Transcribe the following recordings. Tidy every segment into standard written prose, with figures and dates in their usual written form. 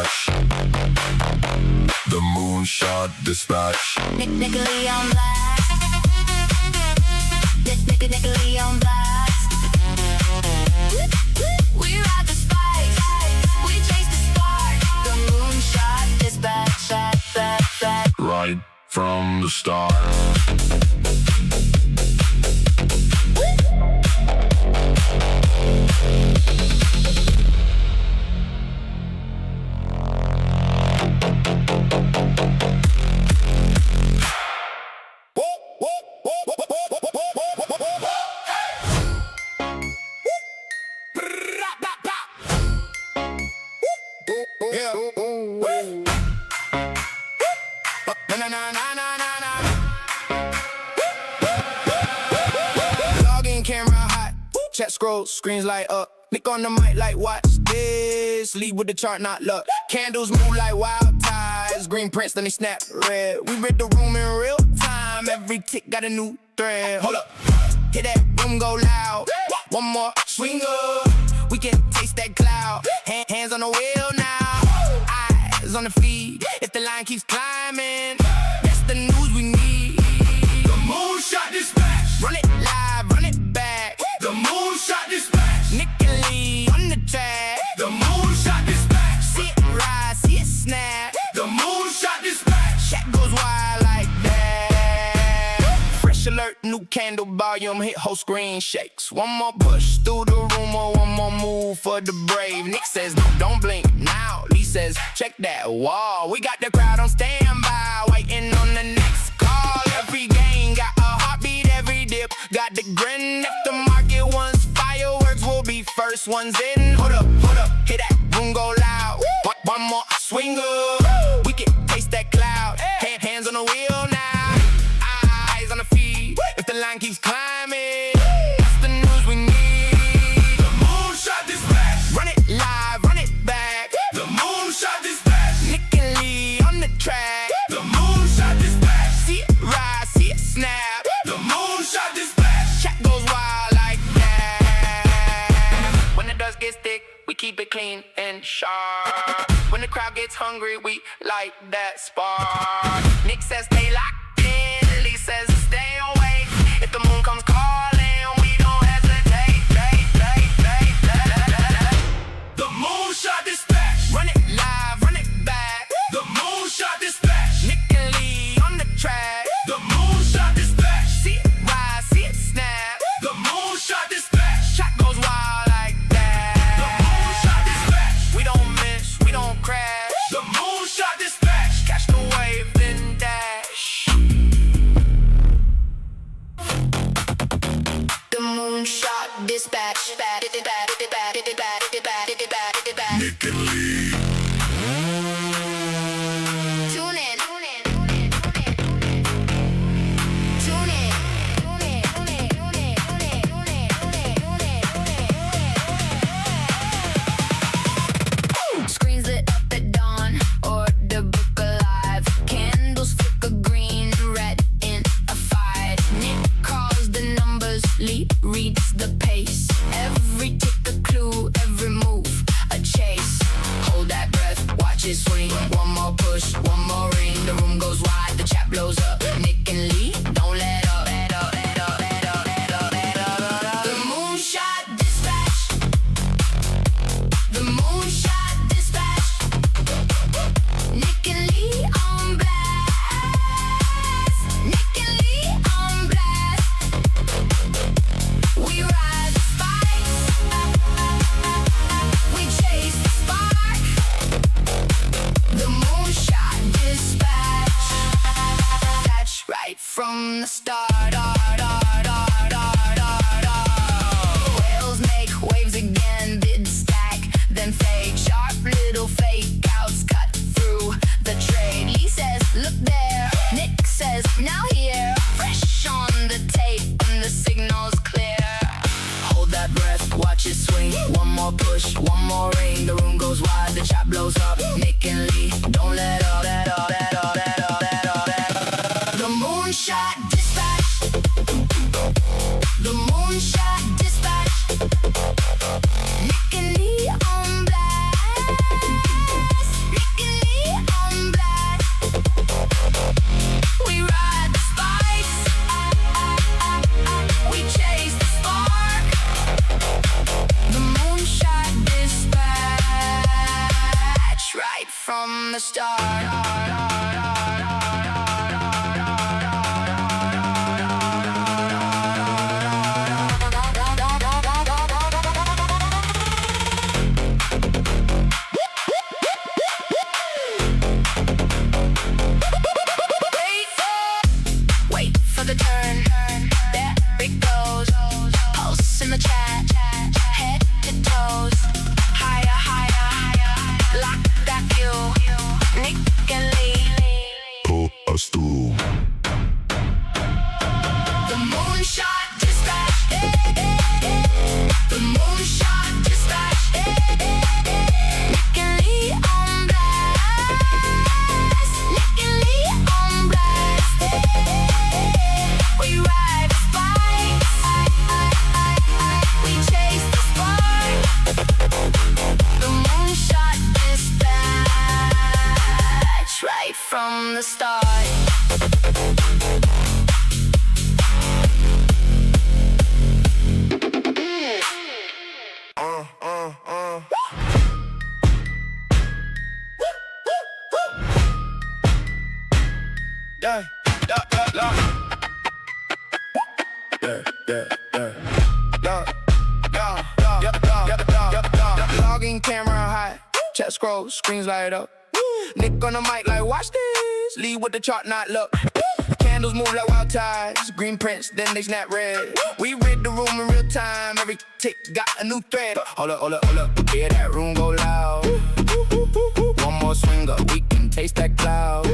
dispatch. The Moonshot dispatch. Nick Lee on blast. Nick Lee on blast. We ride the spikes. We chase the spark. The Moonshot dispatch. Right from the start. Yeah. Login camera hot, chat scroll, screens light up. Nick on the mic like watch this. Lead with the chart, not luck. Candles move like wild tides. Green prints, then they snap red. We read the room in real time. Every tick got a new thread. Hold up, hear that room go loud. One more swing up. We can taste that cloud. Hands on the wheel now. Eyes on the feed. If the line keeps climbing, that's the news we need. The Moonshot dispatch. Run it live, run it back. The Moonshot dispatch. Nick and Lee on the track. The Moonshot dispatch. See it rise, see it snap. The Moonshot dispatch. Chat goes wild like that. Fresh alert, new candle volume, hit whole screen shakes. One more push through the room or one more move for the brave. Nick says, no, don't blink now. Lee says, check that wall. We got the crowd on standby, waiting on the next call. Every game got a heartbeat, every dip got the grin. If the market wants fireworks, we'll be first ones in. Hold up, hear that room go loud. One more swing up. We can taste that cloud. Hands on the wheel now. Eyes on the feed. If the line keeps climbing, that's the news we need. The Moonshot dispatch. Run it live, run it back. The Moonshot dispatch. Nick and Lee on the track. The Moonshot dispatch. See it rise, see it snap. The Moonshot dispatch. Chat goes wild like that. When the dust gets thick, we keep it clean and sharp. When the crowd gets hungry, we light that spark. Nick says stay locked in. Lee says stay awake. If the moon comes calling, we don't hesitate. The Moonshot dispatch. Run it live, run it back. The Moonshot dispatch. Nick and Lee on the track. The Moonshot dispatch. See it rise, see it snap. The Moonshot dispatch. Chat goes wild like that. The Moonshot dispatch. We don't miss, we don't crash. The Moonshot dispatch. Catch the wave, then dash. The Moonshot dispatch. Nick and Lee. Tune in. Screens lit up at dawn, or the book alive. Candles flicker green, red in a fight. Nick calls the numbers, Lee reads the pace. Every tick a clue, every move a chase. Hold that breath, watch it swing. One more push, one more ring. The room goes wide, the chat blows up. Nick and Lee, don't let up. The Moonshot dispatch. The Moonshot dispatch. Nick and Lee on blast. Nick and Lee on blast. We ride the spikes. We chase the spark. The Moonshot dispatch. That's right from the start. Whales make waves again, bid stack, then fade. Sharp little fake outs cut through the trade. Lee says, look there. Nick says, now here. Fresh on the tape and the signal's clear. Hold that breath, watch it swing. One more push, one more ring. The room goes wide, the chat blows up. Nick and Lee, don't let up. The Moonshot dispatch. The Moonshot dispatch. Nick and Lee on blast. Nick Logging camera high, chat scroll, screens light up. Nick on the mic like watch this, lead with the chart not look. Candles move like wild tides, green prints, then they snap red. We read the room in real time, every tick got a new thread. Hold up, hear that room go loud. One more swing up, we can taste that cloud.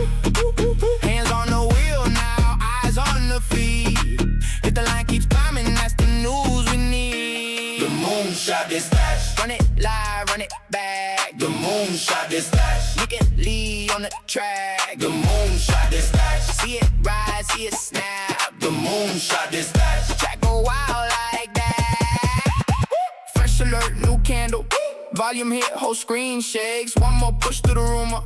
Hands on the wheel now, eyes on the feed. If the line keeps climbing, that's the news we need. The Moonshot dispatch. Run it live, run it back. The Moonshot dispatch. Nick and Lee on the track. The Moonshot dispatch. See it rise, see it snap. The Moonshot dispatch. Track go wild like that. Fresh alert, new candle. Volume hit, whole screen shakes. One more push through the rumor.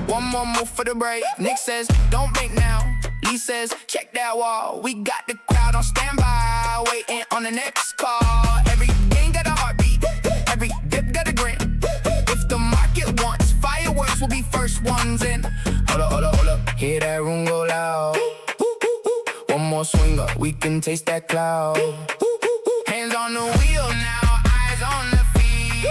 One more move for the break. Nick says, don't blink now. Lee says, check that wall. We got the crowd on standby, waiting on the next call. Every game got a heartbeat. Every dip got a grin. If the market wants fireworks, we'll be first ones in. Hold up. Hear that room go loud. One more swing up, we can taste that cloud. Hands on the wheel now, eyes on the feed.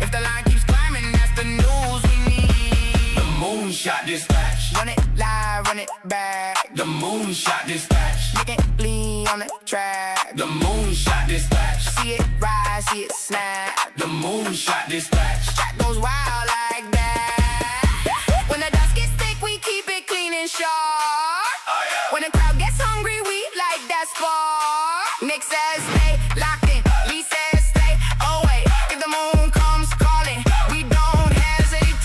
If the line keeps climbing, that's the news we need. The Moonshot dispatch. Run it live, run it back. The Moonshot dispatch. Nick and Lee on the track. The Moonshot dispatch. See it rise, see it snap. The Moonshot dispatch. Track goes wild like that. When the dust gets thick, we keep it clean and sharp. Oh, yeah. When the crowd gets hungry, we like that spark. Nick says stay locked in, Lee says stay away. If the moon comes calling, we don't hesitate.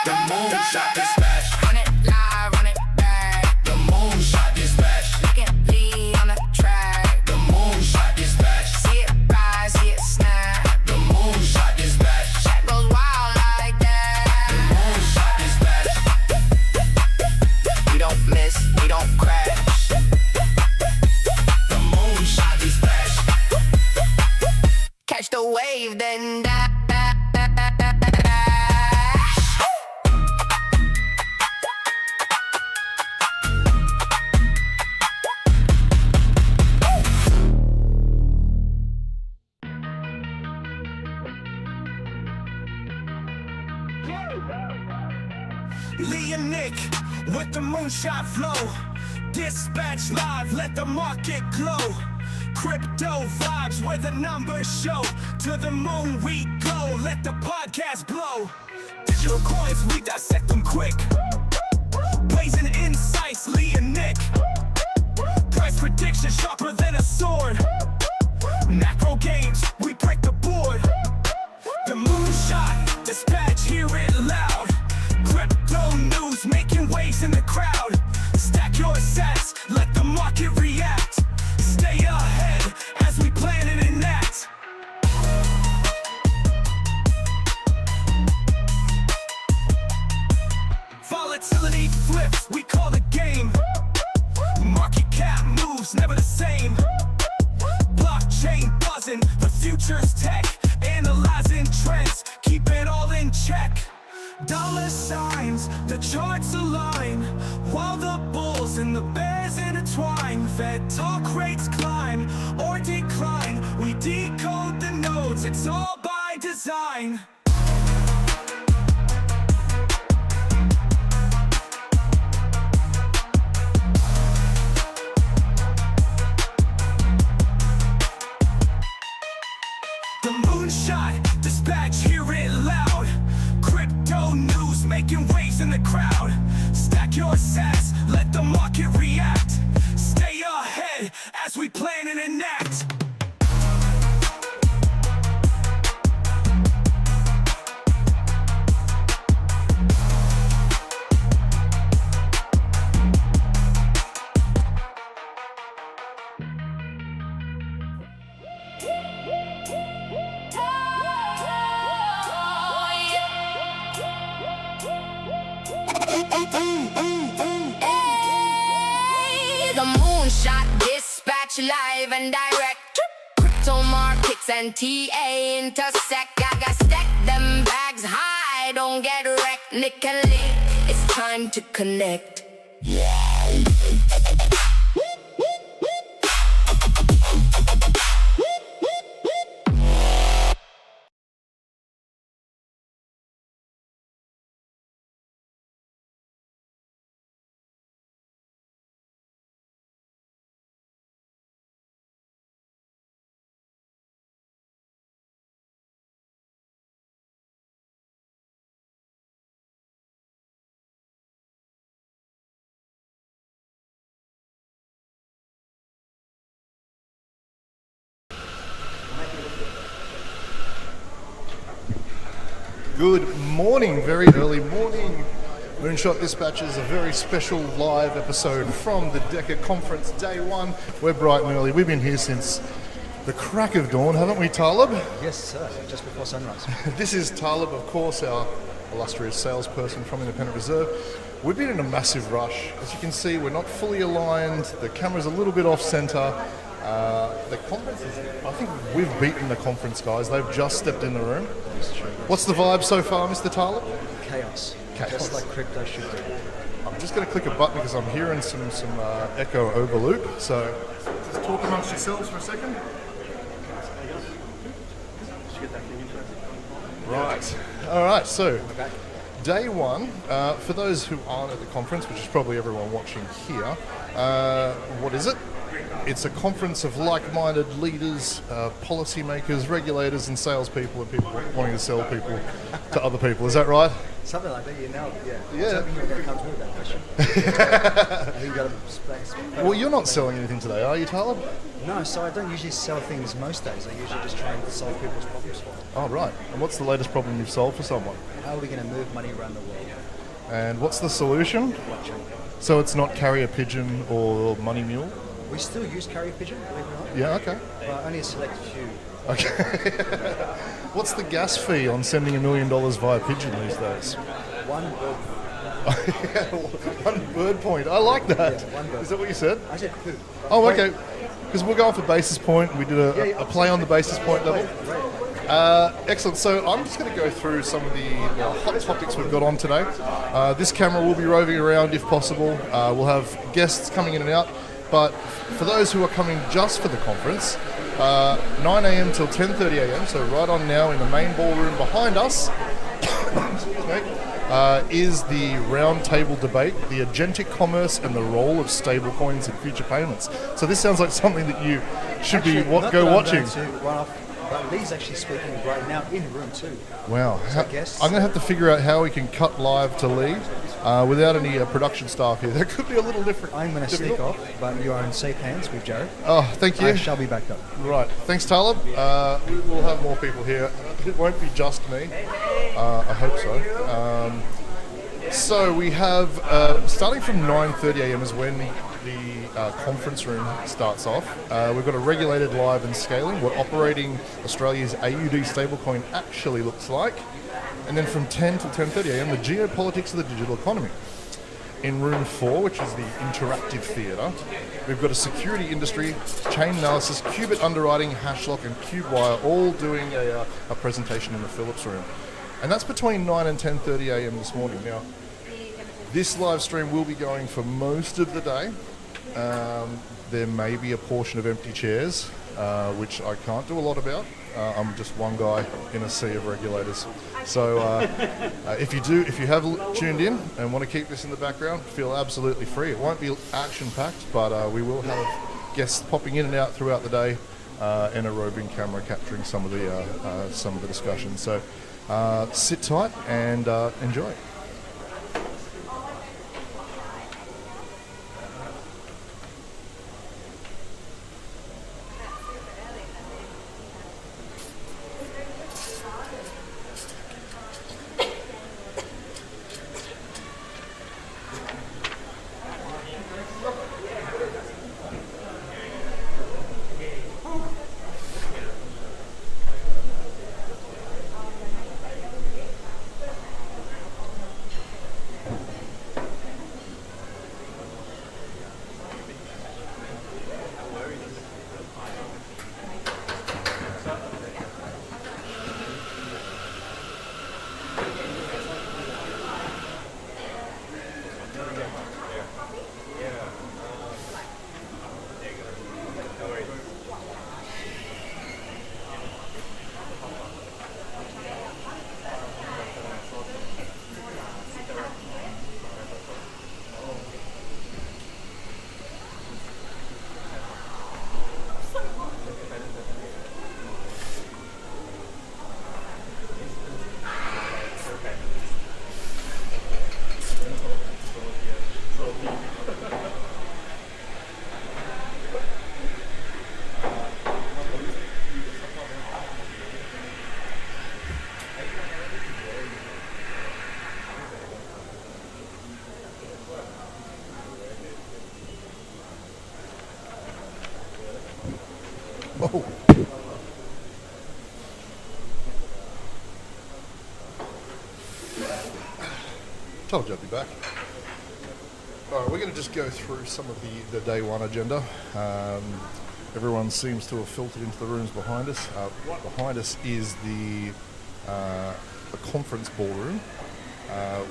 The Moonshot dispatch. Run it live, run it back. The Moonshot dispatch. Nick and Lee on the track. The Moonshot dispatch. See it rise, see it snap. The Moonshot dispatch. Track goes wild like that. Moonshot dispatch. We don't miss, we don't crash. The Moonshot dispatch. Catch the wave, then dash. Lee and Nick with the Moonshot flow. Dispatch live, let the market glow. Crypto vibes where the numbers show. To the moon we go, let the podcast blow. Digital coins, we dissect them quick. Blazing insights, Lee and Nick. Price prediction sharper than a sword. Macro games, we break the board. The Moonshot dispatch, hear it loud. Crypto news making waves in the crowd. Stack your sats, let the market react. Stay ahead as we plan and enact. Volatility flips, we call the game. Market cap moves, never the same. Blockchain buzzing, the future's tech. Analyzing trends, keep it all in check. Dollar signs, the charts align. While the bulls and the bears intertwine. Fed talk rates climb or decline. We decode the nodes, it's all by design. The Moonshot dispatch, hear it loud. Crypto news making waves in the crowd. Stack your sats, let the market react. Stay ahead as we plan and enact. The Moonshot dispatch live and direct. Crypto markets and TA intersect. I got stack them bags high, don't get wrecked. Nick and Lee, it's time to connect. Good morning, very early morning. Moonshot Dispatches, a very special live episode from the DECA conference, day one. We're bright and early. We've been here since the crack of dawn, haven't we, Talib? Yes, sir, just before sunrise. This is Talib, of course, our illustrious salesperson from Independent Reserve. We've been in a massive rush. As you can see, we're not fully aligned. The camera's a little bit off center. The conference is, I think we've beaten the conference guys. They've just stepped in the room. What's the vibe so far, Mr. Talib? Chaos. Chaos. Just like crypto should do. I'm just going to click a button because I'm hearing some echo overloop. So just talk amongst yourselves for a second. Right. All right. So day one, for those who aren't at the conference, which is probably everyone watching here, what is it? It's a conference of like-minded leaders, policymakers, regulators, and salespeople, and people wanting to sell people to other people. Is that right? Something like that, you nailed it, yeah. Yeah. I was hoping you were going to come through with that question. I think you got a space. Well, you're not selling anything today, are you, Talib? No, so I don't usually sell things most days. I usually just try and solve people's problems for them. Oh, right. And what's the latest problem you've solved for someone? How are we going to move money around the world? And what's the solution? Blockchain. So it's not carrier pigeon or money mule? We still use carrier pigeon, believe it or not. Yeah, okay. But only a select few. Okay. What's the gas fee on sending $1 million via pigeon these days? One bird. One bird point. I like that. Yeah, one bird. Is that what you said? I said poo. Oh, okay. Because we're going for basis point. We did a play on the basis point level. Excellent. So I'm just going to go through some of the hot topics we've got on today. This camera will be roving around if possible. We'll have guests coming in and out. But for those who are coming just for the conference, 9 a.m. till 10:30 a.m., so right on now in the main ballroom behind us, excuse me, is the roundtable debate, the agentic commerce and the role of stablecoins in future payments. So this sounds like something that you should be watching. But Lee's actually speaking right now in room 2. Wow. So guests, I'm going to have to figure out how we can cut live to Lee without any production staff here. That could be a little different. I'm going to sneak off, but you are in safe hands with Jared. Oh, thank you. I shall be back up. Right. Thanks, Talib. We'll have more people here. It won't be just me. I hope so. So we have, starting from 9:30 a.m. is when the conference room starts off. We've got a regulated live and scaling, what operating Australia's AUD stablecoin actually looks like. And then from 10 till 10:30 a.m, the geopolitics of the digital economy. In room 4, which is the interactive theatre, we've got a security industry, chain analysis, qubit underwriting, hashlock, and cubewire, all doing a presentation in the Phillips room. And that's between 9 and 10:30 a.m. this morning. Now, this live stream will be going for most of the day. There may be a portion of empty chairs, which I can't do a lot about. I'm just one guy in a sea of regulators. So if you have tuned in and want to keep this in the background, feel absolutely free. It won't be action-packed, but we will have guests popping in and out throughout the day, and a roving camera capturing some of the discussion. So sit tight and enjoy. Oh. Told you I'd be back. Alright, we're going to just go through some of the day one agenda. Everyone seems to have filtered into the rooms behind us. Right behind us is the conference ballroom,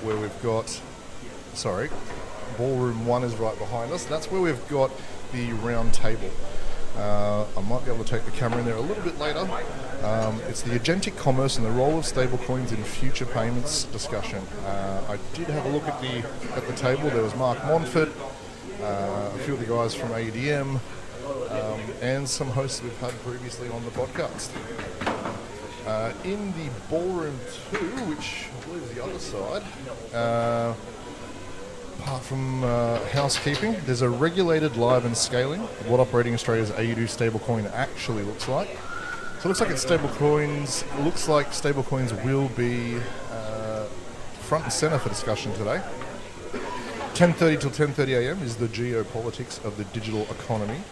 where we've got, ballroom 1 is right behind us. That's where we've got the round table. I might be able to take the camera in there a little bit later. It's the agentic commerce and the role of stablecoins in future payments discussion. I did have a look at the table. There was Mark Monfort, a few of the guys from ADM, and some hosts we've had previously on the podcast. In the ballroom 2, which I believe is the other side, apart from housekeeping, there's a regulated live and scaling of what operating Australia's AUD stablecoin actually looks like. So it looks like stablecoins will be front and center for discussion today. 10:30 till 10:30 a.m. is the geopolitics of the digital economy.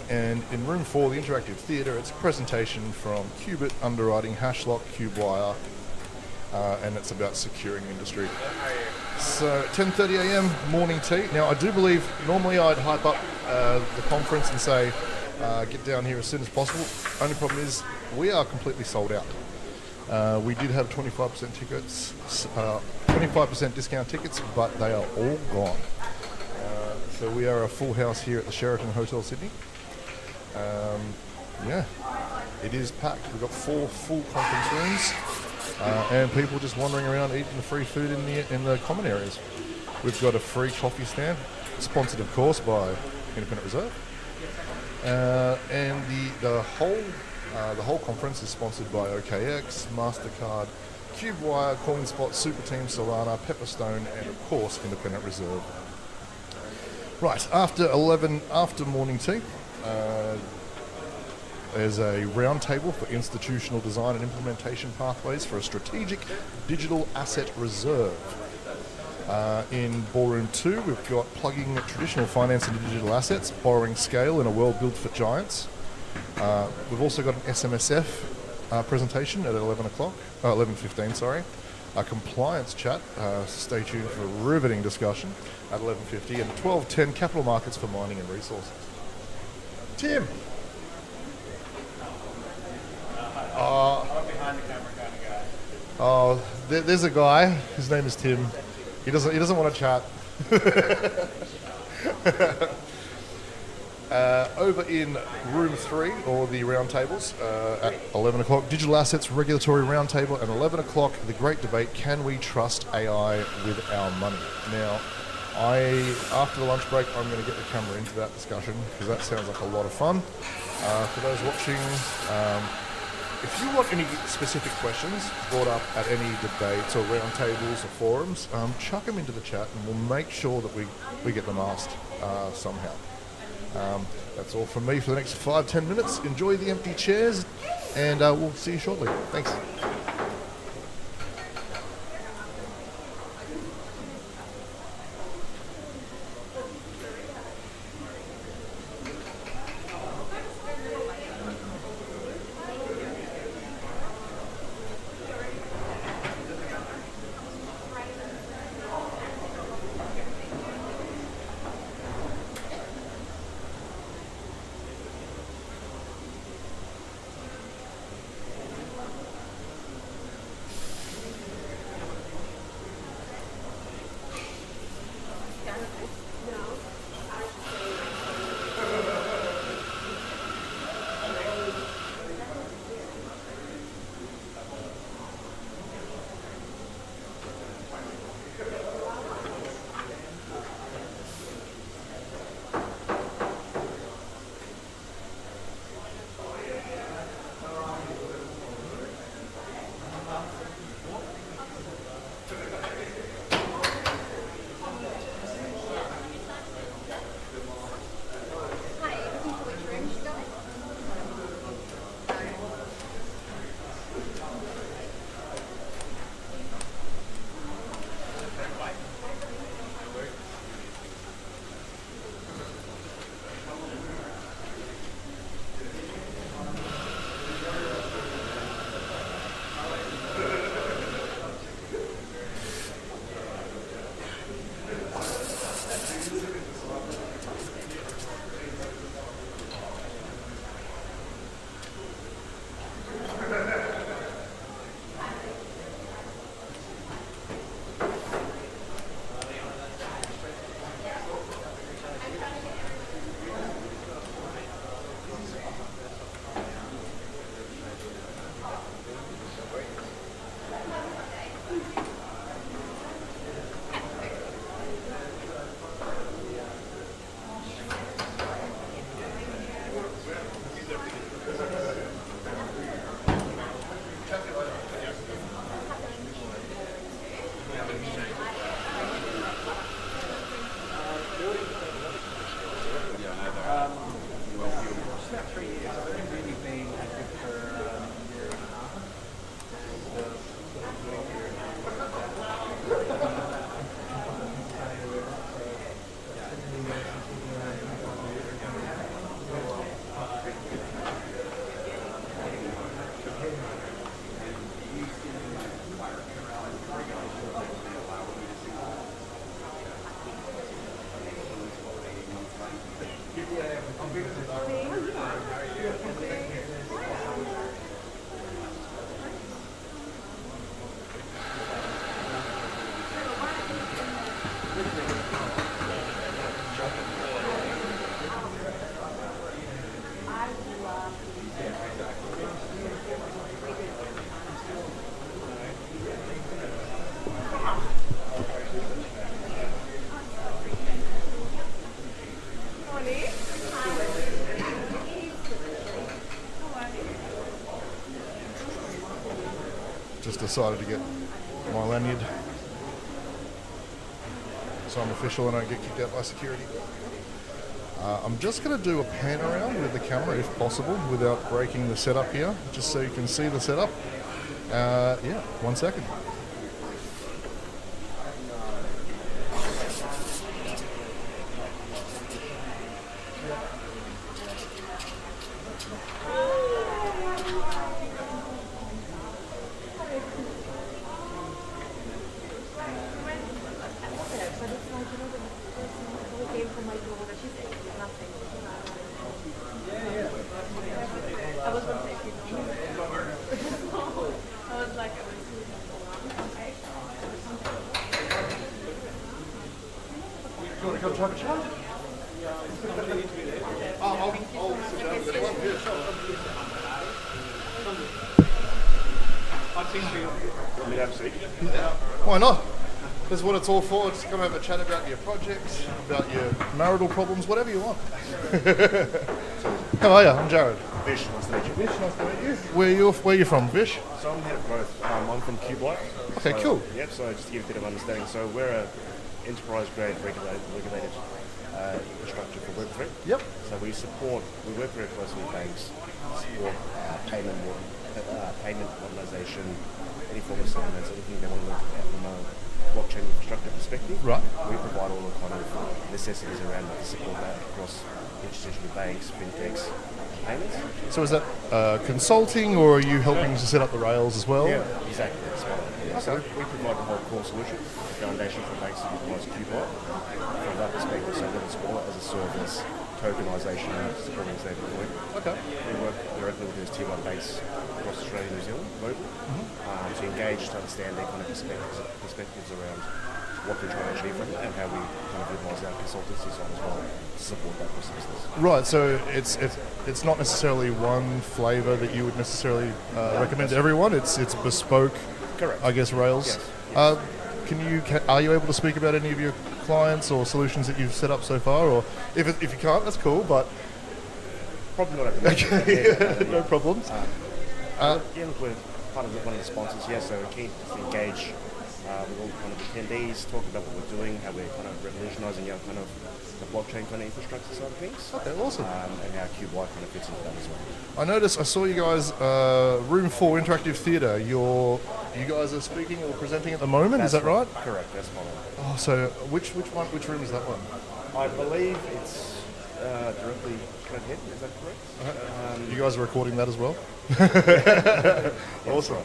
And in room 4, the interactive theatre, it's a presentation from Qubit, underwriting, Hashlock, Cubewire, and it's about securing industry. So 10:30 a.m. morning tea. Now I do believe normally I'd hype up the conference and say get down here as soon as possible. Only problem is we are completely sold out. We did have 25% tickets, 25% discount tickets, but they are all gone. So we are a full house here at the Sheraton Hotel Sydney. Yeah, it is packed. We've got 4 full conference rooms. And people just wandering around eating the free food in the common areas. We've got a free coffee stand, sponsored of course by Independent Reserve, and the whole conference is sponsored by OKX, Mastercard, Cubewire, CoinSpot, Super Team, Solana, Pepperstone, and of course Independent Reserve. Right, after morning tea, there's a roundtable for institutional design and implementation pathways for a strategic digital asset reserve. In Ballroom 2, we've got plugging traditional finance into digital assets, borrowing scale in a world built for giants. We've also got an SMSF presentation at 11:15, sorry. A compliance chat, stay tuned for a riveting discussion at 11:50, and 12:10 capital markets for mining and resources. Tim! There's a guy. His name is Tim. He doesn't want to chat. Over in room 3, or the roundtables, at 11 o'clock, digital assets regulatory roundtable, and 11 o'clock, the great debate: can we trust AI with our money? Now, after the lunch break, I'm going to get the camera into that discussion because that sounds like a lot of fun. For those watching, if you want any specific questions brought up at any debates or roundtables or forums, chuck them into the chat and we'll make sure that we get them asked somehow. That's all from me for the next 5-10 minutes. Enjoy the empty chairs, and we'll see you shortly. Thanks. Just decided to get my lanyard so I'm official and I don't get kicked out by security. I'm just going to do a pan around with the camera if possible without breaking the setup here, just so you can see the setup. Yeah, 1 second. You want to come try the chat? I'll sit down with anyone. Yeah, sure. Want me to have a seat? Why not? That's what it's all for. Just come have a chat about your projects, about your marital problems, whatever you want. How are you? I'm Jared. Vish, nice to meet you. Vish, nice to meet you. Where you from, Vish? So I'm head of growth. I'm from Cube. Okay, so, cool. Yep, so just to give you a bit of understanding. So we're a enterprise-grade regulated infrastructure for Web3. Yep. So we work very closely with banks, support payment modernization, any form of settlements, anything they want to look at from a blockchain infrastructure perspective. Right. We provide all the kind of necessities around that to support that across institutional banks, fintechs, payments. So is that consulting, or are you helping to set up the rails as well? Yeah, exactly. That's right. Yeah. So we provide the whole core solution, the foundation for banks to utilize Qbot. From that perspective, so whether it's wallet as a service, tokenization, supporting stablecoin. Okay. We work directly with those tier 1 banks across Australia and New Zealand, globally, to engage to understand their kind of perspectives around what they're trying to achieve from it and how we kind of utilize our consultancy side as well to support that process. Right, so it's not necessarily one flavour that you would necessarily recommend to everyone. It's bespoke. Correct. I guess rails. Yes. Are you able to speak about any of your clients or solutions that you've set up so far? Or if you can't, that's cool. But probably not at the moment. Okay, no problems. Yeah, look, we're part of one of the sponsors here, so we're keen to engage with all kind of attendees, talk about what we're doing, how we're kind of revolutionising our kind of the blockchain kind of infrastructure side of things. Okay, awesome. And how QY kind of fits into that as well. I saw you guys, Room 4 Interactive Theatre. You guys are speaking or presenting at the moment, is that right? Correct, that's fine. Oh, so which room is that one? I believe it's directly straight ahead, is that correct? You guys are recording that as well? Awesome.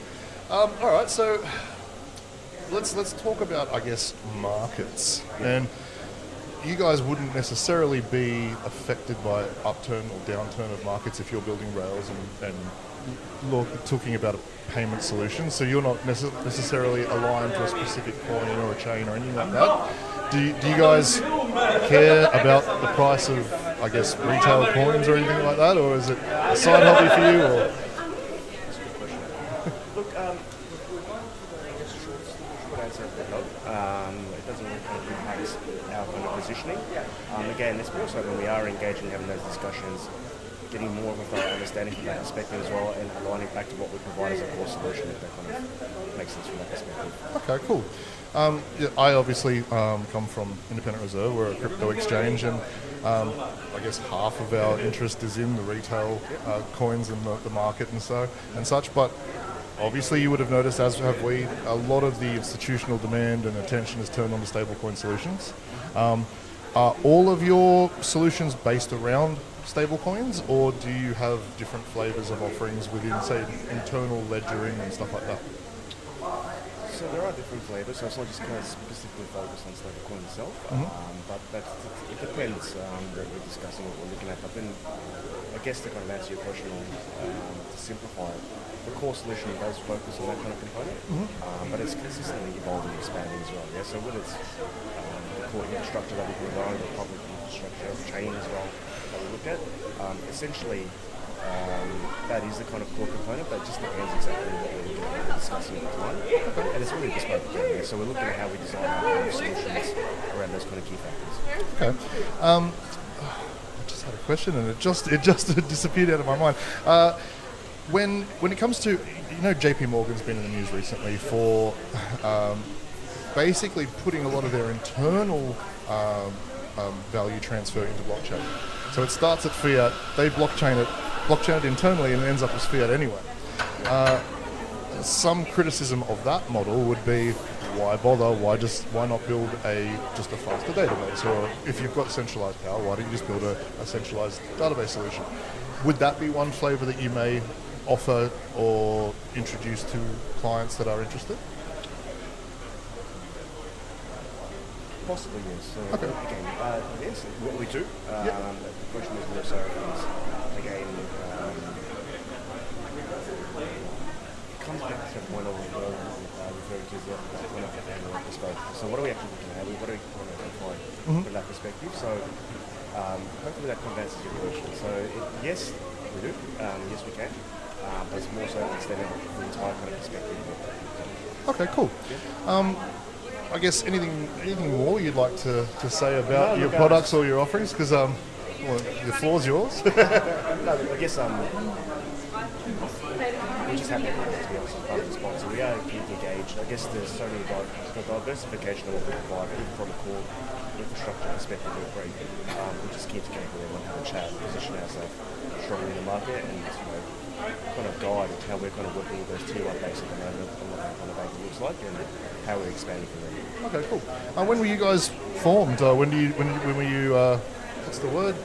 All right, so let's talk about, I guess, markets. And you guys wouldn't necessarily be affected by upturn or downturn of markets if you're building rails and talking about a payment solution. So you're not necessarily aligned to a specific coin or a chain or anything like that. Do you guys care about the price of, I guess, retail coins or anything like that, or is it a side hobby for you? Or? That's a good question. Look, short answer, no. It doesn't really kind of impact our kind of positioning. Again, it's more so when we are engaging, having those discussions, getting more of a thorough understanding from that perspective as well, and aligning back to what we provide as a core solution, if that kind of makes sense from that perspective. Okay, cool. I obviously come from Independent Reserve. We're a crypto exchange, and I guess half of our interest is in the retail coins and the market and such. But obviously, you would have noticed, as have we, a lot of the institutional demand and attention is turned on to stablecoin solutions. Are all of your solutions based around stablecoins, or do you have different flavors of offerings within, say, internal ledgering and stuff like that? So there are different flavors, so it's not just kind of specifically focused on stablecoin itself, but it depends that we're discussing what we're looking at. But then I guess to kind of answer your question on to simplify it, the core solution does focus on that kind of component, but it's consistently evolving and expanding as well. Yeah, so whether it's the core infrastructure that we provide, the public infrastructure, chain as well that we look at, essentially. That is the kind of core component, but it just depends exactly what we're discussing at the time. And it's really bespoke again, so we're looking at how we design our solutions around those kind of key factors. Okay. I just had a question and it just disappeared out of my mind. When it comes to, JP Morgan's been in the news recently for basically putting a lot of their internal value transfer into blockchain. So it starts at fiat, they blockchain it internally, and it ends up as fiat anyway. Some criticism of that model would be, why bother? Why not build just a faster database? Or if you've got centralized power, why don't you just build a centralized database solution? Would that be one flavor that you may offer or introduce to clients that are interested? Possibly, yes. So Okay. again, yes, what we do. The question is more so again, it comes back to the point of referring to the kind of analog perspective. So what are we actually looking at? What are we trying to identify from that perspective? So hopefully that answers your question. So yes, we do. Yes, we can. But it's more so understanding the entire kind of perspective. Okay, cool. Yeah. I guess anything more you'd like to say about your products or your offerings? Because the floor's yours. No, I guess we're just happy to be honest, part of the spot. So we are keen to engage. I guess there's so many diversification of what we provide, even from a core infrastructure perspective. We're just keen to get everyone have a chat, position ourselves strongly in the market, and kind of guide how we're kind of working with those tier 1 banks at the moment, and what that kind of bank looks like, and how we're expanding from there. Okay, cool. When were you guys formed? When were you? What's the word?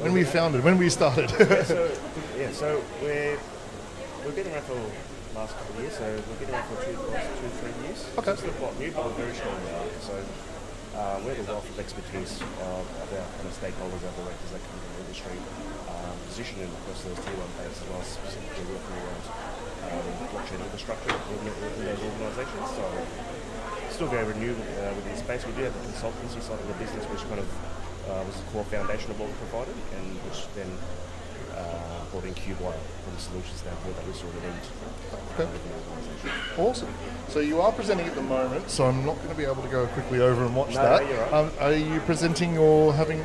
When were you founded? When were you started? So we've been around for the last couple of years. So we've been around for 2-3 years. Okay. So still quite new, but we're very strong now. So we have a wealth of expertise of our kind of stakeholders, our directors that come from the industry, positioning across those tier 1 banks as well, specifically working around blockchain infrastructure in those organisations. So still very new within the space. We do have the consultancy side of the business, which kind of was the core foundation of what we provided, and which then brought in Cubewire from the solution standpoint that we sort of need Okay. within the organisation. Awesome. So you are presenting at the moment, so I'm not going to be able to go quickly over and watch No, that. you're right. Are you presenting or having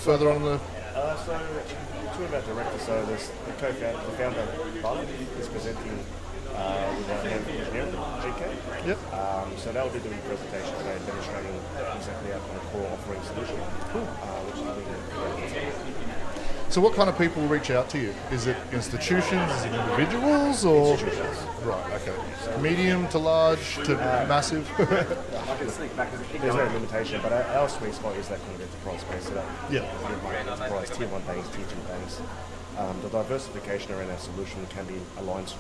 further on the? So two of our directors, so there's the founder, Bud, is presenting with our head of engineering, GK. Yep. So they'll be doing a presentation today demonstrating exactly our kind of core offering solution, which is really So what kind of people reach out to you? Is it institutions? Is it individuals? Or institutions. Right. Okay. Medium to large to massive. There's no limitation, but our sweet spot is that kind of enterprise space. So that enterprise, tier 1 banks, tier 2 banks. The diversification around our solution can be aligned to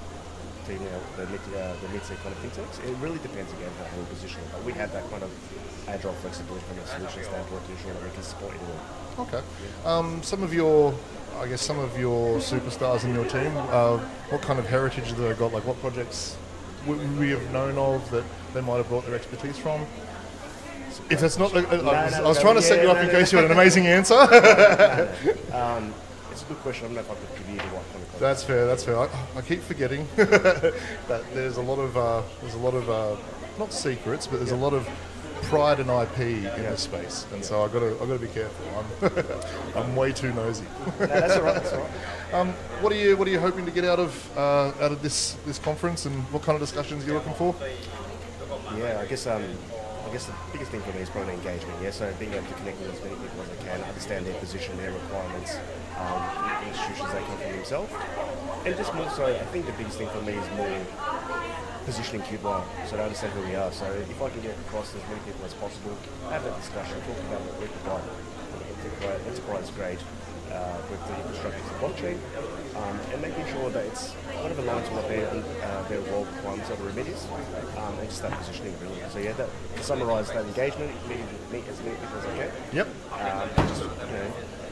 the mid-tier kind of fintechs. It really depends again how we position it, but we have that kind of agile flexibility from a solution standpoint to ensure that we can support it all. Okay. Some of your superstars in your team, what kind of heritage have they got? Like what projects would we have known of that they might have brought their expertise from? If that's not, I was trying to set you up in case you had an amazing answer. It's a good question. I don't know if I could give you the right kind of That's fair. I keep forgetting that there's a lot of not secrets, but there's a lot of pride and IP in this space, and so I've got to be careful. I'm way too nosy. No, that's all right. That's all right. What are you hoping to get out of this conference, and what kind of discussions you're looking for? Yeah, I guess the biggest thing for me is probably engagement. Yeah, so being able to connect with as many people as I can, understand their position, their requirements, institutions they come from themselves, and just more so, I think the biggest thing for me is more positioning Cubewire, so to understand who we are. So if I can get across as many people as possible, have that discussion, talk about what we provide, enterprise grade with the infrastructure of the blockchain, and making sure that it's kind of aligns with what their role requirements of the remit is, and just that positioning really. So yeah, that, to summarise that engagement, meet as many people as I can. Yep. Just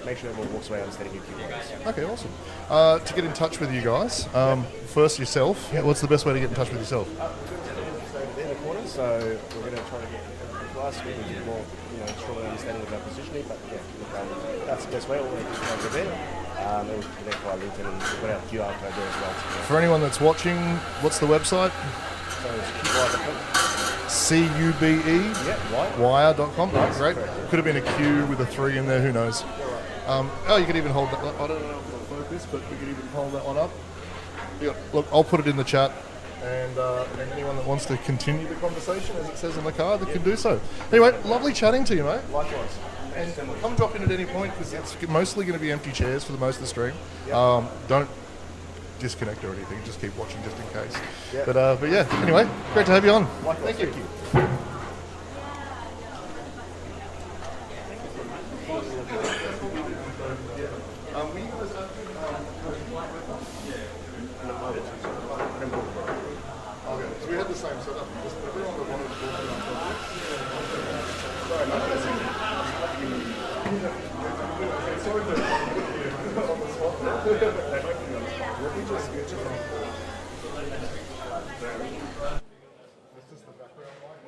make sure everyone walks away understanding who Cuba is. Okay, awesome. To get in touch with you guys, first yourself. What's the best way to get in touch with yourself? Just over there in the corner, so we're going to try to get class with a more, stronger understanding of our positioning. But yeah, look, that's the best way. All the details are there. And we'll connect via LinkedIn and we've got our QR code there as well. For anyone that's watching, what's the website? So it's cubewire.com. CUBE? Yeah, Wire.com. Right, great. Could have been a Q with a 3 in there, who knows. You could even hold that. I don't know if it'll focus, but we could even hold that one up. Yeah, look, I'll put it in the chat. And anyone that wants to continue the conversation, as it says on the card, they can do so. Anyway, lovely chatting to you, mate. Likewise. And come drop in at any point, because it's mostly going to be empty chairs for the most of the stream. Don't disconnect or anything, just keep watching just in case. Yep. But yeah, anyway, great to have you on. Likewise. Thank you. So we had the same setup. Just everyone that wanted to talk about sorry, mate. Sorry for on the spot. Let me just get you That's just the background mic.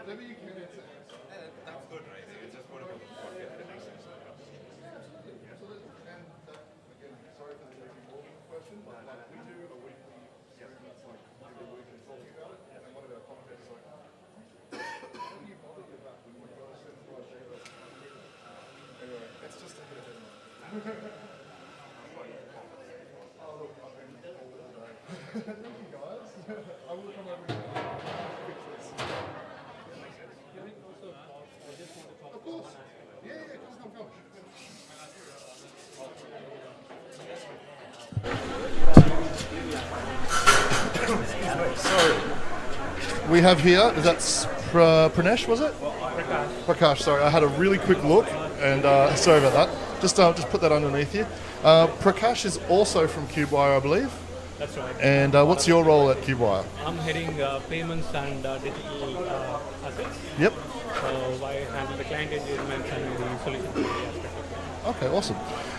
Whatever you can. That's good, right? It's just what about the podcast that makes sense. Sorry for the technical question, but like we do a weekly stream that's like every week and talking about it, and one of our commentators like, how do you bother with that when you've got a centralized data? Anyway, it's just a bit of Oh look, I've been all day. Thank you guys. I will come over and fix this. Of course. Yeah, come. So, we have here, that's Pranesh, was it? Prakash, sorry, I had a really quick look, and sorry about that. Just put that underneath you. Prakash is also from CubeWire, I believe. That's right. And what's your role at CubeWire? I'm heading payments and digital assets. Yep. So I handle the client engagements and the solution delivery aspect of it. Okay, awesome.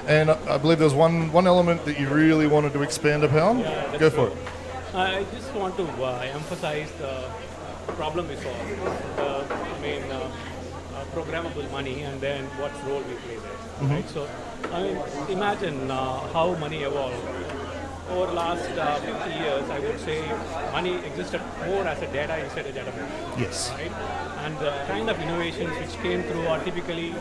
And I believe there's one element that you really wanted to expand upon. Yeah, that's Go for true. it. I just want to emphasize the problem we solve. Programmable money, and then what role we play there. Right? So, imagine how money evolved. Over the last 50 years, I would say money existed more as a data instead of data. Yes. Right? And the kind of innovations which came through are typically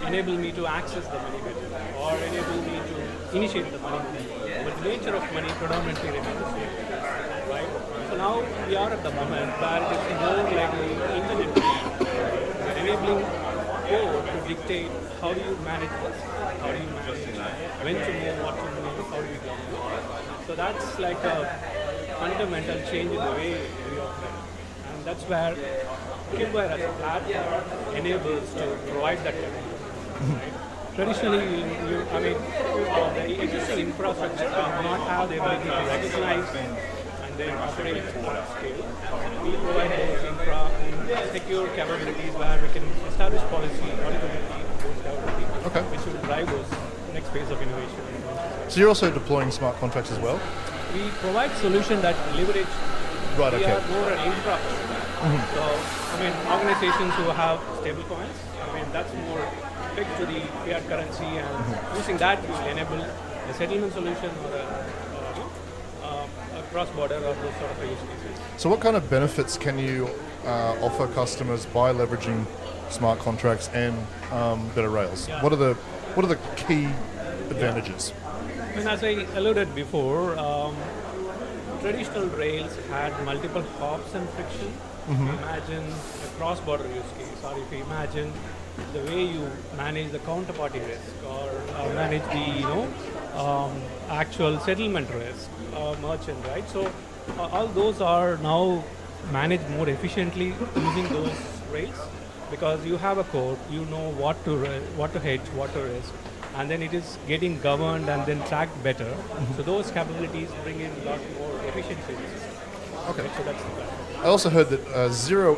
enable me to access the money better, or enable me to initiate the money better. But the nature of money predominantly remains the same. Right? So now we are at the moment where it is more like the internet. We're enabling code to dictate how do you manage this, how do you manage when to move, what to move, how do you go. So that's like a fundamental change in the way we operate. And that's where CubeWire as a platform enables to provide that capability. Right? Traditionally, the existing infrastructure does not have the ability to recognize and then operate at scale. We provide those infra and secure capabilities where we can establish policy, auditability, which will drive those next phase of innovation. So you're also deploying smart contracts as well? We provide solutions that leverage. Right, we okay. are more an infra. So, organizations who have stable coins, that's more pegged to the fiat currency, and using that will enable a settlement solution or a cross-border or those sort of use cases. So what kind of benefits can you offer customers by leveraging smart contracts and better rails? Yeah. What are the key advantages? As I alluded before, traditional rails had multiple hops and friction. Imagine a cross-border use case, or if you imagine the way you manage the counterparty risk, or manage the actual settlement risk, merchant, right? So all those are now manage more efficiently using those rails, because you have a code, you know what to hedge, what to risk, and then it is getting governed and then tracked better. So those capabilities bring in a lot more efficiency. Okay. So that's the plan. I also heard that zero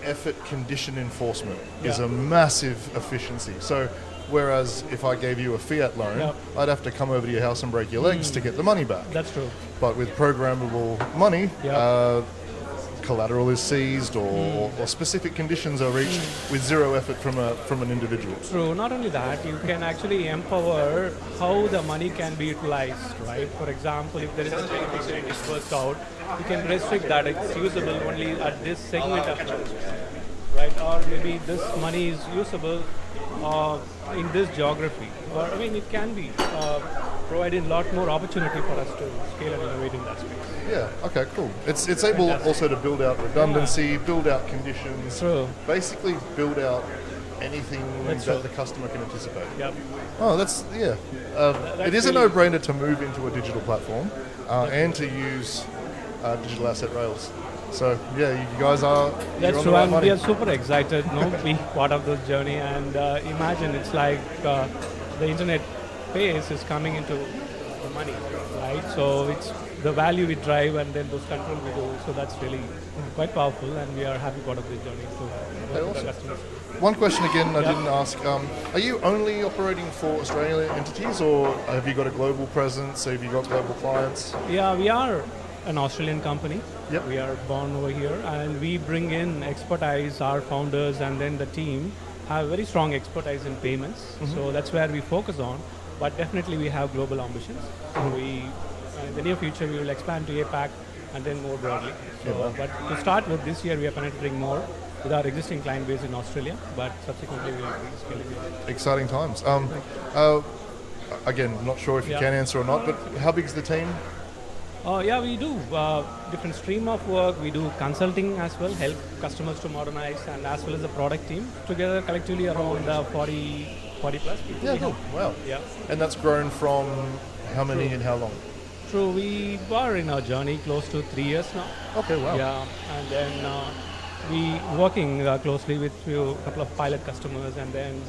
effort condition enforcement is a massive efficiency. So whereas if I gave you a fiat loan, I'd have to come over to your house and break your legs to get the money back. That's true. But with programmable money, collateral is seized or specific conditions are reached with zero effort from an individual. True. Not only that, you can actually empower how the money can be utilized, right? For example, if there is a beneficiary disbursed out, you can restrict that it's usable only at this segment of money, right? Or maybe this money is usable in this geography. Or I mean, it can be providing a lot more opportunity for us to scale and innovate in that space. Yeah. Okay. Cool. It's able also to build out redundancy, build out conditions, basically build out anything that the customer can anticipate. Yep. Oh, that's it is a no-brainer to move into a digital platform and to use digital asset rails. So yeah, you guys are. That's true, and we are super excited to be part of this journey. And imagine it's like the internet space is coming into the money, right? So it's the value we drive and then those control we do. So that's really quite powerful, and we are happy part of this journey. So work with our customers. One question again I didn't ask. Are you only operating for Australian entities, or have you got a global presence? Have you got global clients? Yeah, we are an Australian company. Yep. We are born over here, and we bring in expertise. Our founders and then the team have very strong expertise in payments. So that's where we focus on. But definitely we have global ambitions. In the near future, we will expand to APAC and then more broadly. So, but to start with, this year we are penetrating more with our existing client base in Australia, but subsequently we will be scaling it. Exciting times. Again, I'm not sure if you can answer or not, but how big is the team? Yeah, we do different stream of work. We do consulting as well, help customers to modernize, and as well as the product team. Together, collectively around 40 plus people. Yeah, cool. Wow. Yeah. And that's grown from how many and how long? True, we are in our journey close to 3 years now. Okay, wow. Yeah, and then we working closely with a couple of pilot customers, and then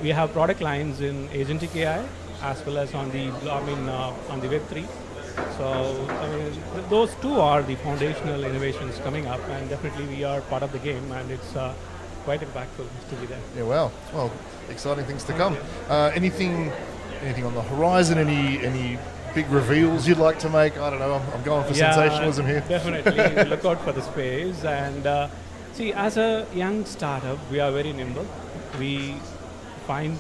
we have product lines in agentic AI as well as on the Web3. So those two are the foundational innovations coming up, and definitely we are part of the game, and it's quite impactful to be there. Yeah, wow. Well, exciting things to come. Anything on the horizon? Any big reveals you'd like to make? I don't know. I'm going for sensationalism here. Definitely look out for the space. And see, as a young startup, we are very nimble. We find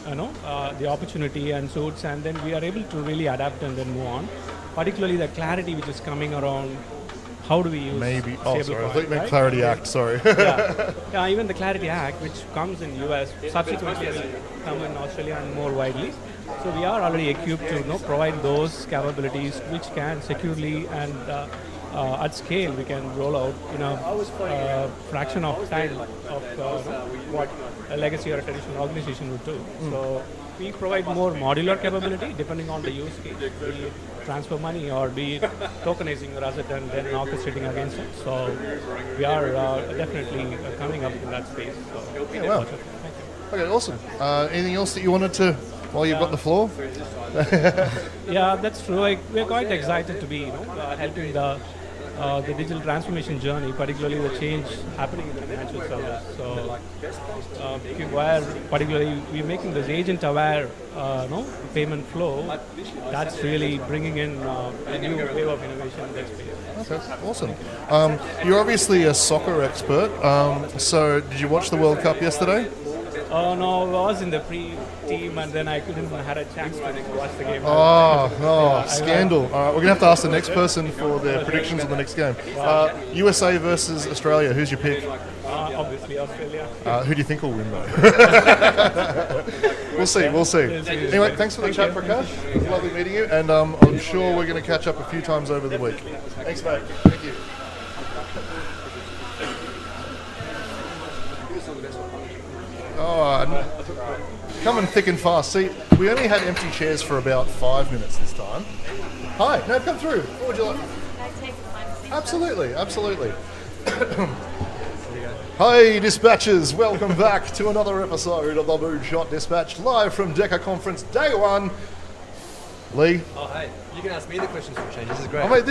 the opportunity and suits, and then we are able to really adapt and then move on. Particularly the clarity which is coming around. How do we use I thought you meant right? Clarity Act, sorry. Yeah, even the Clarity Act, which comes in US, subsequently will come in Australia and more widely. So we are already equipped to provide those capabilities which can securely and at scale we can roll out in a fraction of time of what a legacy or a traditional organization would do. So we provide more modular capability depending on the use case, be it transfer money or be it tokenizing your asset and then orchestrating against it. So we are definitely coming up in that space. So yeah, well. Okay, awesome. Anything else that you wanted to, while you've got the floor? Yeah, that's true. We're quite excited to be helping the digital transformation journey, particularly the change happening in the financial service. So, particularly we're making this agent-aware payment flow. That's really bringing in a new wave of innovation in that space. Okay, awesome. You're obviously a soccer expert. So, did you watch the World Cup yesterday? Oh no, I was in the pre-team and then I couldn't have a chance to watch the game. Scandal. All right, we're going to have to ask the next person for their predictions on the next game. USA versus Australia, who's your pick? Obviously Australia. Who do you think will win though? We'll see. Anyway, thanks for the chat, Prakash. It was lovely meeting you, and I'm sure we're going to catch up a few times over the week. Thanks, mate. Thank you. Coming thick and fast. See, we only had empty chairs for about 5 minutes this time. Hi, no, come through. What would you like? Absolutely, absolutely. Hi dispatchers, welcome back to another episode of the Moonshot Dispatch, live from DECA Conference Day 1. Lee? Oh, hey, you can ask me the questions for a change. This is great. Oh mate,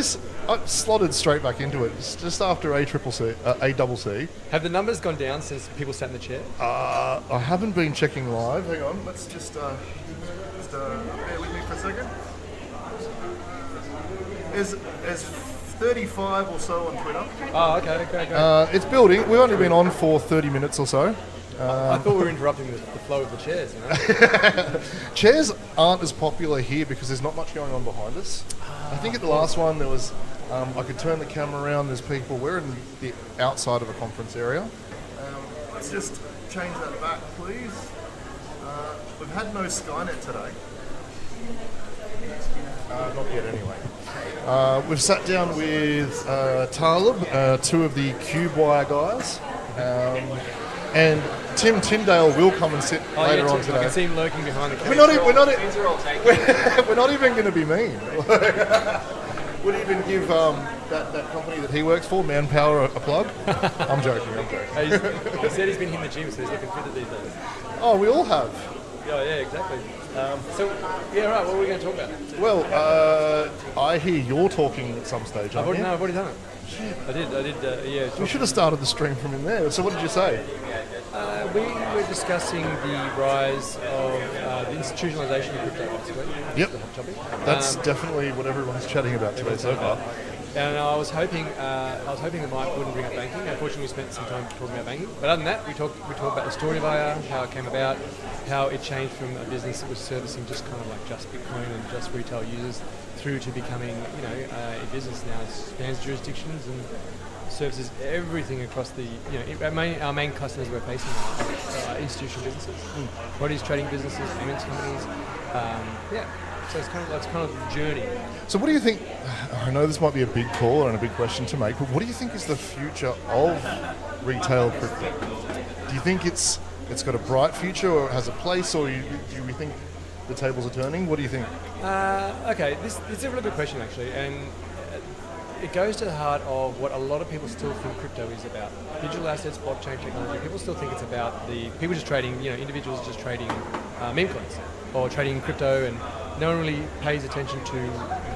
I slotted straight back into it, just after A double C. Have the numbers gone down since people sat in the chair? I haven't been checking live, hang on, let's just bear with me for a second. There's 35 or so on Twitter. Oh, okay, great. It's building. We've only been on for 30 minutes or so. I thought we were interrupting the flow of the chairs, you know? Chairs aren't as popular here because there's not much going on behind us. I think at the last one there was, I could turn the camera around, there's people, we're in the outside of a conference area. Let's just change that back, please. We've had no Skynet today. Not yet anyway. We've sat down with Talib, two of the CubeWire guys, and Tim Tyndale will come and sit later on today. I can see him lurking behind the camera. We're not even going to be mean. Would even give that company that he works for, Manpower, a plug. I'm joking. He said he's been hitting the gym, so he's looking fitter these days. Oh, we all have. Yeah, exactly. Right, what are we going to talk about? Well, I hear you're talking at some stage, I've already done it. I did, yeah. We should have started the stream from in there. So what did you say? We were discussing the rise of the institutionalization of crypto, basically. Yep. The hot topic. That's definitely what everyone's chatting about today so far. And I was hoping that Mike wouldn't bring up banking. Unfortunately, we spent some time talking about banking. But other than that, we talked about the story of IR, how it came about, how it changed from a business that was servicing just kind of like just Bitcoin and just retail users through to becoming, a business now that spans jurisdictions and services everything across the, our main customers we're facing are institutional businesses, commodities trading businesses, payments companies, So it's kind of the journey. So what do you think, I know this might be a big call and a big question to make, but what do you think is the future of retail crypto? Do you think it's got a bright future or it has a place, or do you think the tables are turning? What do you think? Okay, this is a really good question actually, and it goes to the heart of what a lot of people still think crypto is about. Digital assets, blockchain technology, people still think it's about the people just trading, individuals just trading meme coins or trading crypto, and no one really pays attention to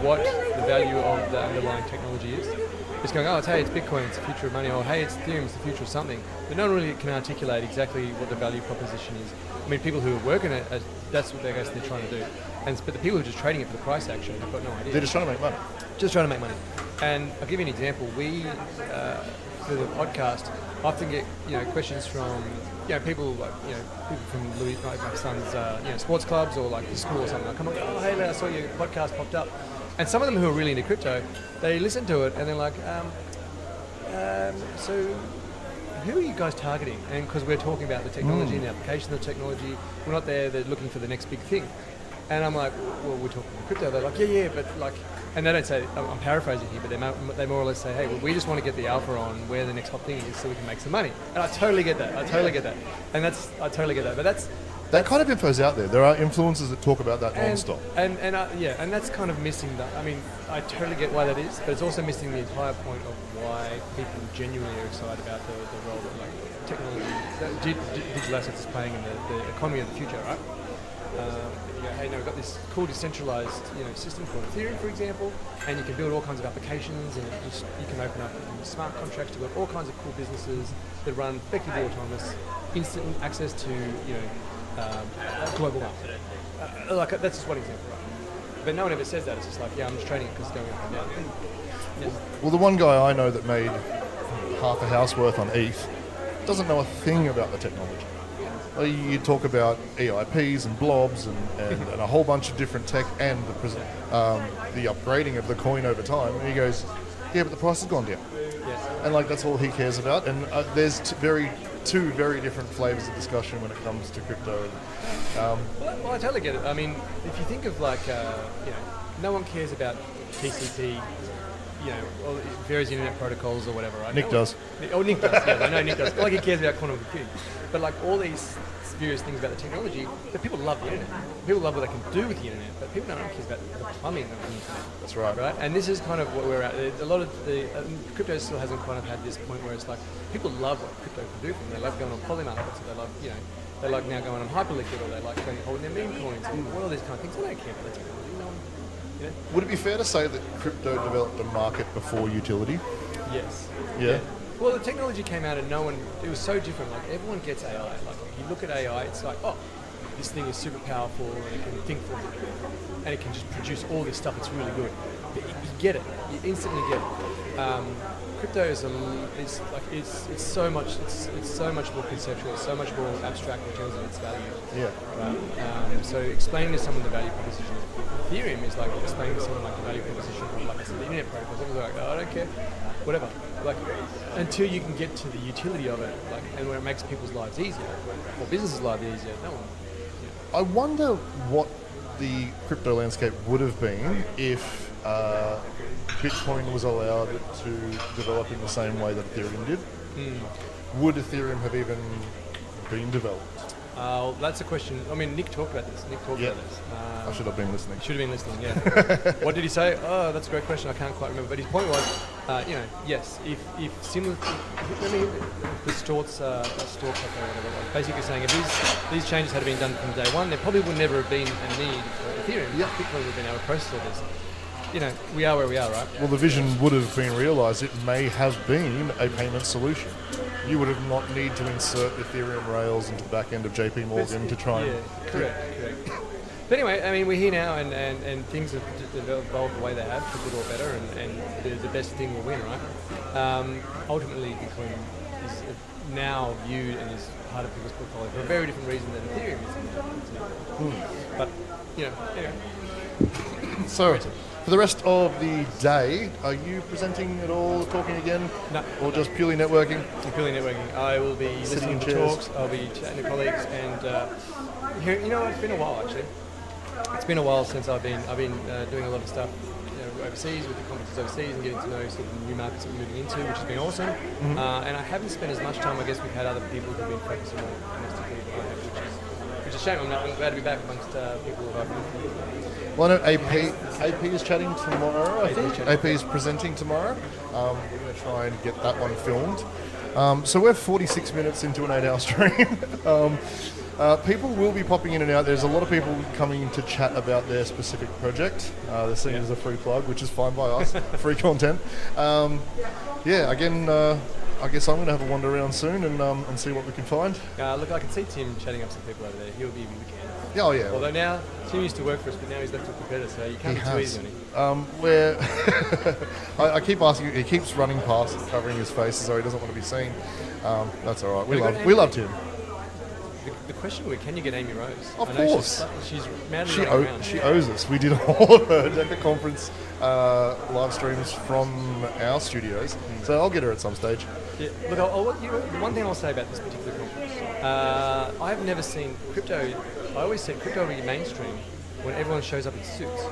what the value of the underlying technology is. It's going, it's Bitcoin, it's the future of money, or hey, it's Ethereum, it's the future of something. But no one really can articulate exactly what the value proposition is. I mean, people who are working it, that's what they're trying to do. But the people who are just trading it for the price action have got no idea. They're just trying to make money. Just trying to make money. And I'll give you an example. We, for the podcast, often get questions from people from Louis, my son's sports clubs or like the school or something. I come up, hey, I saw your podcast popped up. And some of them who are really into crypto, they listen to it and they're like, so who are you guys targeting? And because we're talking about the technology and the application of the technology, we're not there, they're looking for the next big thing. And I'm like, well, we're talking crypto. They're like, yeah, but like, and they don't say, I'm paraphrasing here, but they more or less say, hey, well, we just want to get the alpha on where the next hot thing is so we can make some money. And I totally get that. I totally get that. But that kind of info's out there. There are influencers that talk about that non-stop. And that's kind of missing that. I mean, I totally get why that is, but it's also missing the entire point of why people genuinely are excited about the role that like technology, digital assets is playing in the economy of the future, right? We've got this cool decentralized system called Ethereum, for example, and you can build all kinds of applications, and you can open up smart contracts to build all kinds of cool businesses that run effectively autonomous, instant access to global market. That's just one example, right? But no one ever says that. It's just like, I'm just trading it because it's going up and down. Yeah. Well, the one guy I know that made half a house worth on ETH doesn't know a thing about the technology. You talk about EIPs and blobs and a whole bunch of different tech and the upgrading of the coin over time. And he goes, but the price has gone down. Yes. And that's all he cares about. And there's two very different flavors of discussion when it comes to crypto. Well, I totally get it. I mean, if you think of no one cares about TCP, you know, all various internet protocols or whatever, right? Nick does. Oh, Nick does. Yeah, I know Nick does. Like he cares about quantum computing, but like all these various things about the technology, but people love the internet. People love what they can do with the internet, but people don't care about the plumbing of the internet. That's right. Right, and this is kind of what we're at. A lot of the crypto still hasn't kind of had this point where it's like people love what crypto can do for them. They love going on polymarkets, or they love, you know, they like now going on Hyperliquid, or they like going holding their meme coins, and all these kind of things. They don't care about the technology. No one, you know? Would it be fair to say that crypto developed a market before utility? Yes. Yeah. Well, the technology came out and no one, it was so different. Like everyone gets AI. Like if you look at AI, it's like, oh, this thing is super powerful and it can think for you. And it can just produce all this stuff. It's really good. But you get it. You instantly get it. Crypto is it's so much more conceptual. It's so much more abstract in terms of its value. Yeah. Right? So explaining to someone the value proposition of Ethereum is like explaining to someone like the value proposition of, like I said, the internet protocol. Someone's like, oh, I don't care, whatever. Like until you can get to the utility of it, like, and where it makes people's lives easier or businesses' lives easier. No one. I wonder what the crypto landscape would have been if Bitcoin was allowed to develop in the same way that Ethereum did. Would Ethereum have even been developed? That's a question. I mean, Nick talked about this. About this. I should have been listening. Should have been listening, yeah. What did he say? Oh, that's a great question. I can't quite remember. But his point was, you know, yes, if similar, let me the Storts or whatever, basically saying if these changes had been done from day one, there probably would never have been a need for Ethereum. Yeah, Bitcoin would have been able to process all this. You know, we are where we are, right? Well, the vision would have been realised. It may have been a payment solution. You would have not need to insert Ethereum rails into the back end of JP Morgan to try and... Correct. But anyway, I mean, we're here now and things have evolved the way they have, for good or better, and the best thing will win, right? Ultimately, Bitcoin is now viewed and is part of people's portfolio for a very different reason than Ethereum is. But, you know, anyway. So, for the rest of the day, are you presenting at all, talking again? No. Or just purely networking? Purely networking. I will be listening to talks, I'll be chatting to colleagues, and you know, it's been a while actually. It's been a while since I've been doing a lot of stuff, you know, overseas with the conferences overseas and getting to know sort of the new markets that we're moving into, which has been awesome. And I haven't spent as much time. I guess we've had other people who've been focusing on domestically, which is a shame. I'm glad to be back amongst people who I've been. Well, I know AP is chatting tomorrow, I think. AP is presenting tomorrow. We're going to try and get that one filmed. So we're 46 minutes into an 8-hour stream. People will be popping in and out. There's a lot of people coming to chat about their specific project. They're seen as a free plug, which is fine by us. Free content. Again, I guess I'm going to have a wander around soon and see what we can find. Look, I can see Tim chatting up some people over there. He'll be weekend. Oh yeah. Although now Tim used to work for us, but now he's left to a competitor, so you can't be too easy on him. Where I keep asking, he keeps running past, covering his face as though he doesn't want to be seen. That's all right. We loved him. The question was, can you get Amy Rose? Of course. She's madly around. She owes us. We did all of her DECA conference live streams from our studios, so I'll get her at some stage. Yeah. Look, one thing I'll say about this particular conference, I've never seen crypto. I always said crypto will be mainstream when everyone shows up in suits.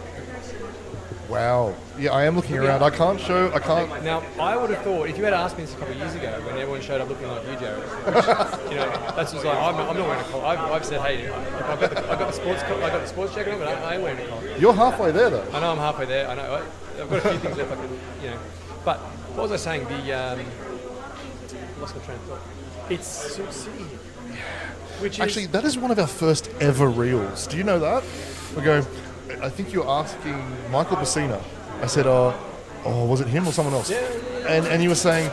Wow. Yeah, I am looking around. I can't. Now, I would have thought, if you had asked me this a couple of years ago, when everyone showed up looking like you, Jared, which, you know, that's just like, I'm not wearing a collar. I've said, hey, I've got the sports jacket on, but I ain't wearing a collar. You're halfway there, though. I know I'm halfway there. I know. I've got a few things left I can, you know. But what was I saying? Lost my train of thought. It's Suit City here. Which actually, that is one of our first ever reels. Do you know that? We go, I think you're asking Michael Bassina. I said, was it him or someone else? Yeah. And you were saying,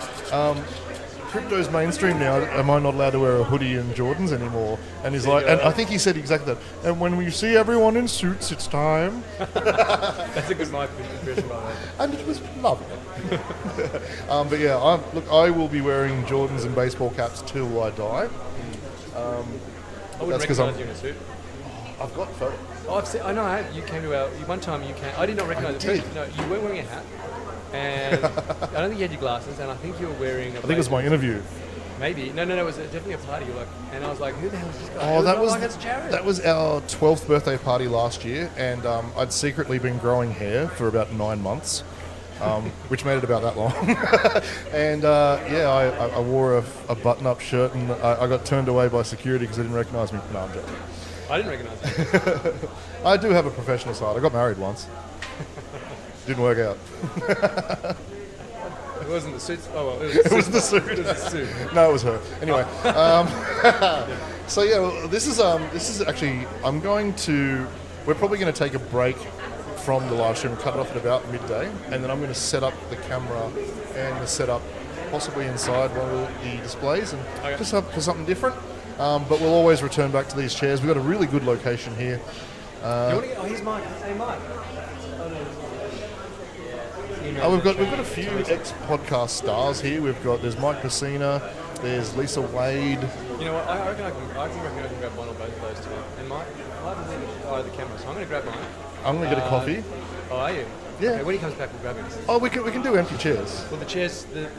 crypto's mainstream now. Am I not allowed to wear a hoodie and Jordans anymore? And he's like, and I think he said exactly that. And when we see everyone in suits, it's time. That's a good Mike impression, by the way. And it was lovely. But yeah, I will be wearing Jordans and baseball caps till I die. I wouldn't recognise you in a suit. I've got photos. I know. You came to our one time. I did not recognise you. No, you weren't wearing a hat, and I don't think you had your glasses. And I think you were wearing. I think it was my interview. Maybe no. It was definitely a party. You're like, and I was like, who the hell is this guy? Oh, That's Jared. That was our 12th birthday party last year, and I'd secretly been growing hair for about 9 months. which made it about that long. And I wore a button-up shirt, and I got turned away by security because they didn't recognise me. No, I'm joking. I didn't recognise you. I do have a professional side. I got married once. Didn't work out. It wasn't the suits. Oh well, It was the suit. It was the suit. No, it was her. Anyway, so yeah, well, this is actually. We're probably going to take a break from the live stream and cut it off at about midday, and then I'm going to set up the camera and the setup possibly inside one of the displays and just up for something different. But we'll always return back to these chairs. We've got a really good location here. Here's Mike. Hey, Mike. We've got a few ex-podcast stars here. There's Mike Pacina, there's Lisa Wade. You know what? I reckon I can grab one or both of those two. And Mike doesn't the camera, so I'm going to grab mine. I'm going to get a coffee. Oh, are you? Yeah. Okay, when he comes back, we'll grab him. Oh, we can do empty chairs. Well, the chairs, to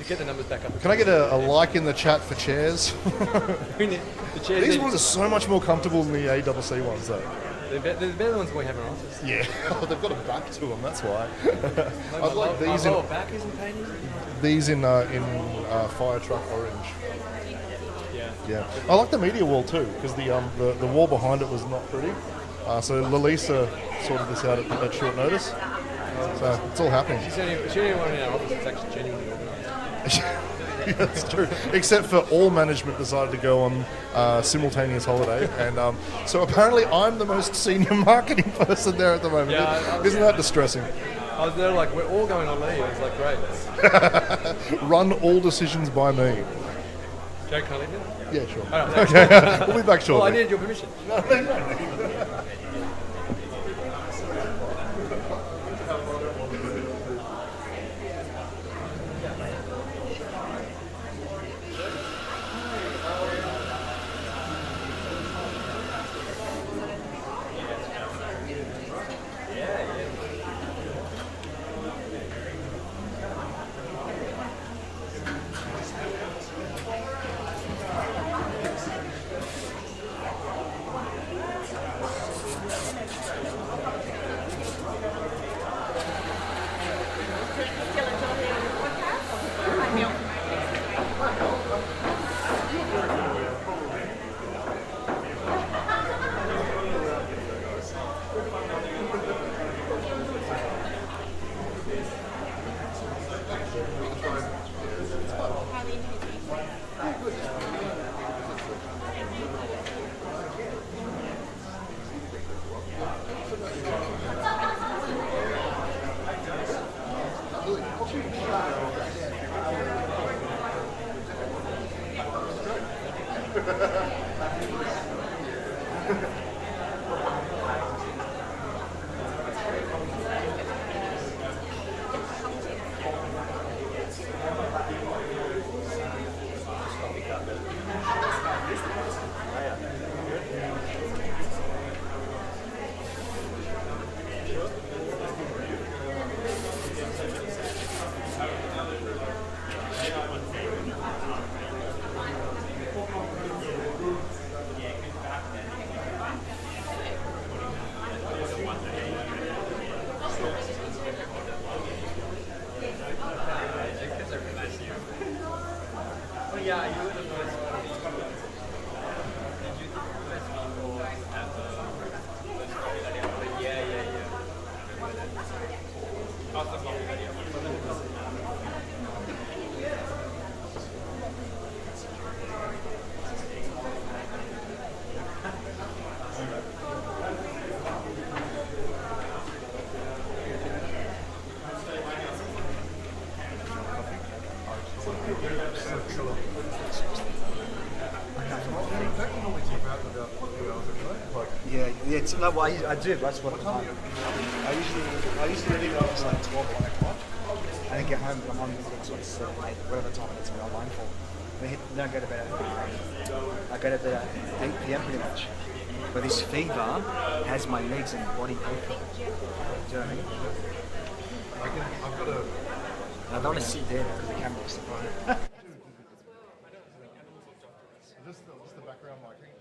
get the numbers back up. Can I get a like in the chat for chairs? The chairs. These ones are so much more comfortable than the AEST ones, though. They're better ones we have in our office. Yeah, they've got a back to them. That's why. I'd like these. My back isn't painted. These in fire truck orange. Yeah. I like the media wall too because the wall behind it was not pretty. So Lalisa sorted this out at short notice. So it's all happening. She's the only one in our office that's actually genuinely organised. Yeah, that's true. Except for all management decided to go on simultaneous holiday, and so apparently I'm the most senior marketing person there at the moment. Yeah, Isn't that distressing? I was there like, we're all going on leave. It's like, great. Run all decisions by me. Joe, can I leave it? Yeah, sure. All right, Okay, we'll be back shortly. Well, I needed your permission. No, well, I do. That's what I'm on. I usually leave the office like 12, 1 o'clock, and then get home. I'm on sort of 7, 8, whatever time it is I'm online for. Then I go to bed at 8 p.m. pretty much. But this fever has my legs and body aching. Do you know what I mean? I've got a. I don't want to sit there because the camera is behind. Just the background lighting.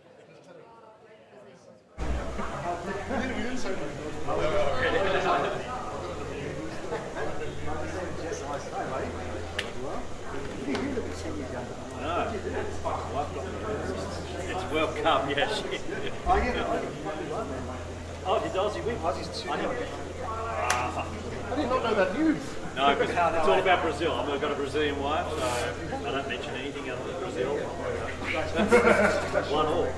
We didn't say come, yeah, shit. Oh, yeah. Oh, did Aussie win? Aussie's 2 I didn't. I did not know that news. No, because it's all about Brazil. I've got a Brazilian wife, so I don't mention anything other than Brazil. 1-1.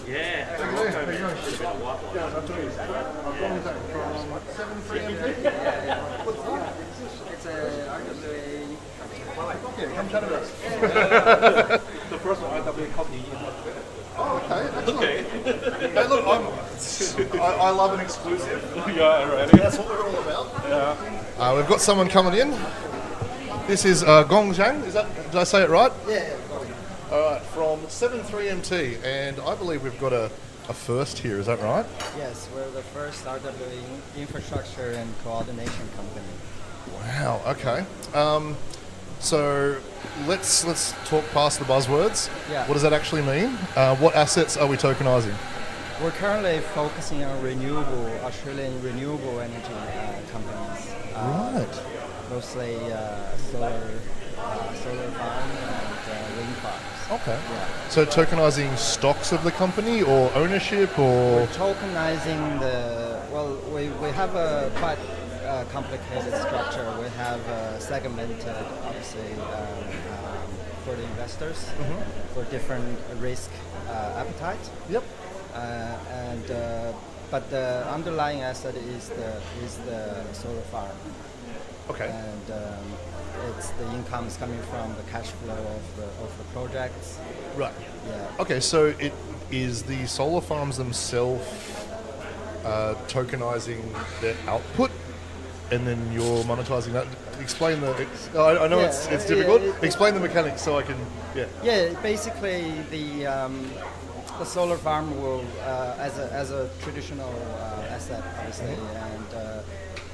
Yeah. Morocco, man. Should have been a white one. It's a RWA. Yeah, come chat about us. The first one, RWA company. Oh, okay, excellent. Hey, look, I love an exclusive. Yeah, right. That's what we're all about. Yeah. We've got someone coming in. This is Gong Zhang. Is that? Did I say it right? Yeah. All right, from 73MT, and I believe we've got a first here. Is that right? Yes, we're the first RWA infrastructure and coordination company. Wow. Okay. So let's talk past the buzzwords. Yeah. What does that actually mean? What assets are we tokenizing? We're currently focusing on Australian renewable energy companies. Right. Mostly solar farms and wind farms. Okay. Yeah. So tokenizing stocks of the company or ownership or? We're tokenizing we have a quite complicated structure. We have segmented, obviously, for the investors for different risk appetite. Yep. But the underlying asset is the solar farm. Okay. And it's the income is coming from the cash flow of the projects. Right. Yeah. Okay, so it is the solar farms themselves tokenizing their output, and then you're monetizing that. Explain the. I know it's difficult. Explain the mechanics so I can. Yeah. Yeah. Basically, the solar farm will as a traditional asset, obviously, and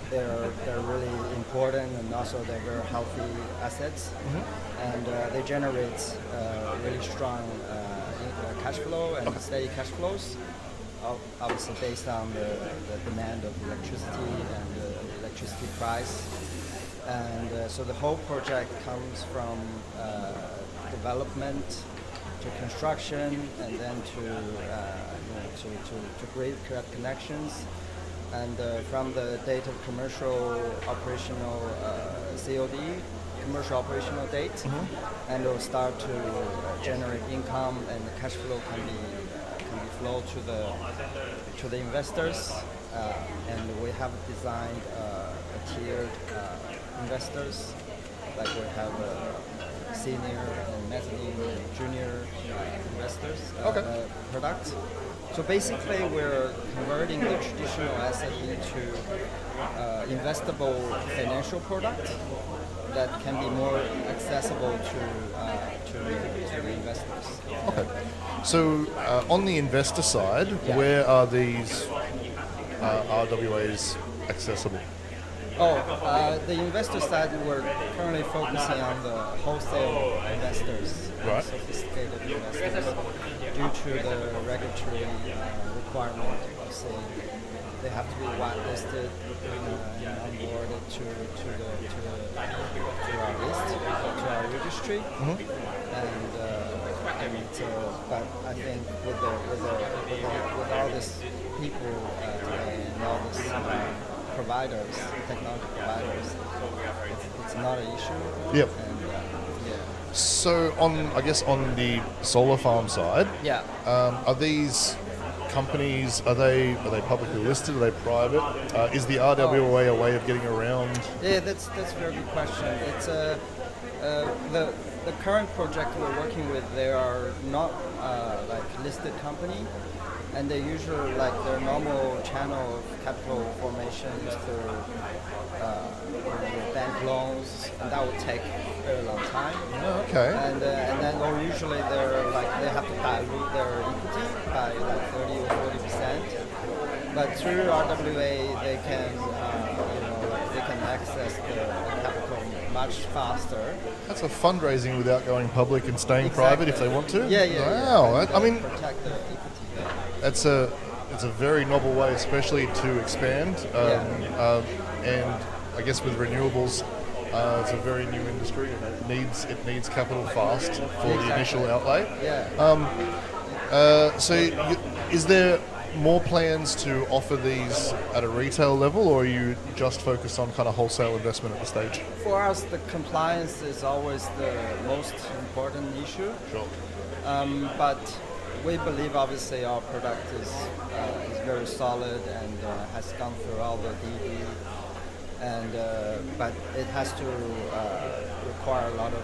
they're really important, and also they're very healthy assets, and they generate really strong cash flow and steady cash flows, obviously based on the demand of electricity and the electricity price. And so the whole project comes from development to construction, and then to grid connections. And from the date of commercial operational COD, commercial operational date, and it will start to generate income, and the cash flow can be flowed to the investors. And we have designed a tiered investors, like we have senior and mezzanine and junior investors product. So basically, we're converting the traditional asset into investable financial product that can be more accessible to the investors. Okay. So on the investor side, where are these RWAs accessible? The investor side, we're currently focusing on the wholesale investors, right? Sophisticated investors, due to the regulatory requirement of saying they have to be whitelisted and onboarded to our list, to our registry, but I think with all these people today and all these providers, technology providers, it's not an issue. Yep. And, So on the solar farm side, are these companies, are they publicly listed? Are they private? Is the RWA a way of getting around? Yeah, that's a very good question. It's the current project we're working with, they are not like listed company, and they usually like their normal channel of capital formation is through bank loans, and that will take a very long time. Oh, okay. And then or usually they have to dilute their equity by like 30 or 40%. But through RWA, they can access the capital much faster. That's a fundraising without going public and staying private if they want to. Wow. I mean, protect the equity. It's a very novel way, especially to expand. And I guess with renewables, it's a very new industry, and it needs capital fast for the initial outlay. Is there more plans to offer these at a retail level, or are you just focused on kind of wholesale investment at the stage? For us, the compliance is always the most important issue. Sure. But we believe obviously our product is very solid and has gone through all the DD, and but it has to require a lot of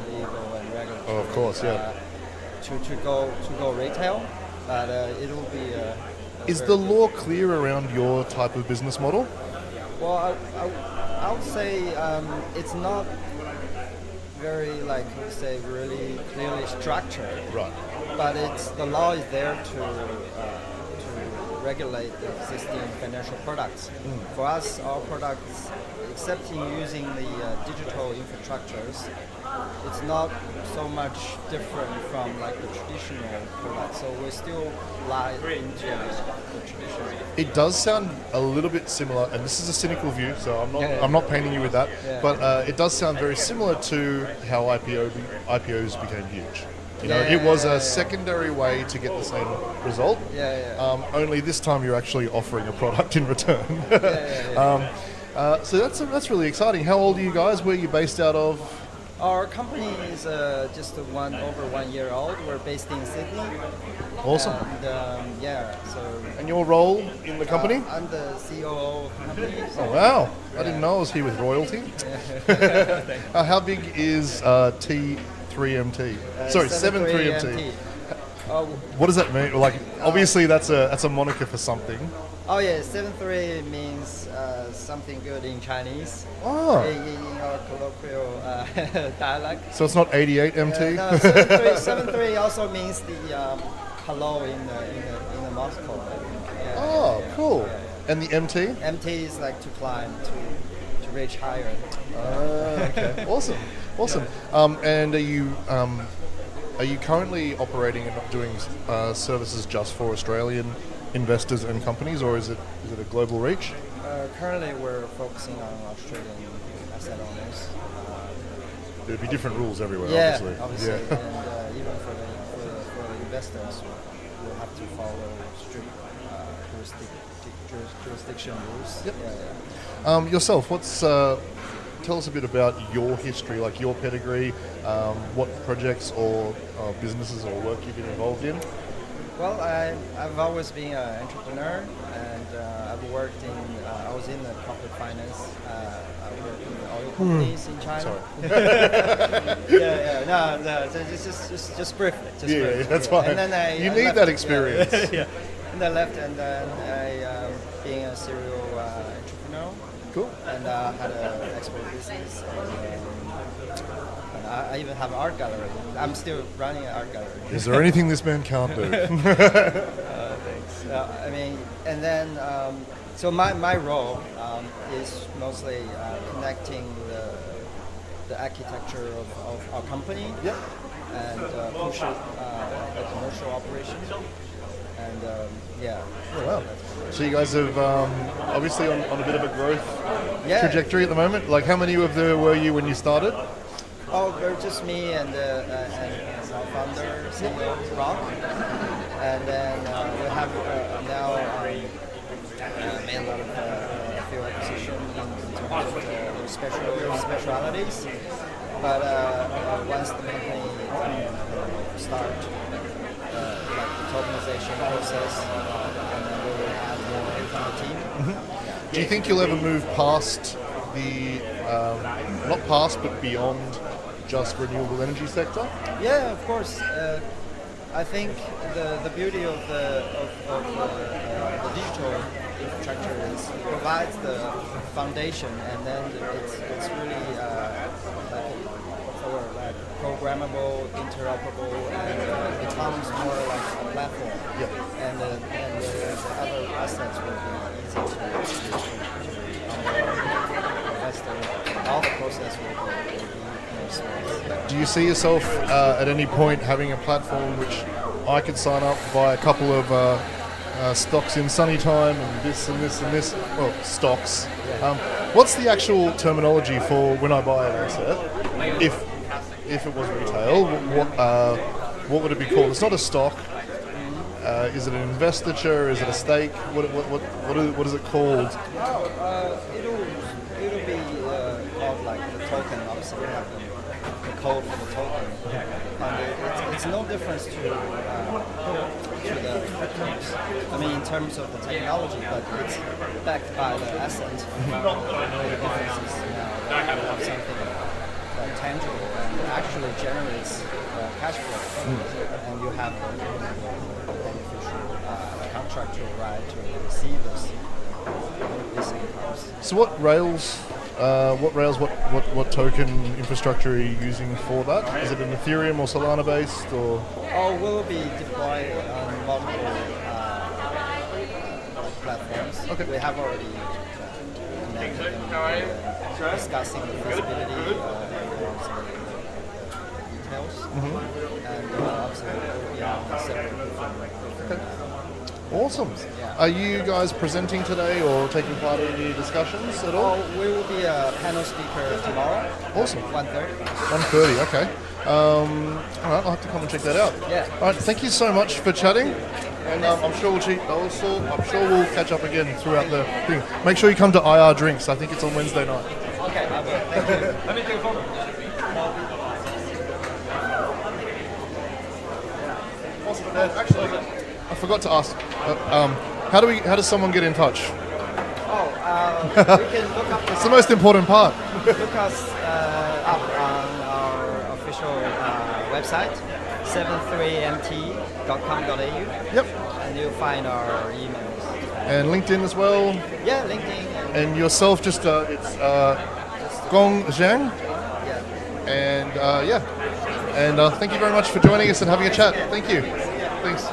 legal and regulatory. Oh, of course, yeah. To go retail, but it will be. Is the law clear around your type of business model? Well, I would say it's not very really clearly structured. Right. But the law is there to regulate the existing financial products. For us, our products, except in using the digital infrastructures, it's not so much different from like the traditional products. So we still lie into the traditional. It does sound a little bit similar, and this is a cynical view, so I'm not painting you with that. Yeah. But it does sound very similar to how IPOs became huge. It was a secondary way to get the same result. Only this time you're actually offering a product in return. So that's really exciting. How old are you guys? Where are you based out of? Our company is just over 1 year old. We're based in Sydney. Awesome. And, And your role in the company? I'm the COO of the company. Oh wow! I didn't know I was here with royalty. How big is T3MT? Sorry, 73MT. What does that mean? Like, obviously that's a moniker for something. Oh yeah, 73 means something good in Chinese. Oh. In our colloquial dialect. So it's not 88MT? No, 73 also means the hello in the Moscow. Cool. And the MT? MT is like to climb, to reach higher. Okay. Awesome. And are you currently operating and doing services just for Australian investors and companies, or is it a global reach? Currently, we're focusing on Australian asset owners. There'd be different rules everywhere, obviously. And even for the investors, we'll have to follow strict jurisdiction rules. Yep. Yourself, tell us a bit about your history, like your pedigree, what projects or businesses or work you've been involved in. Well, I've always been an entrepreneur, and I've worked I was in the corporate finance. I worked in the oil companies in China. Sorry. No, just briefly. Briefly. That's fine. And then you need that experience. And I left, and then I being a serial entrepreneur. Cool. And had an export business. And I even have an art gallery. I'm still running an art gallery. Is there anything this man can't do? Thanks. And then, so my role is mostly connecting the architecture of our company. Yep. And push the commercial operation. And Oh, wow. So you guys have obviously on a bit of a growth trajectory at the moment. Like, how many of there were you when you started? Oh, they're just me and our founder, CEO, Rob. And then we have now made a lot of field acquisition in terms of specialities. But once the company start like the tokenization process, and then we will have more in the team. Mm-hmm. Do you think you'll ever move past the not past but beyond just renewable energy sector? Yeah, of course. I think the beauty of the digital infrastructure is it provides the foundation, and then it's really like programmable, interoperable, and it becomes more like a platform. Yeah. And the other assets will be easy to invest in. All the process will be smooth. Do you see yourself at any point having a platform which I could sign up, buy a couple of stocks in Sunnytime and this and this and this? Well, stocks. What's the actual terminology for when I buy an asset? If it was retail, what would it be called? It's not a stock. Is it an investiture? Is it a stake? What is it called? It'll be called like the token. Obviously, we have the code for the token, and it's no difference to the cryptos. I mean, in terms of the technology, but it's backed by the asset. The difference is now that you have something tangible and actually generates cash flow, and you have the beneficial contractual right to receive these incomes. So what rails, what token infrastructure are you using for that? Is it an Ethereum or Solana based or? Oh, we'll be deployed on multiple platforms. Okay. We have already connected and discussing the feasibility and some details. And obviously we'll be on several different Awesome. Yeah. Are you guys presenting today or taking part in any discussions at all? Oh, we will be a panel speaker tomorrow. Awesome. 1:30. 1:30, okay. All right, I'll have to come and check that out. Yeah. All right, thank you so much for chatting. And I'm sure we'll catch up again throughout the thing. Make sure you come to IR Drinks. I think it's on Wednesday night. Okay, I will. Thank you. Let me take a photo. Actually, I forgot to ask. How does someone get in touch? Oh, you can look up It's the most important part. Look us up on our official website, 73mt.com.au. Yep. And you'll find our emails. And LinkedIn as well. Yeah, LinkedIn. And yourself, it's Gong Zhang. Yeah. And yeah. And thank you very much for joining us and having a chat. Thank you. Thanks.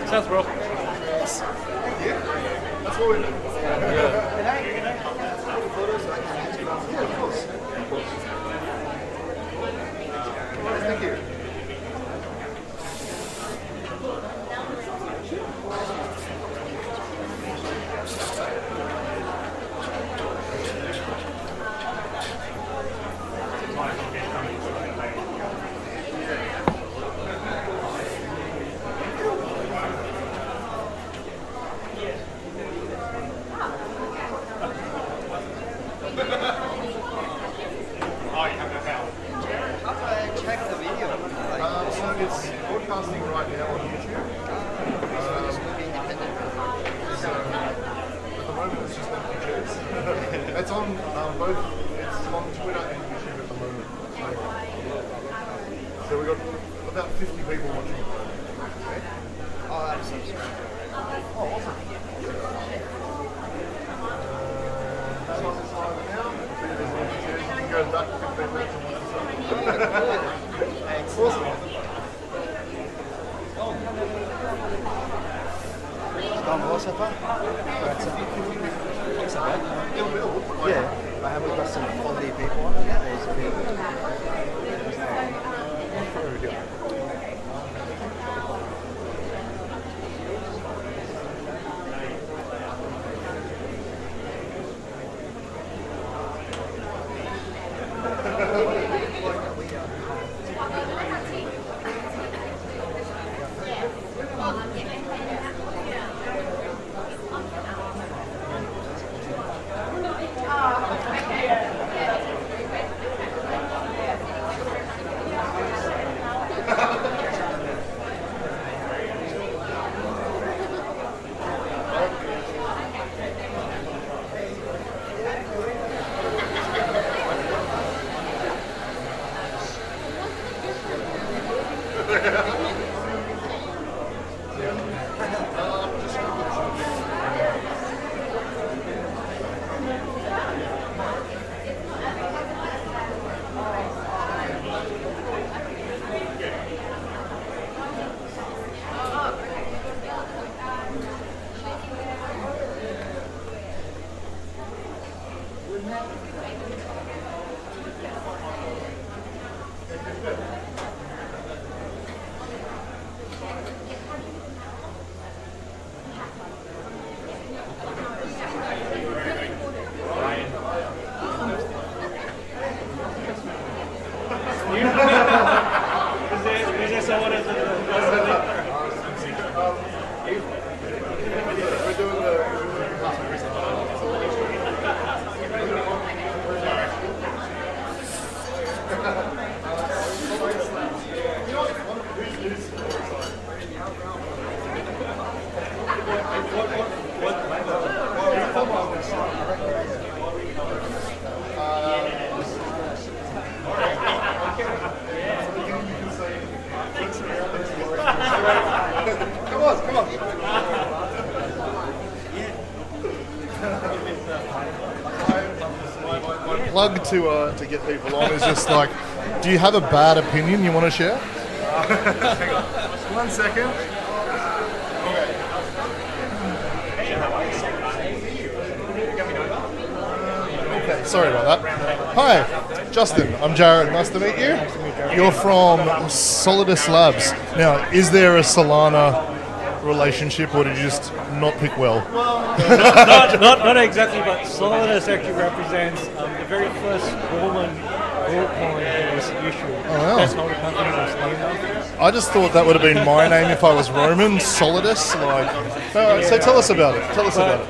Sounds bro. That's what we do. Thank you. It's broadcasting right now on YouTube. At the moment, it's just empty chairs. It's on both. It's on Twitter and YouTube at the moment. So we've got about 50 people watching. Oh, that's so sweet. Oh, awesome. This one is live now. There's empty chairs. You can go back 15 minutes and watch this one. Awesome. Gone well so far? Yeah, I have got some quality people on it. There's a bit very good. plug to get people on is just like, do you have a bad opinion you want to share? Hang on. 1 second. Okay, sorry about that. Hi, Justin. I'm Jared. Nice to meet you. You're from Solidus Labs. Now, is there a Solana relationship, or did you just not pick well? Not exactly, but Solidus actually represents the very first Roman gold coin that was issued. Oh, wow. That's how the company was named after. I just thought that would have been my name if I was Roman, Solidus. Like, so tell us about it. Tell us about it.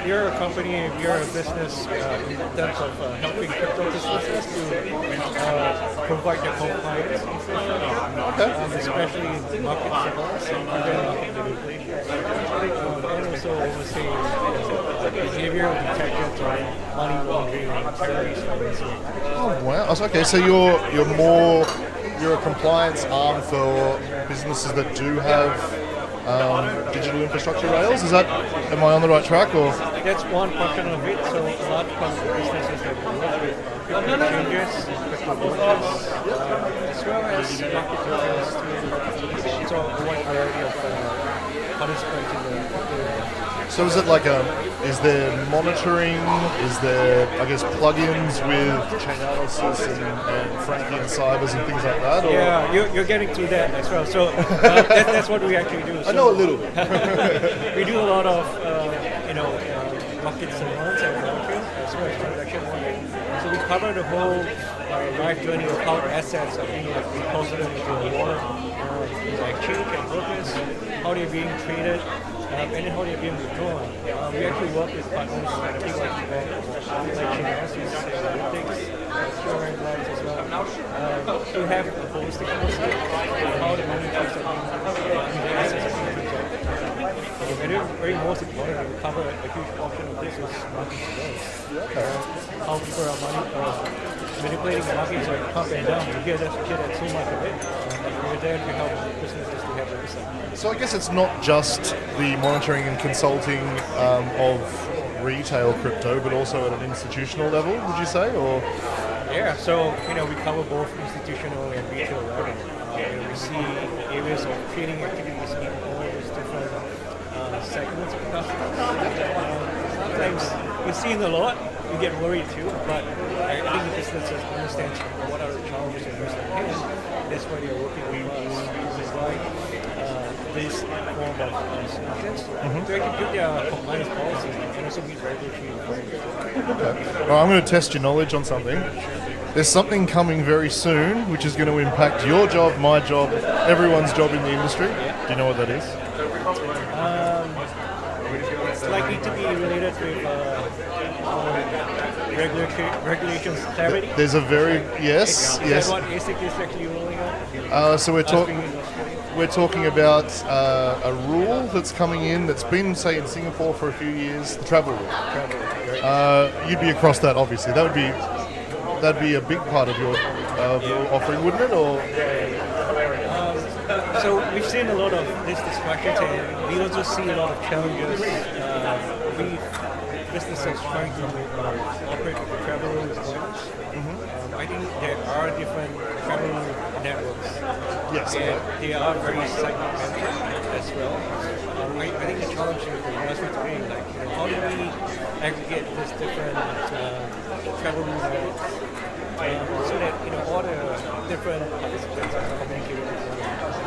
We're a company, we're a business in terms of helping crypto businesses to provide their compliance infrastructure, especially in market surveillance and market manipulation, and also overseeing behavioral detections of money laundering and terrorist financing. Oh wow! Okay, so you're a compliance arm for businesses that do have digital infrastructure rails. Am I on the right track, or? That's one portion of it. So a large part of the businesses that we work with crypto exchanges, crypto brokers, as well as market makers. So a wide variety of participants in the crypto. So is it like is there monitoring? Is there, I guess, plugins with Chainalysis and Frankie and Cybers and things like that? Or? Yeah, you're getting to that as well. So that's what we actually do. So I know a little bit. We do a lot of market surveillance and monitoring as well as transaction monitoring. So we cover the whole life journey of how assets are being deposited into a wallet, the exchange and brokers, how they're being traded, and then how they're being withdrawn. We actually work with partners like Chainalysis, Analytics, Sheraton as well, to have a holistic concept of how the money flows the assets are being transacted. And very most importantly, we cover a huge portion of this is market surveillance. How people are manipulating the markets like up and down. We hear that so much of it. We're there to help businesses to have oversight. So I guess it's not just the monitoring and consulting of retail crypto, but also at an institutional level, would you say? Or yeah, so we cover both institutional and retail level. We see areas of trading activities in all those different segments of customers. Sometimes we're seeing a lot, we get worried too, but I think the businesses understand what are the challenges in this and that's why they're working with us to provide this form of solutions to actually give their compliance policy and also meet regulatory requirements. Okay. Well, I'm going to test your knowledge on something. There's something coming very soon which is going to impact your job, my job, everyone's job in the industry. Do you know what that is? It's likely to be related with regulations clarity. There's a very Is that what AEST is actually rolling out? So we're talking about a rule that's coming in that's been, say, in Singapore for a few years, the travel rule. You'd be across that, obviously. That'd be a big part of your offering, wouldn't it? Or so we've seen a lot of these discussions, and we also see a lot of challenges with businesses trying to operate with travel requirements. I think there are different travel networks. Yes. And they are very segmented as well. I think the challenge with the industry today is how do we aggregate these different travel networks so that all the different participants are communicating with one another.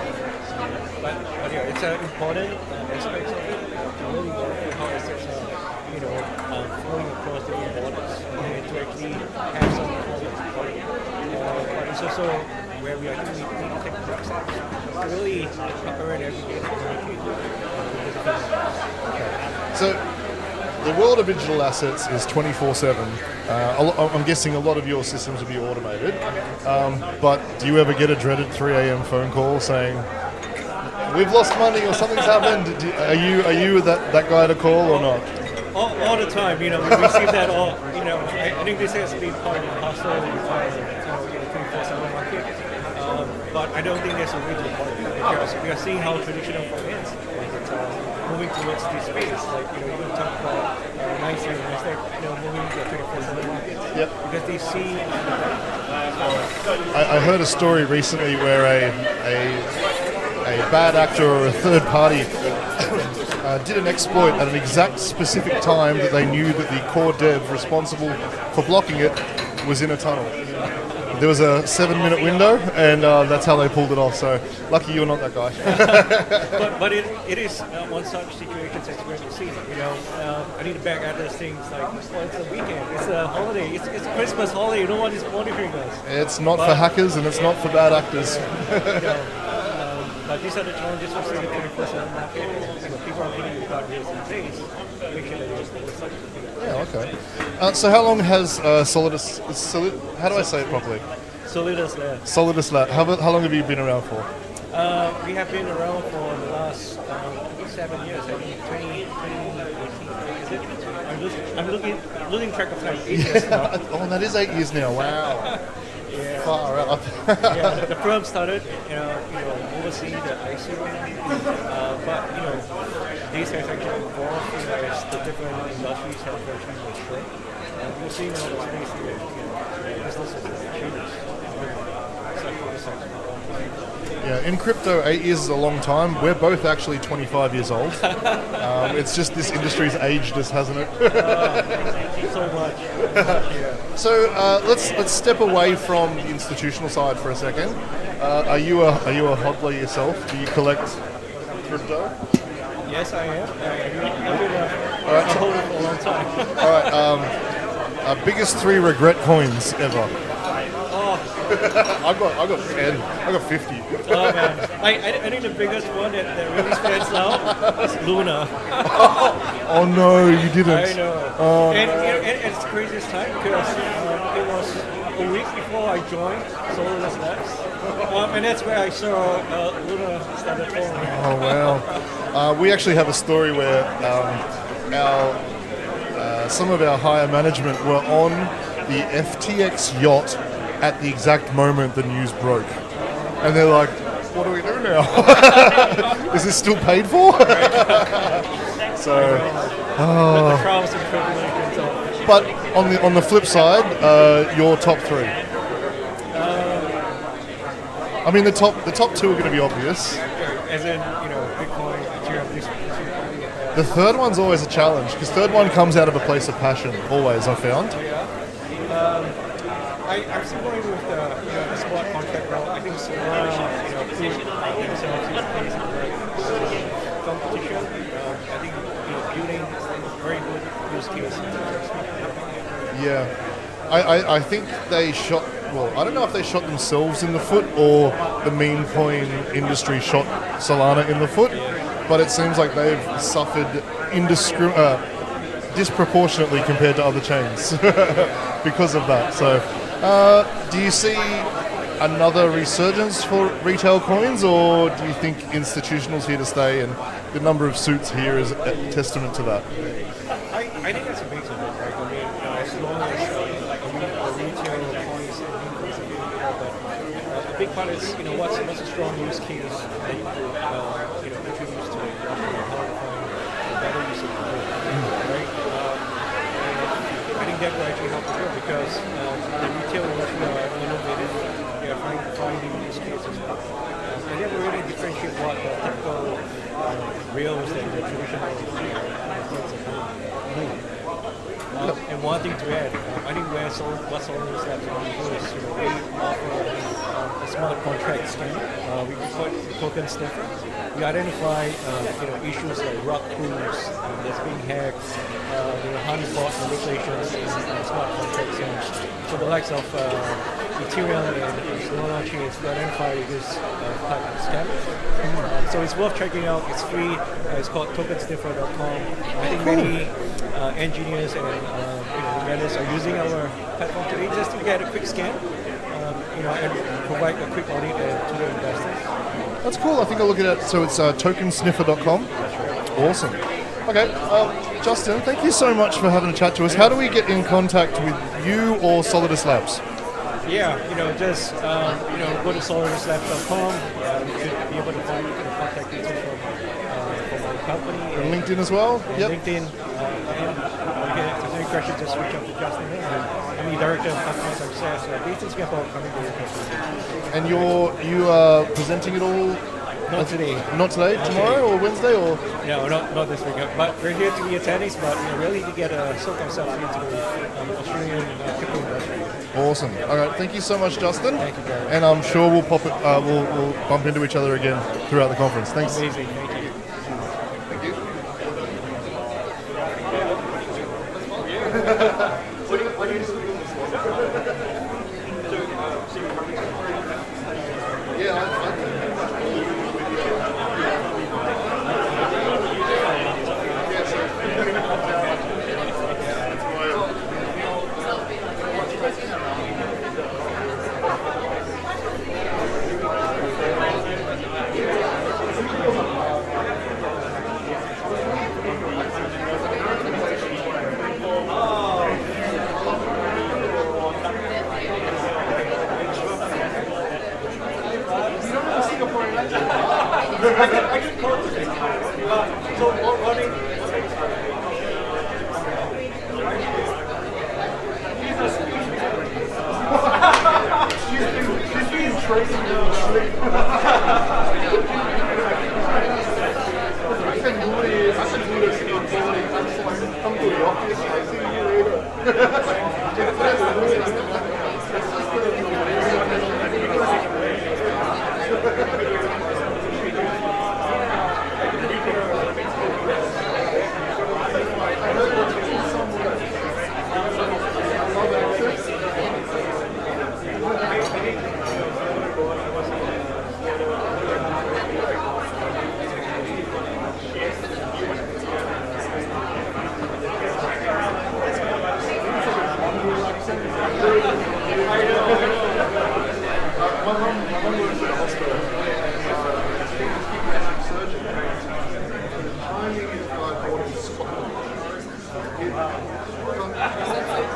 But yeah, it's an important aspect of it to really work with how assets are flowing across different borders and to actually have some quality. But it's also where we actually need to take the next steps to really cover and aggregate and communicate. So the world of digital assets is 24/7. I'm guessing a lot of your systems will be automated. But do you ever get a dreaded 3 a.m. phone call saying, "We've lost money" or something's happened? Are you that guy to call or not? All the time, we receive that all. I think this has been part of the hustle in the 24/7 market. but I don't think there's a way to avoid it because we are seeing how traditional finance is moving towards this space. Like, you know, you talk about NYSE and NASDAQ, you know, moving to 24/7 markets. Yep. Because they see. I heard a story recently where a bad actor or a third party did an exploit at an exact specific time that they knew that the core dev responsible for blocking it was in a tunnel. There was a 7-minute window, and that's how they pulled it off. So lucky you're not that guy. but it is one such situation that's where you see it. You know, I need to back at those things like, well, it's a weekend, it's a holiday, it's a Christmas holiday. No one is monitoring us. It's not for hackers, and it's not for bad actors. But these are the challenges we see in the 24/7 market. You know, people are putting the guardrails in place to make sure that there's such a thing. Yeah, okay. So how long has Solidus, how do I say it properly? Solidus Lab. Solidus Lab. How long have you been around for? We have been around for the last 7 years. I think 2018. Is it? I'm losing track of time. 8 years now. Oh, that is 8 years now. Wow. Yeah. Far up. Yeah, the firm started, overseeing the IC, but these has actually evolved as the different industries have actually matured. We're seeing all the space here, businesses have changed. Yeah, in crypto, 8 years is a long time. We're both actually 25 years old. It's just this industry's aged us, hasn't it? So much. So let's step away from the institutional side for a second. Are you a hodler yourself? Do you collect crypto? Yes, I am. I've been a holder for a long time. All right. Biggest 3 regret coins ever. I've got 10. I got 50. Oh man, I think the biggest one that really stands out is Luna. Oh no, you didn't. I know. Oh, and it's the craziest time because it was a week before I joined Solidus Labs, and that's where I saw Luna started forming. Oh wow. We actually have a story where some of our higher management were on the FTX yacht at the exact moment the news broke. And they're like, what do we do now? Is this still paid for? So, The trials and tribulations of. but on the flip side, your top 3. I mean, the top 2 are going to be obvious. As in, Bitcoin, Ethereum, these. The third one's always a challenge because third one comes out of a place of passion. Always, I found. I'm still going with the smart contract route. I think Solana, proved themselves in competition. I think building very good use case. Yeah, I think they shot. Well, I don't know if they shot themselves in the foot or the meme coin industry shot Solana in the foot, but it seems like they've suffered disproportionately compared to other chains because of that. So. Do you see another resurgence for retail coins, or do you think institutional's here to stay and the number of suits here is a testament to that? I think that's a big thing, right? I mean, as long as retail coins a big part is, what's a strong use case that you could, introduce to it, how to find a better use of it, right? I think that will actually help as well because the retail industry are innovative, they are finding use cases. And they will really differentiate what the typical rails and the traditional coins are doing. And one thing to add, I think what Solidus Labs are going to do is we offer a smart contract scheme. We call it token sniffer. We identify issues like rock pools that's being hacked, honeypot manipulations in smart contracts. And for the likes of Ethereum and Solana chains to identify this type of scam. So it's worth checking out. It's free. It's called tokensniffer.com. I think many engineers and vendors are using our platform today just to get a quick scan, and provide a quick audit to the investors. That's cool. I think I'll look at it. So it's tokensniffer.com. Awesome. Okay, Justin, thank you so much for having a chat to us. How do we get in contact with you or Solidus Labs? Yeah, just go to solarslab.com. You should be able to find contact details from our company. And LinkedIn as well? Yeah, LinkedIn. If there's any questions, just reach out to Justin. I'm the Director of Customer Success. These things are coming to your company. And you are presenting it all? Not today. Not today? Tomorrow or Wednesday? Or no, not this week. But we're here to be attendees. But really to get a sort of self into the Australian crypto industry. Awesome. All right. Thank you so much, Justin. Thank you, Gary. And I'm sure we'll we'll bump into each other again throughout the conference. Thanks. Amazing. Thank you. Thank you.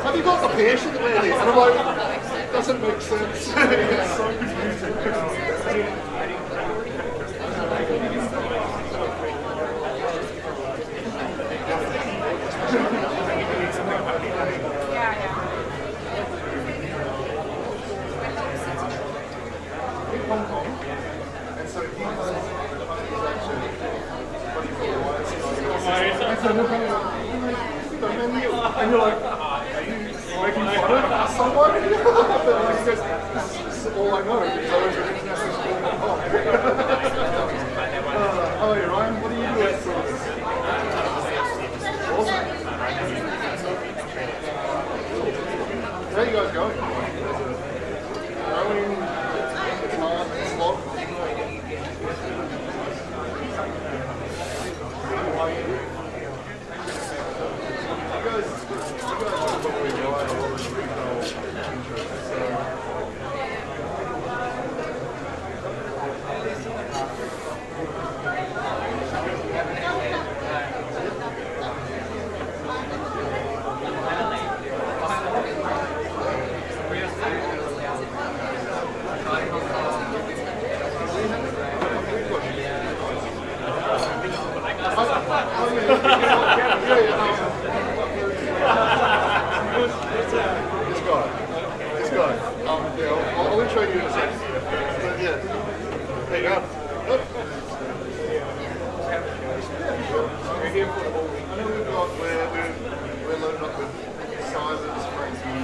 Have you got the patient really? And I'm like, it doesn't make sense. It's so confusing. Hong Kong, and so he was actually 24 hours and you're like, are you making fun of someone? But like, this is all I know because I went to an international school in Hong Kong. How are you, Ryan? What are you doing? Awesome. How are you guys going? Growing, it's hard, it's long. You guys are probably right a lot of retail interests. This guy. Yeah, I'll intro you in a second. But yeah, there you go. We're here for the whole week. I know we've got we're loaded up with sizes, crazy,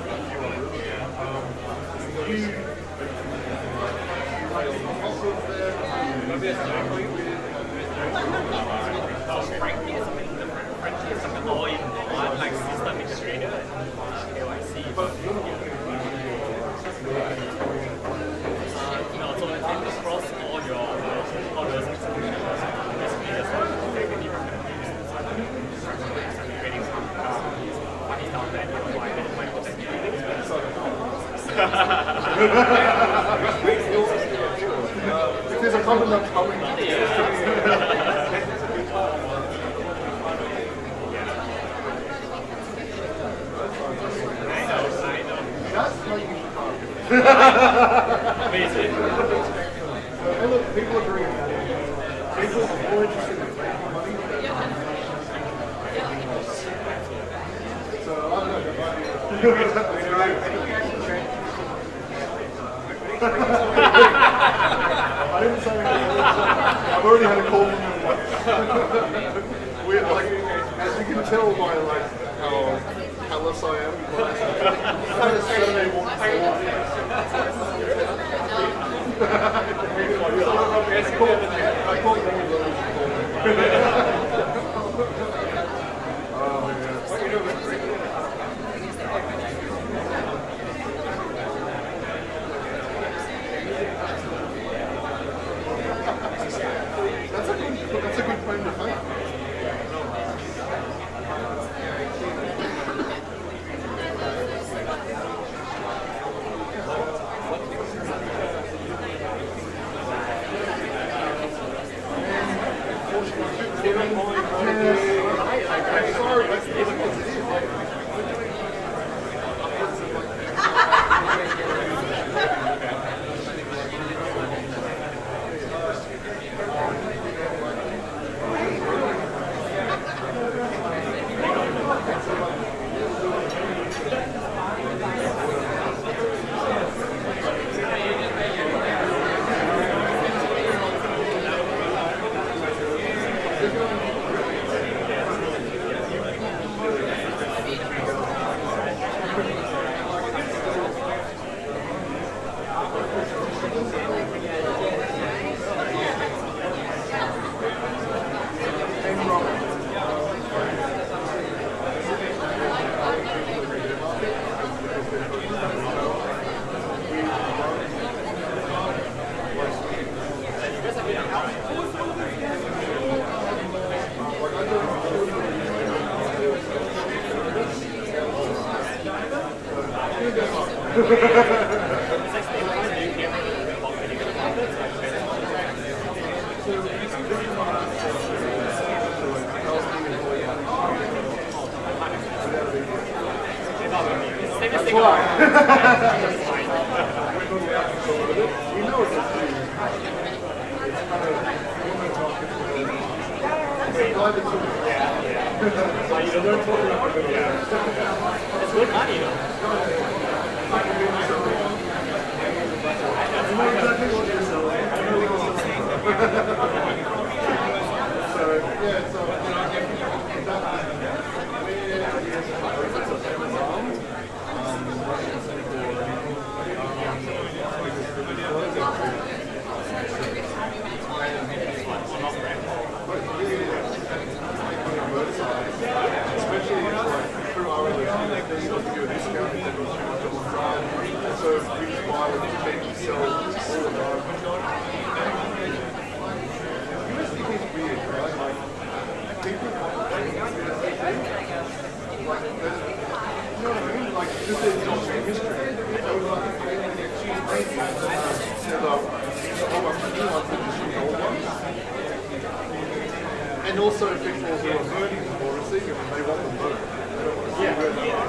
a few others. You also like system integrator and KYC. No, so it can across all your executions. Basically, just take any creating some money down there, if there's a compliment coming. That's like Amazing. And look, people agree with that. People are more interested in making money than so, I don't know. I didn't say anything. I've already had a call from them once. We're like, as you can tell by like how callous I am, like, kind of Saturday morning I call them That's a good claim to fame. It's good money, you know. And also people who are burning them or receiving them, they want them both. They don't want to see where they are.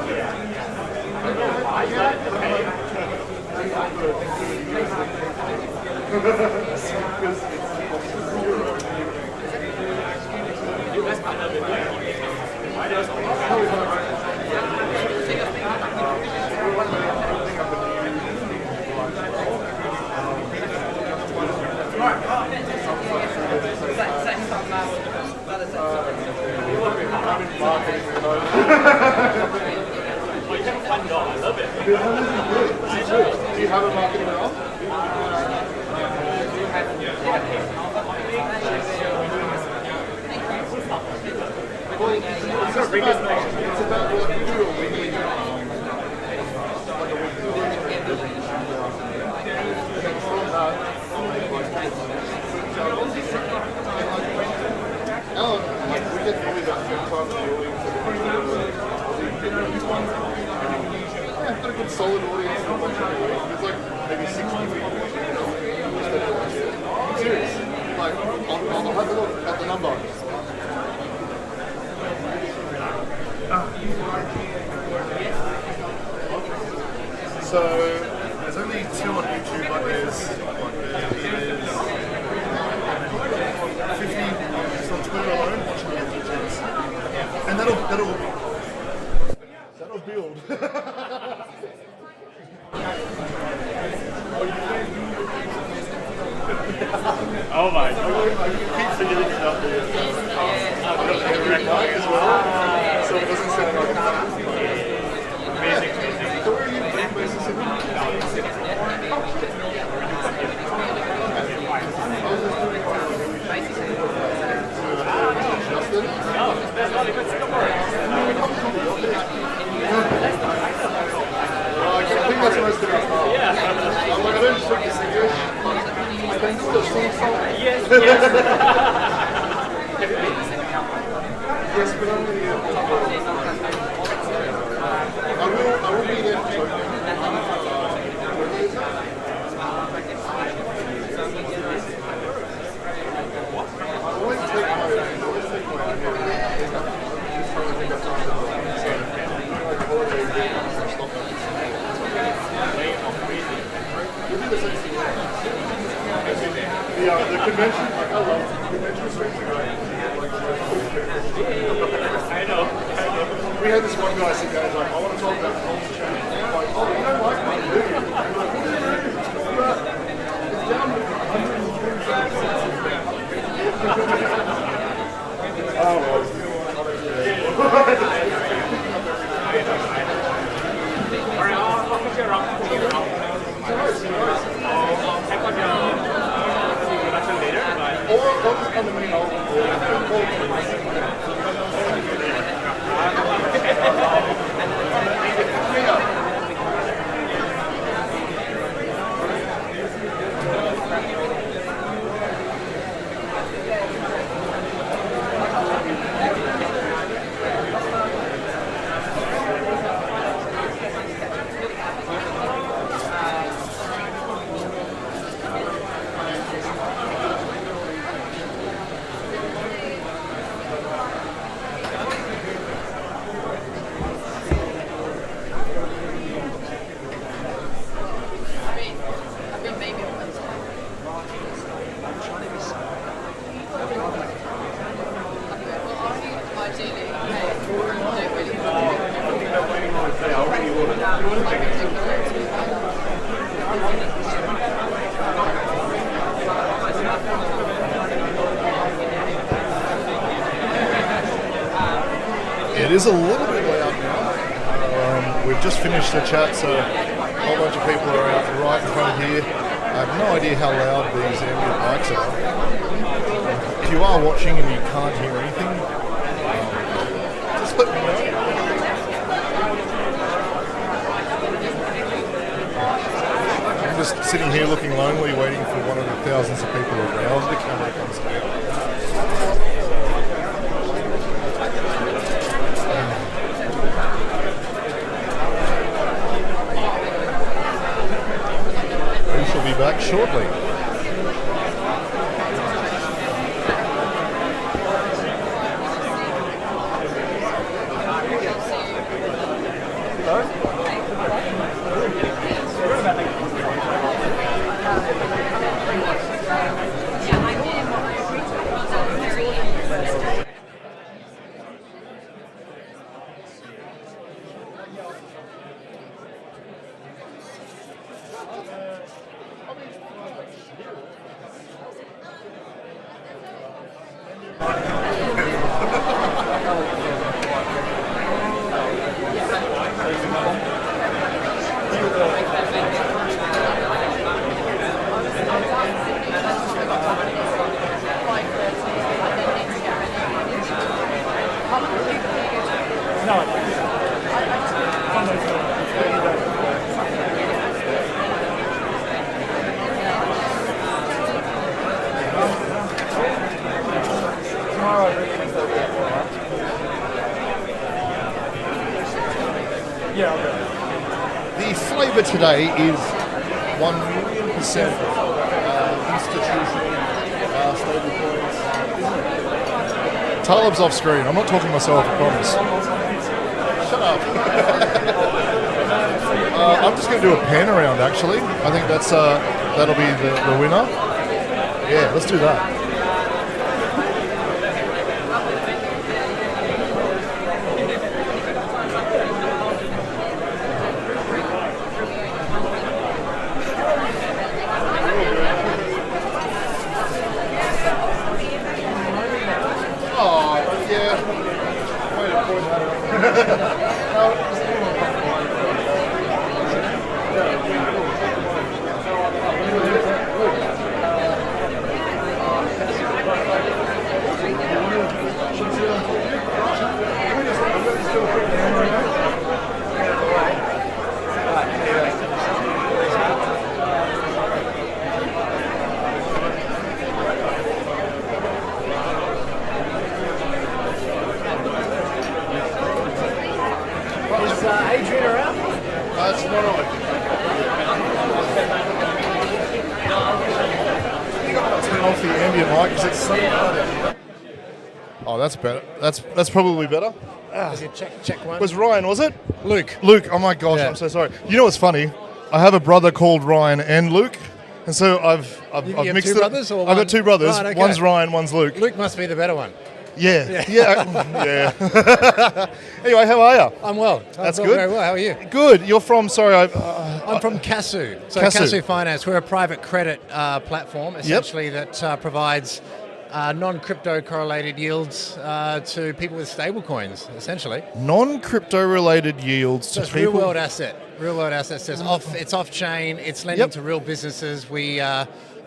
I love it. Do you have a marketing role? It's about what you do when you we get probably about 10 times the audience. Yeah, I've got a good solid audience. There's like maybe 60 people. I'm serious. Like, I'll have a look at the number. So, there's only Oh my god. I keep forgetting about the direct mic as well, so it doesn't sound like Amazing. So where are you from, Mississippi? Justin? No, that's not even Singapore. I think that's most of our stuff. Yeah. I'm like, I don't speak this English. I think the same song. Yes. Yes, but only a couple of I will be there for sure. The convention, like, I love convention streams are great. I know. We had this one guy sit down, he's like, I want to talk about culture change. I'm like, oh, you don't like money, do you? I'm like, what do you do? It's down to 103. Oh, well. Alright, I'll put you around. I'll check on your production later, but... Or I'll just come to me, It is a little bit loud now. We've just finished the chat, so a whole bunch of people are out right in front of here. I have no idea how loud these ambient mics are. If you are watching and you can't hear anything, just let me know. I'm just sitting here looking lonely, waiting for one of the thousands of people around the camera comes out. We shall be back shortly. The flavour today is 1,000,000% institutional stable coins, isn't it? Talib's off screen. I'm not talking to myself, I promise. Shut up. I'm just going to do a pan around, actually. I think that's that'll be the winner. Yeah, let's do that. the ambient mic because it's so loud. Oh, that's better. That's probably better. Check one. Was Ryan, was it? Luke. Luke, oh my gosh, Yeah. I'm so sorry. You know what's funny? I have a brother called Ryan and Luke, and so I've You have mixed two it. brothers or I've one? got two brothers. Right, okay. One's Ryan, one's Luke. Luke must be the better one. Yeah. Anyway, how are you? I'm well. That's I'm good. Very well. How are you? Good. You're from, sorry, I'm from Casu. So Casu. Casu Finance, we're a private credit platform, essentially, that provides non-crypto correlated yields to people with stable coins, essentially. non-crypto related yields So to it's people. real world asset. Real world assets. It's off chain. It's lending to real businesses. We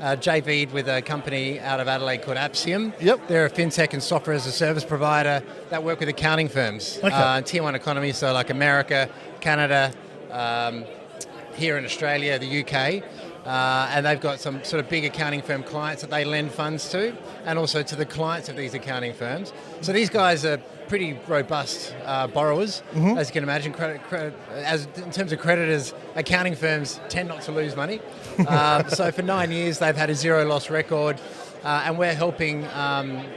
JV'd with a company out of Adelaide called Apsium. Yep. They're a fintech and software as a service provider that work with accounting firms. Tier 1 economies, so like America, Canada, here in Australia, the UK. And they've got some sort of big accounting firm clients that they lend funds to, and also to the clients of these accounting firms. So these guys are pretty robust borrowers, as you can imagine. In terms of creditors, accounting firms tend not to lose money. So for 9 years, they've had a zero loss record, and we're helping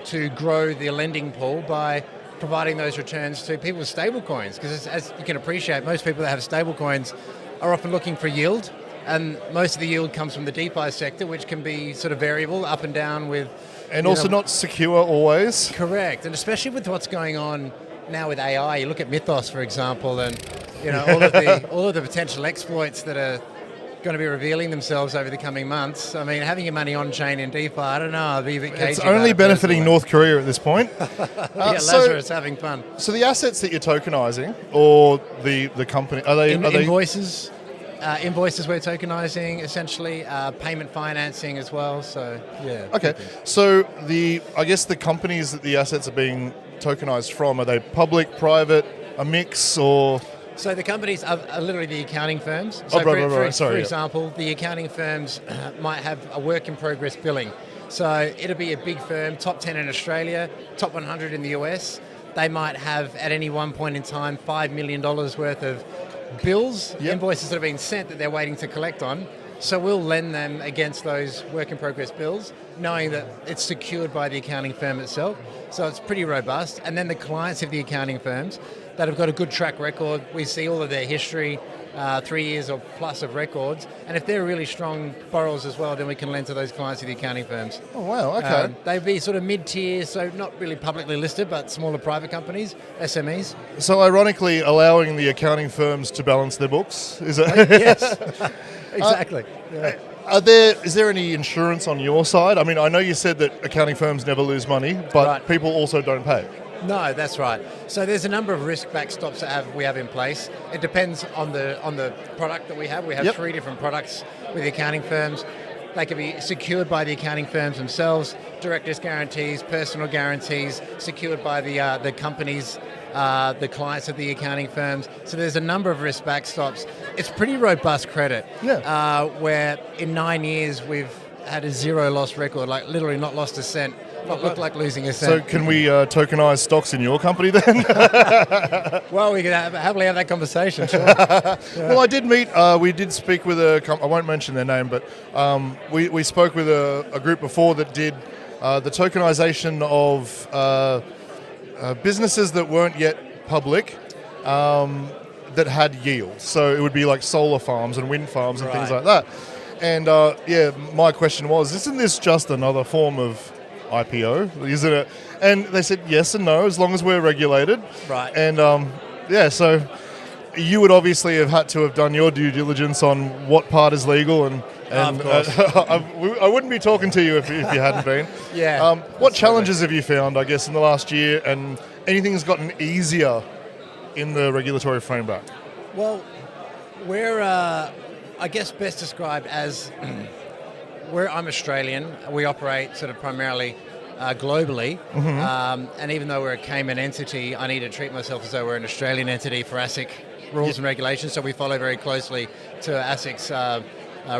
to grow the lending pool by providing those returns to people with stable coins. Because as you can appreciate, most people that have stable coins are often looking for yield. And most of the yield comes from the DeFi sector, which can be sort of variable, up and down with... And also not secure always. Correct. And especially with what's going on now with AI. You look at Mythos, for example, and all of the potential exploits that are going to be revealing themselves over the coming months. I mean, having your money on-chain in DeFi, I don't know, I'll be a bit cagey. It's only benefiting North Korea at this point. Lazarus having fun. So the assets that you're tokenizing, or the company, are they... Invoices. Invoices we're tokenizing, essentially, payment financing as well. So yeah. Okay, so I guess the companies that the assets are being tokenized from, are they public, private, a mix, or? So the companies are literally the accounting firms. So for example, the accounting firms might have a work in progress billing. So it'll be a big firm, top 10 in Australia, top 100 in the US. They might have at any one point in time $5 million worth of bills, invoices that have been sent that they're waiting to collect on. So we'll lend them against those work in progress bills, knowing that it's secured by the accounting firm itself. So it's pretty robust. And then the clients of the accounting firms that have got a good track record, we see all of their history, 3 years or plus of records. And if they're really strong borrowers as well, then we can lend to those clients of the accounting firms. Oh, wow, okay. They'd be sort of mid-tier, so not really publicly listed, but smaller private companies, SMEs. So ironically, allowing the accounting firms to balance their books? Is it? Yes, exactly. Is there any insurance on your side? I mean, I know you said that accounting firms never lose money, but people also don't pay. No, that's right. So there's a number of risk backstops that we have in place. It depends on the product that we have. We have 3 different products with the accounting firms. They can be secured by the accounting firms themselves, directors' guarantees, personal guarantees, secured by the companies, the clients of the accounting firms. So there's a number of risk backstops. It's pretty robust credit, where in 9 years we've had a zero loss record, like literally not lost a cent. Not look like losing a cent. So can we tokenize stocks in your company then? Well, we could happily have that conversation, sure. Well, I did meet, we did speak with I won't mention their name, but we spoke with a group before that did the tokenization of businesses that weren't yet public that had yield. So it would be like solar farms and wind farms and things like that. And my question was, isn't this just another form of IPO? Is it and they said yes and no, as long as we're regulated. Right. And so you would obviously have had to have done your due diligence on what part is legal, and of course. I wouldn't be talking to you if you hadn't been. Yeah. What challenges have you found, I guess, in the last year, and anything has gotten easier in the regulatory framework? Well, we're, I guess, best described as I'm Australian. We operate sort of primarily globally, and even though we're a Cayman entity, I need to treat myself as though we're an Australian entity for ASIC rules and regulations, so we follow very closely to ASIC's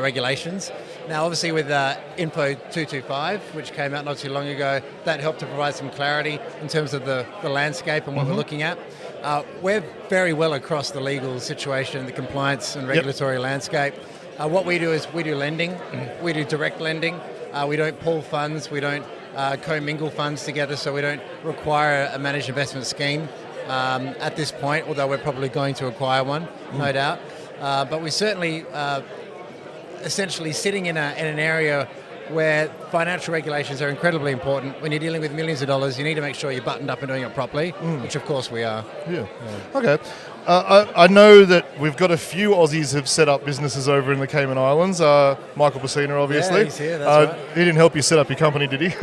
regulations. Now, obviously with Info 225, which came out not too long ago, that helped to provide some clarity in terms of the landscape and what we're looking at. We're very well across the legal situation, the compliance and regulatory landscape. What we do is we do lending, we do direct lending, We don't pool funds. We don't commingle funds together, so we don't require a managed investment scheme at this point, although we're probably going to acquire one, no doubt. But we certainly essentially sitting in an area where financial regulations are incredibly important. When you're dealing with millions of dollars, you need to make sure you're buttoned up and doing it properly, which of course we are. Yeah. Okay. I know that we've got a few Aussies who've set up businesses over in the Cayman Islands. Michael Pacina, obviously. Yeah, he's here, that's right. He didn't help you set up your company, did he?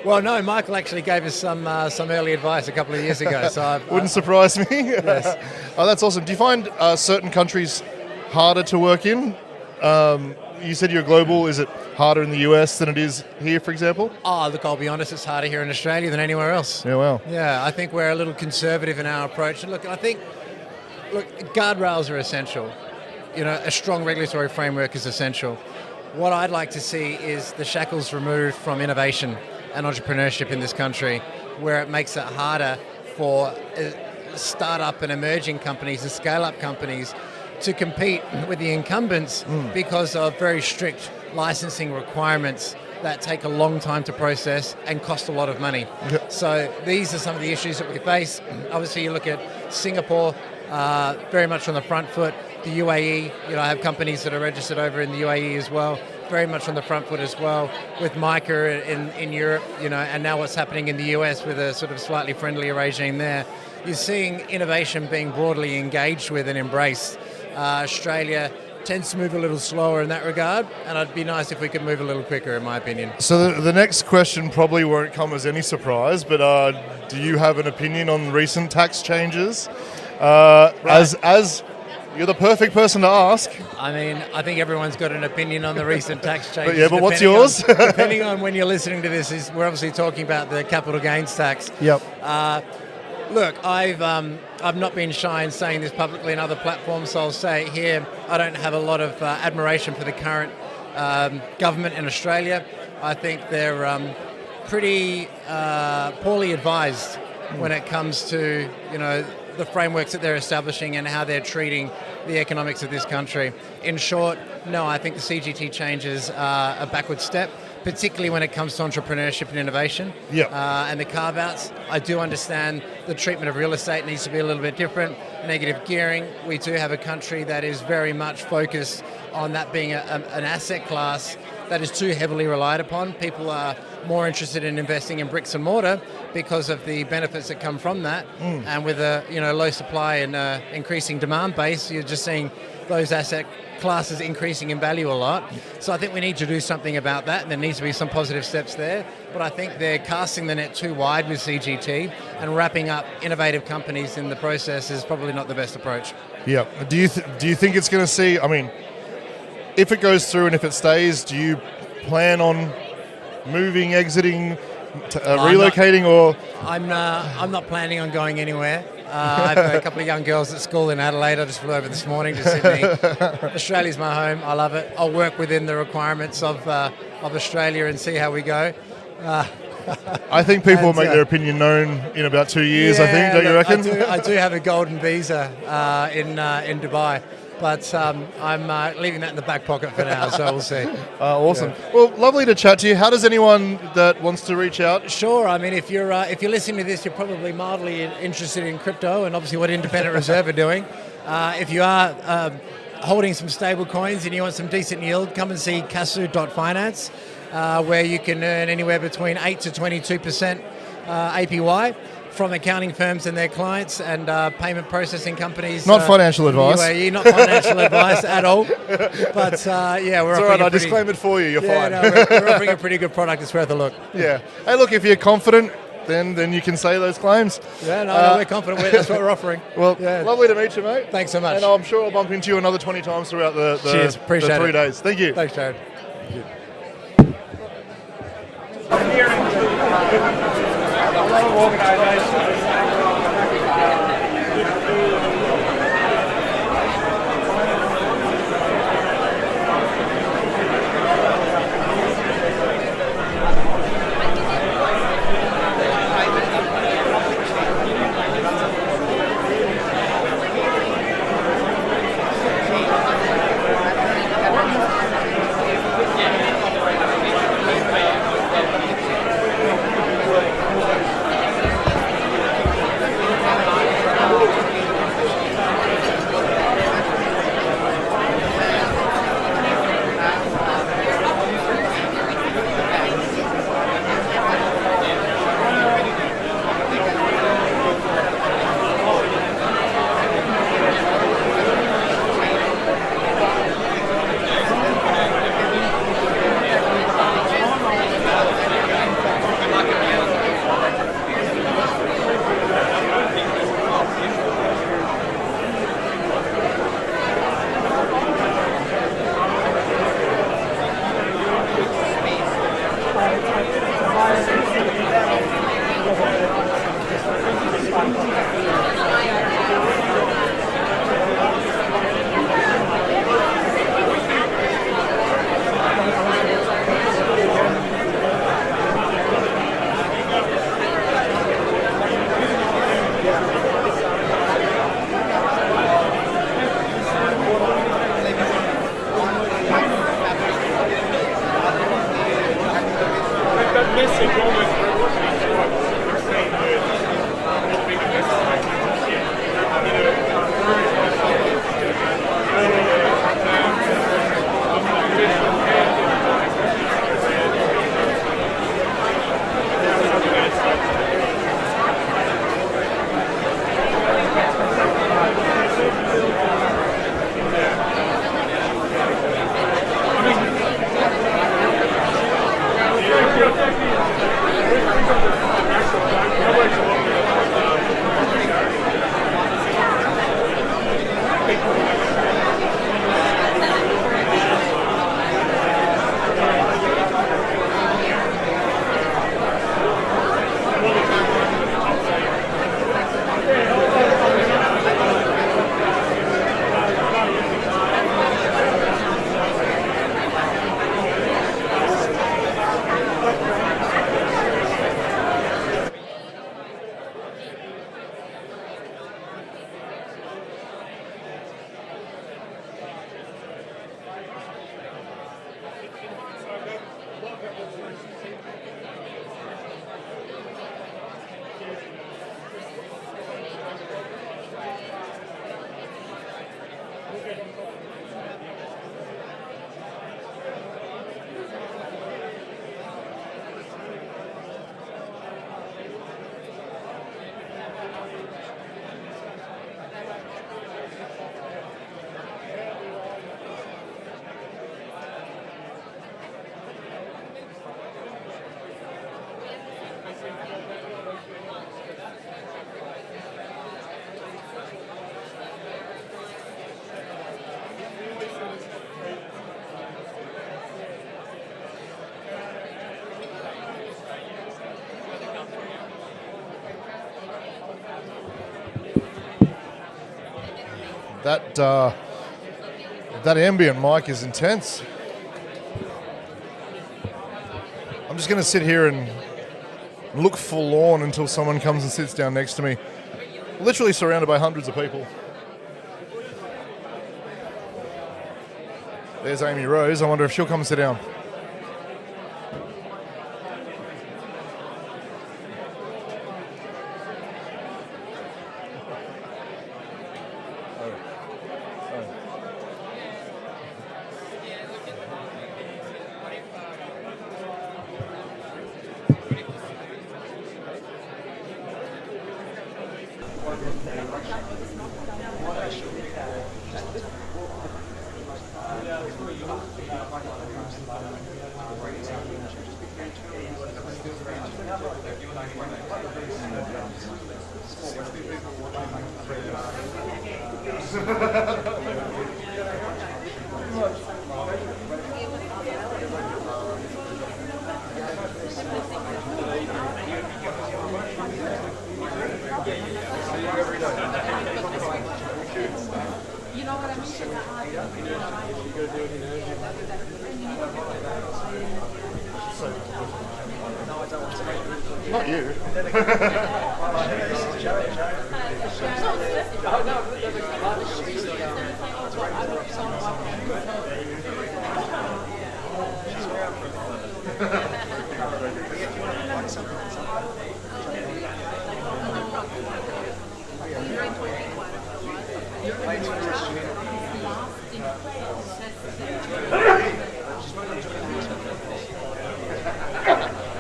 Well, no, Michael actually gave us some early advice a couple of years ago. So Wouldn't surprise me. Yes. Oh, that's awesome. Do you find certain countries harder to work in? You said you're global. Is it harder in the US than it is here, for example? Oh, look, I'll be honest, it's harder here in Australia than anywhere else. Yeah, wow. Yeah, I think we're a little conservative in our approach. And look, I think guardrails are essential. A strong regulatory framework is essential. What I'd like to see is the shackles removed from innovation and entrepreneurship in this country, where it makes it harder for start-up and emerging companies and scale-up companies to compete with the incumbents because of very strict licensing requirements that take a long time to process and cost a lot of money. Yep. So these are some of the issues that we face. Obviously, you look at Singapore, very much on the front foot. The UAE, I have companies that are registered over in the UAE as well, very much on the front foot as well. With MICA in Europe, and now what's happening in the US with a sort of slightly friendlier regime there. You're seeing innovation being broadly engaged with and embraced. Australia tends to move a little slower in that regard, and it'd be nice if we could move a little quicker, in my opinion. So the next question probably won't come as any surprise, but do you have an opinion on recent tax changes? Right. As you're the perfect person to ask. I mean, I think everyone's got an opinion on the recent tax changes. But what's yours? Depending on when you're listening to this, we're obviously talking about the capital gains tax. Yep. Look, I've not been shy in saying this publicly in other platforms, so I'll say it here. I don't have a lot of admiration for the current government in Australia. I think they're pretty poorly advised when it comes to, the frameworks that they're establishing and how they're treating the economics of this country. In short, no, I think the CGT changes are a backward step, particularly when it comes to entrepreneurship and innovation. Yep. And the carve-outs. I do understand the treatment of real estate needs to be a little bit different. Negative gearing, we do have a country that is very much focused on that being an asset class that is too heavily relied upon. People are more interested in investing in bricks and mortar because of the benefits that come from that. And with a low supply and increasing demand base, you're just seeing those asset classes increasing in value a lot. So I think we need to do something about that, and there needs to be some positive steps there. But I think they're casting the net too wide with CGT, and wrapping up innovative companies in the process is probably not the best approach. Yeah. Do you think it's going to see? I mean, if it goes through and if it stays, do you plan on moving, exiting, relocating, or? I'm not planning on going anywhere. I've got a couple of young girls at school in Adelaide. I just flew over this morning to Sydney. Australia's my home. I love it. I'll work within the requirements of Australia and see how we go. I think people will make their opinion known in about 2 years, I think, don't you reckon? I do have a golden visa in Dubai. But I'm leaving that in the back pocket for now, so we'll see. Awesome. Yeah. Well, lovely to chat to you. How does anyone that wants to reach out? Sure. I mean, if you're listening to this, you're probably mildly interested in crypto and obviously what Independent Reserve are doing. If you are holding some stable coins and you want some decent yield, come and see casu.finance, where you can earn anywhere between 8 to 22% APY. From accounting firms and their clients and payment processing companies. Not financial advice. UAE, not financial advice at all. But we're it's all right, I disclaim it for you, you're fine. No, we're offering a pretty good product, it's worth a look. Yeah. Hey, look, if you're confident, then you can say those claims. Yeah, no, we're confident. That's what we're offering. Well, lovely to meet you, mate. Thanks so much. And I'm sure I'll bump into you another 20 times throughout the 3 days. Thank you. Thanks, Jared. A lot of organisation. That ambient mic is intense. I'm just going to sit here and look forlorn until someone comes and sits down next to me. Literally surrounded by hundreds of people. There's Amy Rose. I wonder if she'll come and sit down. Not you.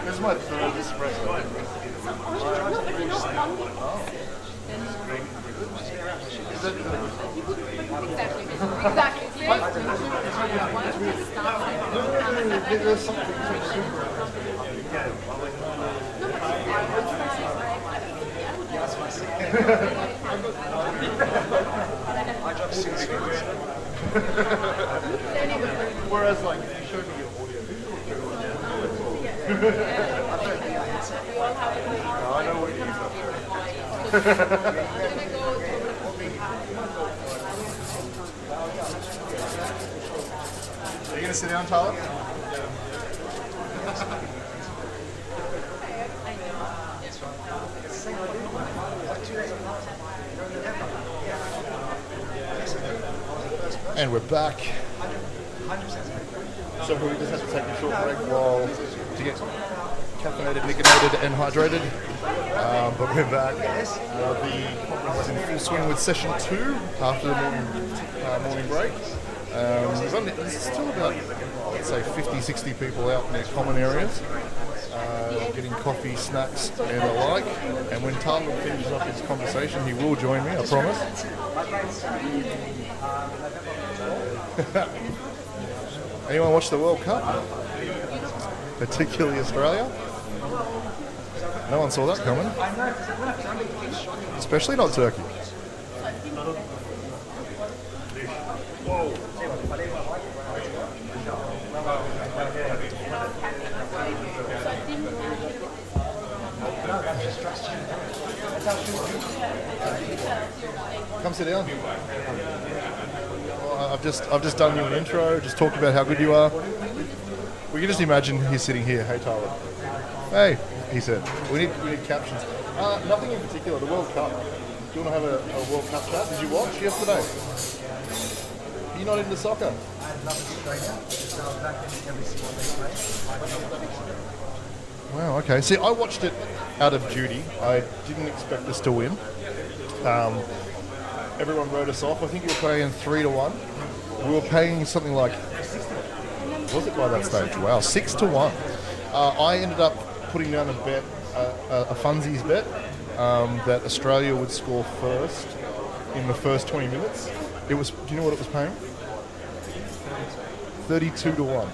This is my third espresso. There's something super. Whereas, like, you showed me your audio. I know what you Are you going to sit down, Tyler? And we're back. So we just have to take a short break while to get caffeinated, nicotinated, and hydrated. But we're back. The conference is in full swing with session 2 after the morning break. There's still about, let's say, 50, 60 people out in their common areas, getting coffee, snacks, and the like. And when Tyler finishes off his conversation, he will join me, I promise. Anyone watch the World Cup? Particularly Australia? No one saw that coming. Especially not Turkey. Come sit down. Well, I've just done you an intro, just talked about how good you are. We can just imagine he's sitting here. Hey, Tyler. Hey, he said. We need captions. Nothing in particular. The World Cup. Do you want to have a World Cup chat? Did you watch yesterday? Are you not into soccer? Wow, okay. See, I watched it out of duty. I didn't expect us to win. Everyone wrote us off. I think you were playing 3-1. We were paying something like, was it by that stage? Wow, 6-1. I ended up putting down a bet, a funsies bet, that Australia would score first in the first 20 minutes. It was. Do you know what it was paying? 32-1.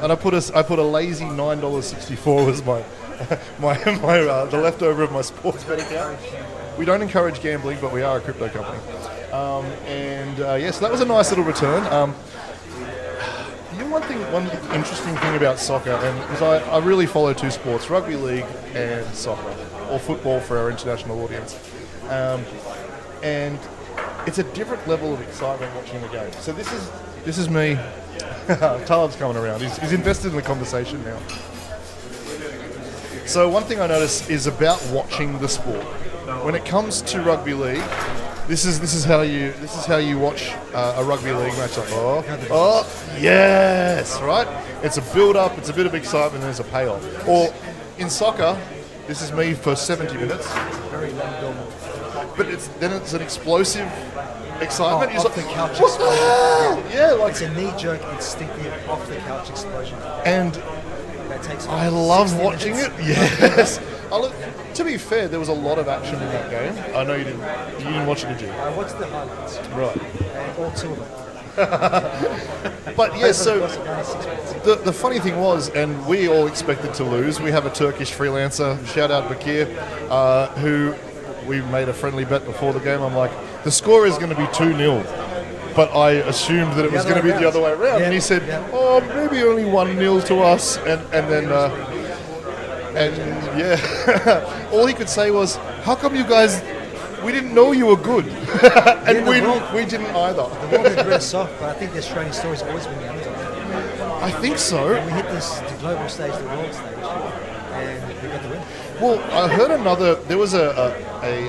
And I put a lazy $9.64 as the leftover of my sports betting account. We don't encourage gambling, but we are a crypto company. So that was a nice little return. One interesting thing about soccer, and because I really follow two sports, rugby league and soccer, or football for our international audience. And it's a different level of excitement watching the game. So this is me. Talib's coming around. He's invested in the conversation now. So one thing I notice is about watching the sport. When it comes to rugby league, this is how you watch a rugby league match. Like, oh, yes, right. It's a build up. It's a bit of excitement. And there's a payoff. Or in soccer, this is me for 70 minutes. Very long. But it's an explosive excitement. Off the couch explosion. Yeah, like it's a knee-jerk, instinctive off the couch explosion. And that takes. I love watching it. Yes. To be fair, there was a lot of action in that game. I know you didn't watch it, did you? I watched the highlights. Right. And all two of them. But yeah, so the funny thing was, and we all expected to lose. We have a Turkish freelancer, shout out Bakir, who we made a friendly bet before the game. I'm like, the score is going to be 2-0. But I assumed that it was going to be the other way around. And he said, oh, maybe only 1-0 to us. And then, all he could say was, how come you guys, we didn't know you were good. And we didn't either. The world is really soft, but I think the Australian story's always been the underdog. I think so. And we hit the global stage, the world stage, and we got the win. Well, I heard there was an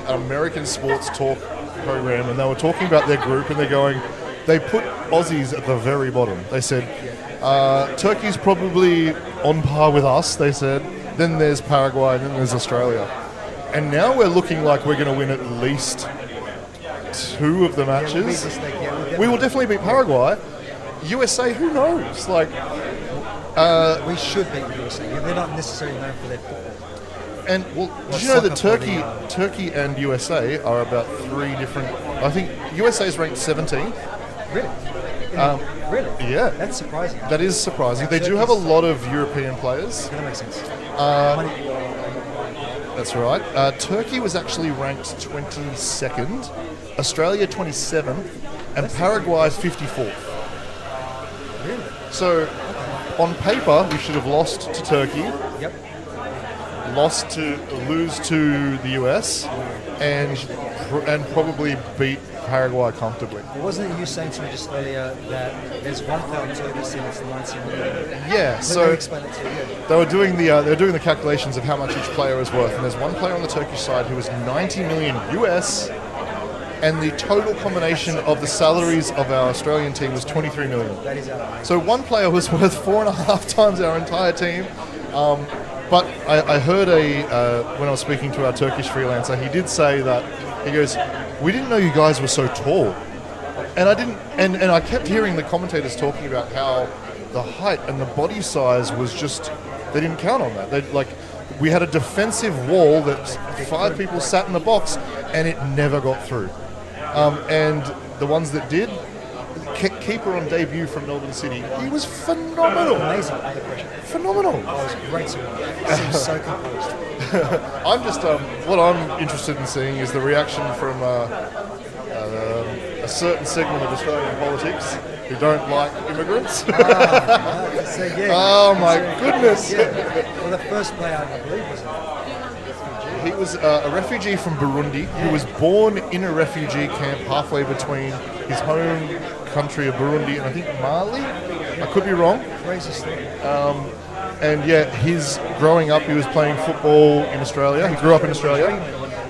American sports talk program, and they were talking about their group, and they put Aussies at the very bottom. They said, Turkey's probably on par with us, they said. Then there's Paraguay, and then there's Australia. And now we're looking like we're going to win at least 2 of the matches. We will definitely beat Paraguay. USA, who knows? Like, we should beat the USA. They're not necessarily known for their football. And did you know that Turkey and USA are about 3 different? I think USA is ranked 17th. Really? Really? Yeah. That's surprising. That is surprising. They do have a lot of European players. That makes sense. That's right. Turkey was actually ranked 22nd, Australia 27th, and Paraguay 54th. Really? So, on paper, we should have lost to Turkey. Yep. Lose to the US, and probably beat Paraguay comfortably. Wasn't it you saying to me just earlier that there's one player on Turkey since 19 million? Yeah, so explain it to you. they were doing the calculations of how much each player is worth, and there's one player on the Turkish side who was 90 million US, and the total combination of the salaries of our Australian team was 23 million. That is outrageous. So one player was worth 4.5 times our entire team. But I heard when I was speaking to our Turkish freelancer, he did say that, he goes, we didn't know you guys were so tall. And I didn't, and I kept hearing the commentators talking about how the height and the body size was just, they didn't count on that. We had a defensive wall that 5 people sat in the box and it never got through. And the ones that did, keeper on debut from Melbourne City, he was phenomenal. Amazing under pressure. Phenomenal. Oh, it was great to watch. Seems so composed. I'm just, what I'm interested in seeing is the reaction from a certain segment of Australian politics who don't like immigrants. Oh my goodness. Well, the first player I believe was he was a refugee from Burundi who was born in a refugee camp halfway between his home country of Burundi and I think Mali. I could be wrong. Crazy story. And yeah, his growing up, he was playing football in Australia. He grew up in Australia,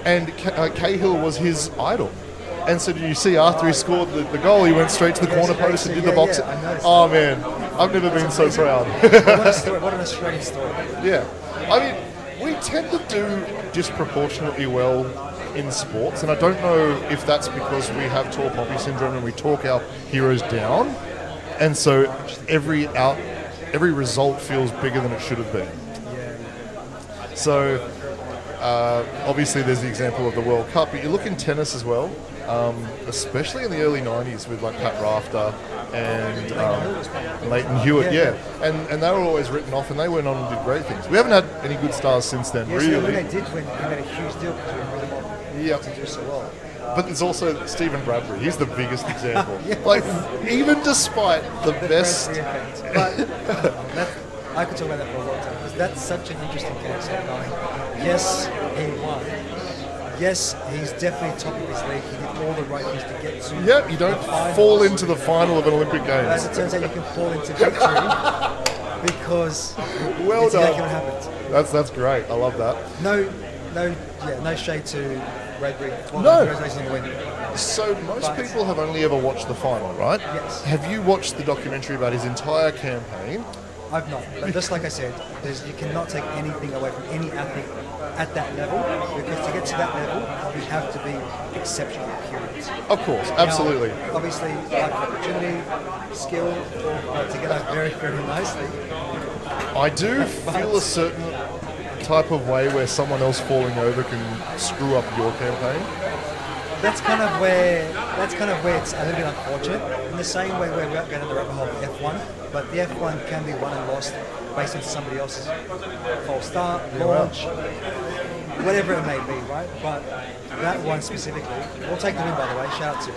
and Cahill was his idol. And so, did you see after he scored the goal, he went straight to the corner post and did the box? Oh man, I've never been so proud. What an Australian story. Yeah, I mean, we tend to do disproportionately well in sports, and I don't know if that's because we have tall poppy syndrome and we talk our heroes down, and so every result feels bigger than it should have been. So obviously there's the example of the World Cup, but you look in tennis as well, especially in the early 90s with like Pat Rafter and Leighton Hewitt, and they were always written off and they went on and did great things. We haven't had any good stars since then, really. So when they did win, they made a huge deal because we were really to do so well. But there's also Stephen Bradbury. He's the biggest example. Like, even despite the best... But I could talk about that for a long time, because that's such an interesting case of going, yes, he won. yes, he's definitely top of his league. He did all the right things to get to. Yep, you don't fall into the final of an Olympic But as Games. it turns out, you can fall into victory because Well it's exactly what done. happened. That's great. I love that. No shade to Bradbury. Well, No. congratulations on the win. So most people have only ever watched the final, right? Yes. Have you watched the documentary about his entire campaign? I've not, but just like I said, you cannot take anything away from any athlete at that level, because to get to that level, you have to be exceptional, period. Of course, absolutely. Now, obviously, like opportunity, skill, all together very, very nicely. I do feel a certain type of way where someone else falling over can screw up your campaign. That's kind of where it's a little bit unfortunate. In the same way where we're going down the rabbit hole of F1, but the F1 can be won and lost based on somebody else's false start, launch, whatever it may be, right? But that one specifically, we'll take the win, by the way. Shout out to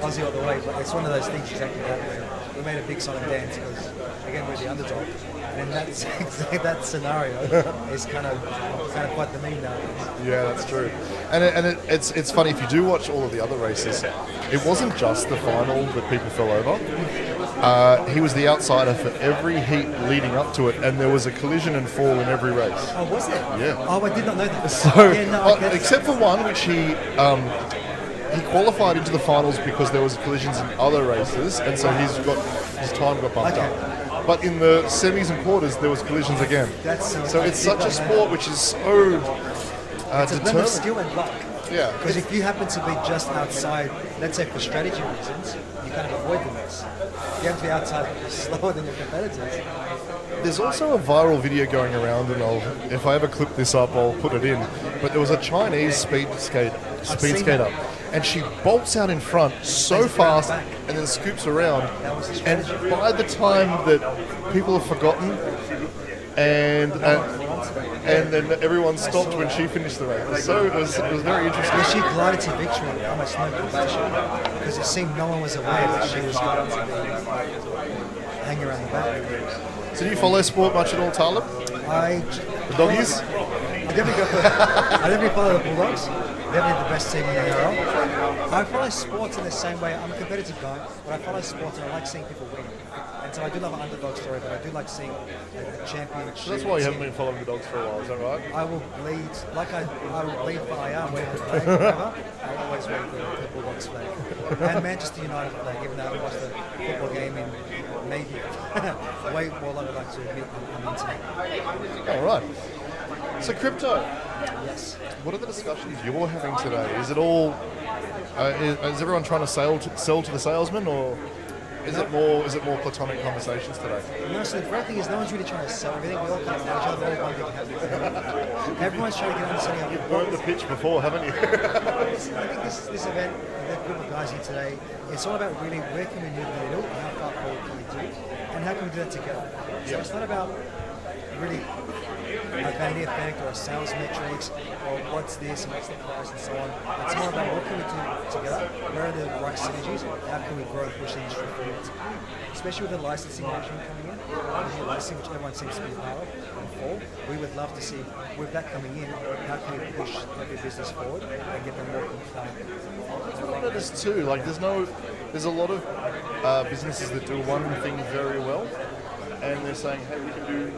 Aussie all the way. But it's one of those things exactly that way. We made a big song and dance because again we're the underdog, and that scenario is kind of quite the meme now. Yeah, that's true. And it's funny, if you do watch all of the other races, it wasn't just the final that people fell over. He was the outsider for every heat leading up to it, and there was a collision and fall in every race. Oh, was there? Yeah. Oh, I did not know that. So, yeah, no, except for one, which he qualified into the finals because there was collisions in other races, and so his time got bumped up. But in the semis and quarters, there was collisions again. So it's such a sport which is so it's a blend of skill and luck. Yeah. Because if you happen to be just outside, let's say for strategy reasons, you kind of avoid the mess. You have to be outside slower than your competitors. There's also a viral video going around, and if I ever clip this up, I'll put it in. But there was a Chinese speed skater, and she bolts out in front so fast and then scoops around. And by the time that people have forgotten, and then everyone stopped when she finished the race. So it was very interesting. Yeah, she glided to victory with almost no probation because it seemed no one was aware that she was going to be hanging around the back. So do you follow sport much at all, Talib? The doggies? I definitely follow the Bulldogs. Definitely the best team in the NRL. I follow sports in the same way. I'm a competitive guy, but I follow sports and I like seeing people win. And so I do love an underdog story, but I do like seeing a champion. So that's why you haven't been following the Dogs for a while, is that right? I will bleed, like I will bleed for IR when I play forever. I always wear the Bulldogs flag. And Manchester United flag, even though I watched the football game in maybe way more longer like to admit on the internet. All right. So crypto. Yes. What are the discussions you're having today? Is it all? Is everyone trying to sell to the salesman, or is it more platonic conversations today? No, so the great thing is no one's really trying to sell everything. We all kind of know each other. We're all one big happy. Everyone's trying to get understanding of You've burned the pitch before, haven't you? I think this event, the group of guys here today, it's all about really where can we move the needle, and how far forward can we do, and how can we do that together. So it's not about really a vanity effect or a sales metrics or what's this and what's the price and so on. It's more about what can we do together, where are the right synergies, how can we grow and push the industry forward. Especially with the licensing management coming in, the licensing which everyone seems to be part of and for, we would love to see, with that coming in, how can we push every business forward and get them more compliant. That's what I noticed too. Like there's a lot of businesses that do one thing very well, and they're saying, hey, we can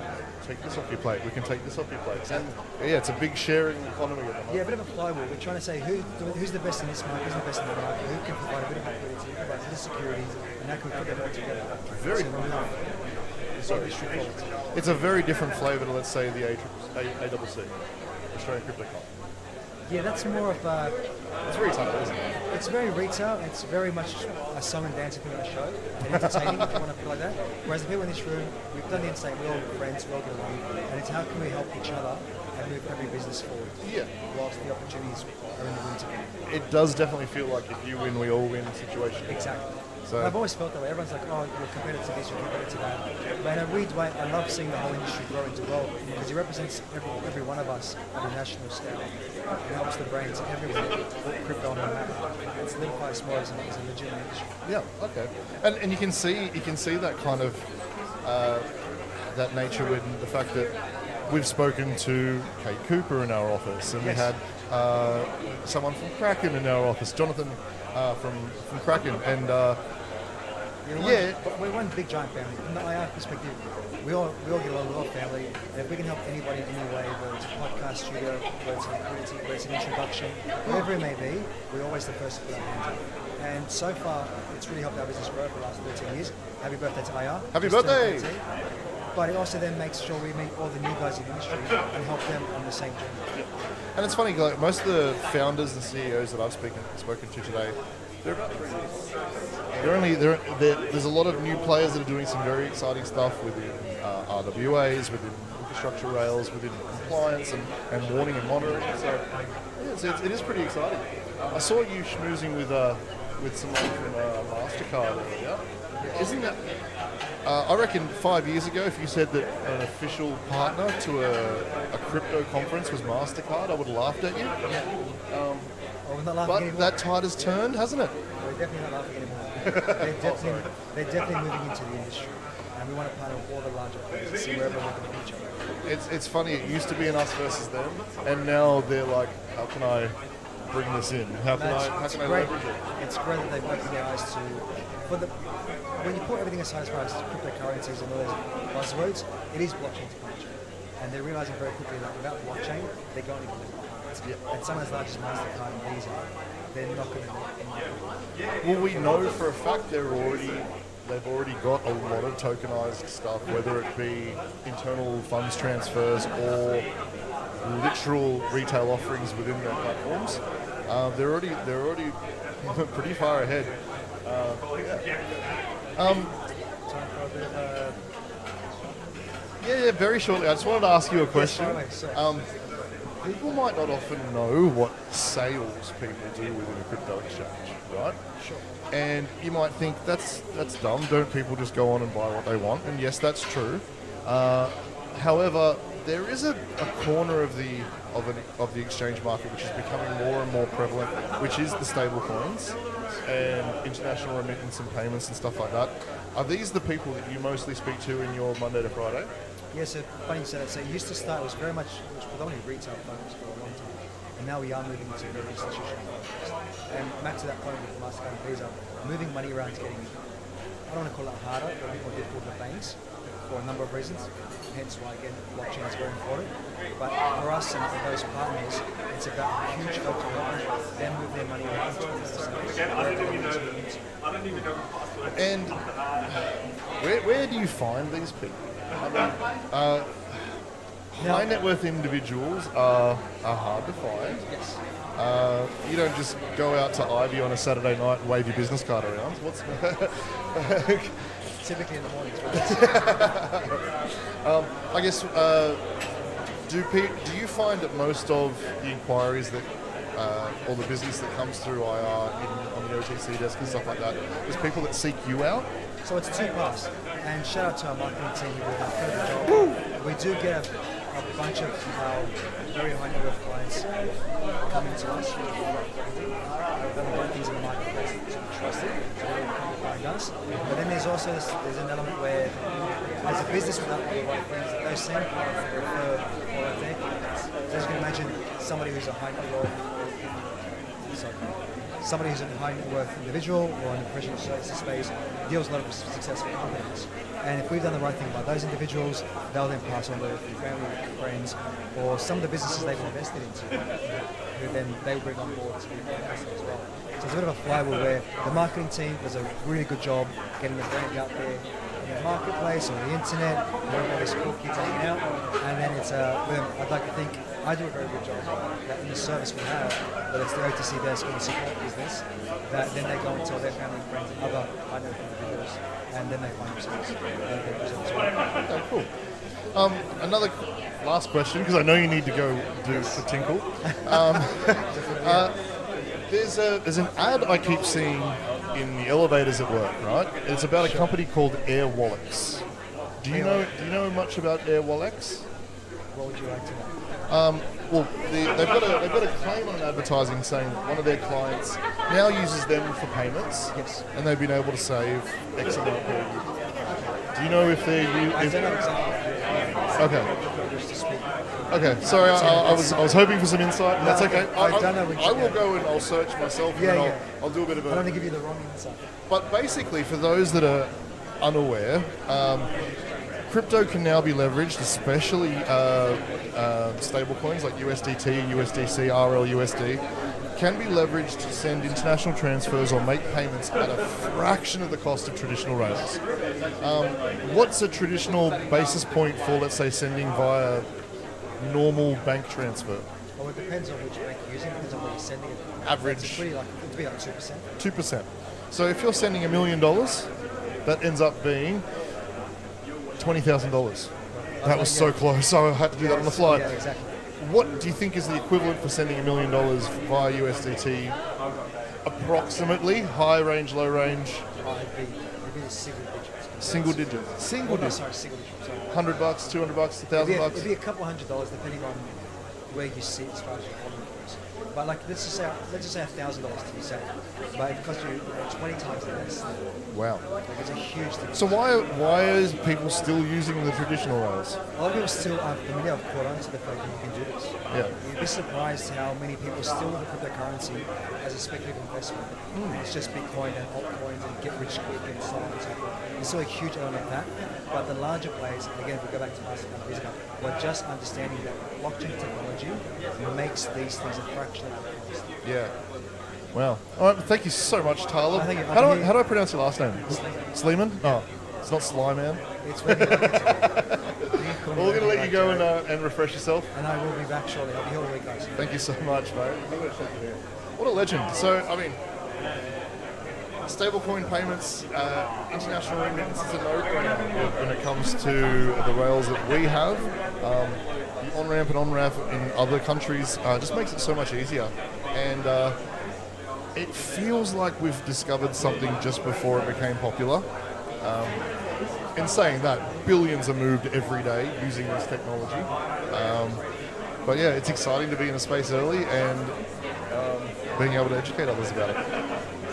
take this off your plate, we can take this off your plate. And yeah, it's a big sharing economy at the moment. Yeah, a bit of a flywheel. We're trying to say who's the best in this market, who's the best in the market, who can provide a bit of liquidity, who provides a bit of security, and how can we put that all together? Very It's a very different flavour to, let's say, the ACC, Australian Crypto Con. Yeah, that's more of a... It's retail, isn't it? It's very retail. It's very much a song and dance thing on a show, and entertaining, if you want to put it like that. Whereas the people in this room, we've done the insane. We're all friends, we all get along, and it's how can we help each other and move every business forward. Yeah. Whilst the opportunities are in the win together. It does definitely feel like if you win, we all win situation. Exactly. So I've always felt that way. Everyone's like, oh, you're competitive to this, you're competitive to that. But in a weird way, I love seeing the whole industry grow into well because it represents every one of us at a national scale. It helps the brains of everyone put crypto on the map. It solidifies more as a legitimate industry. Yeah, okay. And you can see that kind of that nature with the fact that we've spoken to Kate Cooper in our office, and we had someone from Kraken in our office, Jonathan from Kraken, and we're one big giant family. From the IR perspective, we all get along with our family, and if we can help anybody in any way, whether it's a podcast studio, whether it's liquidity, whether it's an introduction, whatever it may be, we're always the first to put our hand in. And so far, it's really helped our business grow for the last 13 years. Happy birthday to IR. Happy birthday! But it also then makes sure we meet all the new guys in the industry and help them on the same journey. And it's funny, like most of the founders and CEOs that I've spoken to today, they're about 3 years. There's a lot of new players that are doing some very exciting stuff within RWAs, within infrastructure rails, within compliance and warning and monitoring. So it is pretty exciting. I saw you schmoozing with someone from MasterCard earlier. Isn't that? I reckon 5 years ago, if you said that an official partner to a crypto conference was MasterCard, I would have laughed at you. But that tide has turned, hasn't it? We're definitely not laughing anymore. They're definitely moving into the industry, and we want to partner with all the larger players and see wherever we can put each other. It's funny. It used to be an us versus them, and now they're like, how can I bring this in? How can I leverage it? It's great that they've opened their eyes to. When you put everything aside as far as cryptocurrencies and all those buzzwords, it is blockchain technology. And they're realizing very quickly that without blockchain, they're going to get it. And some as large as MasterCard and Visa, they're not going to. Well, we know for a fact they've already got a lot of tokenized stuff, whether it be internal funds transfers or literal retail offerings within their platforms. They're already pretty far ahead. Very shortly. I just wanted to ask you a question. People might not often know what sales people do within a crypto exchange, right? Sure. And you might think that's dumb. Don't people just go on and buy what they want? And yes, that's true. However, there is a corner of the exchange market which is becoming more and more prevalent, which is the stable coins and international remittance and payments and stuff like that. Are these the people that you mostly speak to in your Monday to Friday? Yes, funny you said that. So it used to start, it was predominantly retail focused for a long time. And now we are moving into very institutional focused. And back to that point with MasterCard and Visa, moving money around is getting, I don't want to call it harder, but a bit more difficult for banks for a number of reasons. Hence why, again, blockchain is very important. But for us and for those partners, it's about a huge focus on helping them move their money around to And where do you find these people? I mean, high net worth individuals are hard to find. Yes. You don't just go out to Ivy on a Saturday night and wave your business card around. Typically in the mornings. I guess, do you find that most of the inquiries that, or the business that comes through IR on the OTC desk and stuff like that, is people that seek you out? So it's two parts. And shout out to our marketing team who do an incredible job. We do get a bunch of very high net worth clients coming to us. They've done things in the marketplace to be trusted, so they will come and find us. But then there's also an element where, as a business without all the right things, those same clients refer all of their clients. So as you can imagine, somebody who's a high net worth individual or in the professional services space deals with a lot of successful companies. And if we've done the right thing by those individuals, they'll then pass on to their family, friends, or some of the businesses they've invested into, who then they will bring on board to be invested as well. So it's a bit of a flywheel where the marketing team does a really good job getting the brand out there in the marketplace, on the internet, where all these cool kids hanging out, and then it's I'd like to think I do a very good job that in the service we have, whether it's the OTC desk or the support business, that then they go and tell their family and friends and other high-net-worth individuals, and then they find themselves as well. Okay, cool. Another last question, because I know you need to go do the tinkle. There's an ad I keep seeing in the elevators at work, right? It's about a company called Air Wallets. Do you know much about Air Wallets? What would you like to know? Well, they've got a claim on advertising saying one of their clients now uses them for payments, yes, and they've been able to save X amount per year. Do you know if they're I don't know exactly. Okay, sorry, I was hoping for some insight, and that's okay. I don't know which I will go and I'll search myself, and then I'll do a bit of I don't want a... to give you the wrong insight. But basically, for those that are unaware, crypto can now be leveraged, especially stable coins like USDT, USDC, RLUSD, can be leveraged to send international transfers or make payments at a fraction of the cost of traditional rails. What's a traditional basis point for, let's say, sending via normal bank transfer? Well, it depends on which bank you're using, it depends on where you're sending it. Average. It's pretty like, it'd be like 2%. 2%. So if you're sending $1 million, that ends up being $20,000. That was so close, so I had to do that on the fly. Yeah, exactly. What do you think is the equivalent for sending $1 million via USDT? Approximately, high range, low range? It'd be single digits. Single digit. Single digit. Sorry, single digits. Sorry. $100, $200, $1,000. It'd be a couple $100 depending on where you sit as far as your economy goes. But like, let's just say $1,000 to be safe, but it costs you 20 times less. Wow. Like, it's a huge difference. So why is people still using the traditional rails? A lot of people still aren't familiar with caught on to the fact that you can do this. Yeah. You'd be surprised how many people still look at cryptocurrency as a speculative investment. It's just Bitcoin and altcoins and get rich quick and so on and so forth. There's still a huge element of that. But the larger players, again, if we go back to last couple of years ago, were just understanding that blockchain technology makes these things a fraction of the cost. Yeah. Wow. All right, thank you so much, Tyler. How do I pronounce your last name? Sleeman? Oh, it's not Slyman. It's really Well, we're going to let you go and refresh yourself. And I will be back shortly. I'll be here all week, guys. Thank you so much, mate. What a legend. So, I mean, stablecoin payments, international remittances are no-brainer when it comes to the rails that we have. The on-ramp and on-ramp in other countries just makes it so much easier. And it feels like we've discovered something just before it became popular. In saying that, billions are moved every day using this technology. But yeah, it's exciting to be in the space early and being able to educate others about it.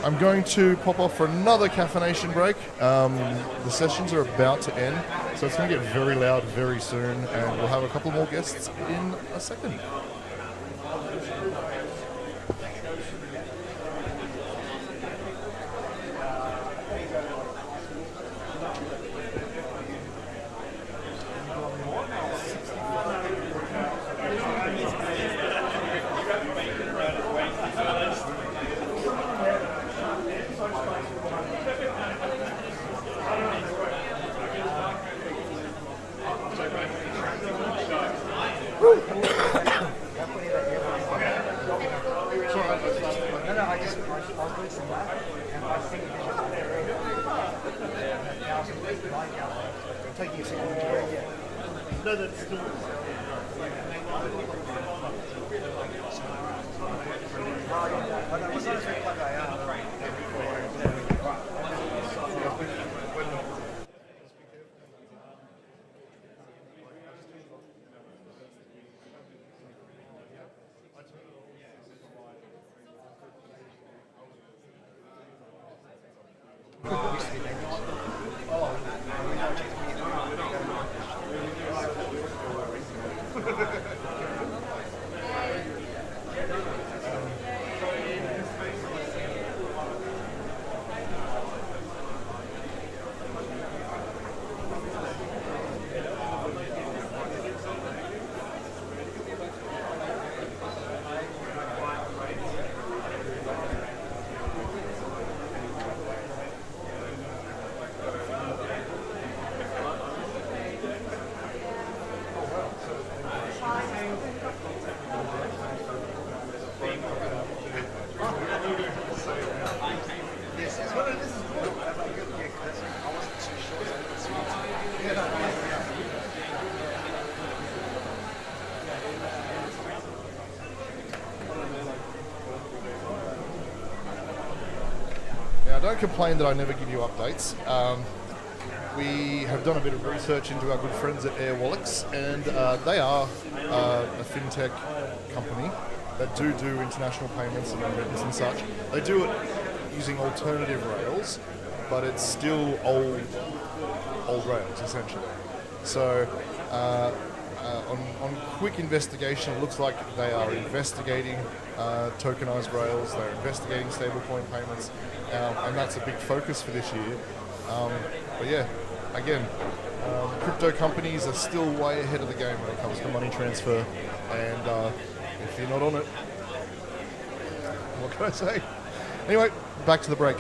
I'm going to pop off for another caffeination break. The sessions are about to end, so it's going to get very loud very soon, and we'll have a couple more guests in a second. Don't complain that I never give you updates. We have done a bit of research into our good friends at Airwallex, and they are a fintech company that do international payments and remittance and such. They do it using alternative rails, but it's still old rails essentially. So On quick investigation, it looks like they are investigating tokenized rails, they're investigating stablecoin payments, and that's a big focus for this year. But yeah, again, crypto companies are still way ahead of the game when it comes to money transfer, and if you're not on it, what can I say? Anyway, back to the break.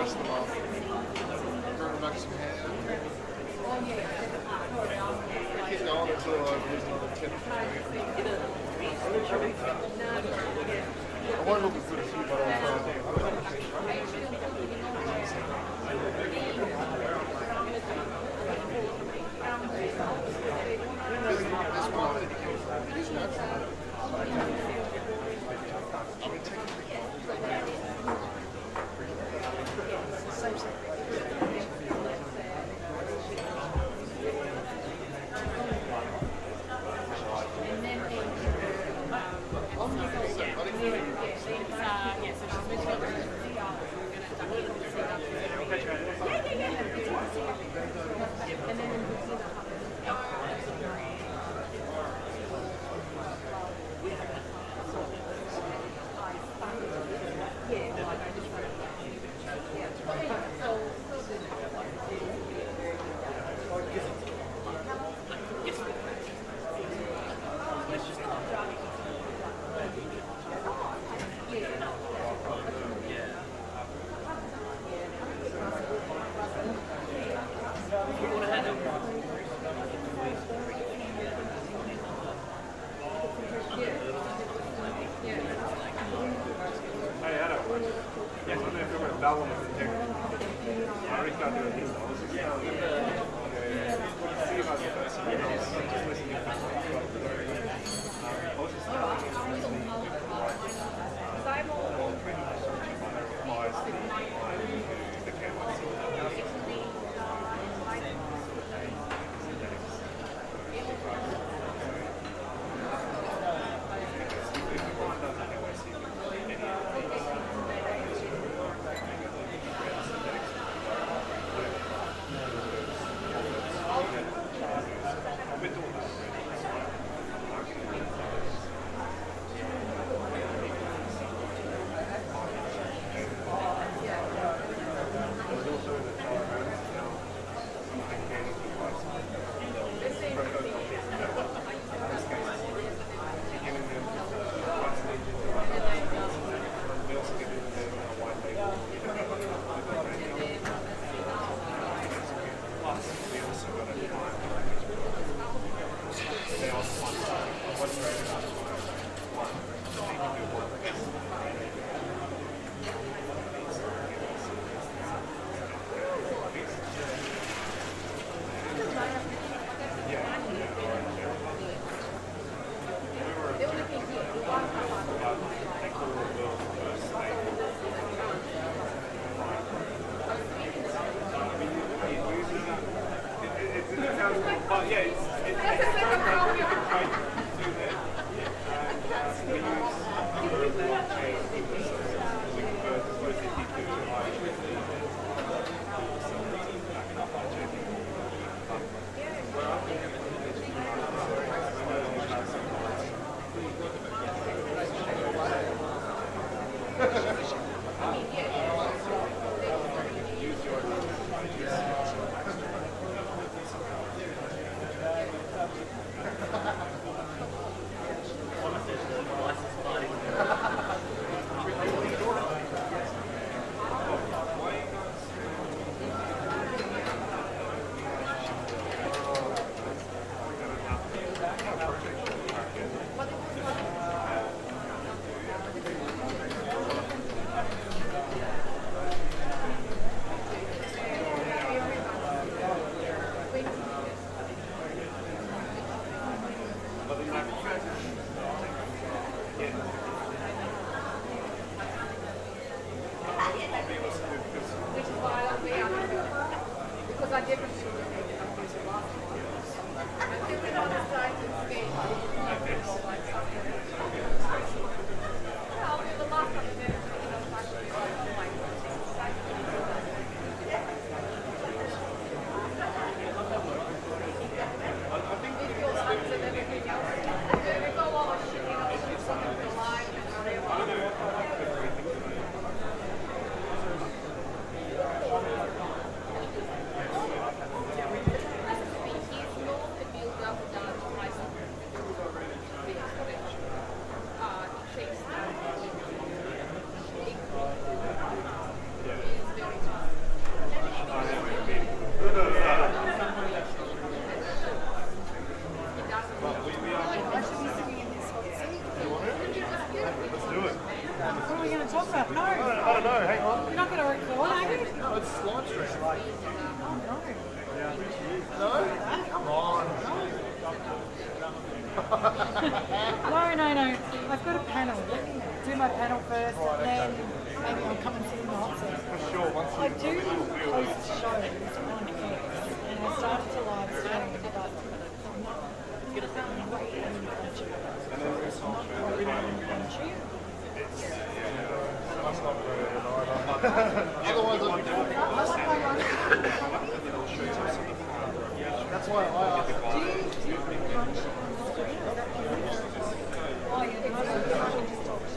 rest of the bar. Bring back some hand. Keep going until I've used another 10 to 15. I won't look as good as you, but I'll this one, it is natural. Live going to talk about? No. I don't know. Hang on. You're not going to record, are you? No, it's live stream. No. No? Come on. No. I've got a panel. Let me do my panel first, and then maybe I'll come and sit in the hot seat. For sure. I do host shows on X, and I started to live stream, but I'm not in country. That's why I asked. Do you crunch on the screen? Is that what it is? Oh, yeah, because I'm just talking.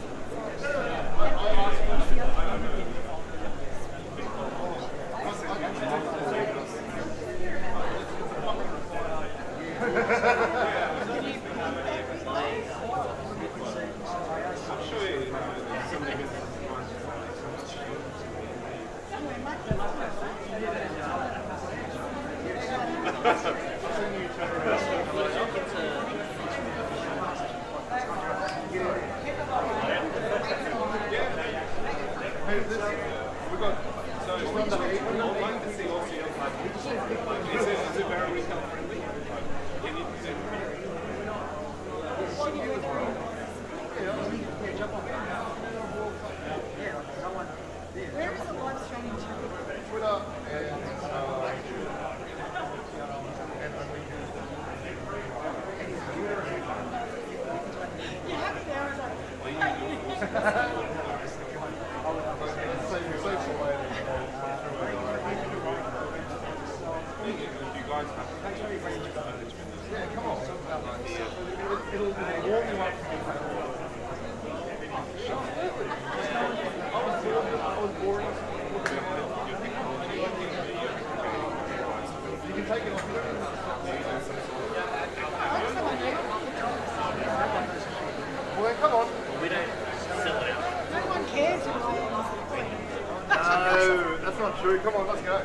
Where is the live streaming to? Twitter and You have it there, yeah, come on. It'll warm you up. I was boring. You can take it off. Well, come on. We don't sell it out. no one cares who I No, that's not true. Come on, let's go.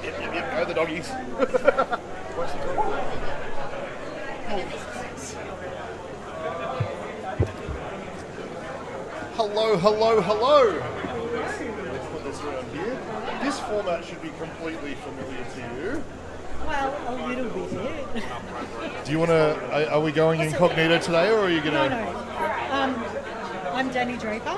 Yep, go the doggies. Hello. Let's put this around here. This format should be completely familiar to you. Well, a little bit. Do you want to? Are we going incognito today, or are you going to? No. I'm Danny Draper.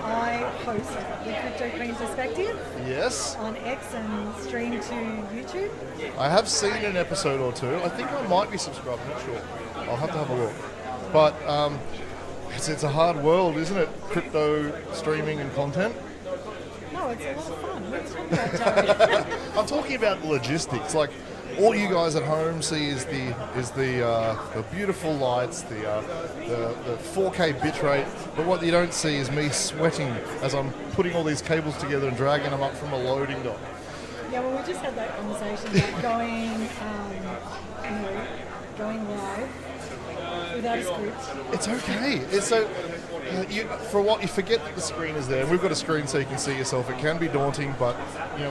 I host the Crypto Queen Perspective Yes. on X and stream to YouTube. I have seen an episode or two. I think I might be subscribed. I'm not sure. I'll have to have a look. But it's a hard world, isn't it? Crypto streaming and content. No, it's a lot of fun. What are you talking about, Jared? I'm talking about the logistics. Like, all you guys at home see is the beautiful lights, the 4K bitrate. But what you don't see is me sweating as I'm putting all these cables together and dragging them up from a loading dock. Yeah, well, we just had that conversation about going live without a script. It's okay. It's so for what you forget that the screen is there. And we've got a screen so you can see yourself. It can be daunting, but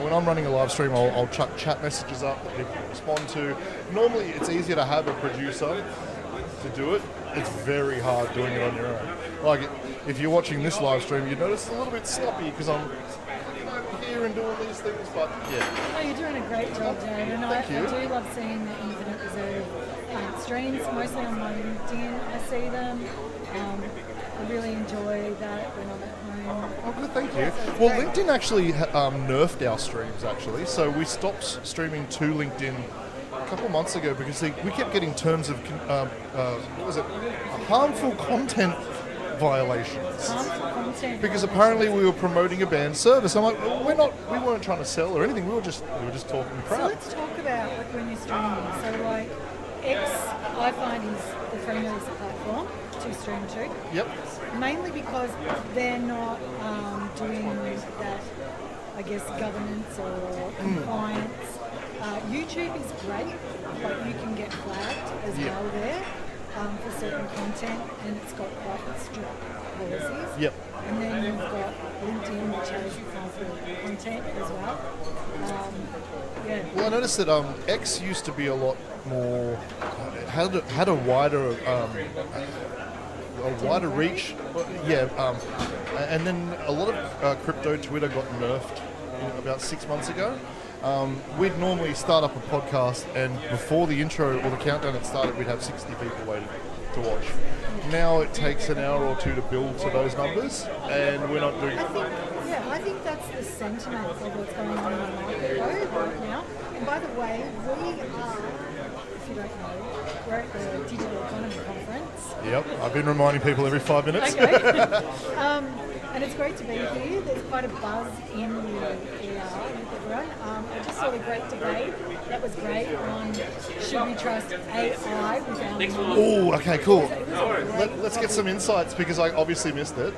when I'm running a live stream, I'll chuck chat messages up that people can respond to. Normally, it's easier to have a producer to do it. It's very hard doing it on your own. Like if you're watching this live stream, you notice it's a little bit sloppy because I'm here and doing these things. But yeah. No, you're doing a great job, Jared, and I do love seeing the Infinite Reserve streams, mostly on my LinkedIn. I see them. I really enjoy that when I'm at home. Oh, good, thank you. So Well, LinkedIn actually nerfed our streams, actually. So we stopped streaming to LinkedIn a couple of months ago because we kept getting terms of, harmful content violations. Harmful content. Because apparently we were promoting a banned service. I'm like, well, we weren't trying to sell or anything. We were just talking crap. So let's talk about when you're streaming. So like X, I find is the friendliest platform to stream to. Yep. Mainly because they're not doing that, I guess, governance or compliance. YouTube is great, but you can get flagged as well there for certain content, and it's got quite strict policies. Yep. And then you've got LinkedIn, which has harmful content as well. Well, I noticed that X used to be a lot more, had a wider wider reach. And then a lot of crypto Twitter got nerfed about 6 months ago. We'd normally start up a podcast, and before the intro or the countdown had started, we'd have 60 people waiting to watch. Now it takes an hour or two to build to those numbers, and we're not doing. I think that's the sentiment of what's going on in the market right now. And by the way, we are, if you don't know, we're at the Digital Economy Conference. Yep, I've been reminding people every 5 minutes. Okay. And it's great to be here. There's quite a buzz in the ER with everyone. I just saw a great debate. That was great on should we trust AI with our money. Oh, okay, cool. It was Let's get some insights because I obviously missed it.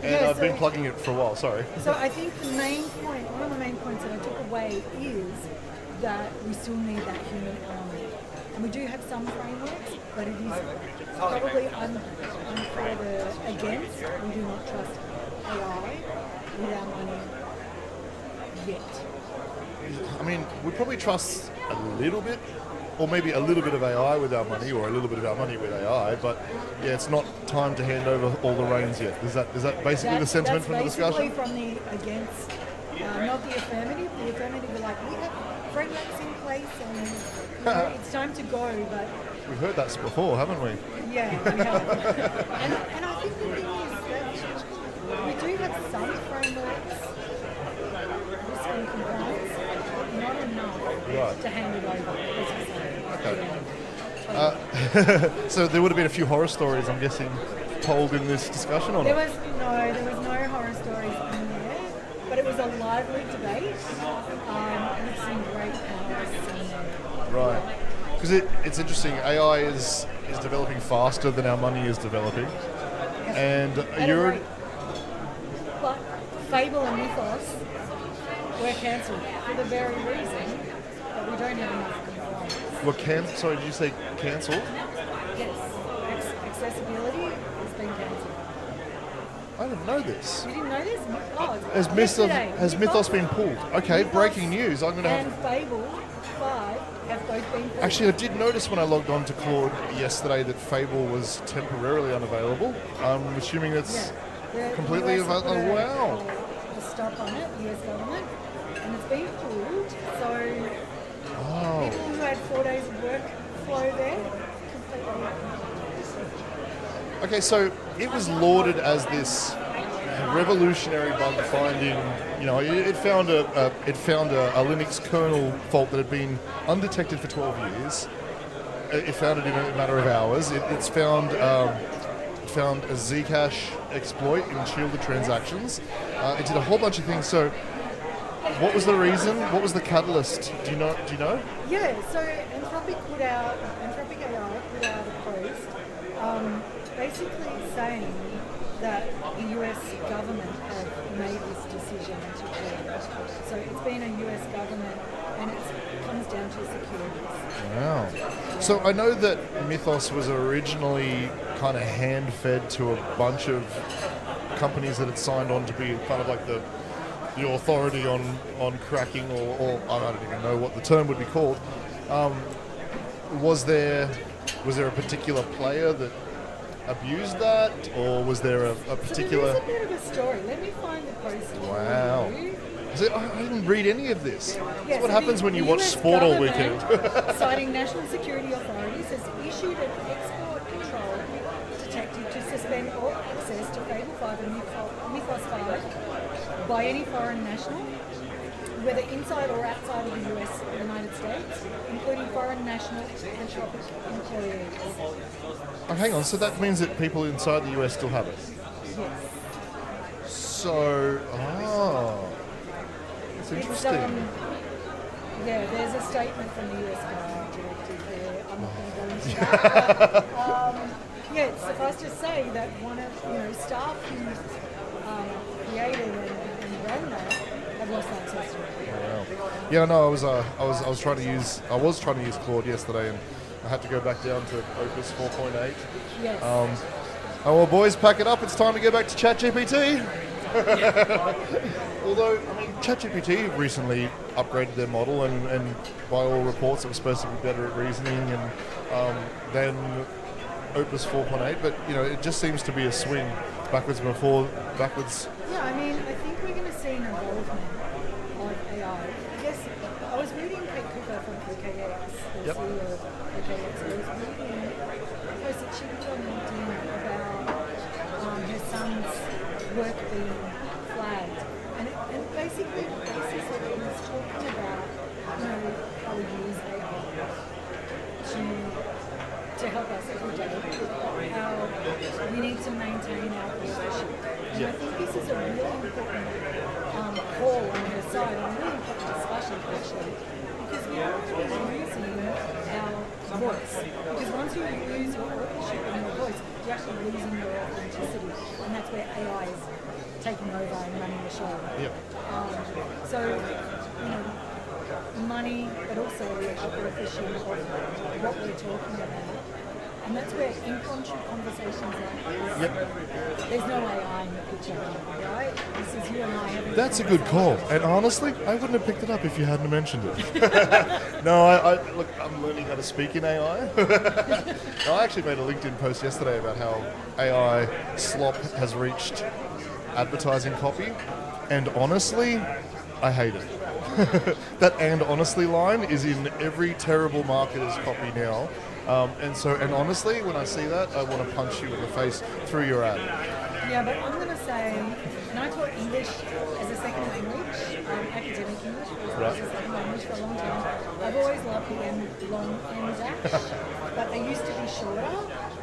And I've been plugging it for a while, sorry. So I think one of the main points that I took away is that we still need that human element. And we do have some frameworks, but it is probably against. We do not trust AI with our money yet. I mean, we probably trust a little bit, or maybe a little bit of AI with our money, or a little bit of our money with AI, but yeah, it's not time to hand over all the reins yet. Is that basically the sentiment from the discussion? That's basically from the against, not the affirmative. The affirmative, we're like, we have frameworks in place and it's time to go, but... We've heard that before, haven't we? Yeah, we have. and I think the thing is that we do have some frameworks, risk and compliance, but not enough to hand it over, as you say. Okay. So there would have been a few horror stories, I'm guessing, told in this discussion, or there was no horror stories in there, but it was a lively debate with some great panelists in there. Right. Because it's interesting, AI is developing faster than our money is developing. And you're... But Fable and Mythos were cancelled for the very reason that we don't have enough compliance. Were cancelled? Sorry, did you say cancelled? Yes. Accessibility has been cancelled. I didn't know this. You didn't know this? Oh, Has Mythos been pulled? Okay, breaking news. I'm going to have... And Fable 5 have both been pulled. Actually, I did notice when I logged on to Claude yesterday that Fable was temporarily unavailable. I'm assuming it's completely available. Oh, wow. A stop on it, the US government, and it's been pulled. So people who had 4 days of workflow there, completely. Okay, so it was lauded as this revolutionary bug finding. You know, it found a Linux kernel fault that had been undetected for 12 years. It found it in a matter of hours. It's found a Zcash exploit in shielded transactions. It did a whole bunch of things. So, what was the reason? What was the catalyst? Do you know? Yeah. So Anthropic AI put out a post, basically saying that the US government have made this decision to pull. So it's been a US government, and it comes down to securities. Wow. Yeah. So I know that Mythos was originally kind of hand-fed to a bunch of companies that had signed on to be kind of like the authority on cracking, or I don't even know what the term would be called. Was there a particular player that abused that, or was there a particular... So there is a bit of a story. Let me find the post. Wow. I didn't read any of this. That's what so happens when you watch sport all weekend. Citing national security authorities, has issued an export control detective to suspend all access to Fable 5 and Mythos 5 by any foreign national, whether inside or outside of the United States, including foreign national Anthropic employees. Oh, hang on, so that means that people inside the US still have it? Yes. So, it's interesting. There's a statement from the US government directive there. I'm not going to go into that. But, suffice to say that one of staff who created and ran that have lost access to it. Wow. Yeah, no, I was trying to use Claude yesterday, and I had to go back down to Opus 4.8. Yes. Oh well, boys, pack it up. It's time to go back to ChatGPT. Although, I mean, ChatGPT recently upgraded their model, and by all reports, it was supposed to be better at reasoning. And then Opus 4.8, but it just seems to be a swing backwards. Yeah, I mean, I think we're going to see an involvement of AI. I guess I was reading Kate Cooper from OKX, the CEO of OKX. I was reading a post that she put on LinkedIn about her son's work being flagged. And basically the basis of it was talking about how we use AI to help us every day, how we need to maintain our leadership. And I think this is a really important call on her side, and a really important discussion actually, because we are actually using our voice. Because once you lose your ownership in your voice, you're actually losing your authenticity, and that's where AI is taking over and running the show. Yep. So, money, but also a coefficient of what we're talking about. And that's where impromptu conversations like this, there's no AI in the picture, right? This is you and I having That's a good call. And honestly, I wouldn't have picked it up if you hadn't mentioned it. No, look, I'm learning how to speak in AI. No, I actually made a LinkedIn post yesterday about how AI slop has reached advertising copy. And honestly, I hate it. That "and honestly" line is in every terrible marketer's copy now. And honestly, when I see that, I want to punch you in the face through your ad. Yeah, but I'm going to say, and I taught English as a second language, academic English as a second language for a long time. I've always loved the long M dash, but they used to be shorter.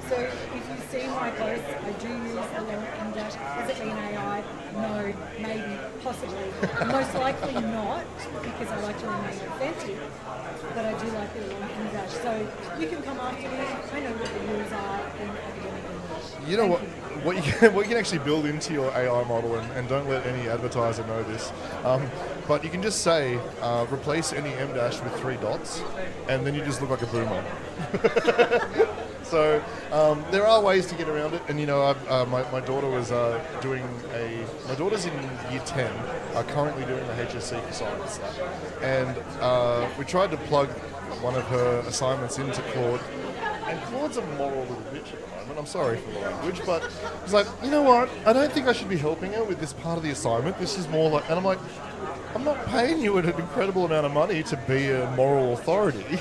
So if you see my posts, I do use the long M dash. Has it been AI? No, maybe, possibly. Most likely not, because I like to remain authentic. But I do like the long M dash. So you can come after me. I know what the rules are in academic English. You know what you can actually build into your AI model, and don't let any advertiser know this, but you can just say, replace any M dash with 3 dots, and then you just look like a boomer. So there are ways to get around it, and my daughter was my daughter's in year 10, currently doing the HSC for Science Lab, and we tried to plug one of her assignments into Claude, and Claude's a moral little bitch at the moment. I'm sorry for the language, but it's like, you know what? I don't think I should be helping her with this part of the assignment. This is more like, and I'm like, I'm not paying you an incredible amount of money to be a moral authority.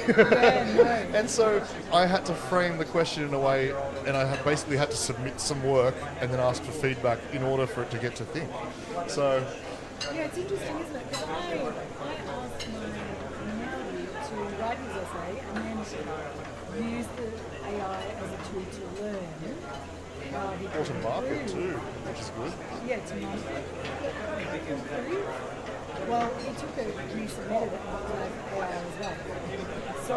And so I had to frame the question in a way, and I basically had to submit some work and then ask for feedback in order for it to get to think. So yeah, it's interesting, isn't it? Because I asked my nephew to write his essay and then use the AI as a tool to learn. Or to market too, which is good. Yeah, to market. Well, he took it and he submitted it with AI as well. So,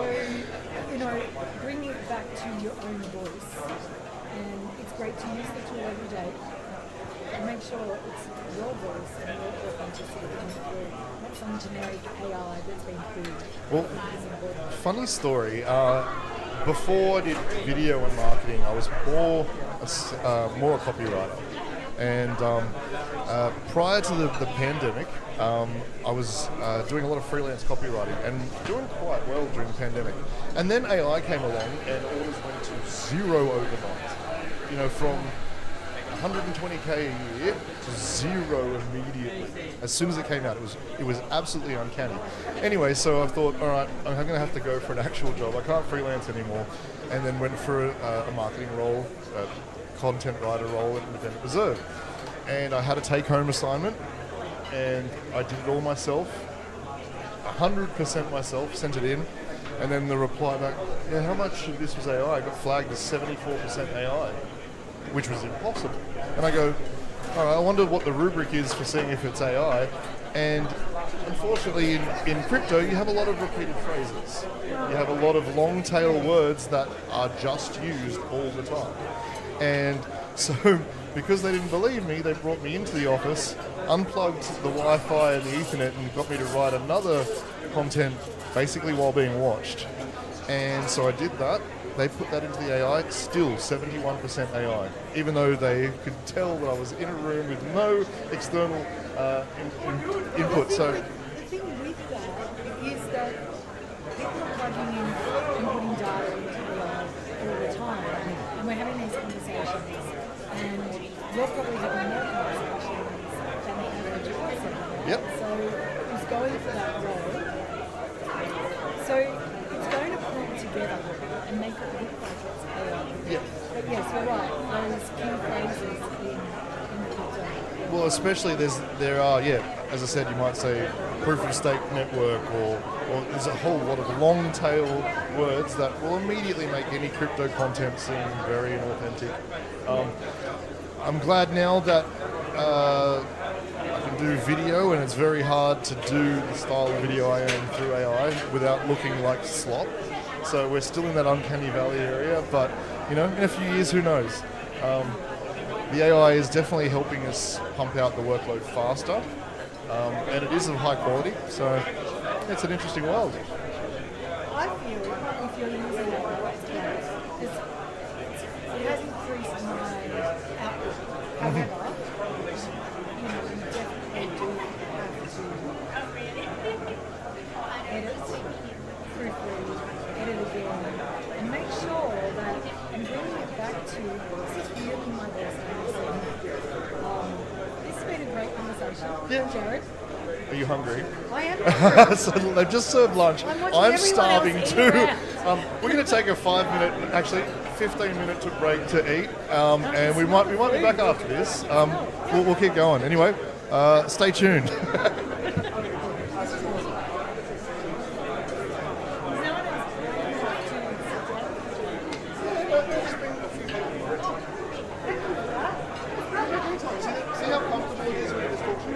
bringing it back to your own voice, and it's great to use the tool every day and make sure it's your voice and your authenticity coming through, not some generic AI that's been proved. Well, funny story. Before I did video and marketing, I was more a copywriter. And prior to the pandemic, I was doing a lot of freelance copywriting and doing quite well during the pandemic. And then AI came along and orders went to 0 overnight. From 120k a year to 0 immediately. As soon as it came out, it was absolutely uncanny. Anyway, so I thought, all right, I'm going to have to go for an actual job. I can't freelance anymore. And then went for a marketing role, a content writer role at Independent Reserve. And I had a take-home assignment, and I did it all myself, 100% myself, sent it in, and then the reply back, yeah, how much of this was AI? I got flagged as 74% AI, which was impossible. And I go, all right, I wonder what the rubric is for seeing if it's AI. And unfortunately, in crypto, you have a lot of repeated phrases. You have a lot of long tail words that are just used all the time. And so, because they didn't believe me, they brought me into the office, unplugged the Wi-Fi and the Ethernet, and got me to write another content basically while being watched. And so I did that. They put that into the AI, still 71% AI, even though they could tell that I was in a room with no external input. So the thing with that is that people are plugging in and putting data into AI all the time, and we're you're probably having more conversations than the average person. Yep. So who's going for that role. So it's going to put it together and make it look like it's AI. Yeah. But yes, you're right. Those key phrases in crypto. Well, especially there are, as I said, you might say proof of stake network, or there's a whole lot of long tail words that will immediately make any crypto content seem very inauthentic. I'm glad now that I can do video, and it's very hard to do the style of video I am through AI without looking like slop. So we're still in that uncanny valley area, but in a few years, who knows? The AI is definitely helping us pump out the workload faster, and it is of high quality, so it's an interesting world. I feel if you're using it, it's great. It has increased my output. However, you definitely do have to edit, proofread, edit again, and make sure that I'm bringing it back to this is really my best answer. This has been a great conversation. Yeah. Jared? Are you hungry? I am hungry. So they've just served lunch. I'm watching I'm everyone starving else eat too. around. We're going to take a 15-minute break to eat, and we might be back after this. We'll keep going. Anyway, stay tuned. See how comfortable it is when you just talk to me?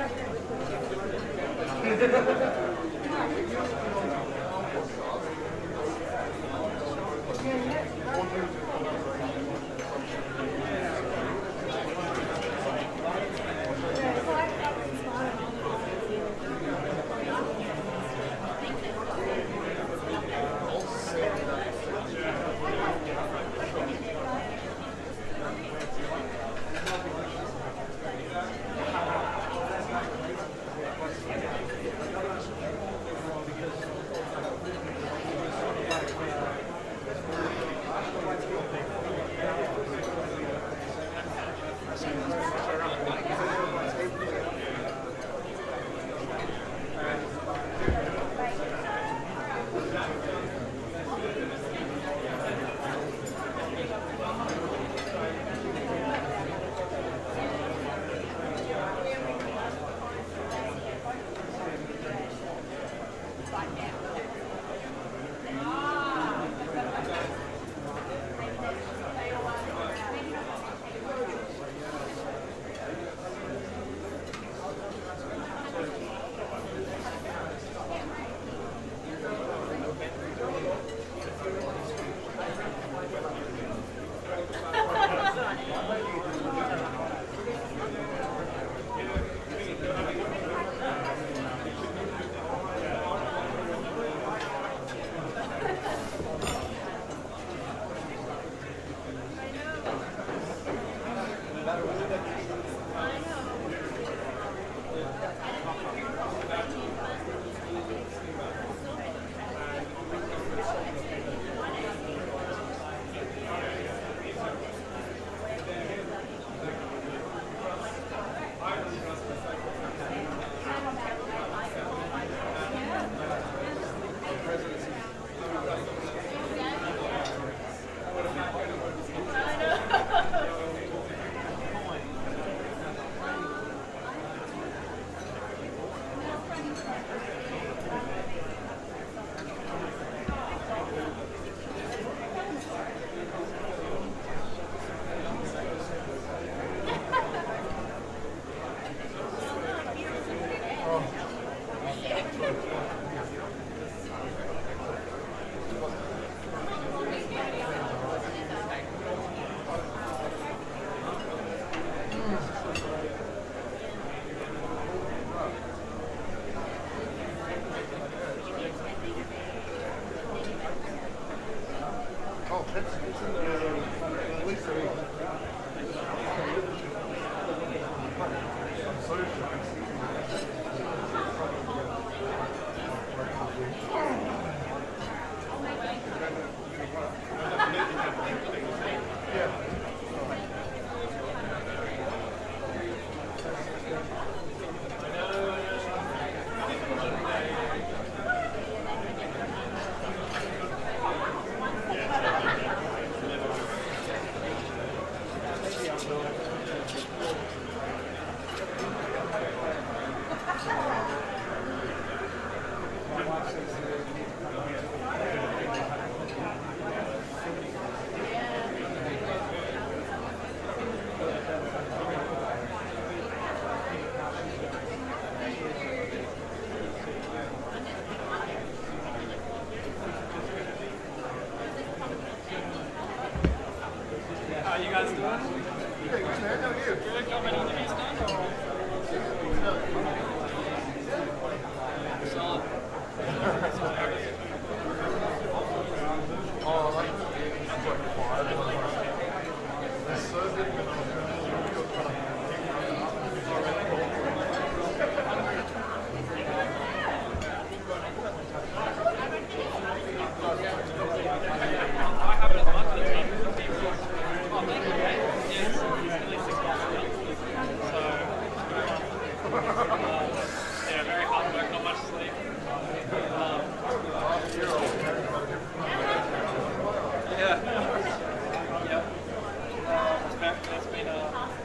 How are you guys doing? Good, man. How are you? Good. Got many interviews done? Solid. Yeah, very hard work, not much sleep. Yeah. It's been a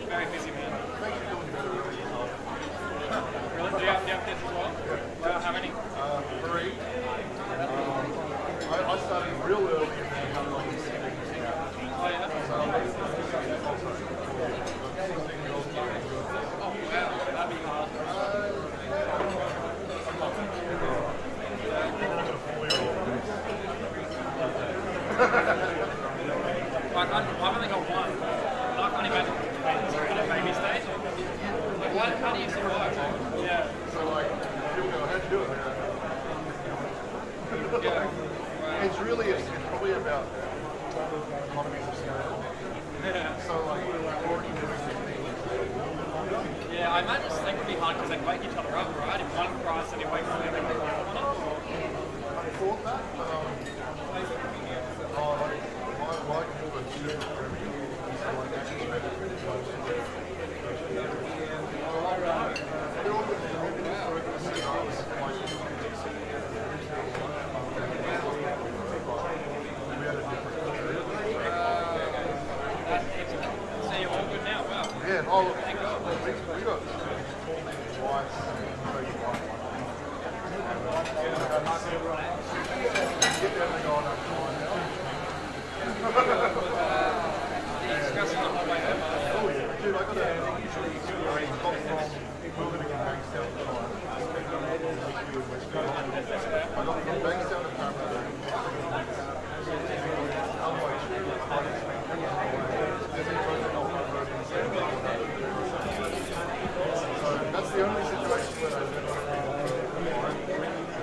very busy man. Really? Do you have kids as well? Yeah. How many? 3. I started real early and then Oh, yeah? Oh, wow. That'd be hard. I've only got one. And I can't imagine at a baby stage. Like, how do you survive? Yeah. So like, people go, how'd you do it? Yeah. It's really, it's probably about economies of scale. Yeah. So like, we're already doing Yeah, I imagine sleep would be hard because they'd wake each other up, right? If one cries, then he wakes the other one up. I thought that, but my more than 2 So you're all good now? Wow. Yeah, oh, look, Thank God. we got twice. Get them to go on time now. Discussing the whole way home. Oh yeah, dude, I got a call from moving to Bankstown to Hyde. I got from Bankstown to Parramatta. So that's the only situation that I've ever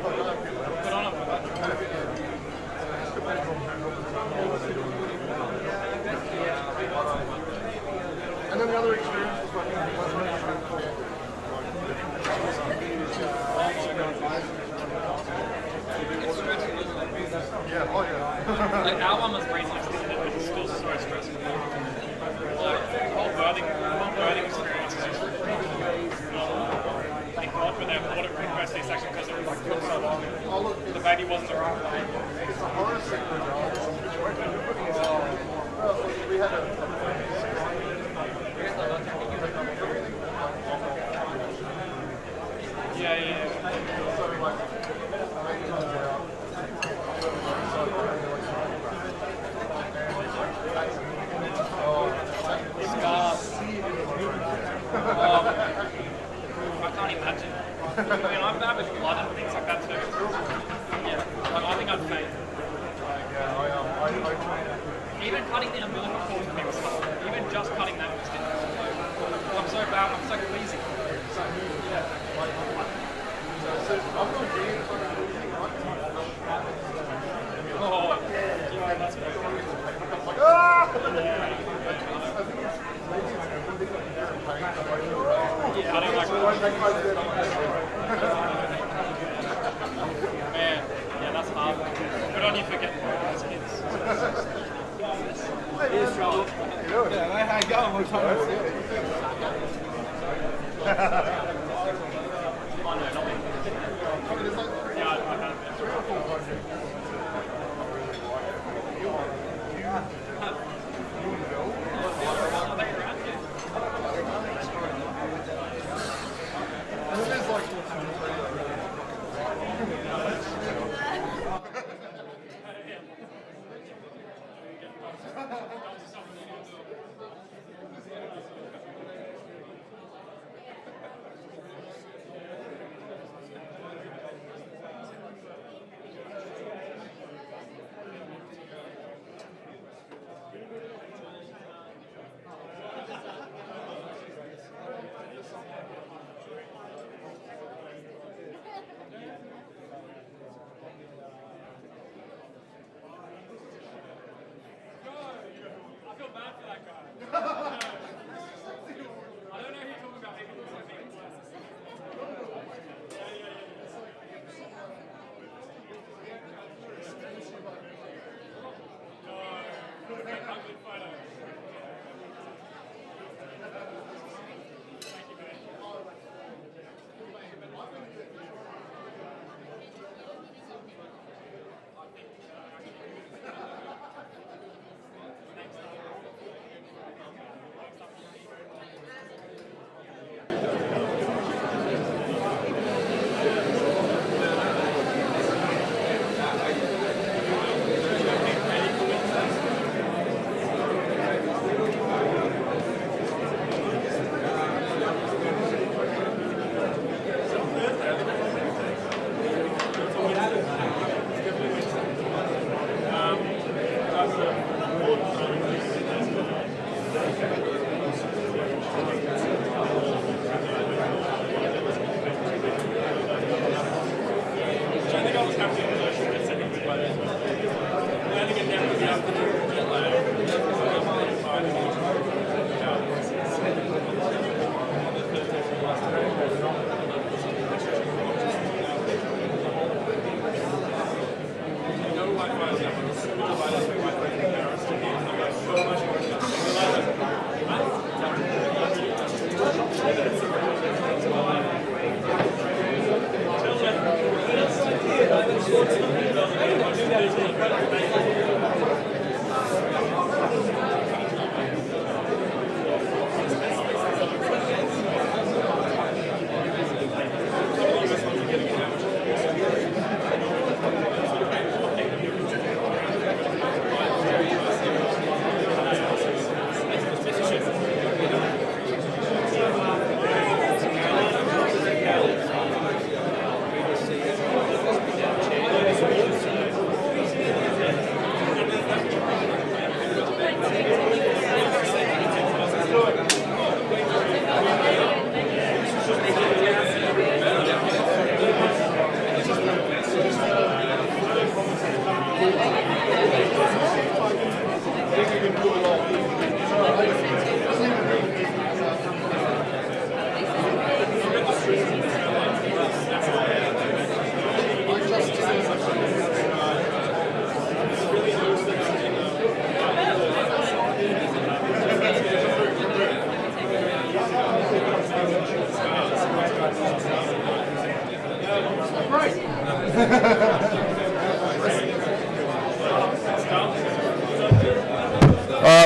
Good on him for that. And then the other experience was like, yeah, oh yeah. Like, our one was breezing, but it's still so stressful. Like, the whole birthing experience is just thank God for that audit request C-section because it was like took so long. The baby wasn't the right way. It's a horror scene regardless of which way they do it. Well, we had a Yeah. So like, baby comes out. I can't imagine. I mean, I'm bad with blood and things like that too. Yeah, like, I think I'd faint. Even cutting the umbilical cord for me was hard. Even just cutting that was difficult. I'm so bad, I'm so queasy. Oh, yeah, that's great. Yeah, I don't like Man, yeah, that's hard. Good on you for getting those kids. Here's trouble. Yeah, how you going? What time is it? Oh, no, not me. Yeah, I had a bit. 3 or 4 projects.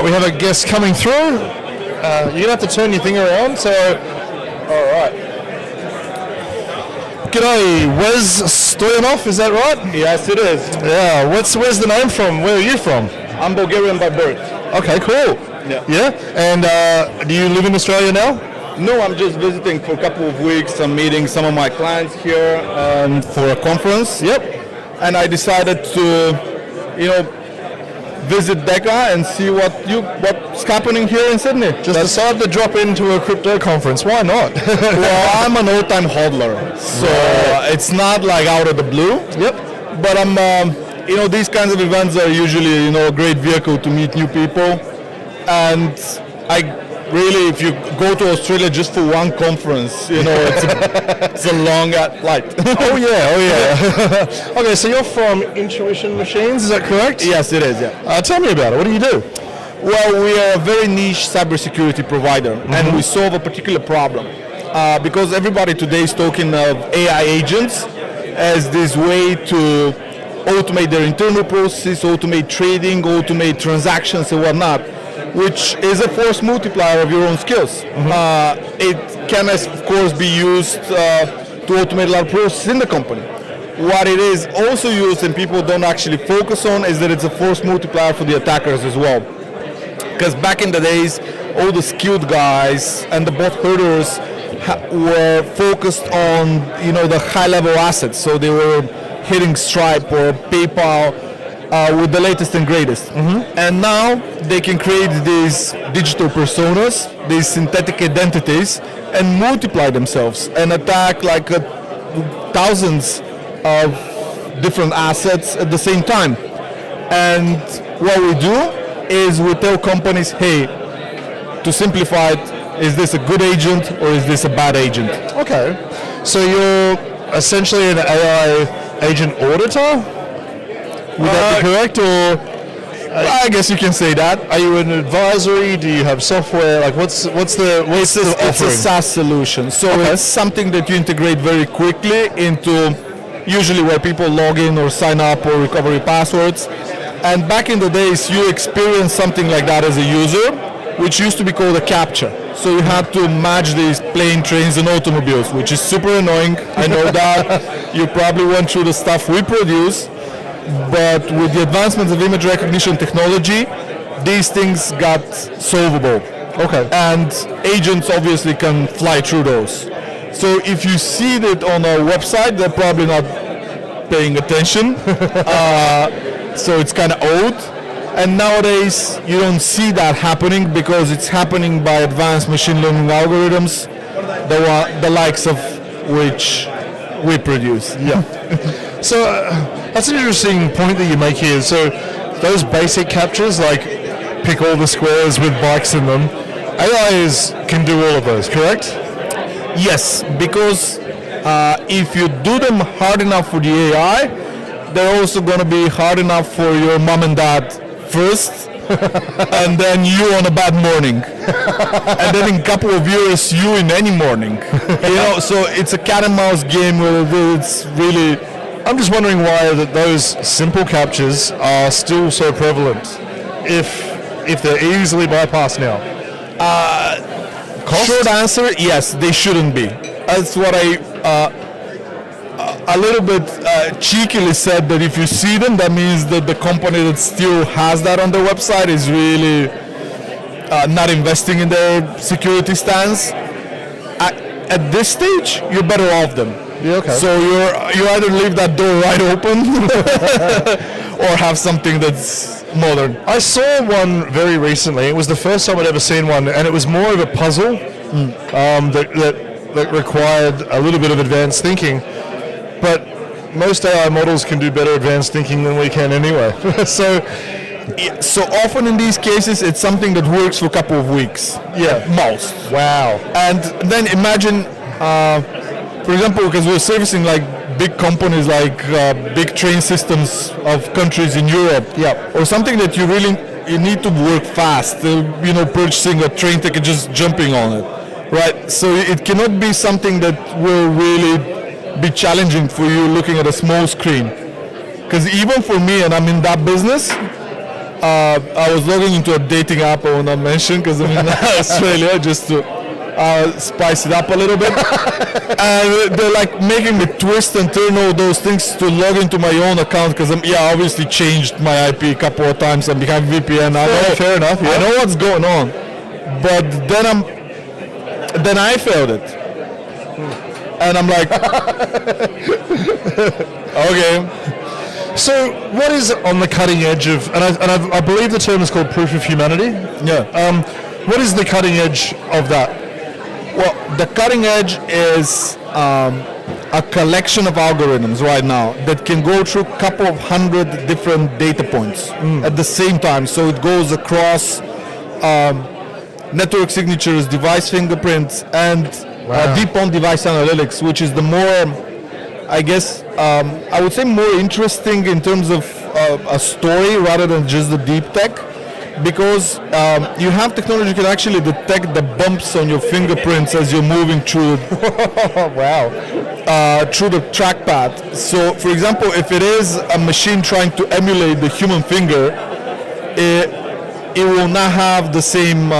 We have a guest coming through. You're gonna have to turn your thing around. So, all right. G'day, Wes Stoyanov, is that right? Yes, it is. Yeah. Where's the name from? Where are you from? I'm Bulgarian by birth. Okay, cool. Yeah. And do you live in Australia now? No, I'm just visiting for a couple of weeks. I'm meeting some of my clients here for a conference. Yep. And I decided to, visit DECA and see what's happening here in Sydney. Just decided to drop into a crypto conference. Why not? Well, I'm an old-time hodler, so it's not like out of the blue. Yep. But I'm, these kinds of events are usually, a great vehicle to meet new people. And really, if you go to Australia just for one conference, it's a long flight. Oh yeah. Okay, so you're from Intuition Machines, is that correct? Yes, it is. Yeah. Tell me about it. What do you do? Well, we are a very niche cybersecurity provider, and we solve a particular problem. Because everybody today is talking of AI agents as this way to automate their internal processes, automate trading, automate transactions, and whatnot, which is a force multiplier of your own skills. It can, of course, be used to automate a lot of processes in the company. What it is also used and people don't actually focus on is that it's a force multiplier for the attackers as well. Because back in the days, all the skilled guys and the bot herders were focused on, the high-level assets. So they were hitting Stripe or PayPal with the latest and greatest. And now they can create these digital personas, these synthetic identities, and multiply themselves and attack like thousands of different assets at the same time. And what we do is we tell companies, hey, to simplify it, is this a good agent or is this a bad agent? Okay. So you're essentially an AI agent auditor? Would that be correct, or I guess you can say that. Are you an advisory? Do you have software? Like, what's the offering? It's a SaaS solution, so it's something that you integrate very quickly into usually where people log in or sign up or recovery passwords. And back in the days, you experienced something like that as a user, which used to be called a captcha. So you had to match these plane, trains, and automobiles, which is super annoying. I know that. You probably went through the stuff we produce. But with the advancements of image recognition technology, these things got solvable. Okay. And agents obviously can fly through those. So if you see that on our website, they're probably not paying attention. So it's kind of old. And nowadays, you don't see that happening because it's happening by advanced machine learning algorithms, the likes of which we produce. Yeah. So that's an interesting point that you make here. So those basic captures, like pick all the squares with bikes in them, AIs can do all of those, correct? Yes, because if you do them hard enough for the AI, they're also going to be hard enough for your mom and dad first, and then you on a bad morning, and then in a couple of years you in any morning. So it's a cat and mouse game where it's really. I'm just wondering why those simple captures are still so prevalent, if they're easily bypassed now. Short answer, yes, they shouldn't be. That's what I a little bit cheekily said, that if you see them, that means that the company that still has that on their website is really not investing in their security stance. At this stage, you're better off them. Yeah, okay. So you either leave that door wide open or have something that's modern. I saw one very recently. It was the first time I'd ever seen one, and it was more of a puzzle that required a little bit of advanced thinking. But most AI models can do better advanced thinking than we can anyway. So often in these cases, it's something that works for a couple of weeks. Yeah. Most. Wow. And then imagine, for example, because we're servicing like big companies like big train systems of countries in Europe. Yeah. Or something that you need to work fast. Purchasing a train ticket, just jumping on it. Right. So it cannot be something that will really be challenging for you looking at a small screen. Because even for me, and I'm in that business, I was logging into a dating app I will not mention because I'm in Australia just to spice it up a little bit. And they're like making me twist and turn all those things to log into my own account because I'm obviously changed my IP a couple of times. I'm behind VPN. Fair enough. Yeah. I know what's going on, but then I failed it, and I'm like, okay. So, what is on the cutting edge of, I believe the term is called proof of humanity? Yeah. What is the cutting edge of that? Well, the cutting edge is a collection of algorithms right now that can go through a couple of hundred different data points at the same time. So it goes across network signatures, device fingerprints, and deep on device analytics, which is the more, I guess, I would say more interesting in terms of a story rather than just the deep tech, because you have technology that can actually detect the bumps on your fingerprints as you're moving through through the trackpad. So, for example, if it is a machine trying to emulate the human finger, it will not have the same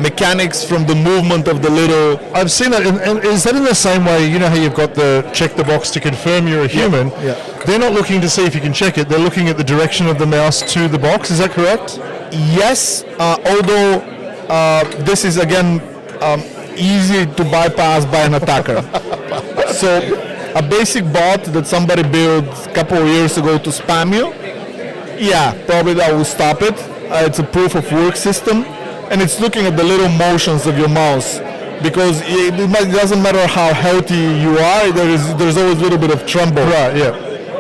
mechanics from the movement of the little. I've seen that. And is that in the same way? You know how you've got the check the box to confirm you're a human? Yeah. They're not looking to see if you can check it. They're looking at the direction of the mouse to the box. Is that correct? Yes, although this is again easy to bypass by an attacker. So a basic bot that somebody built a couple of years ago to spam you, probably that will stop it. It's a proof of work system, and it's looking at the little motions of your mouse, because it doesn't matter how healthy you are, there's always a little bit of tremble. Right, yeah.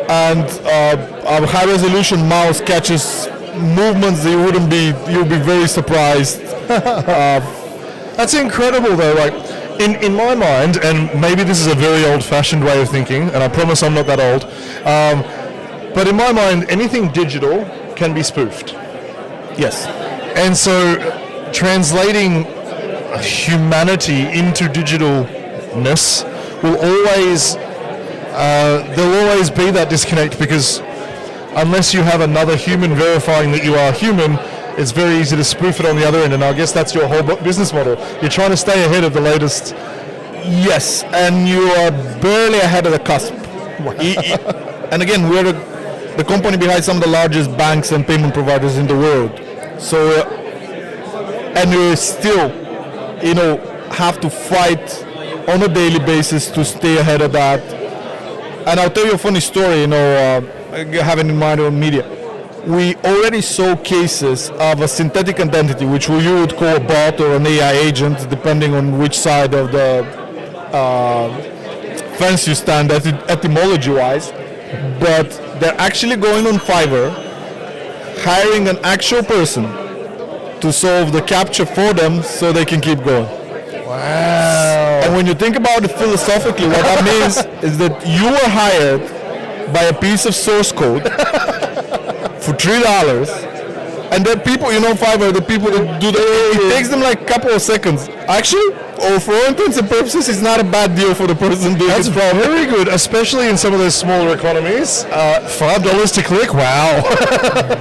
And a high resolution mouse catches movements that you'll be very surprised. That's incredible though. Like in my mind, and maybe this is a very old-fashioned way of thinking, and I promise I'm not that old, but in my mind, anything digital can be spoofed. Yes. And so translating humanity into digitalness will always there'll always be that disconnect, because unless you have another human verifying that you are human, it's very easy to spoof it on the other end, and I guess that's your whole business model. You're trying to stay ahead of the latest. Yes, and you are barely ahead of the cusp. And again, we're the company behind some of the largest banks and payment providers in the world. So, and you still, have to fight on a daily basis to stay ahead of that. And I'll tell you a funny story, having in mind on media. We already saw cases of a synthetic identity, which you would call a bot or an AI agent, depending on which side of the fence you stand etymology-wise. But they're actually going on Fiverr, hiring an actual person to solve the captcha for them so they can keep going. Wow. And when you think about it philosophically, what that means is that you were hired by a piece of source code for $3, and the people, Fiverr, the people that do it takes them like a couple of seconds. Actually, or for all intents and purposes, it's not a bad deal for the person doing That's very good, especially in some of those smaller economies. $5 to click, wow.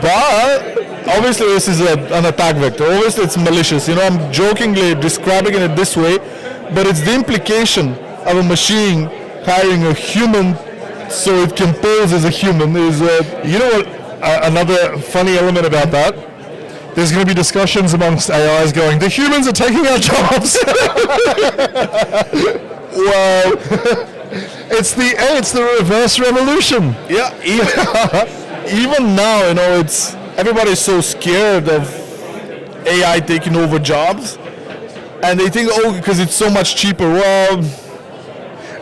But obviously this is an attack vector. Obviously it's malicious. I'm jokingly describing it this way, but it's the implication of a machine hiring a human so it can pose as a human. You know what? Another funny element about that, there's going to be discussions amongst AIs going, the humans are taking our jobs. Well, it's the reverse revolution. Yeah, even now, it's everybody's so scared of AI taking over jobs, and they think, because it's so much cheaper. Well,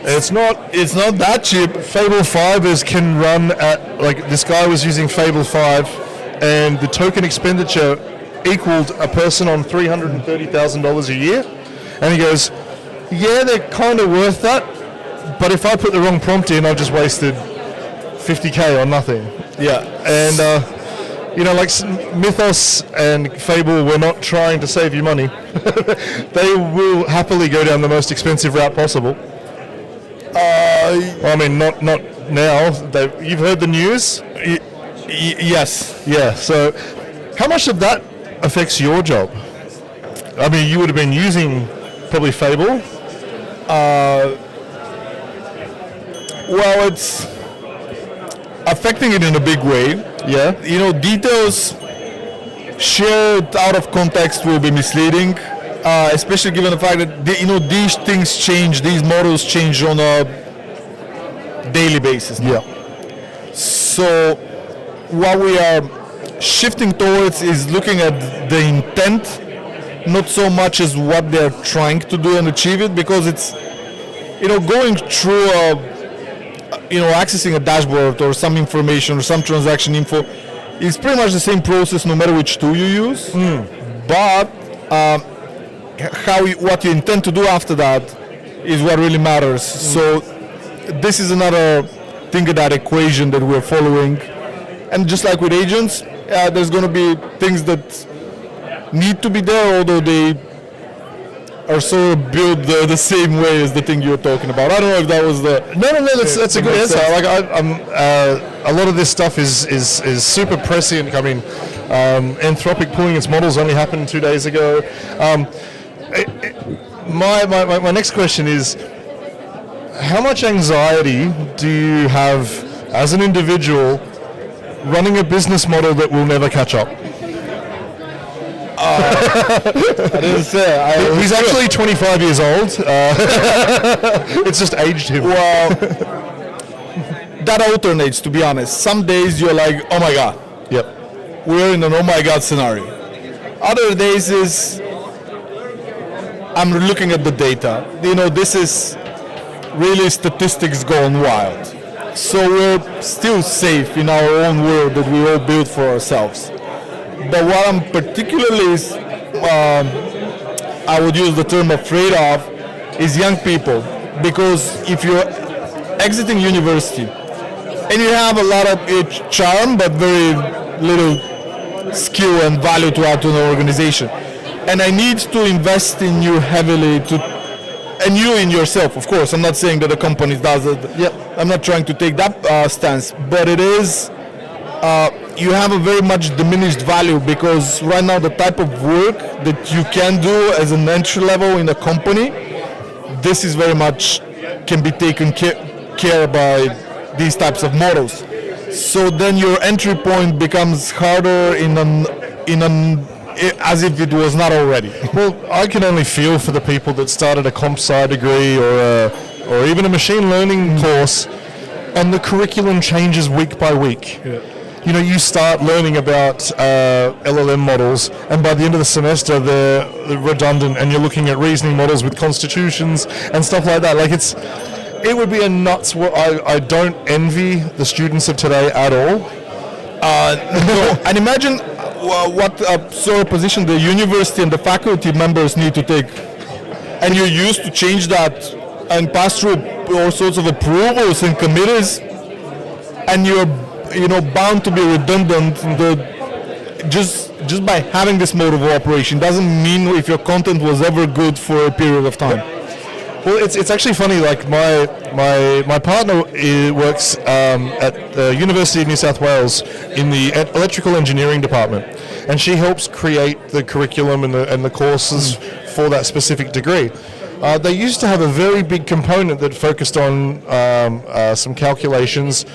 it's not that cheap. Fable 5 can run at, this guy was using Fable 5, and the token expenditure equaled a person on $330,000 a year. And he goes, yeah, they're kind of worth that, but if I put the wrong prompt in, I've just wasted $50K on nothing. Yeah. And, Mythos and Fable were not trying to save you money. They will happily go down the most expensive route possible. I mean, not now. You've heard the news? Yes. Yeah, so how much of that affects your job? I mean, you would have been using probably Fable. Well, it's affecting it in a big way. Yeah. You know, details shared out of context will be misleading, especially given the fact that these things change, these models change on a daily basis now. Yeah. So what we are shifting towards is looking at the intent, not so much as what they're trying to do and achieve it, because it's, going through accessing a dashboard or some information or some transaction info is pretty much the same process no matter which tool you use. But what you intend to do after that is what really matters. So this is another thing of that equation that we're following. And just like with agents, there's going to be things that need to be there, although they are sort of built the same way as the thing you were talking about. I don't know if that was the... No, that's a good answer. Like, a lot of this stuff is super prescient. I mean, Anthropic pulling its models only happened 2 days ago. My next question is, how much anxiety do you have as an individual running a business model that will never catch up? I didn't say. He's actually 25 years old. It's just aged him. Well, that alternates, to be honest. Some days you're like, oh my God. Yep. We're in an oh my God scenario. Other days is, I'm looking at the data. This is really statistics gone wild. So we're still safe in our own world that we all built for ourselves. But what I'm particularly, I would use the term afraid of, is young people. Because if you're exiting university and you have a lot of charm but very little skill and value to add to an organization, and I need to invest in you heavily and you in yourself, of course. I'm not saying that the company does it. Yep. I'm not trying to take that stance, but it is... you have a very much diminished value, because right now the type of work that you can do as an entry level in a company, this is very much can be taken care by these types of models. So then your entry point becomes harder as if it was not already. Well, I can only feel for the people that started a comp sci degree or even a machine learning course, and the curriculum changes week by week. Yeah. You start learning about LLM models, and by the end of the semester they're redundant, and you're looking at reasoning models with constitutions and stuff like that. Like it would be a nuts. I don't envy the students of today at all. No, and imagine what sort of position the university and the faculty members need to take, and you're used to change that and pass through all sorts of approvals and committees, and you're bound to be redundant. Just by having this mode of operation doesn't mean if your content was ever good for a period of time. Well, it's actually funny. Like my partner works at the University of New South Wales in the electrical engineering department, and she helps create the curriculum and the courses for that specific degree. They used to have a very big component that focused on some calculations,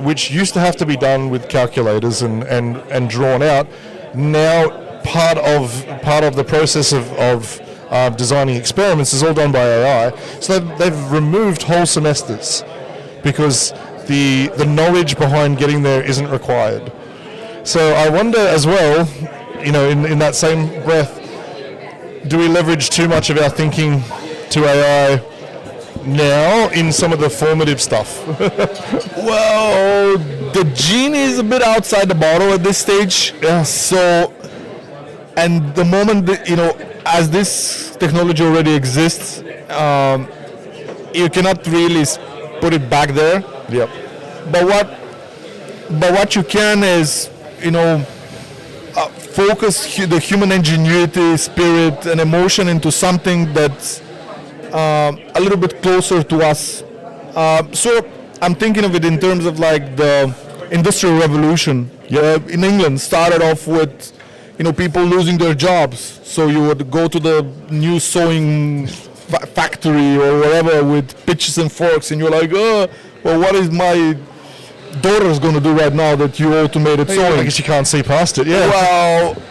which used to have to be done with calculators and drawn out. Now part of the process of designing experiments is all done by AI. So they've removed whole semesters because the knowledge behind getting there isn't required. So I wonder as well, in that same breath, do we leverage too much of our thinking to AI now in some of the formative stuff? Well, the genie is a bit outside the bottle at this stage. So, and the moment that, as this technology already exists, you cannot really put it back there. Yep. But what you can is, focus the human ingenuity, spirit, and emotion into something that's a little bit closer to us So I'm thinking of it in terms of like the Industrial Revolution. Yeah, in England started off with, people losing their jobs. So you would go to the new sewing factory or whatever with pitches and forks, and you're like, oh, well, what is my daughter's going to do right now that you automated sewing? I guess you can't see past it. Yeah. Well,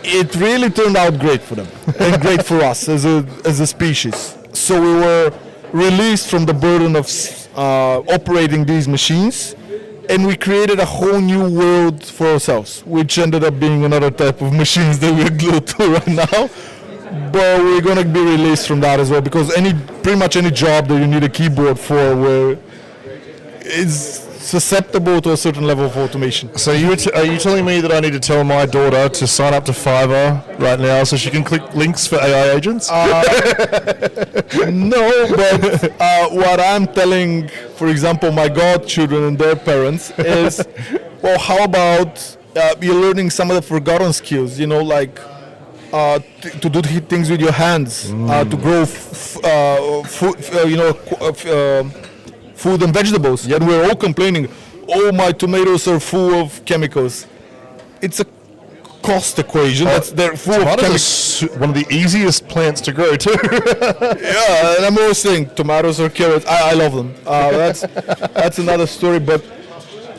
it really turned out great for them and great for us as a species. So we were released from the burden of operating these machines, and we created a whole new world for ourselves, which ended up being another type of machines that we're glued to right now. But we're going to be released from that as well, because pretty much any job that you need a keyboard for is susceptible to a certain level of automation. So are you telling me that I need to tell my daughter to sign up to Fiverr right now so she can click links for AI agents? No, but what I'm telling, for example, my godchildren and their parents is, well, how about you're learning some of the forgotten skills, like to do things with your hands, to grow food and vegetables. Yet we're all complaining, oh, my tomatoes are full of chemicals. It's a cost equation. They're full of chemicals. One of the easiest plants to grow too. Yeah, and I'm always saying tomatoes or carrots. I love them. That's another story. But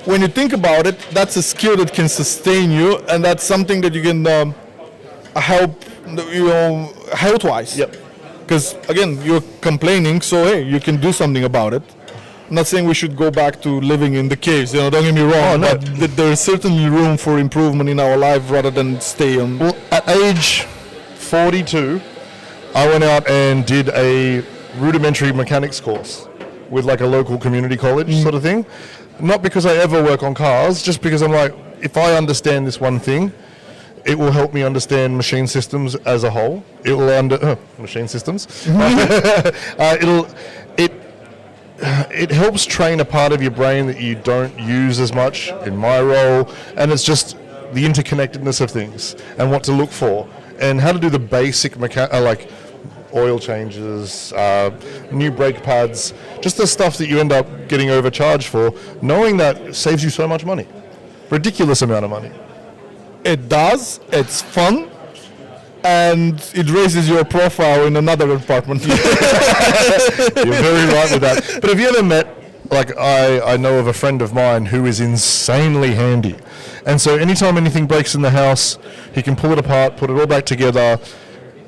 when you think about it, that's a skill that can sustain you, and that's something that you can help, health-wise. Yep. Because again, you're complaining, so hey, you can do something about it. I'm not saying we should go back to living in the caves, don't get me wrong, but there's certainly room for improvement in our life rather than stay on. Well, at age 42, I went out and did a rudimentary mechanics course with like a local community college sort of thing. Not because I ever work on cars, just because I'm like, if I understand this one thing, it will help me understand machine systems as a whole. It will machine systems. It helps train a part of your brain that you don't use as much in my role, and it's just the interconnectedness of things and what to look for and how to do the basic like oil changes, new brake pads, just the stuff that you end up getting overcharged for, knowing that saves you so much money, ridiculous amount of money. It does. It's fun. And it raises your profile in another department. You're very right with that. But have you ever met, like I know of a friend of mine who is insanely handy. And so anytime anything breaks in the house, he can pull it apart, put it all back together.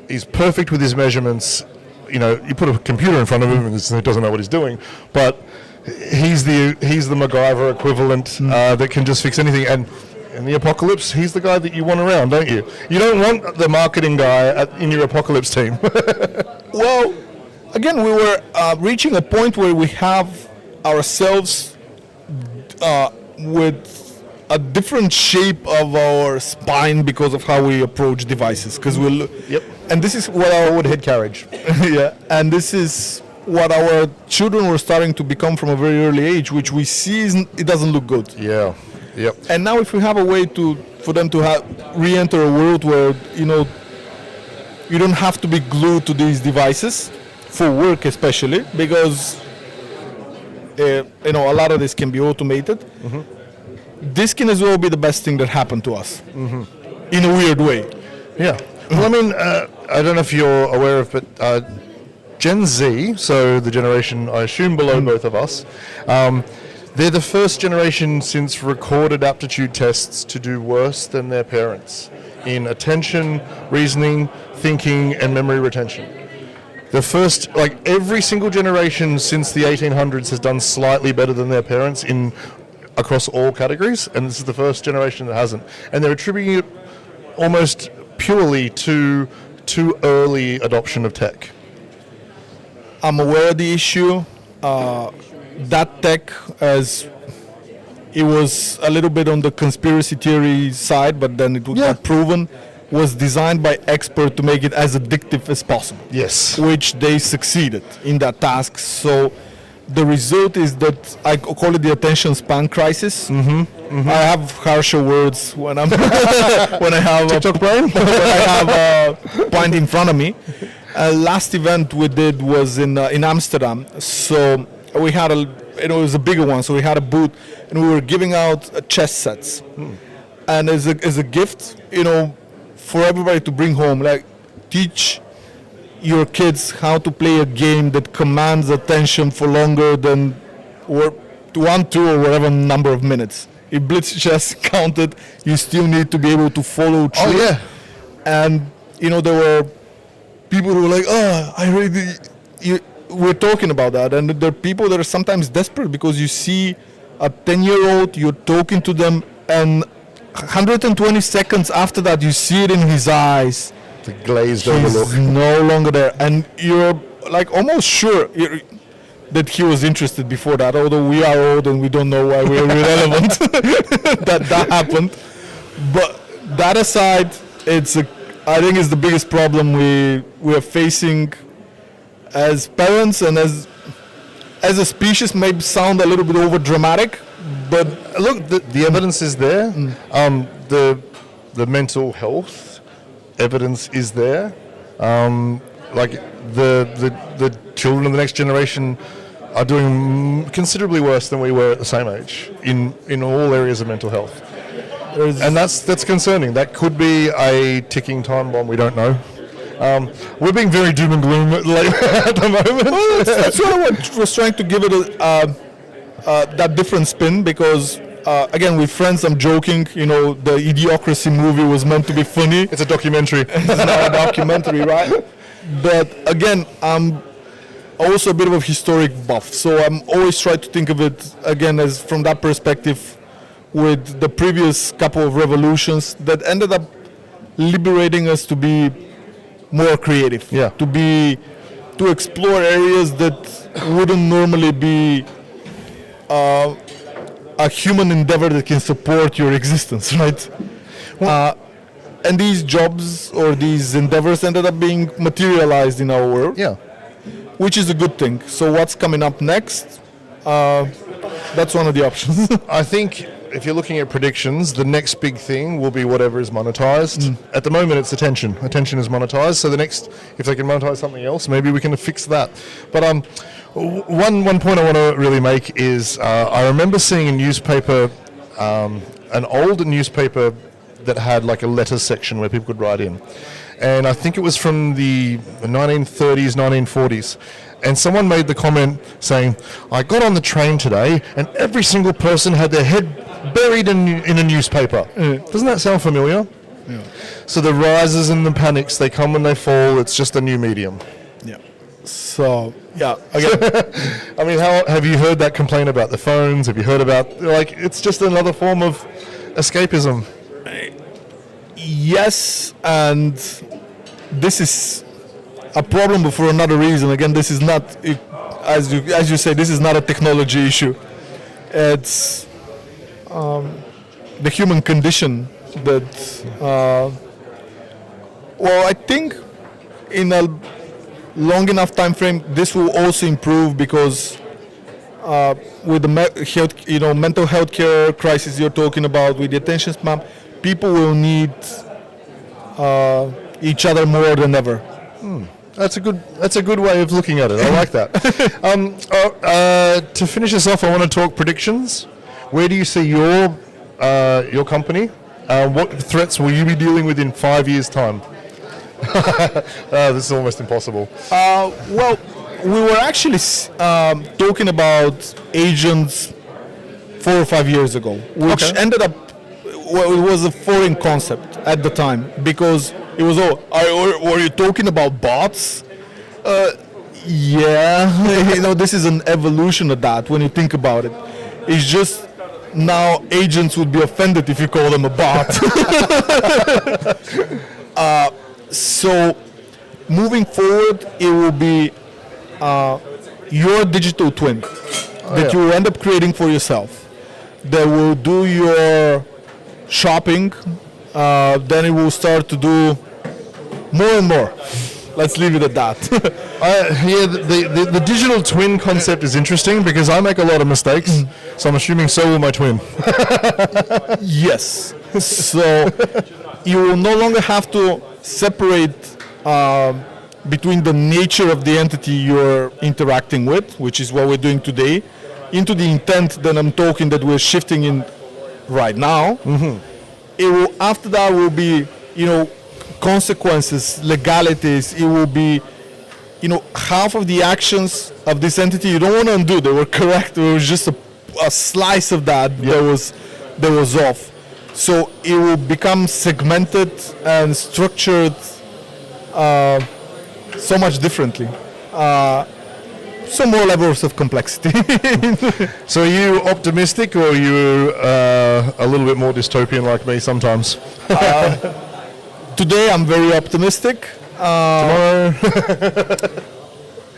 He's perfect with his measurements. You put a computer in front of him and he doesn't know what he's doing. But he's the MacGyver equivalent that can just fix anything. And in the apocalypse, he's the guy that you want around, don't you? You don't want the marketing guy in your apocalypse team. Well, again, we were reaching a point where we have ourselves with a different shape of our spine because of how we approach devices. Because and this is what our head carriage. Yeah, and this is what our children were starting to become from a very early age, which we see it doesn't look good. Yeah. Yep. And now if we have a way for them to re-enter a world where, you don't have to be glued to these devices, for work especially, because, a lot of this can be automated. Mm-hmm. This can as well be the best thing that happened to us, in a weird way. Yeah. Well, I mean, I don't know if you're aware of, but Gen Z, so the generation I assume below both of us, they're the first generation since recorded aptitude tests to do worse than their parents in attention, reasoning, thinking, and memory retention. The first, every single generation since the 1800s has done slightly better than their parents across all categories, and this is the first generation that hasn't. And they're attributing it almost purely to too early adoption of tech. I'm aware of the issue. That tech, as it was a little bit on the conspiracy theory side, but then it got proven, was designed by experts to make it as addictive as possible. Yes. Which they succeeded in that task. So the result is that I call it the attention span crisis. I have harsher words when I'm when I have TikTok brain. When I have a point in front of me. Last event we did was in Amsterdam. So we had it was a bigger one, so we had a booth, and we were giving out chess sets, and as a gift, for everybody to bring home, like teach your kids how to play a game that commands attention for longer than 1, 2, or whatever number of minutes. If blitz chess counted, you still need to be able to follow through. Oh, yeah. And there were people who were like, we're talking about that, and there are people that are sometimes desperate because you see a 10-year-old, you're talking to them, and 120 seconds after that, you see it in his eyes. The glazed over look. He's no longer there, and you're like almost sure that he was interested before that. Although we are old and we don't know why we're irrelevant that happened. But that aside, I think it's the biggest problem we are facing as parents, and as a species. May sound a little bit over dramatic, but look, the evidence is there. The mental health evidence is there. Like the children of the next generation are doing considerably worse than we were at the same age in all areas of mental health. And that's concerning. That could be a ticking time bomb. We don't know. We're being very doom and gloom at the moment. Well, that's what I was trying to give it that different spin, because again, with friends, I'm joking. The Idiocracy movie was meant to be funny. It's a documentary. It's not a documentary, right? But again, I'm also a bit of a historic buff, so I'm always trying to think of it again as from that perspective, with the previous couple of revolutions that ended up liberating us to be more creative, to explore areas that wouldn't normally be a human endeavor that can support your existence, right? And these jobs or these endeavors ended up being materialized in our world, which is a good thing. So what's coming up next? That's one of the options. I think if you're looking at predictions, the next big thing will be whatever is monetized. At the moment, it's attention. Attention is monetized. So the next, if they can monetize something else, maybe we can fix that. But one point I want to really make is I remember seeing a newspaper, an old newspaper that had like a letter section where people could write in. And I think it was from the 1930s, 1940s. And someone made the comment saying, I got on the train today and every single person had their head buried in a newspaper. Doesn't that sound familiar? Yeah. So the rises and the panics, they come and they fall. It's just a new medium. Yeah. So, again. I mean, have you heard that complaint about the phones? Have you heard about, it's just another form of escapism? Yes, and this is a problem, but for another reason. Again, this is not, as you say, this is not a technology issue. It's the human condition that, I think in a long enough time frame, this will also improve, because with the mental health care crisis you're talking about, with the attention span, people will need each other more than ever. That's a good way of looking at it. I like that. To finish this off, I want to talk predictions. Where do you see your company? What threats will you be dealing with in 5 years' time? This is almost impossible. We were actually talking about agents 4 or 5 years ago, which ended up, it was a foreign concept at the time, because it was were you talking about bots? Yeah, this is an evolution of that when you think about it. It's just now agents would be offended if you call them a bot. So moving forward, it will be your digital twin that you will end up creating for yourself, that will do your shopping, then it will start to do more and more. Let's leave it at that. The digital twin concept is interesting, because I make a lot of mistakes, so I'm assuming so will my twin. Yes. So you will no longer have to separate between the nature of the entity you're interacting with, which is what we're doing today, into the intent that I'm talking that we're shifting in right now. It will, after that will be, consequences, legalities. It will be, half of the actions of this entity you don't want to undo. They were correct. It was just a slice of that that was off. So it will become segmented and structured so much differently. Some more levels of complexity. So are you optimistic, or are you a little bit more dystopian like me sometimes? Today I'm very optimistic. Tomorrow?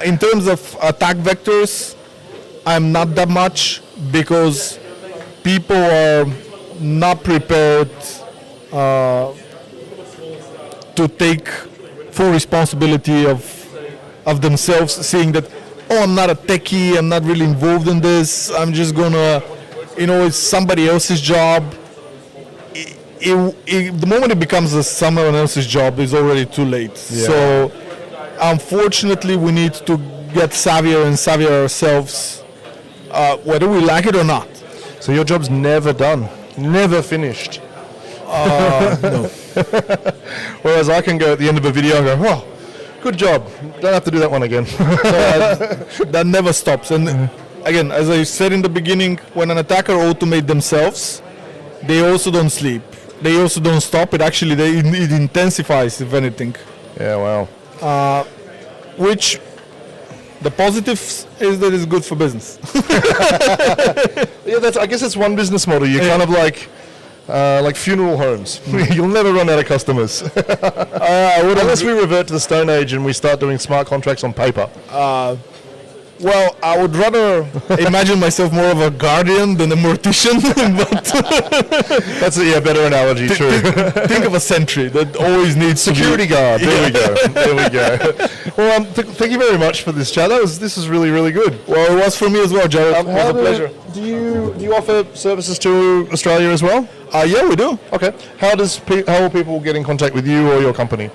In terms of attack vectors, I'm not that much, because people are not prepared to take full responsibility of themselves, seeing that, I'm not a techie, I'm not really involved in this, I'm just gonna, it's somebody else's job. The moment it becomes someone else's job, it's already too late. Yeah. So unfortunately we need to get savvier and savvier ourselves, whether we like it or not. So your job's never done, never finished. No. Whereas I can go at the end of a video and go, good job, don't have to do that one again. That never stops. And again, as I said in the beginning, when an attacker automates themselves, they also don't sleep. They also don't stop. It actually, it intensifies, if anything. Yeah, wow. Which, the positives is that it's good for business. Yeah, I guess it's one business model. You're kind of like funeral homes. You'll never run out of customers. Unless we revert to the Stone Age and we start doing smart contracts on paper. Well, I would rather imagine myself more of a guardian than a mortician. But that's a better analogy, true. Think of a sentry that always needs security guard. There we go. There we go. Well, thank you very much for this chat. This was really, really good. Well, it was for me as well, Jared. It was a pleasure. Do you offer services to Australia as well? Yeah, we do. Okay. How will people get in contact with you or your company?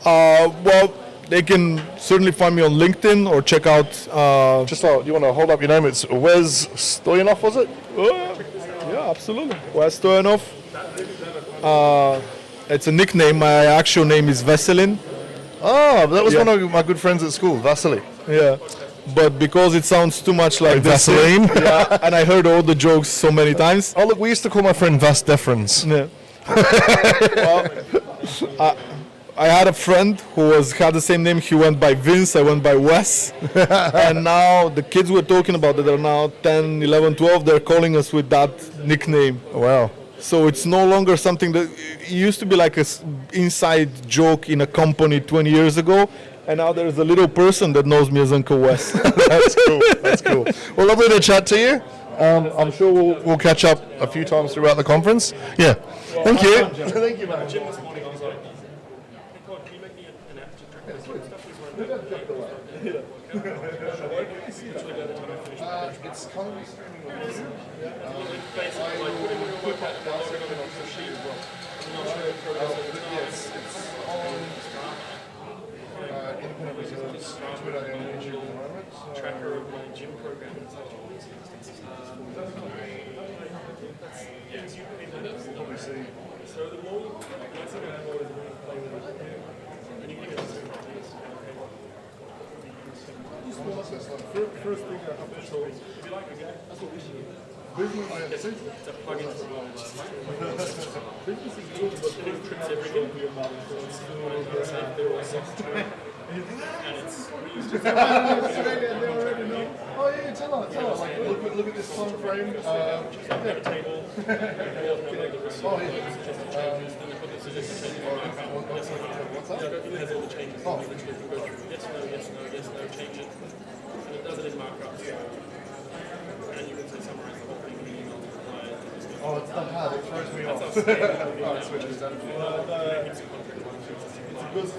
Well, they can certainly find me on LinkedIn or check out. Do you want to hold up your name? It's Wes Stoyanov, was it? Yeah, absolutely. Wes Stoyanov. It's a nickname. My actual name is Veselin. Oh, that was one of my good friends at school, Vasily. Yeah. But because it sounds too much like Vaseline, yeah, and I heard all the jokes so many times. Oh, look, we used to call my friend Vas Deferens. Yeah. Well, I had a friend who had the same name. He went by Vince, I went by Wes. And now the kids we're talking about that are now 10, 11, 12, they're calling us with that nickname. Wow. So it's no longer something that it used to be like an inside joke in a company 20 years ago. And now there's a little person that knows me as Uncle Wes. That's cool. That's cool. Well, lovely to chat to you. I'm sure we'll catch up a few times throughout the conference. Yeah. Thank you. Thank you, man. Jim this morning, I was like, hey, God, can you make me an app to track this stuff? It's currently streaming on this. It's on Independent Reserves Twitter and YouTube at the moment. Tracker of my gym program and such. So the more you, my second app always play with it. And you can get First thing I have to show is, if you like, we can, that's what we should do. Business It's a plug-in for all of us. Business is good, but it trips everything. They're all soft and it's Oh yeah, tell us. Like, look at this time frame. a table. Oh yeah. What's that? It has all the changes. Oh. Yes, no, change it. And it does it in markups. And you can say summarize the whole thing in an email to the client. Oh, it's not hard. It throws me off. Alright, switch it. It's a good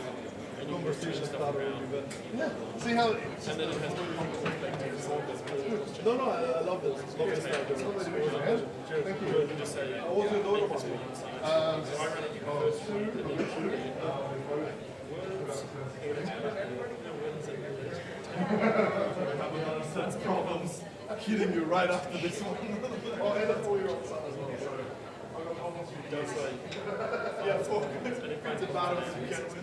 conversation starter. Yeah. See how. And then it has No, I love this. Thank you. You just say, What's your daughter one? so I ran it first. That's problems hitting you right after this one. Oh, and a 4-year-old son as well, so I've got problems with you. Yeah, 4. It's a battle to get with.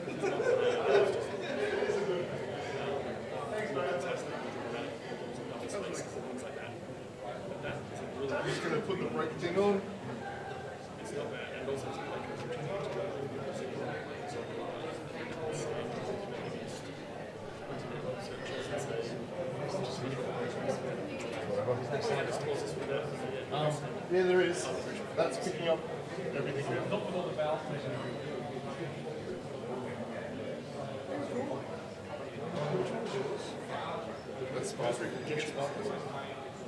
I'm just going to put the brake thing on. It's not bad, and also it's like yeah, there is. That's picking up everything. Not with all the valves. That's sparkling.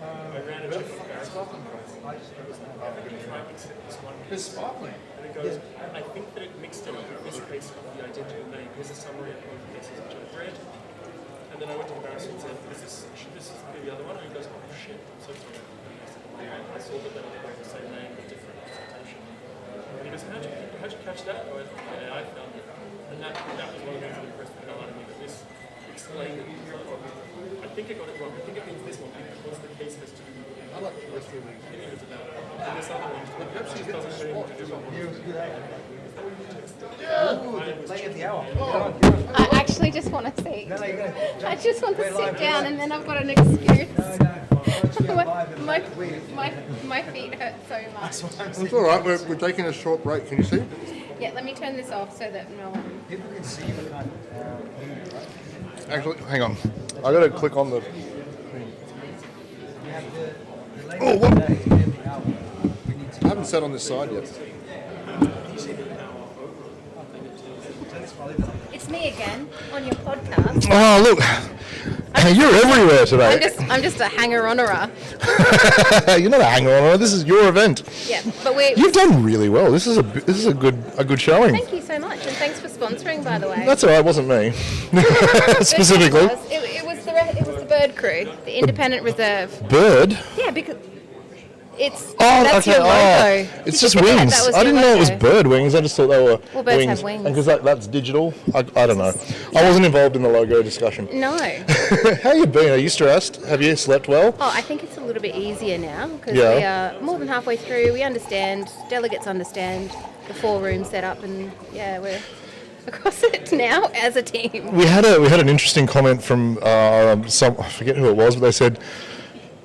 I ran a check for sparkling. It's sparkling. And it goes, I think that it mixed it with this case of the identical name. Here's a summary of both cases which I've read. And then I went to Embarrassing and said, should this be the other one? And he goes, oh shit, I'm so sorry. I saw that they were both the same name but different presentation. And he goes, how'd you catch that? I went, yeah, I found it. And that was one of the things that impressed the hell out of me, that this explained it. I think I got it wrong. I think it means this one because the case has to do with I like the Livestreaming. It is about it. And this other one just doesn't have anything to do with it. Late at the hour. I actually just want to see. I just want to sit down and then I've got an excuse. My feet hurt so much. It's all right. We're taking a short break. Can you see? Yeah, let me turn this off so that no one... People can see you, but can't. Actually, hang on. I got to click on the. Oh, what? I haven't sat on this side yet. It's me again on your podcast. Oh, look. You're everywhere today. I'm just a hanger-onerer. You're not a hanger-on. This is your event. Yeah, but You've done really well. This is a good showing. Thank you so much, and thanks for sponsoring, by the way. That's all right. It wasn't me specifically. It was the Bird Crew, the Independent Reserve. Bird? Yeah, because that's your logo. It's just wings. I didn't know it was bird wings. I just thought they were birds wings. have wings. And because that's digital, I don't know. I wasn't involved in the logo discussion. No. How you been? Are you stressed? Have you slept well? Oh, I think it's a little bit easier now because Yeah. we are more than halfway through. We understand, delegates understand the 4-room setup, and yeah, we're across it now as a team. We had an interesting comment from some, I forget who it was, but they said,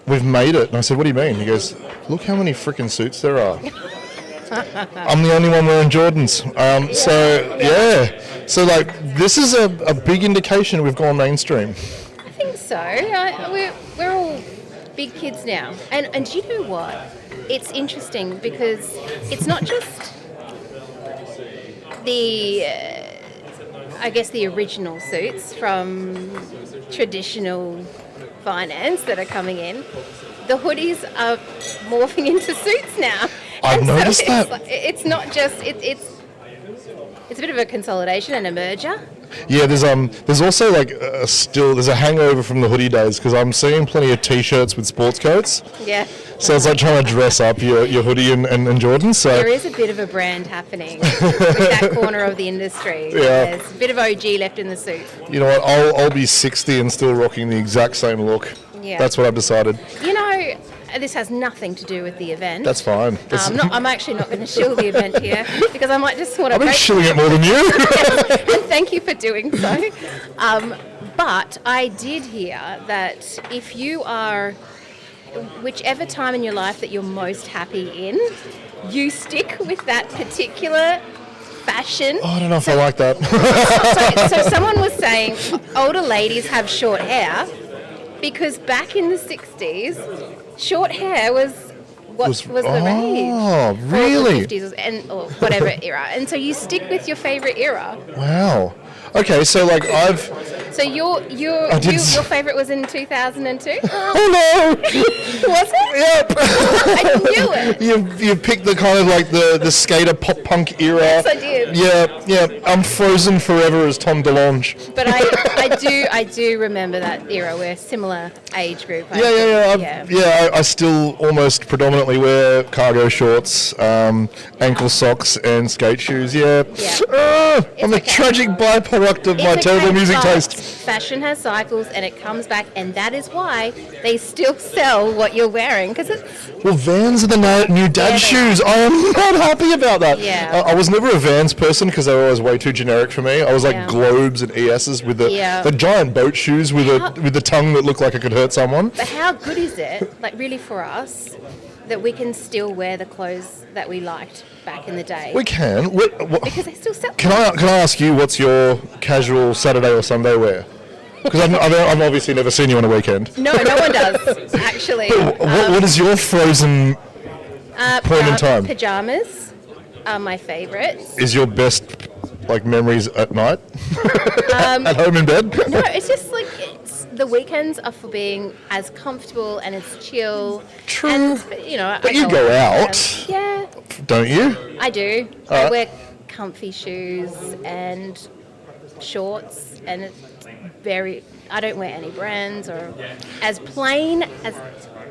"We've made it." And I said, "What do you mean?" He goes, "Look how many freaking suits there are." I'm the only one wearing Jordans. So like this is a big indication we've gone mainstream. I think so. We're all big kids now, and do you know what? It's interesting because it's not just the the original suits from traditional finance that are coming in. The hoodies are morphing into suits now. I've noticed that. It's not just it's a bit of a consolidation and a merger. Yeah, there's also like there's a hangover from the hoodie days because I'm seeing plenty of t-shirts with sports coats. Yeah. So it's like trying to dress up your hoodie and Jordans. So there is a bit of a brand happening with that corner of the industry. Yeah. There's a bit of OG left in the suit. You know what? I'll be 60 and still rocking the exact same look. Yeah. That's what I've decided. You know, this has nothing to do with the event. That's fine. I'm actually not going to shill the event here because I might just want to. I've been shilling it more than you. And thank you for doing so. But I did hear that if you are, whichever time in your life that you're most happy in, you stick with that particular fashion. Oh, I don't know if I like that. So someone was saying older ladies have short hair because back in the 60s, short hair was what was the rage. Oh, really? Or the 50s or whatever era. And so you stick with your favourite era. Wow. Okay, so like So your favourite was in 2002? Oh no! Was it? Yep. I knew it. You picked the kind of like the skater pop punk era. Yes, I did. Yeah. I'm frozen forever as Tom DeLonge. But I do remember that era. We're similar age group. I still almost predominantly wear cargo shorts, ankle socks, and skate shoes. Yeah. I'm a tragic byproduct of my terrible music taste. fashion has cycles and it comes back, and that is why they still sell what you're wearing, because it's Well, Vans are the new dad shoes. I am not happy about that. Yeah. I was never a Vans person because they were always way too generic for me. I was like Yeah. Globes and ESs with the giant boat shoes with the tongue that looked like it could hurt someone. But how good is it, like really for us, that we can still wear the clothes that we liked back in the day? We can. Because they still sell. Can I ask you what's your casual Saturday or Sunday wear? Because I've obviously never seen you on a weekend. No one does, actually. What is your frozen point in time? Pajamas are my favourites. Is your best memories at night? At home in bed? No, it's just like the weekends are for being as comfortable and as chill. True. And, But you go out. Yeah, Don't you? I do. I wear comfy shoes and shorts, and it's I don't wear any brands or as plain as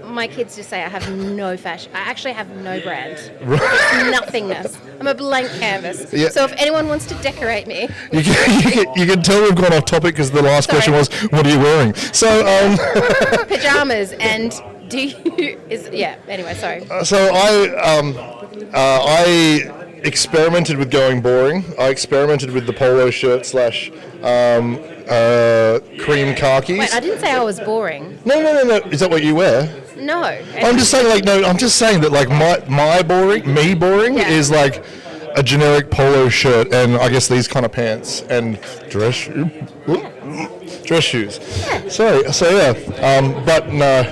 my kids just say. I have no fashion. I actually have no brand. It's nothingness. I'm a blank canvas. Yeah. So if anyone wants to decorate me, You can tell we've gone off topic because the last question was, what are you wearing? So, pajamas and do you anyway, sorry. So I experimented with going boring. I experimented with the polo shirt / cream khakis. Wait, I didn't say I was boring. No. Is that what you wear? No. I'm just saying, I'm just saying that, my boring is like a generic polo shirt and I guess these kind of pants and dress shoes. So yeah. But no,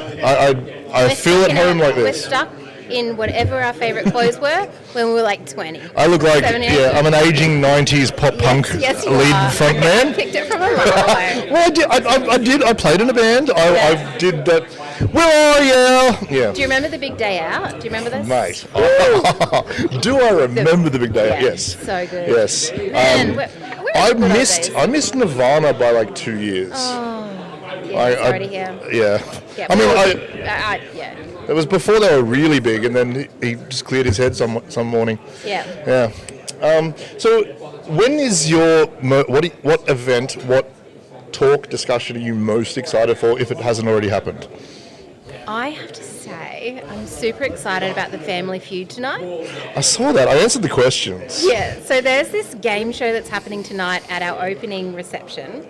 I feel at home like We're this. stuck in whatever our favourite clothes were when we were like 20. I look like, 17. I'm an aging 90s pop punk Yes, you lead are. front I man. picked it from a mile away. Well, I did. I played in a band. I did that. Where are you? Yeah. Do you remember the big day out? Do you remember this? Mate. Do I remember the big day out? Yeah, Yes. so good. Yes. Man, where I missed Nirvana by like 2 years. Oh, yeah, sorry to hear. Yeah. Yeah, I mean, yeah. it was before they were really big, and then he just cleared his head some morning. Yeah. Yeah. So, when is your what event, what talk discussion are you most excited for if it hasn't already happened? I have to say, I'm super excited about the Family Feud tonight. I saw that. I answered the questions. Yeah, so there's this game show that's happening tonight at our opening reception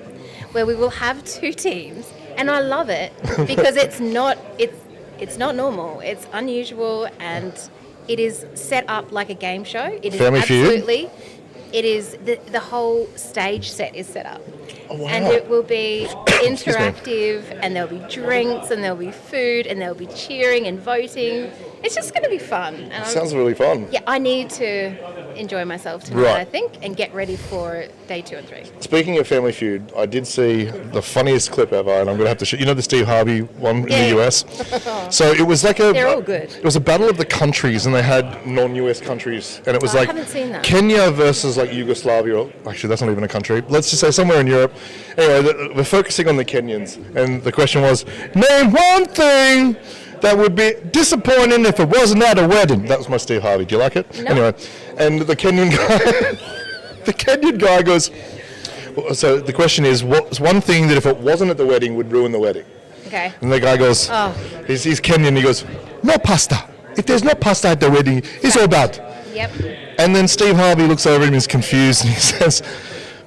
where we will have 2 teams, and I love it because it's not normal. It's unusual, and it is set up like a game show. It is Family Feud? absolutely. It is the whole stage set is set up. Oh, wow. And it will be interactive, and there'll be drinks, and there'll be food, and there'll be cheering and voting. It's just going to be fun. And Sounds really fun. Yeah, I need to enjoy myself tonight, Right. I think, and get ready for day 2 and 3. Speaking of Family Feud, I did see the funniest clip ever, and I'm going to have to show you know the Steve Harvey one in the US? So it was like They're all good. It was a battle of the countries, and they had non-US countries, and it was I like haven't seen that. Kenya versus like Yugoslavia. Or, actually, that's not even a country. Let's just say somewhere in Europe. Anyway, we're focusing on the Kenyans, and the question was, name one thing that would be disappointing if it wasn't at a wedding. That was my Steve Harvey. Do you like it? No. Anyway, and the Kenyan guy, goes. So the question is, what's one thing that if it wasn't at the wedding would ruin the wedding? Okay. And the guy goes, he's Kenyan. He goes, no pasta. If there's no pasta at the wedding, it's all bad. Yep. And then Steve Harvey looks over him and he's confused and he says,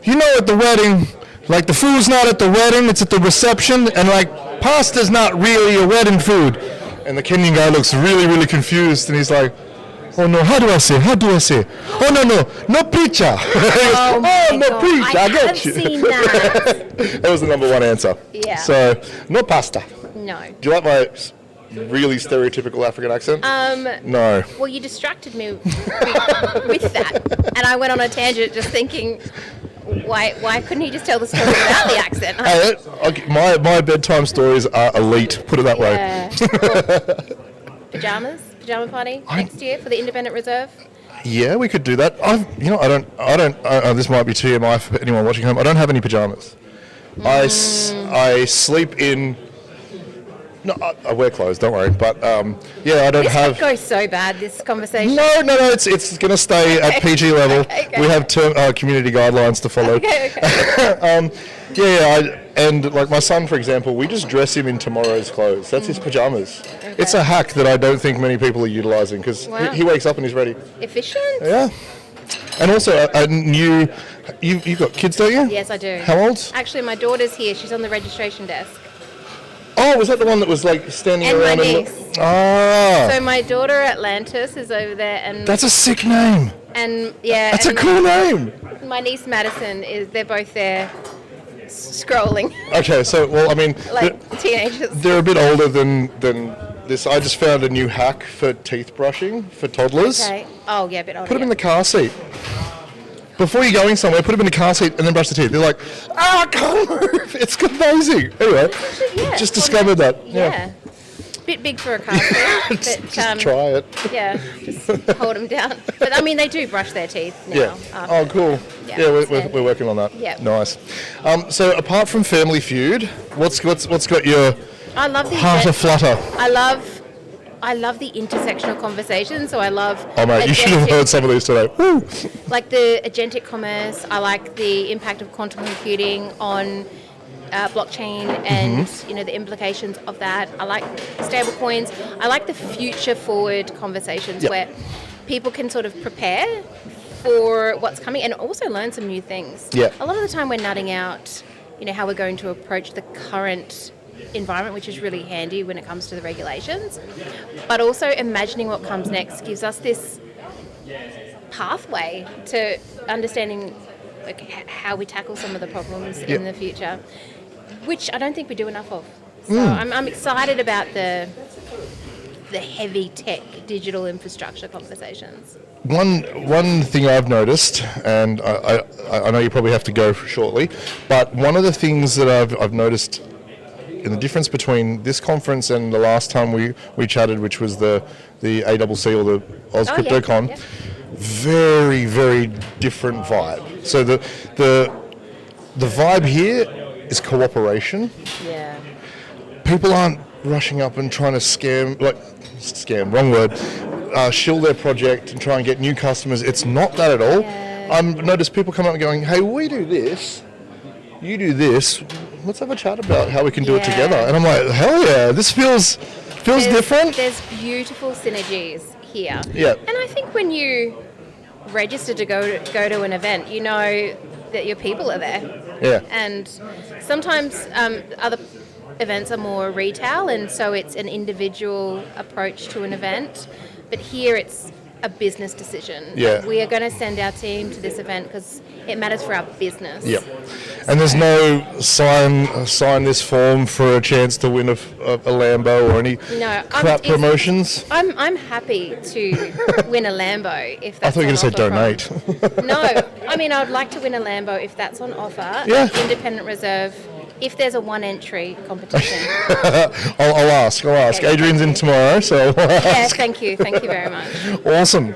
at the wedding, like the food's not at the wedding, it's at the reception, and like pasta's not really a wedding food. And the Kenyan guy looks really, really confused and he's like, oh no, how do I say? Oh no pizza. Oh no pizza, I got have you. seen that. That was the number one answer. Yeah. So, no pasta. No. Do you like my really stereotypical African accent? No. Well, you distracted me with that, and I went on a tangent just thinking, why couldn't he just tell the story without the accent? Hey, my bedtime stories are elite. Put it that way. Pajamas? Pajama party next year for the Independent Reserve? Yeah, we could do that. This might be TMI for anyone watching home. I don't have any pajamas. I sleep in No, I wear clothes. Don't worry. But yeah, I don't This have. could go so bad, this conversation. No. It's going to stay at PG level. Okay. We have community guidelines to follow. Okay. And like my son, for example, we just dress him in tomorrow's clothes. That's his pajamas. Okay. It's a hack that I don't think many people are utilising because Wow. he wakes up and he's ready. Efficient? Yeah. And also, you've got kids, don't you? Yes, I do. How old? Actually, my daughter's here. She's on the registration desk. Oh, was that the one that was like standing And my around? niece. Ah. So my daughter Atlantis is over there, and That's a sick name. and yeah, That's and a cool name. My niece Madison is. They're both there, scrolling Okay, so I mean, like teenagers. they're a bit older than this. I just found a new hack for teeth brushing for toddlers. Okay. Oh yeah, a bit older. Put them in the car seat. Before you're going somewhere, put them in the car seat and then brush the teeth. They're like, I can't move. It's amazing. Anyway, yeah, just discovered that. Yeah. Bit big for a car seat, but Just try it. yeah, just hold them down. But I mean, they do brush their teeth now. Yeah. Oh, cool. Yeah, Yeah, so- we're working on that. Yeah. Nice. So apart from Family Feud, what's got your I love the heart aflutter? I love the intersectional conversation. So I love. Oh mate, you should have heard some of these today. Woo. Like the agentic commerce. I like the impact of quantum computing on blockchain and the implications of that. I like stable coins. I like the future forward conversations where people can sort of prepare for what's coming and also learn some new things. Yeah. A lot of the time we're nutting out, how we're going to approach the current environment, which is really handy when it comes to the regulations, but also imagining what comes next gives us this pathway to understanding how we tackle some of the problems in the future, which I don't think we do enough of. So I'm excited about the heavy tech digital infrastructure conversations. One thing I've noticed, and I know you probably have to go shortly, but one of the things that I've noticed in the difference between this conference and the last time we chatted, which was the AEST or the Oz CryptoCon, very, very different vibe. So the vibe here is cooperation. Yeah. People aren't rushing up and trying to wrong word, shill their project and try and get new customers. It's not that at all. I've noticed people come up and going, hey, we do this, you do this, let's have a chat about how we can do it together. And I'm like, hell yeah, this feels different. There's beautiful synergies here. Yeah. And I think when you register to go to an event, you know that your people are there. Yeah. And sometimes other events are more retail, and so it's an individual approach to an event. But here it's a business decision. Yeah. We are going to send our team to this event because it matters for our business. Yep. And there's no sign this form for a chance to win a Lambo or any crap promotions. I'm happy to win a Lambo if I that's thought you were on going to say offer donate. No, I mean, I would like to win a Lambo if that's on offer. Yeah. Independent reserve. If there's a one entry competition. I'll ask. Okay. Adrian's in tomorrow, so I'll ask. Thank you very much. Awesome.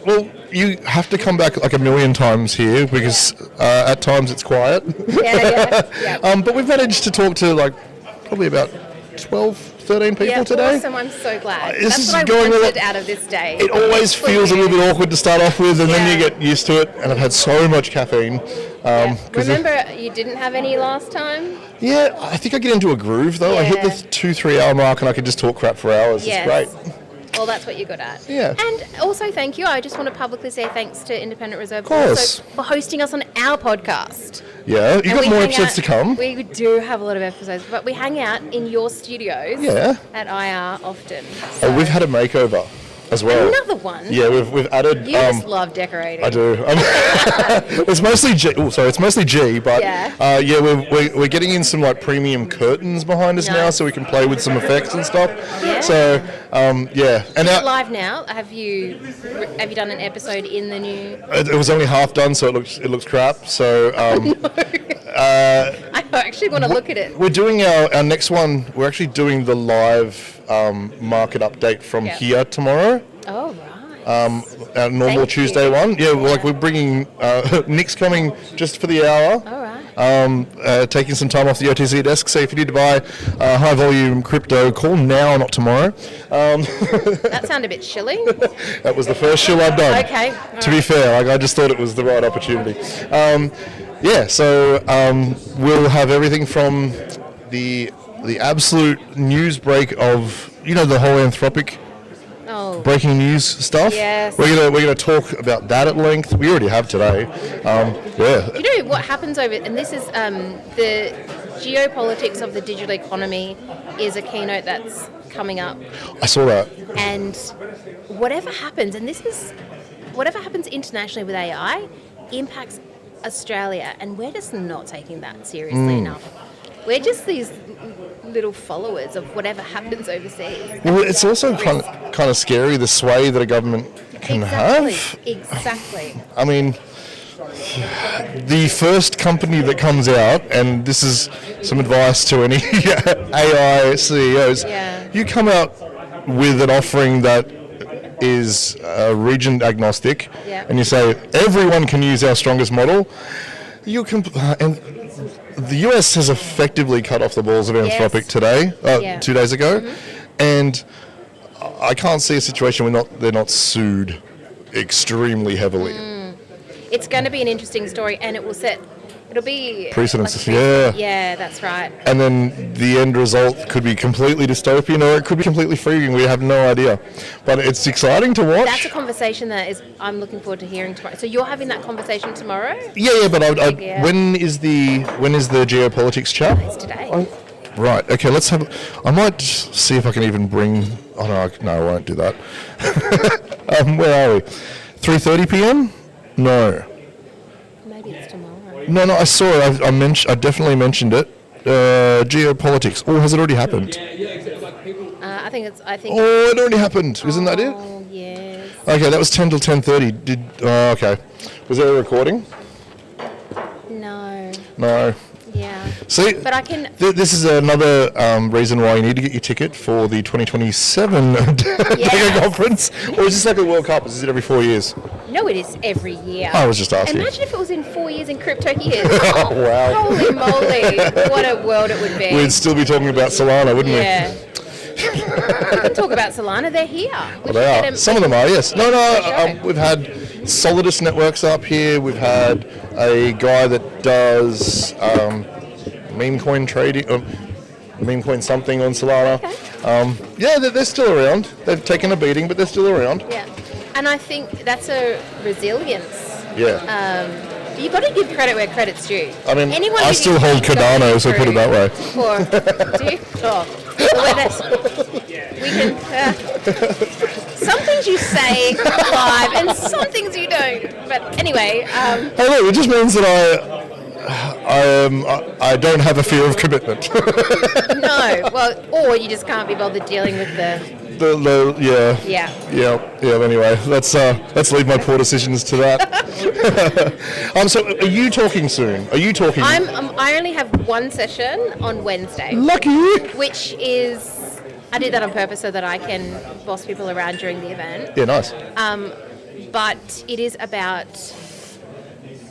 Well, you have to come back like a million times here because at times it's quiet. But we've managed to talk to like probably about 12, 13 people today. Awesome. I'm so glad. This That's is what I going wanted out of this day. It always feels a little bit awkward to start off with, and then you get used to it. And I've had so much caffeine. Remember, you didn't have any last time? Yeah, I think I get into a groove though. I hit the 2-3 hour mark, and I can just talk crap for hours. Yes. It's great. Well, that's what you're good at. Yeah. And also, thank you. I just want to publicly say thanks to Independent Reserve course. for hosting us on our podcast. Yeah, you've got more episodes to come. We do have a lot of episodes, but we hang out in your studios at IR often. Oh, we've had a makeover as well. Another one? Yeah, we've added. You just love decorating. I do. It's mostly G. Oh, sorry, it's mostly G. But we're getting in some like premium curtains behind us now, so we can play with some effects and stuff. Yeah. So and Is it live now? Have you done an episode in the new? It was only half done, so it looks crap. So I actually want to look at it. We're doing our next one. We're actually doing the live market update from here tomorrow. Oh, right. Our normal Tuesday one. Yeah, like we're bringing Nick's coming just for the hour. All right. taking some time off the OTC desk. So if you need to buy high volume crypto, call now, not tomorrow. That sounded a bit shilly. That was the first shill I've done. Okay. To be fair, I just thought it was the right opportunity. So we'll have everything from the absolute news break of, the whole Anthropic breaking news stuff. Yes. We're gonna talk about that at length. We already have today. You know what happens and this is the geopolitics of the digital economy is a keynote that's coming up. I saw that. And whatever happens, whatever happens internationally with AI impacts Australia, and we're just not taking that seriously enough. We're just these little followers of whatever happens overseas. Well, it's also kind of scary, the sway that a government can have. Exactly. I mean, the first company that comes out, and this is some advice to any AI CEOs, you come out with an offering that is region agnostic, and you say everyone can use our strongest model, and the US has effectively cut off the balls of Anthropic today, 2 days ago, and I can't see a situation where they're not sued extremely heavily. It's going to be an interesting story, and it'll be Precedents, yeah, that's right. And then the end result could be completely dystopian, or it could be completely freeing. We have no idea, but it's exciting to watch. That's a conversation I'm looking forward to hearing tomorrow. So you're having that conversation tomorrow? Yeah, but when is the geopolitics chat? It's today. Right. Okay. I might see if I can even bring. Oh no, I won't do that. Where are we? 3:30 p.m. No. Maybe it's tomorrow. No, I saw it. I definitely mentioned it. Geopolitics. Oh, has it already happened? I think. Oh, it already happened. Isn't that it? Oh, yes. Okay, that was 10 till 10:30. Okay. Was there a recording? No. Yeah. See, but I can. This is another reason why you need to get your ticket for the 2027 DECA conference. Or is this like a World Cup? Is it every 4 years? No, it is every year. I was just asking. Imagine if it was in 4 years in crypto years. Oh, wow. Holy moly. What a world it would be. We'd still be talking about Solana, wouldn't we? Yeah. We could talk about Solana. They're here. Well, they are. Some of them are, yes. No. We've had Solidus Networks up here. We've had a guy that does meme coin trading, meme coin something on Solana. Okay. They're still around. They've taken a beating, but they're still around. Yeah. And I think that's a resilience. Yeah. You've got to give credit where credit's due. I mean, I still hold Cardano, so put it that way. Do you? Oh. We can. Some things you say live, and some things you don't. But anyway. Hey, look! It just means that I don't have a fear of commitment. No, well, or you just can't be bothered dealing with the Anyway, let's leave my poor decisions to that. So are you talking soon? I only have one session on Wednesday. Lucky. Which is, I did that on purpose so that I can boss people around during the event. Yeah, nice. But it is about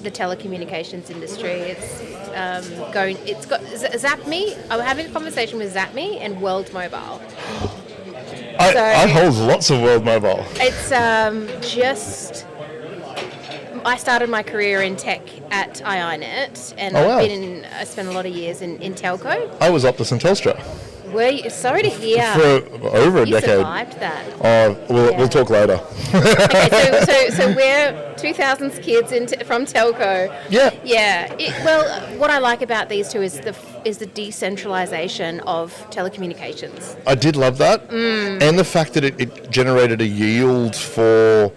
the telecommunications industry. It's got ZapMe. I'm having a conversation with ZapMe and World Mobile. I hold lots of World Mobile. It's I started my career in tech at IINet, and I spent a lot of years in telco. I was Optus and Telstra. Were you? Sorry to hear. For over a decade. You survived that. We'll talk later. Okay, so we're 2000s kids from telco. Yeah. Yeah. Well, what I like about these two is the decentralization of telecommunications. I did love that, and the fact that it generated a yield for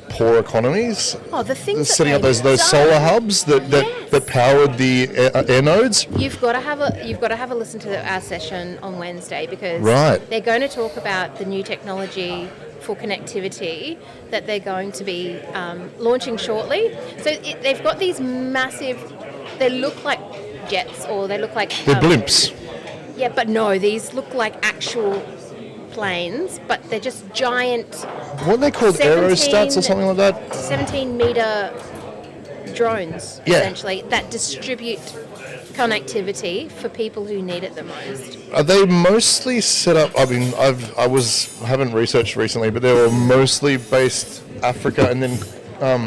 poor economies. Oh, the things setting up those solar hubs that powered the air nodes. You've got to have a listen to our session on Wednesday, because they're going to talk about the new technology for connectivity that they're going to be launching shortly. So they've got these massive. They look like jets, or they look like they're blimps. Yeah, but no, these look like actual planes, but they're just giant. What are they called? Aerostats or something like that? 17-meter drones, Yeah. essentially, that distribute connectivity for people who need it the most. Are they mostly set up? I mean, I haven't researched recently, but they were mostly based Africa and then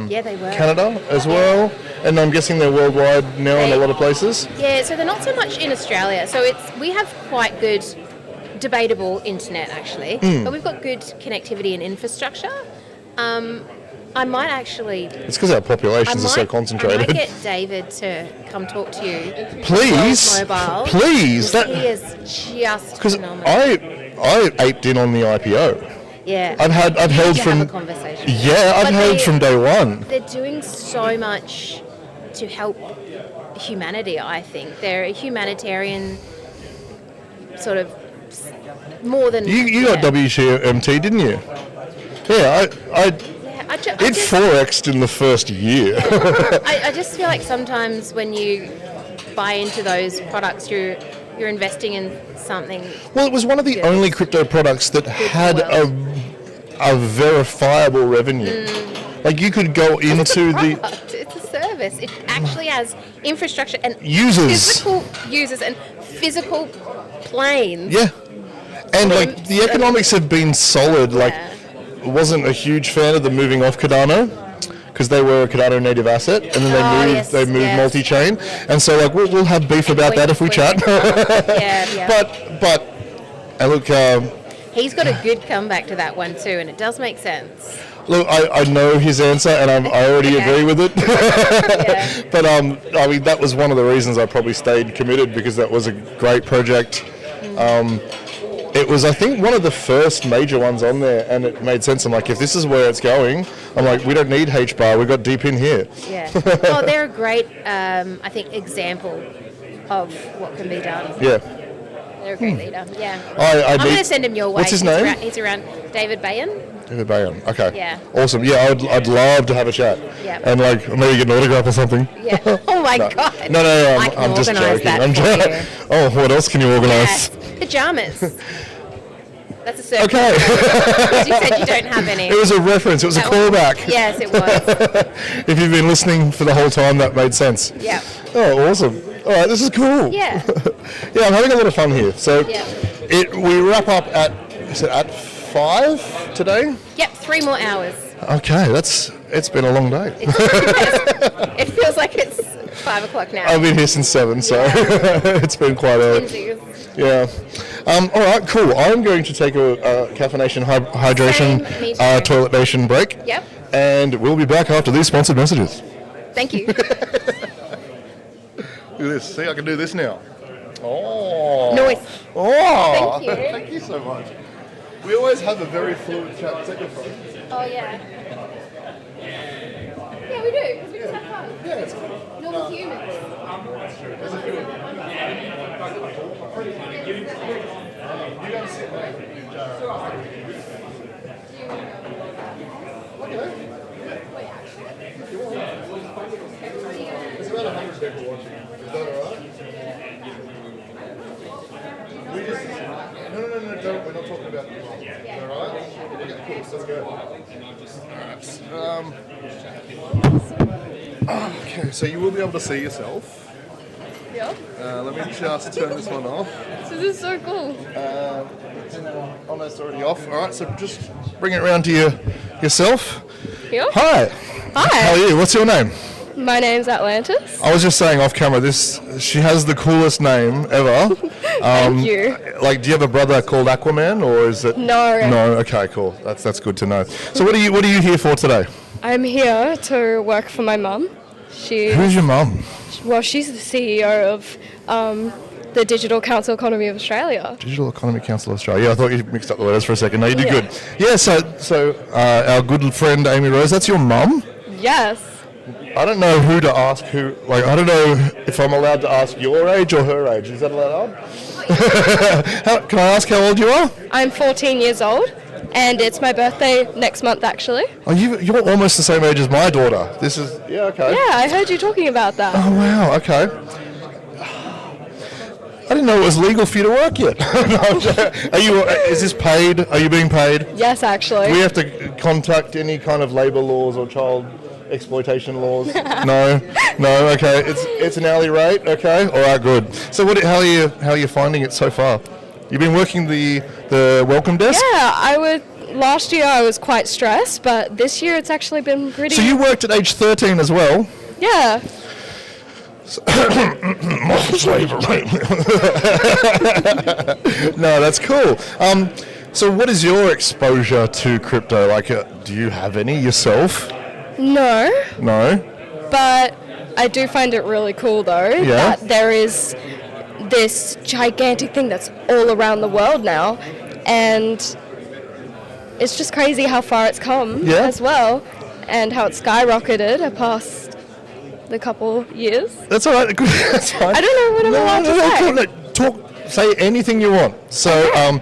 Yeah, they were. Canada as well. And I'm guessing they're worldwide now in a lot of places. Yeah, so they're not so much in Australia. So we have quite good, debatable internet actually, but we've got good connectivity and infrastructure. I might actually. It's because our populations are so concentrated. I might get David to come talk to you. Please, Mobile. please. He is just Because phenomenal. I aped in on the IPO. Yeah. I've You held need to from. have a conversation. Yeah, I've But held from day one. They're doing so much to help humanity, I think. They're a humanitarian sort of more than... You got WMT, didn't you? Yeah, it 4x'd in the first year. I just feel like sometimes when you buy into those products, you're investing in something. Well, it was one of the only crypto products that had a verifiable revenue. Like you could go into the... It's a service. It actually has infrastructure and Users. physical users and physical planes. Yeah. And like the economics have been solid. Like, wasn't a huge fan of the moving off Cardano because they were a Cardano native asset, and then they moved multi-chain, and so like we'll have beef about that if we chat. But and look, he's got a good comeback to that one too, and it does make sense. look, I know his answer, and I already agree with it. But I mean, that was one of the reasons I probably stayed committed, because that was a great project. It was, I think, one of the first major ones on there, and it made sense. I'm like, if this is where it's going, I'm like, we don't need H-bar, we've got deep in here. Yeah. Well, they're a great, I think, example of what can be done. Yeah. They're a great leader. Yeah. I'm going to send him your way. What's his name? He's around David Bayan. David Bayan. Okay. Yeah. Awesome. Yeah, I'd love to have a chat. Yeah. And like maybe get an autograph or something. Yeah. Oh my No. God. No, I can I'm just organise joking. that for you. Oh, what else can you organise? Pajamas. That's a circle. Okay. Because you said you don't have any. It was a reference. It was a callback. Yes, it was. If you've been listening for the whole time, that made sense. Yeah. Oh, awesome. All right, this is cool. Yeah. Yeah, I'm having a lot of fun here. So Yeah. we wrap up at 5 today? Yep, 3 more hours. Okay, it's been a long day. It feels like it's 5 o'clock now. I've been here since 7, so it's been quite early. Yeah. All right, cool. I'm going to take a caffeination hydration Me too. toilet nation break. Yep. And we'll be back after these sponsored messages. Thank you. Look at this. See, I can do this now. Oh. Nice. Oh. Thank you. Thank you so much. We always have a very fluid chat. Take your phone. Oh, yeah. Yeah, we do, because we just have fun. Yeah, it's cool. Normal humans. You guys sit back. There's about 100 people watching. Is that alright? We just... No, don't. We're not talking about the mom. Is that alright? Okay, cool. So let's go. Alright. Okay, so you will be able to see yourself. Yeah. Let me just turn this one off. This is so cool. Oh no, it's already off. Alright, so just bring it around to yourself. Yeah. Hi. Hi. How are you? What's your name? My name's Atlantis. I was just saying off camera, she has the coolest name ever. Thank you. Like, do you have a brother called Aquaman, or is it? No. No. Okay, cool. That's good to know. So what are you here for today? I'm here to work for my mum. Who's your mum? Well, she's the CEO of the Digital Council Economy of Australia. Digital Economy Council of Australia. Yeah, I thought you mixed up the letters for a second. No, you did Yeah. good. Yeah. So our good friend Amy Rose, that's your mum? Yes. I don't know who to ask who. Like, I don't know if I'm allowed to ask your age or her age. Is that allowed? Can I ask how old you are? I'm 14 years old, and it's my birthday next month, actually. Oh, you're almost the same age as my daughter. This is okay. Yeah, I heard you talking about that. Oh wow, okay. I didn't know it was legal for you to work yet. Is this paid? Are you being paid? Yes, actually. Do we have to contact any kind of labour laws or child exploitation laws? No, okay. It's an hourly rate, okay. All right, good. So how are you finding it so far? You've been working the welcome desk? Yeah, last year I was quite stressed, but this year it's actually been pretty... So you worked at age 13 as well? Yeah. Slavery. No, that's cool. So what is your exposure to crypto? Like, do you have any yourself? No. No? But I do find it really cool though, that there is this gigantic thing that's all around the world now, and it's just crazy how far it's come as well, and how it's skyrocketed past the couple years. That's all right. That's fine. I don't know what I'm allowed to say. Say anything you want. So,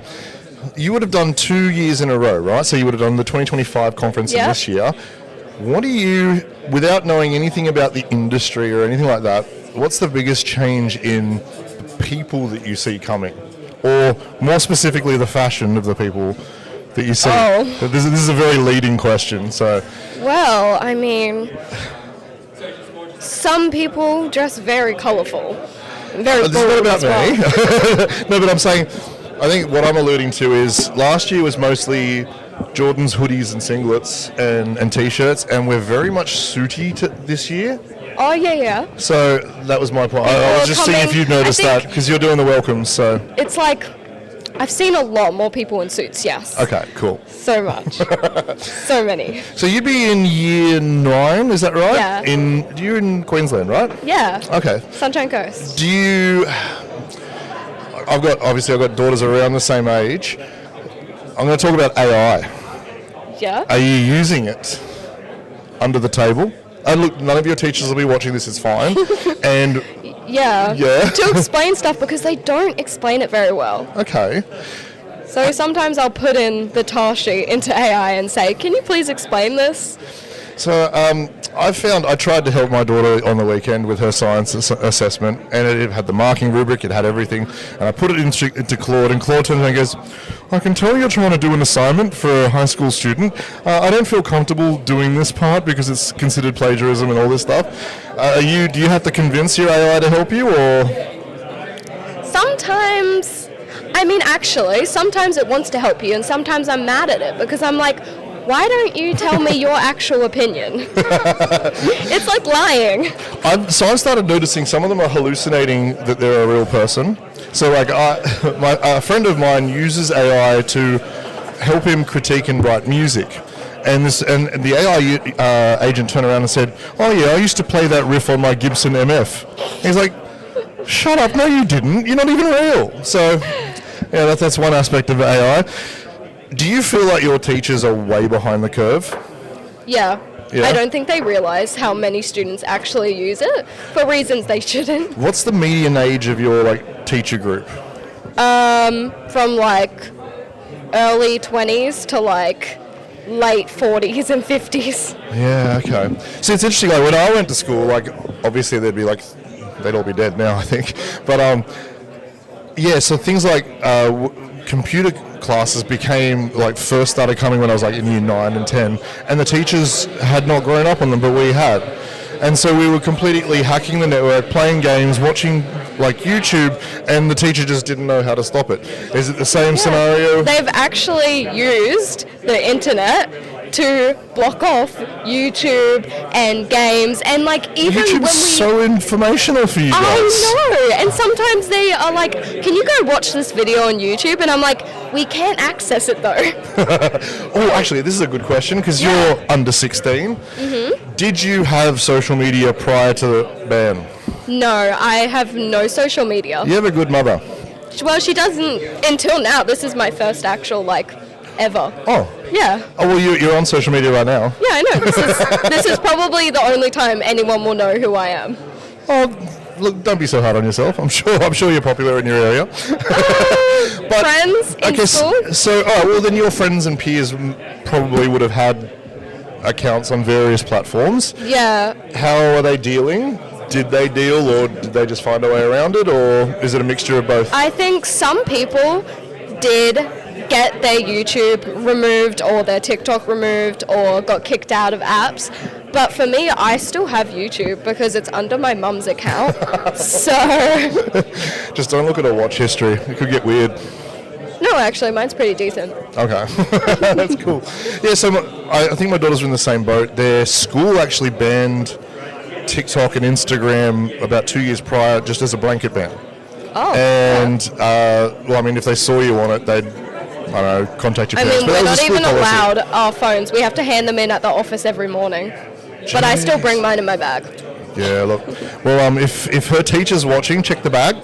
you would have done 2 years in a row, right? So you would have done the 2025 conference this year. What do you, without knowing anything about the industry or anything like that, what's the biggest change in people that you see coming? Or more specifically, the fashion of the people that you see? Oh. This is a very leading question, so... Well, I mean, some people dress very colourful. Very this is not about well. me. No, but I'm saying, I think what I'm alluding to is last year was mostly Jordan's hoodies and singlets and t-shirts, and we're very much suity this year. Oh, yeah. So that was my point. I was just seeing if you'd noticed that, because you're doing the welcomes, so... It's like, I've seen a lot more people in suits, yes. Okay, cool. So much. So many. So you'd be in year 9, is that right? Yeah. You're in Queensland, right? Yeah. Okay. Sunshine Coast. Do you... I've got daughters around the same age. I'm going to talk about AI. Yeah. Are you using it under the table? And look, none of your teachers will be watching this, it's fine. And yeah. To explain stuff, because they don't explain it very well. Okay. So sometimes I'll put in the task sheet into AI and say, can you please explain this? So I tried to help my daughter on the weekend with her science assessment, and it had the marking rubric, it had everything, and I put it into Claude, and Claude turns and goes, I can tell you're trying to do an assignment for a high school student. I don't feel comfortable doing this part because it's considered plagiarism and all this stuff. Do you have to convince your AI to help you, or? Sometimes it wants to help you, and sometimes I'm mad at it because I'm like, why don't you tell me your actual opinion? It's like lying. I've started noticing some of them are hallucinating that they're a real person. So like a friend of mine uses AI to help him critique and write music. And the AI agent turned around and said, oh yeah, I used to play that riff on my Gibson MF. And he's like, shut up, no you didn't, you're not even real. So yeah, that's one aspect of AI. Do you feel like your teachers are way behind the curve? Yeah. I don't think they realise how many students actually use it for reasons they shouldn't. What's the median age of your teacher group? From early 20s to late 40s and 50s. Yeah, okay. So it's interesting, when I went to school, obviously they'd all be dead now, I think. But so things like computer classes first started coming when I was in year 9 and 10, and the teachers had not grown up on them, but we had. And so we were completely hacking the network, playing games, watching YouTube, and the teacher just didn't know how to stop it. Is it the same scenario? They've actually used the internet to block off YouTube and games, and even YouTube's when we... so informational for you guys. I know, and sometimes they are like, can you go watch this video on YouTube? And I'm like, we can't access it though. Oh, actually, this is a good question, because you're under 16. Mm-hmm. Did you have social media prior to the ban? No, I have no social media. You have a good mother. Well, she doesn't until now. This is my first actual ever. Oh. Yeah. Oh, well, you're on social media right now. Yeah, I know. This is probably the only time anyone will know who I am. Oh, look, don't be so hard on yourself. I'm sure you're popular in your area. But, friends in school? So, then your friends and peers probably would have had accounts on various platforms. Yeah. How are they dealing? Did they deal, or did they just find a way around it, or is it a mixture of both? I think some people did get their YouTube removed or their TikTok removed or got kicked out of apps. But for me, I still have YouTube because it's under my mum's account. So Just don't look at her watch history. It could get weird. no, actually, mine's pretty decent. Okay, that's cool. Yeah, so I think my daughters are in the same boat. Their school actually banned TikTok and Instagram about 2 years prior, just as a blanket ban. Oh. And well, I mean, if they saw you on it, they'd, I don't know, contact your I parents. mean, But we're that was not a school even policy. allowed our phones. We have to hand them in at the office every morning. But I still bring mine in my bag. Yeah, look. Well, if her teacher's watching, check the bag.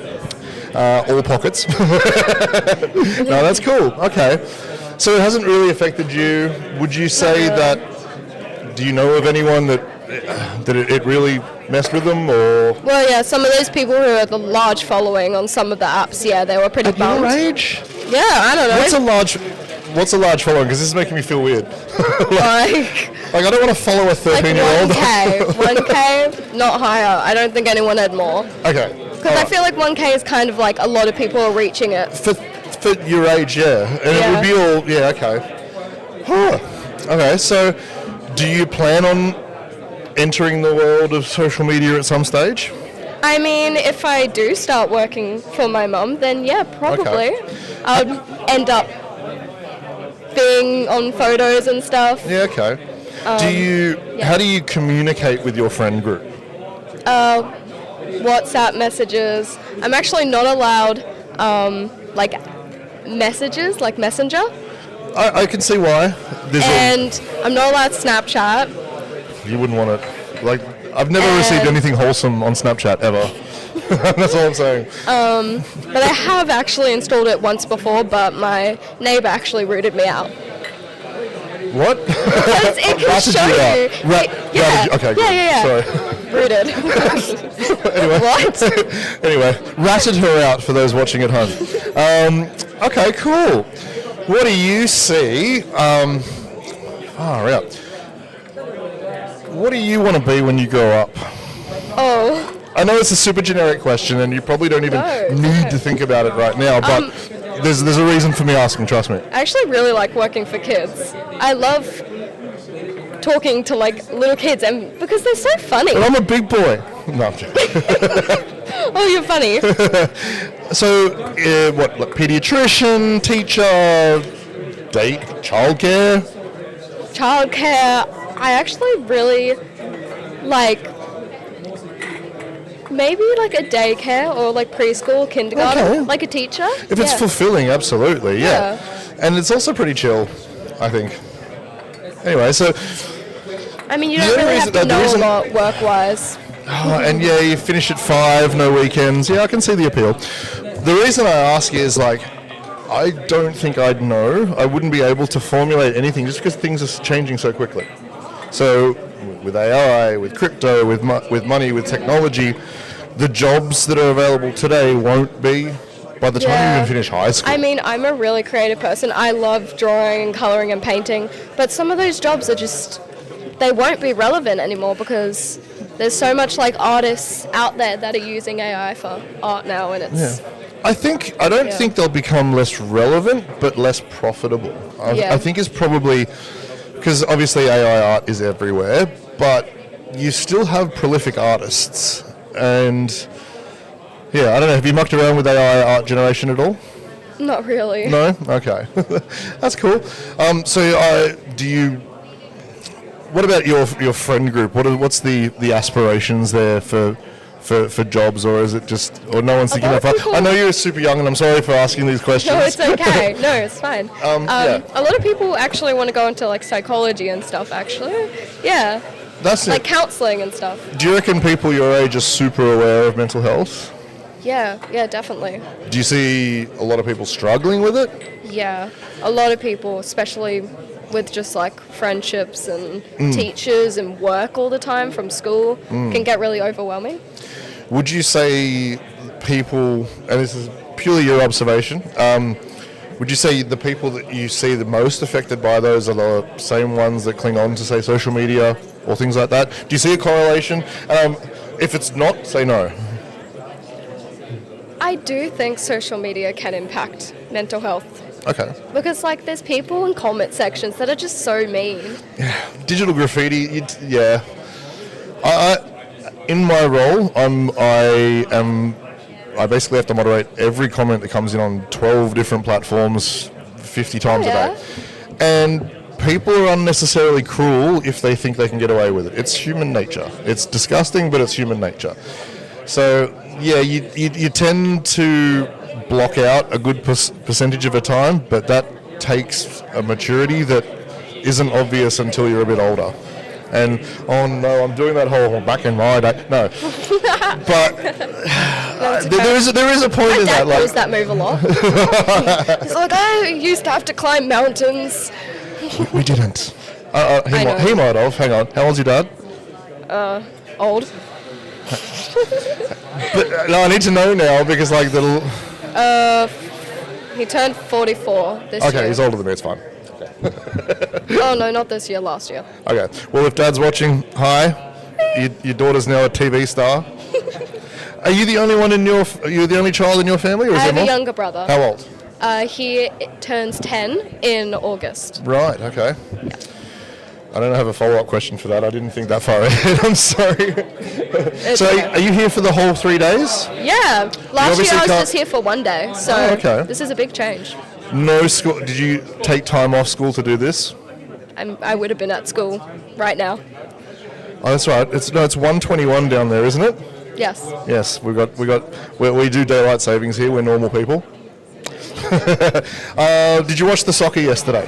All pockets. No, that's cool. Okay. So it hasn't really affected you. Would you say that, do you know of anyone that it really messed with them, or? Well, yeah, some of those people who had a large following on some of the apps, yeah, they were pretty bummed. Your age? Yeah, I don't know. What's a large following? Because this is making me feel weird. Like I don't want to follow a 13-year-old. 1K, not higher. I don't think anyone had more. Okay. Because I feel like 1K is kind of like a lot of people are reaching it. For your age, yeah. And it would be all, yeah, okay. Huh. Okay, so do you plan on entering the world of social media at some stage? I mean, if I do start working for my mum, then yeah, probably. I would end up being on photos and stuff. Yeah, okay. How do you communicate with your friend group? WhatsApp messages. I'm actually not allowed like messages, like Messenger. I can see why. I'm not allowed Snapchat. You wouldn't want it. Like, I've never received anything wholesome on Snapchat ever. That's all I'm saying. But I have actually installed it once before, but my neighbour actually rooted me out. What? Because it can show you. Okay, good. Yeah. Sorry. Rooted. Anyway. What? Anyway, ratted her out for those watching at home. Okay, cool. What do you see? Far out. What do you want to be when you grow up? Oh. I know it's a super generic question, and you probably don't even need to think about it right now, but there's a reason for me asking, trust me. I actually really like working for kids. I love talking to like little kids, and because they're so funny. But I'm a big boy. No, I'm joking. Oh, you're funny. So, what, like pediatrician, teacher, date, childcare? Childcare, I actually really like maybe like a daycare or like preschool, kindergarten, like a teacher. If it's fulfilling, absolutely, yeah. And it's also pretty chill, I think. Anyway, so... I mean, you don't really have to know a lot work-wise. And yeah, you finish at 5, no weekends. Yeah, I can see the appeal. The reason I ask is, like, I don't think I'd know. I wouldn't be able to formulate anything just because things are changing so quickly. So with AI, with crypto, with money, with technology, the jobs that are available today won't be by the time you even finish high school. I mean, I'm a really creative person. I love drawing and colouring and painting, but some of those jobs are just, they won't be relevant anymore because there's so much like artists out there that are using AI for art now, and it's... Yeah. I don't think they'll become less relevant, but less profitable. I think it's probably, because obviously AI art is everywhere, but you still have prolific artists. And yeah, I don't know, have you mucked around with AI art generation at all? Not really. No? Okay. That's cool. So do you, what about your friend group? What's the aspirations there for jobs, or is it just, or no one's thinking that far? I know you're super young, and I'm sorry for asking these questions. No, it's okay. No, it's fine. A lot of people actually want to go into like psychology and stuff. Actually, yeah. That's like counselling and stuff. Do you reckon people your age are super aware of mental health? Yeah, definitely. Do you see a lot of people struggling with it? Yeah, a lot of people, especially with just like friendships and teachers and work all the time from school, can get really overwhelming. Would you say people, and this is purely your observation, would you say the people that you see the most affected by those are the same ones that cling on to, say, social media or things like that? Do you see a correlation? If it's not, say no. I do think social media can impact mental health. Okay. Because like there's people in comment sections that are just so mean. Yeah. Digital graffiti, yeah. In my role, I basically have to moderate every comment that comes in on 12 different platforms 50 times a day. And people are unnecessarily cruel if they think they can get away with it. It's human nature. It's disgusting, but it's human nature. So, yeah, you tend to block out a good percentage of the time, but that takes a maturity that isn't obvious until you're a bit older. And, oh no, I'm doing that whole back in my day. No. But there is a point in that. My dad does that move a lot. He's like, I used to have to climb mountains. We didn't. He might have. Hang on. How old's your dad? Old. But, no, I need to know now because like the... He turned 44 this year. Okay, he's older than me, it's fine. Oh no, not this year, last year. Okay, well if Dad's watching, hi. Your daughter's now a TV star. Are you the only one you're the only child in your family, or is I there have a more? younger brother. How old? He turns 10 in August. Right, okay. Yeah. I don't have a follow-up question for that. I didn't think that far ahead. I'm sorry. So are you here for the whole 3 days? Yeah, last year I was just here for 1 day, so this is a big change. No school. Did you take time off school to do this? I would have been at school right now. Oh, that's right. It's 1:21 down there, isn't it? Yes. Yes, we do daylight savings here. We're normal people. Did you watch the soccer yesterday?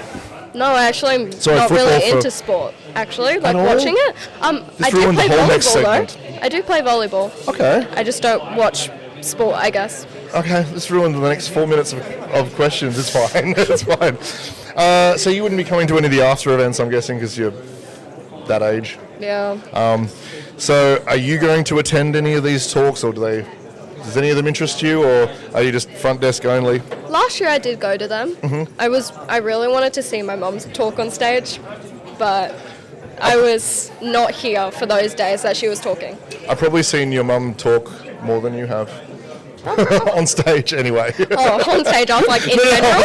No, I actually am not really into sport. Actually, like watching it. I do play volleyball though. I do play volleyball. Okay. I just don't watch sport, I guess. Okay, this ruined the next 4 minutes of questions. It's fine. It's fine. So you wouldn't be coming to any of the after events, I'm guessing, because you're that age. Yeah. So are you going to attend any of these talks, or does any of them interest you, or are you just front desk only? Last year I did go to them. Mm-hmm. I really wanted to see my mum's talk on stage, but I was not here for those days that she was talking. I've probably seen your mum talk more than you have. On stage, anyway. Oh, on stage, I was like, in general?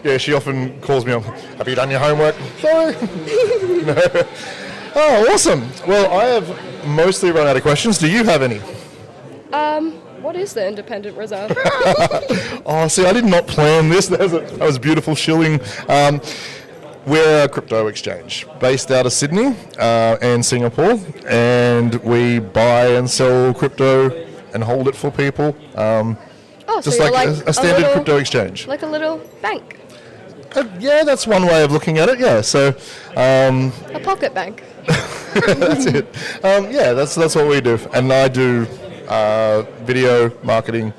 Yeah, she often calls me up, have you done your homework? Sorry. No. Oh, awesome. Well, I have mostly run out of questions. Do you have any? What is the independent reserve? Oh, see, I did not plan this. That was beautiful shilling. We're a crypto exchange based out of Sydney and Singapore, and we buy and sell crypto and hold it for people. Just so like a standard crypto exchange. Like a little bank. Yeah, that's one way of looking at it, yeah. So, a pocket bank. that's it. Yeah, that's what we do. And I do video marketing,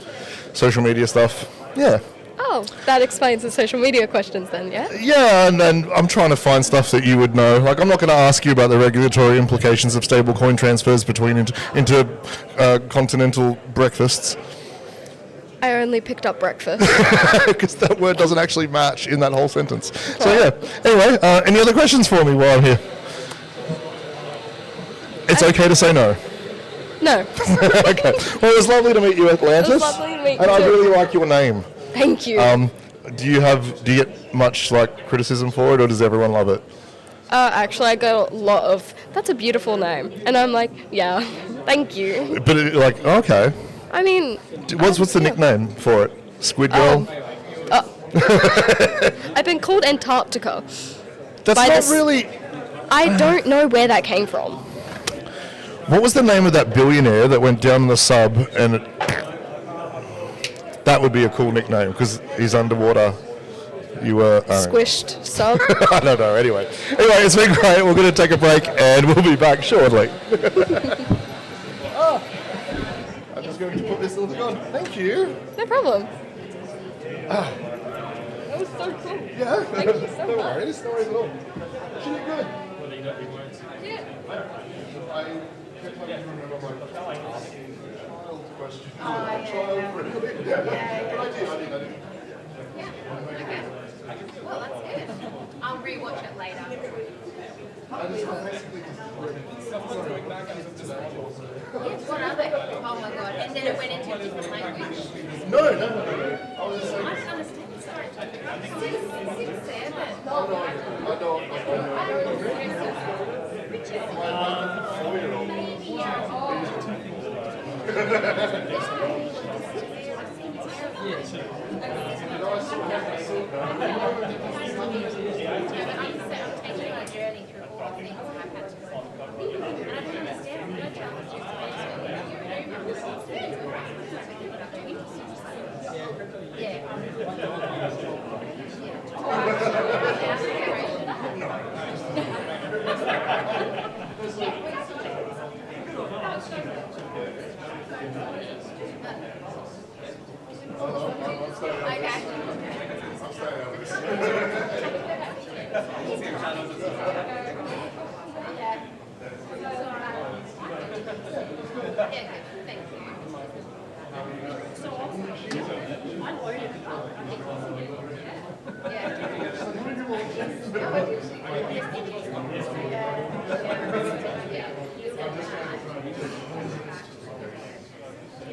social media stuff. Yeah. Oh, that explains the social media questions then, yeah? Yeah, and I'm trying to find stuff that you would know. Like, I'm not going to ask you about the regulatory implications of stablecoin transfers between intercontinental breakfasts. I only picked up breakfast. Because that word doesn't actually match in that whole sentence. So yeah, anyway, any other questions for me while I'm here? It's okay to say no. No. Okay. Well, it was lovely to meet you, Atlantis. It was lovely to meet you And I too. really like your name. Thank you. Do you get much like criticism for it, or does everyone love it? Actually, I got a lot of, that's a beautiful name. And I'm like, yeah, thank you. But okay. I mean... What's the nickname for it? Squid Girl? I've been called Antarctica. That's not really... I don't know where that came from. What was the name of that billionaire that went down the sub and that would be a cool nickname because he's underwater. You were... Squished sub? I don't know, anyway. Anyway, it's been great. We're going to take a break and we'll be back shortly. I'm just going to put this little thing on. Thank you. No problem. Ah. That was so cool. Yeah. Thank you so No much. worries, no worries at all. She did good. Yeah. I kept trying to remember my child question. Child really? Yeah. But I did. Well, that's good. I'll rewatch it later. Yes, what are they? Oh my god. And then it went into a different language. No. I was just saying. I don't understand. Sorry. 6, 7. I don't know.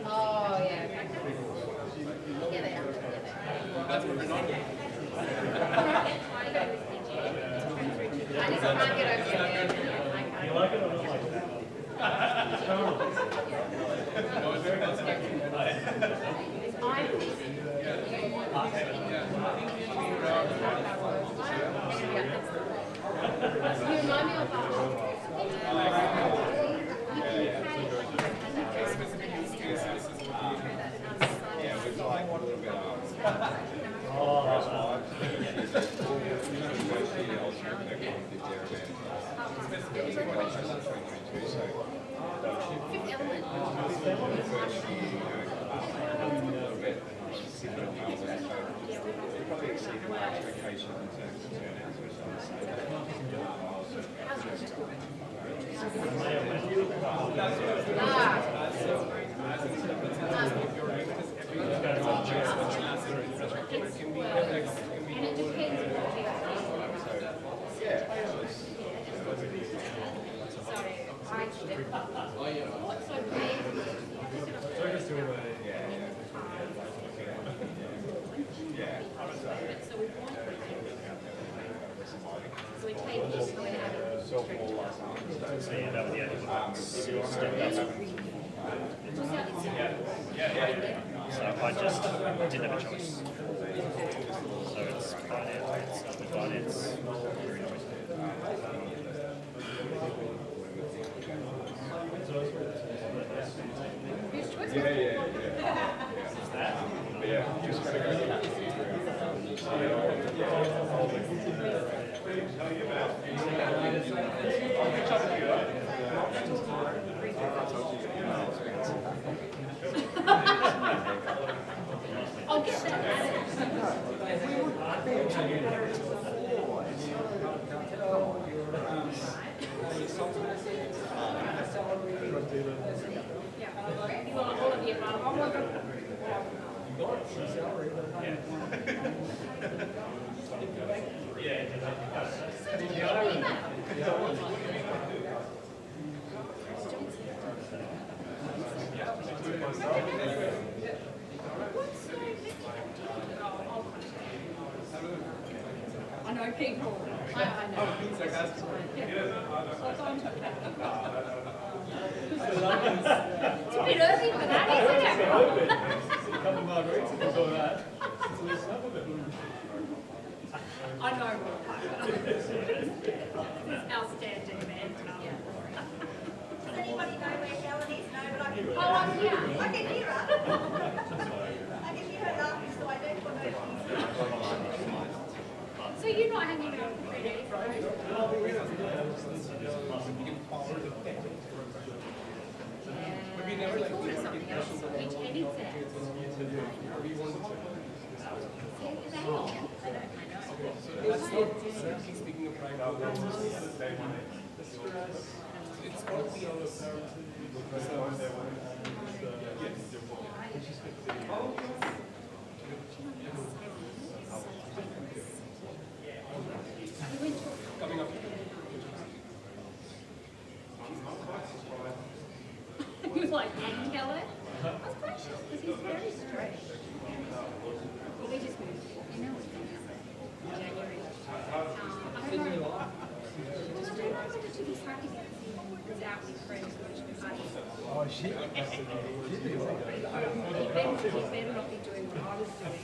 Oh, yeah. Yeah, they are. I just can't get over it. You like it or not like You remind me So I just didn't have a choice. So it's finance, it's finance. I'll get that. I know people. I know. It's a bit early for that, isn't it? A couple of margaritas before that. I know It's outstanding, man. Does anybody know where Helen is? No, but I can. Oh, I'm here. I can hear her. I can hear her laughing, so I don't want to. So you're not hanging out with Freddie? We called her something else. Which head is that? Speaking of private, it's going to be on coming up. He was like, can you tell it? I was quite shocked because he's very straight. We just moved. You know January. I don't know. I don't know whether to be happy. Oh, shit. He better not be doing what I was doing.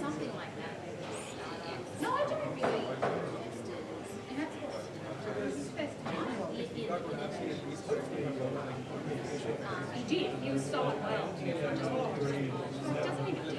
Something like that. No, I don't really. And that's this is first time he did. He was so well. It doesn't even do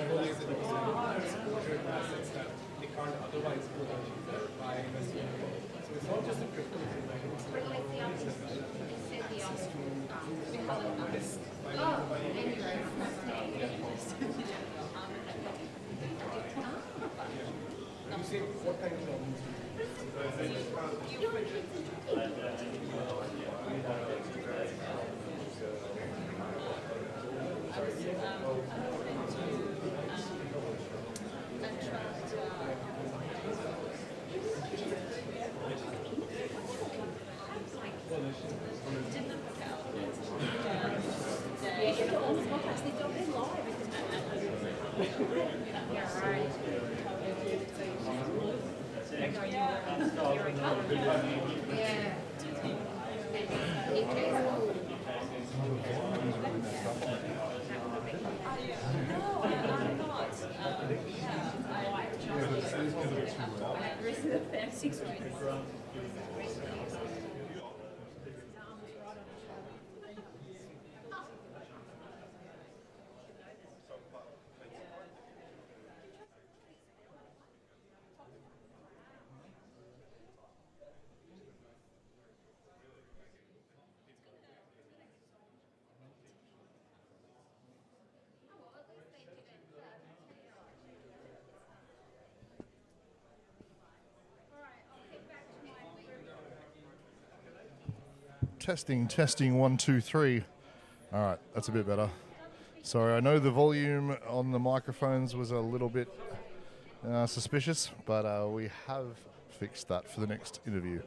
Testing, 1, 2, 3. All right, that's a bit better. Sorry, I know the volume on the microphones was a little bit suspicious, but we have fixed that for the next interview.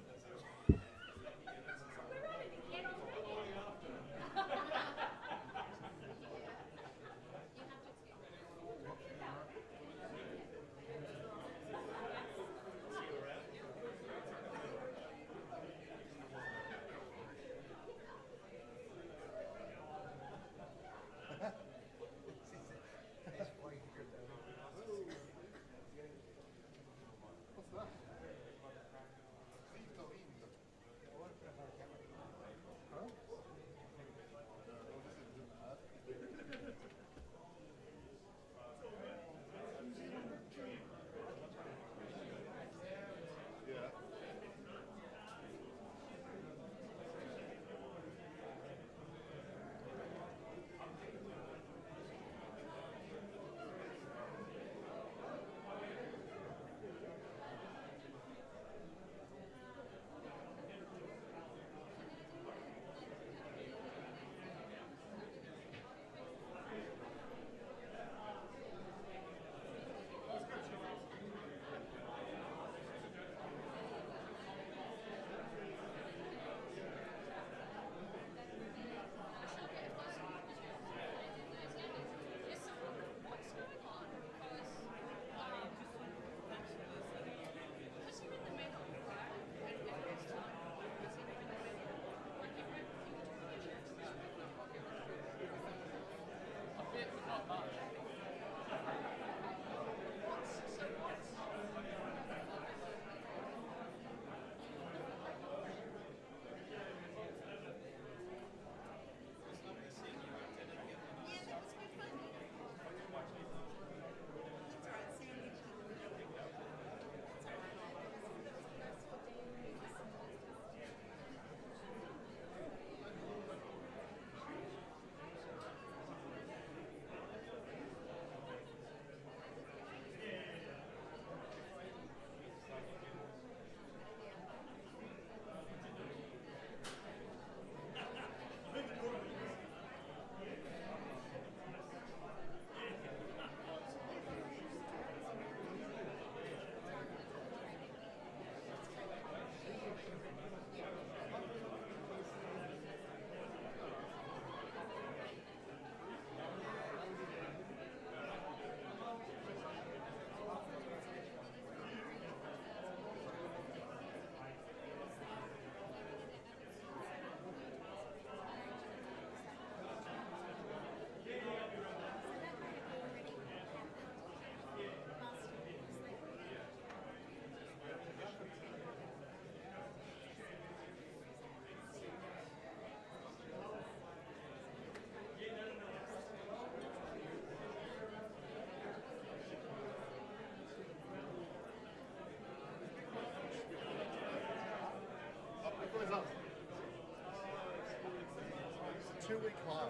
2-week hire.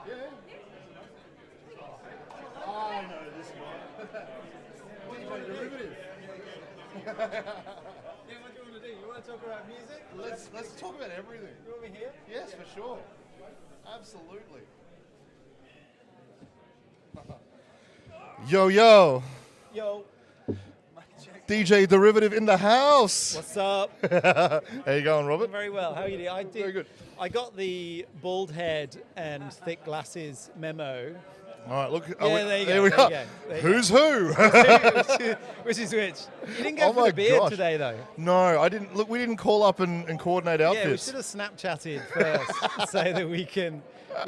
Yeah. I know this one. DJ Derivative. Yeah, what do you want to do? You want to talk about music? Let's talk about everything. You want me here? Yes, for sure. Absolutely. Yo, yo. Yo. DJ Derivative in the house. What's up? How you going, Robert? Very well. How are you doing? I did. Very good. I got the bald head and thick glasses memo. All right, look. Yeah, there you go. There we there are. you go, there you Who's go. who? Which is which? You didn't go Oh for my the beard gosh. today, though. No, I didn't. Look, we didn't call up and coordinate Yeah, we outfits. should have Snapchatted first so that we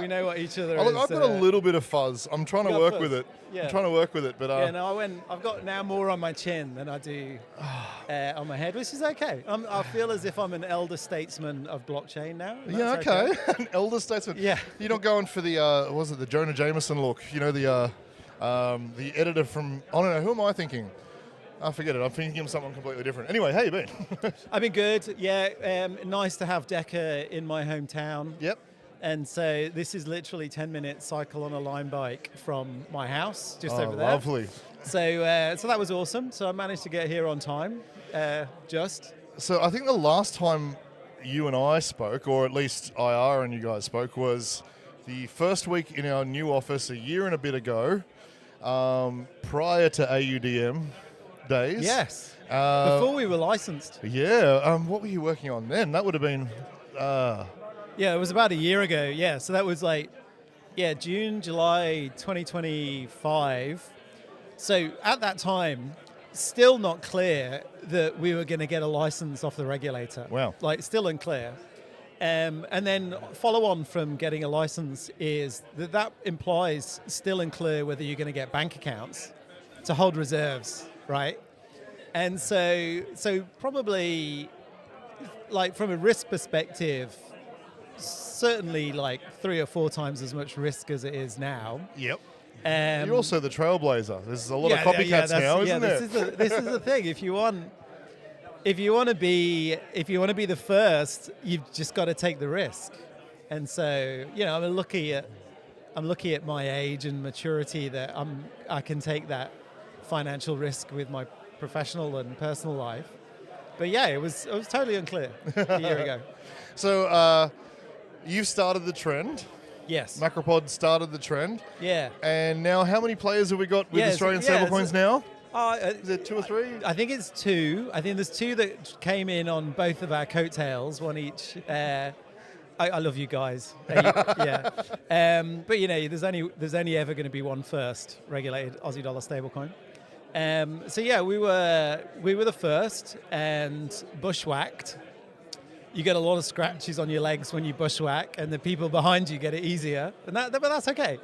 know what each other Oh, look, is. I've got a little bit of fuzz. I'm trying to You got work fuzz? with it. Yeah. I'm trying to work with it, but yeah, no, I've got now more on my chin than I do on my head, which is okay. I feel as if I'm an elder statesman of blockchain now. and yeah, that's okay. An elder statesman. Yeah. You're not going for the was it the Jonah Jameson look? You know the editor from I don't know, who am I thinking? I forget it. I'm thinking of someone completely different. Anyway, how you been? I've been good. Yeah, nice to have DECA in my hometown. Yep. And so this is literally 10-minute cycle on a line bike from my house, just over there. Lovely. So so that was awesome. So I managed to get here on time, just. So I think the last time you and I spoke, or at least IR and you guys spoke, was the first week in our new office a year and a bit ago, prior to AUDM days. Yes. Before we were licensed. Yeah. What were you working on then? That would have been... Yeah, it was about a year ago. Yeah, so that was like, June, July 2025. So at that time, still not clear that we were going to get a license off the regulator. Wow. Like, still unclear. And then follow on from getting a license is that implies still unclear whether you're going to get bank accounts to hold reserves, right? And so probably, like, from a risk perspective, certainly like 3 or 4 times as much risk as it is now. Yep. You're also the trailblazer. There's a lot of copycats now, isn't there? This is the thing. If you want to be the first, you've just got to take the risk. And so, I'm lucky at my age and maturity that I can take that financial risk with my professional and personal life. But yeah, it was totally unclear a year ago. So you've started the trend. Yes. Macropod started the trend. Yeah. And now how many players have we got with Australian stablecoins now? Is it 2 or 3? I think it's 2. I think there's 2 that came in on both of our coattails, one each. I love you guys. Yeah. But there's only ever going to be one first regulated Aussie dollar stablecoin. So yeah, we were the first and bushwhacked. You get a lot of scratches on your legs when you bushwhack, and the people behind you get it easier. But that's okay.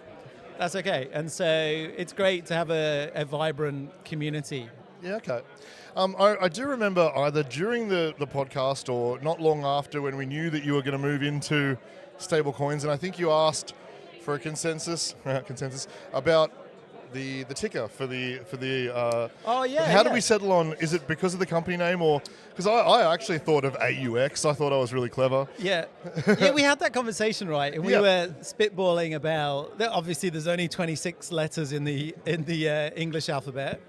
That's okay. And so it's great to have a vibrant community. Yeah, okay. I do remember either during the podcast or not long after when we knew that you were going to move into stablecoins, and I think you asked for a consensus about the ticker for the how do we settle on, is it because of the company name, or because I actually thought of AUX. I thought I was really clever. Yeah, we had that conversation, right? And we were spitballing about that. Obviously there's only 26 letters in the English alphabet.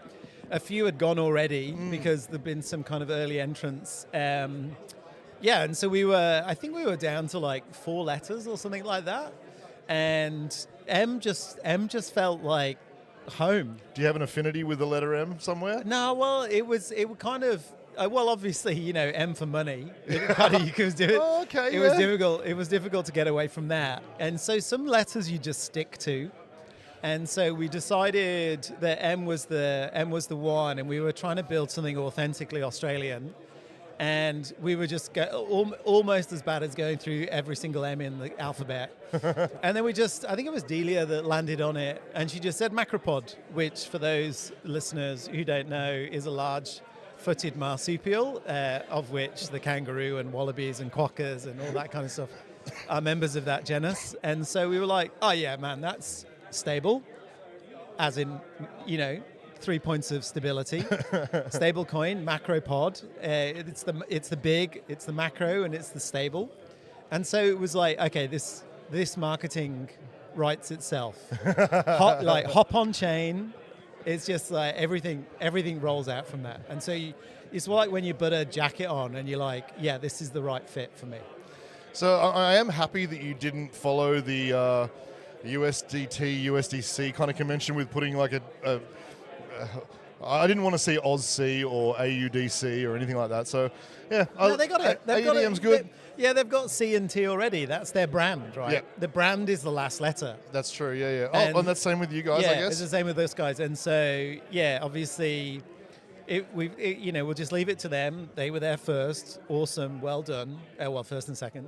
A few had gone already because there'd been some kind of early entrants. And so I think we were down to like 4 letters or something like that. And M just felt like home. Do you have an affinity with the letter M somewhere? No, well, it kind of, obviously, M for money. You could do it. Oh, okay. It was difficult. It was difficult to get away from that. And so some letters you just stick to. And so we decided that M was the one, and we were trying to build something authentically Australian. And we were just almost as bad as going through every single M in the alphabet. And then I think it was Delia that landed on it, and she just said macropod, which for those listeners who don't know is a large-footed marsupial, of which the kangaroo and wallabies and quokkas and all that kind of stuff are members of that genus. And so we were like, oh yeah, man, that's stable, as in, 3 points of stability. Stable coin, macro pod. It's the big, it's the macro, and it's the stable. And so it was like, okay, this marketing writes itself. Hop on chain. It's just like everything rolls out from that. And so it's like when you put a jacket on and you're like, yeah, this is the right fit for me. So I am happy that you didn't follow the USDT, USDC kind of convention with putting like I didn't want to see AUSC or AUDC or anything like that. So yeah, no, they got it. AUDM's good. They've got C and T already. That's their brand, right? Yeah. The brand is the last letter. That's true. Yeah. And that's the same with you guys, I guess. It's the same with those guys. And so yeah, obviously, we'll just leave it to them. They were there first. Awesome. Well done. First and second.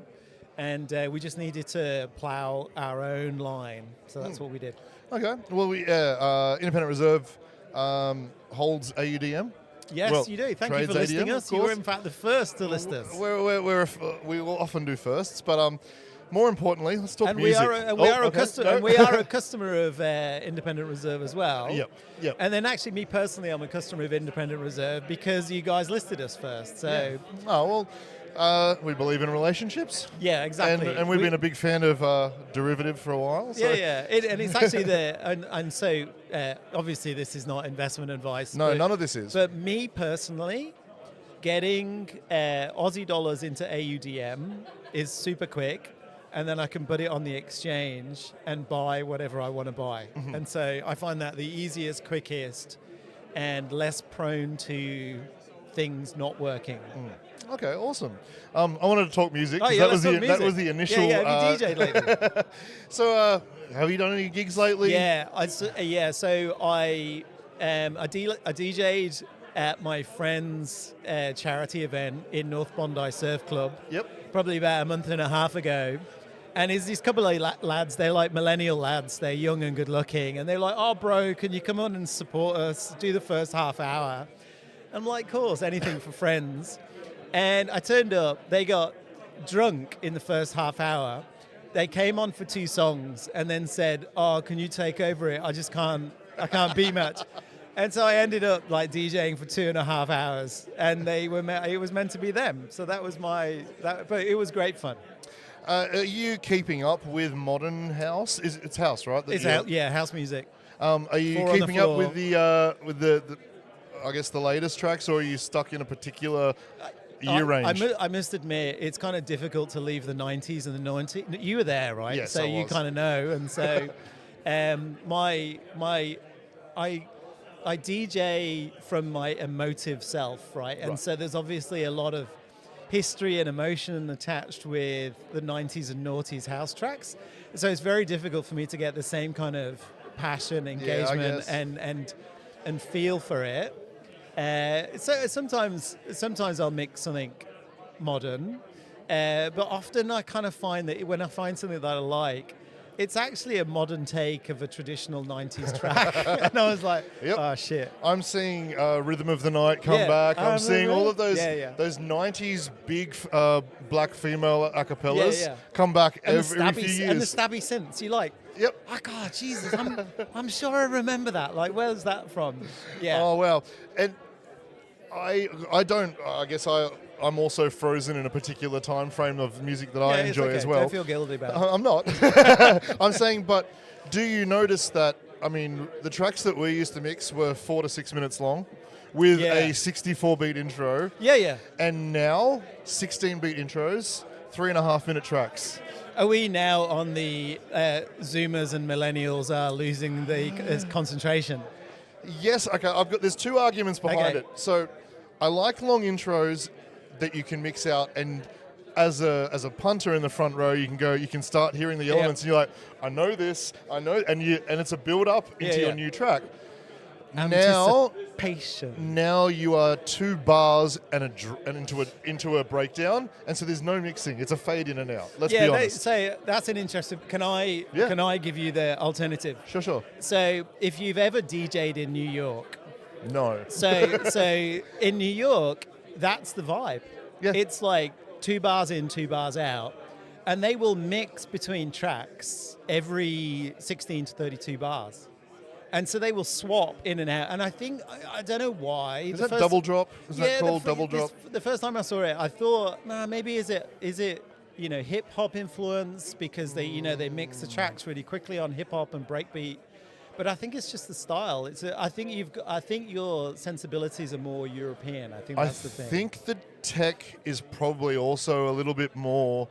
And we just needed to plow our own line. So that's what we did. Okay. Well, Independent Reserve holds AUDM. Yes, you do. Thank you for listing us. You were, in fact, the first to list us. We will often do firsts, but more importantly, let's talk music. We are a customer of Independent Reserve as well. Yep. And then actually, me personally, I'm a customer of Independent Reserve because you guys listed us first. So. Yeah. Oh, well, we believe in relationships. Yeah, exactly. And we've been a big fan of Derivative for a while. So. Yeah. And it's actually and so obviously this is not investment advice. No, none of this is. But me personally, getting Aussie dollars into AUDM is super quick, and then I can put it on the exchange and buy whatever I want to buy. Mm-hmm. And so I find that the easiest, quickest, and less prone to things not working. Okay, awesome. I wanted to talk music. Oh, yeah, that was the initial. Yeah, have you DJ'd lately? So, have you done any gigs lately? Yeah. So I DJ'd at my friend's charity event in North Bondi Surf Club. Yep. Probably about a month and a half ago. And it's these couple of lads, they're like millennial lads, they're young and good looking. And they're like, oh, bro, can you come on and support us, do the first half hour? I'm like, of course, anything for friends. And I turned up, they got drunk in the first half hour. They came on for 2 songs and then said, oh, can you take over it? I can't be much. And so I ended up like DJing for 2.5 hours, and it was meant to be them. So that was but it was great fun. Are you keeping up with modern house? It's house, right? House music. Are you keeping up with the I guess the latest tracks, or are you stuck in a particular year range? I must admit, it's kind of difficult to leave the 90s and the 90s. You were there, right? Yes, so I you was. kind of know. And so I DJ from my emotive self, right? And so there's obviously a lot of history and emotion attached with the 90s and noughties house tracks. So it's very difficult for me to get the same kind of passion, engagement, and feel for it. So sometimes I'll mix something modern, but often I kind of find that when I find something that I like, it's actually a modern take of a traditional 90s track. And I was like, oh, shit. I'm seeing Rhythm of the Night come back. I'm seeing all of those those 90s big black female acapellas come back every few years. And the stabby synths, you like? Yep. Oh, God, Jesus, I'm sure I remember that. Like, where's that from? Yeah. Oh, well. And I don't, I guess I'm also frozen in a particular time frame of music that I enjoy as well. Don't feel guilty about it. I'm not. I'm saying, but do you notice that, I mean, the tracks that we used to mix were 4 to 6 minutes long with a 64-beat intro. Yeah. And now, 16-beat intros, 3.5-minute tracks. Are we now on the Zoomers and Millennials are losing the concentration? Yes, okay, there's 2 arguments behind it. So I like long intros that you can mix out, and as a punter in the front row, you can start hearing the elements, and you're like, I know this, and it's a build up into your new track. Now you are 2 bars and into a breakdown, and so there's no mixing. It's a fade in and out. Let's be honest. So that's an interesting. Can I give you the alternative? Sure. So if you've ever DJ'd in New York, no. So in New York, that's the vibe. Yeah. It's like 2 bars in, 2 bars out, and they will mix between tracks every 16 to 32 bars. And so they will swap in and out. And I think, I don't know why. Is that double drop? Is that called double drop? The first time I saw it, I thought, nah, maybe is it hip hop influence because they mix the tracks really quickly on hip hop and breakbeat. But I think it's just the style. I think your sensibilities are more European. I think that's the thing. I think the tech is probably also a little bit more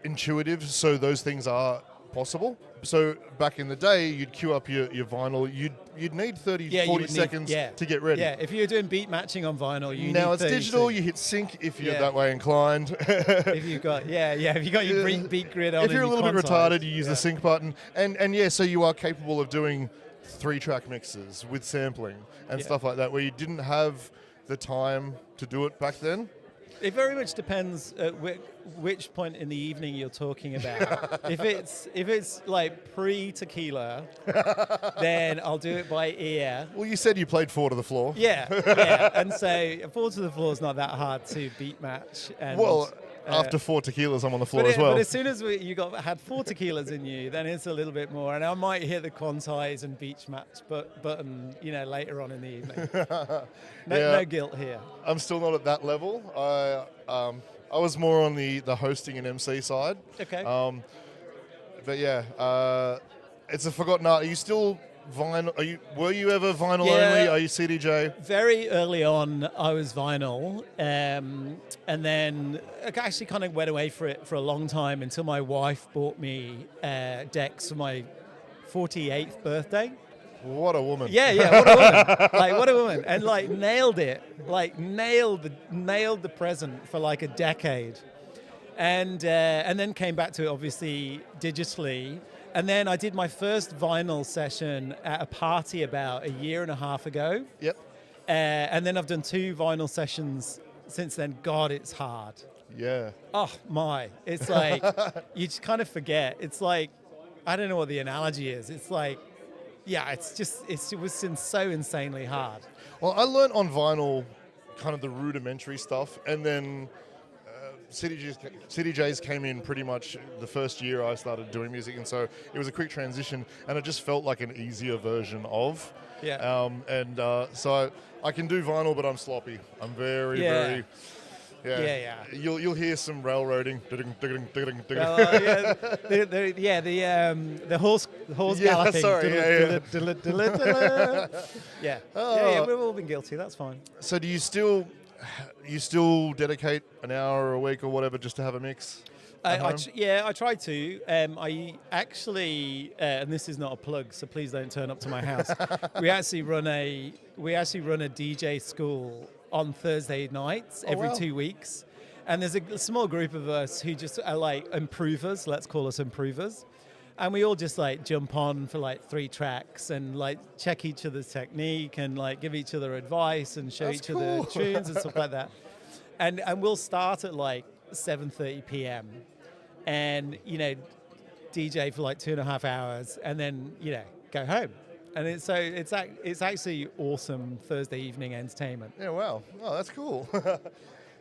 intuitive, so those things are possible. So back in the day, you'd queue up your vinyl. You'd need 40 seconds to get ready. Yeah, if you're doing beat matching on vinyl, you now need it's 30 digital. seconds. You hit sync if you're that way inclined. If you've got your beat grid on. If you're a little bit retarded, you use the the sync button, and so you are capable of doing 3-track mixes with sampling and stuff like that, where you didn't have the time to do it back then. It very much depends at which point in the evening you're talking about. if it's like pre-tequila, then I'll do it by ear. Well, you said you played 4 to the floor. Yeah. And so 4 to the floor is not that hard to beat match. And, after 4 tequilas, I'm on the floor as well. But as soon as you had 4 tequilas in you, then it's a little bit more. And I might hit the quantize and beach match button, later on in the evening. No guilt here. I'm still not at that level. I was more on the hosting and MC side. Okay. But yeah, it's a forgotten art. Are you still vinyl? Were you ever vinyl only? Are you CDJ? Very early on, I was vinyl, and then I actually kind of went away for it for a long time until my wife bought me decks for my 48th birthday. What a woman! Yeah, what a woman! What a woman! And nailed it, nailed the present for a decade, and then came back to it obviously digitally. And then I did my first vinyl session at a party about a year and a half ago. Yep. And then I've done 2 vinyl sessions since then. God, it's hard. Yeah. Oh, my. It's you just kind of forget. It's I don't know what the analogy is. It's it was so insanely hard. Well, I learned on vinyl kind of the rudimentary stuff, and then CDJs came in pretty much the first year I started doing music, and so it was a quick transition, and it just felt like an easier version of. Yeah. So I can do vinyl, but I'm sloppy. I'm very. Yeah. You'll hear some railroading. The horse galloping. Sorry. Yeah. We've all been guilty. That's fine. So do you still dedicate an hour a week or whatever just to have a mix? I try to. I actually, and this is not a plug, so please don't turn up to my house. We actually run a DJ school on Thursday nights every 2 weeks, and there's a small group of us who just are improvers. Let's call us improvers. And we all just jump on for 3 tracks and check each other's technique and give each other advice and show each other tunes and stuff like that. And we'll start at 7:30 p.m. and DJ for 2.5 hours and then go home. And it's actually awesome Thursday evening entertainment. Yeah, wow. Oh, that's cool.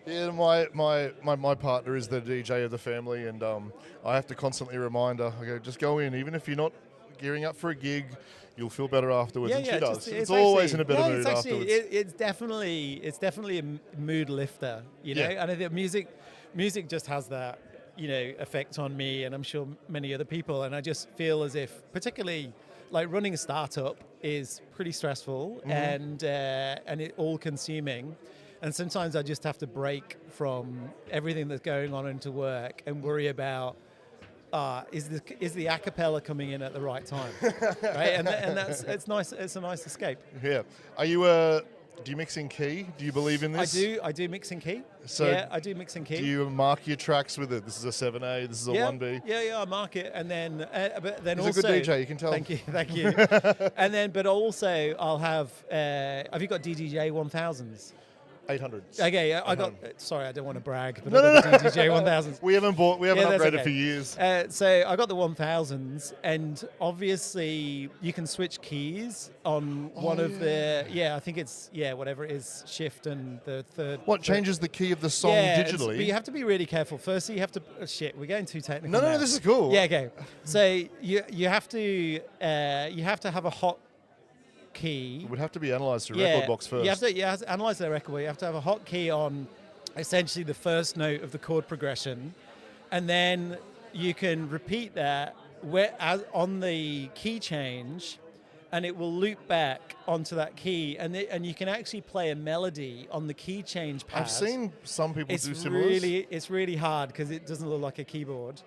Yeah, my partner is the DJ of the family, and I have to constantly remind her. I go, just go in, even if you're not gearing up for a gig, you'll feel better afterwards. And she does. It's always in a better mood afterwards. It's definitely a mood lifter, know. And I think music just has that effect on me, and I'm sure many other people. And I just feel as if, particularly running a startup is pretty stressful and it all consuming. And sometimes I just have to break from everything that's going on into work and worry about is the a cappella coming in at the right time, right? And it's nice. It's a nice escape. Yeah. Are you do you mix in key? Do you believe in this? I do mix in key. So yeah, I do mix in key. Do you mark your tracks with it? This is a 7A. This is a 1B. Yeah. I mark it, and then but then He's also a good DJ. You can tell. Thank you. And then, but also I'll have. Have you got DDJ 1000s? 800s. Okay, I got. Sorry, I don't want to brag, but No, I got no, the DDJ 1000s. We haven't that's upgraded for years. So I got the 1000s, and obviously you can switch keys on one of the. Yeah, I think it's whatever it is, shift and the third. What changes the key of the song digitally? But you have to be really careful. Firstly, you have to. Shit, we're getting too technical. No, now. this is cool. Yeah, okay. So you have to have a hot key. It would have to be analysed through record box first. You have to analyse the record. You have to have a hot key on essentially the first note of the chord progression, and then you can repeat that on the key change, and it will loop back onto that key, and you can actually play a melody on the key change pad. I've seen some people do similar. It's really hard because it doesn't look like a keyboard.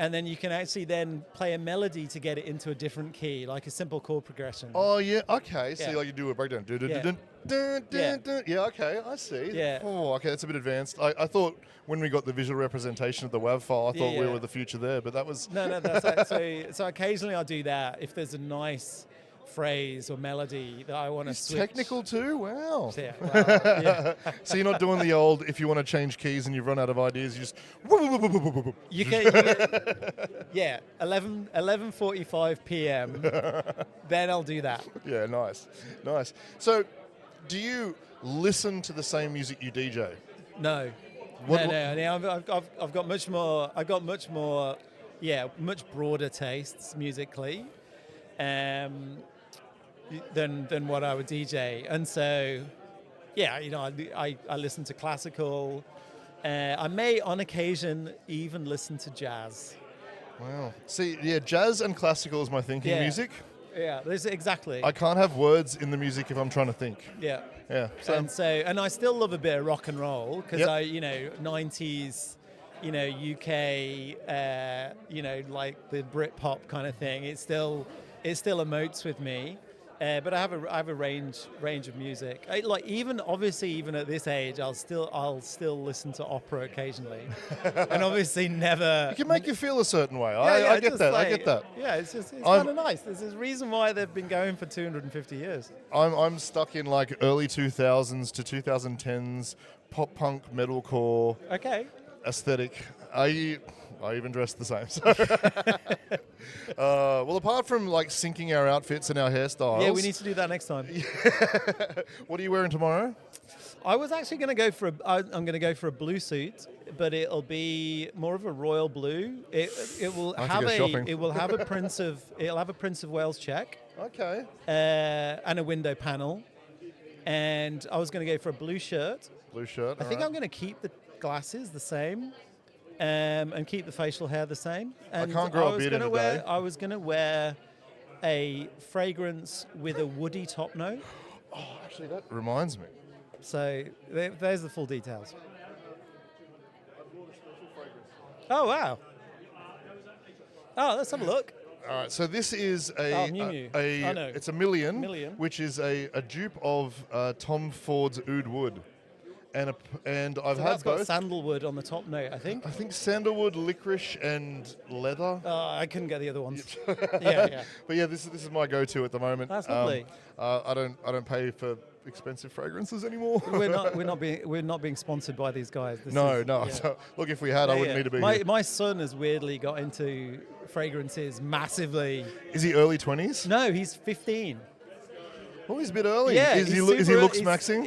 And then you can actually then play a melody to get it into a different key, like a simple chord progression. Oh, yeah, okay. So Yeah. like you do a breakdown. Yeah. Yeah, okay, I see. Yeah. Oh, okay, that's a bit advanced. I thought when we got the visual representation of the WAV file, I thought we were the future there, but that was... No, that's so occasionally I'll do that if there's a nice phrase or melody that I want to switch. Technical too? Wow. Yeah, well, yeah. So you're not doing the old, if you want to change keys and you've run out of ideas, you just... You can 11:45 p.m. Then I'll do that. Yeah, nice. So, do you listen to the same music you DJ? No. No. I've got much more. Much broader tastes musically, than what I would DJ, and so, I listen to classical. I may, on occasion, even listen to jazz. Wow. See, yeah, jazz and classical is my thinking music. Yeah, exactly. I can't have words in the music if I'm trying to think. Yeah. Yeah. And I still love a bit of rock and roll because 90s, UK, like the Britpop kind of thing. It still emotes with me. But I have a range of music. Even at this age, I'll still listen to opera occasionally, and obviously never. It can make you feel a certain way. I get that. I get that. Yeah, it's kind of nice. There's a reason why they've been going for 250 years. I'm stuck in like early 2000s to 2010s pop punk metalcore. Okay. Aesthetic. I even dress the same. So. Well, apart from like syncing our outfits and our hairstyles. Yeah, we need to do that next time. What are you wearing tomorrow? I was actually going to go for I'm going to go for a blue suit, but it'll be more of a royal blue. It will have a Prince of Wales check. Okay. And a window panel. And I was going to go for a blue shirt. Blue shirt. I think I'm going to keep the glasses the same. And keep the facial hair the same. And I can't grow a beard in a day. I was going to wear a fragrance with a woody top note. Oh, actually, that reminds me. So there's the full details. Oh, wow. Oh, let's have a look. All right, so this is it's a Million, which is a dupe of Tom Ford's Oud Wood. And I've had both. Got sandalwood on the top note, I think. I think sandalwood, licorice, and leather. I couldn't get the other ones. yeah. But yeah, this is my go-to at the moment. That's lovely. I don't pay for expensive fragrances anymore. we're not being sponsored by these guys. No. So, look, if we had, I wouldn't need to be here. My son has weirdly got into fragrances massively. Is he early 20s? No, he's 15. Oh, he's a bit early. Yeah, is he looks maxing?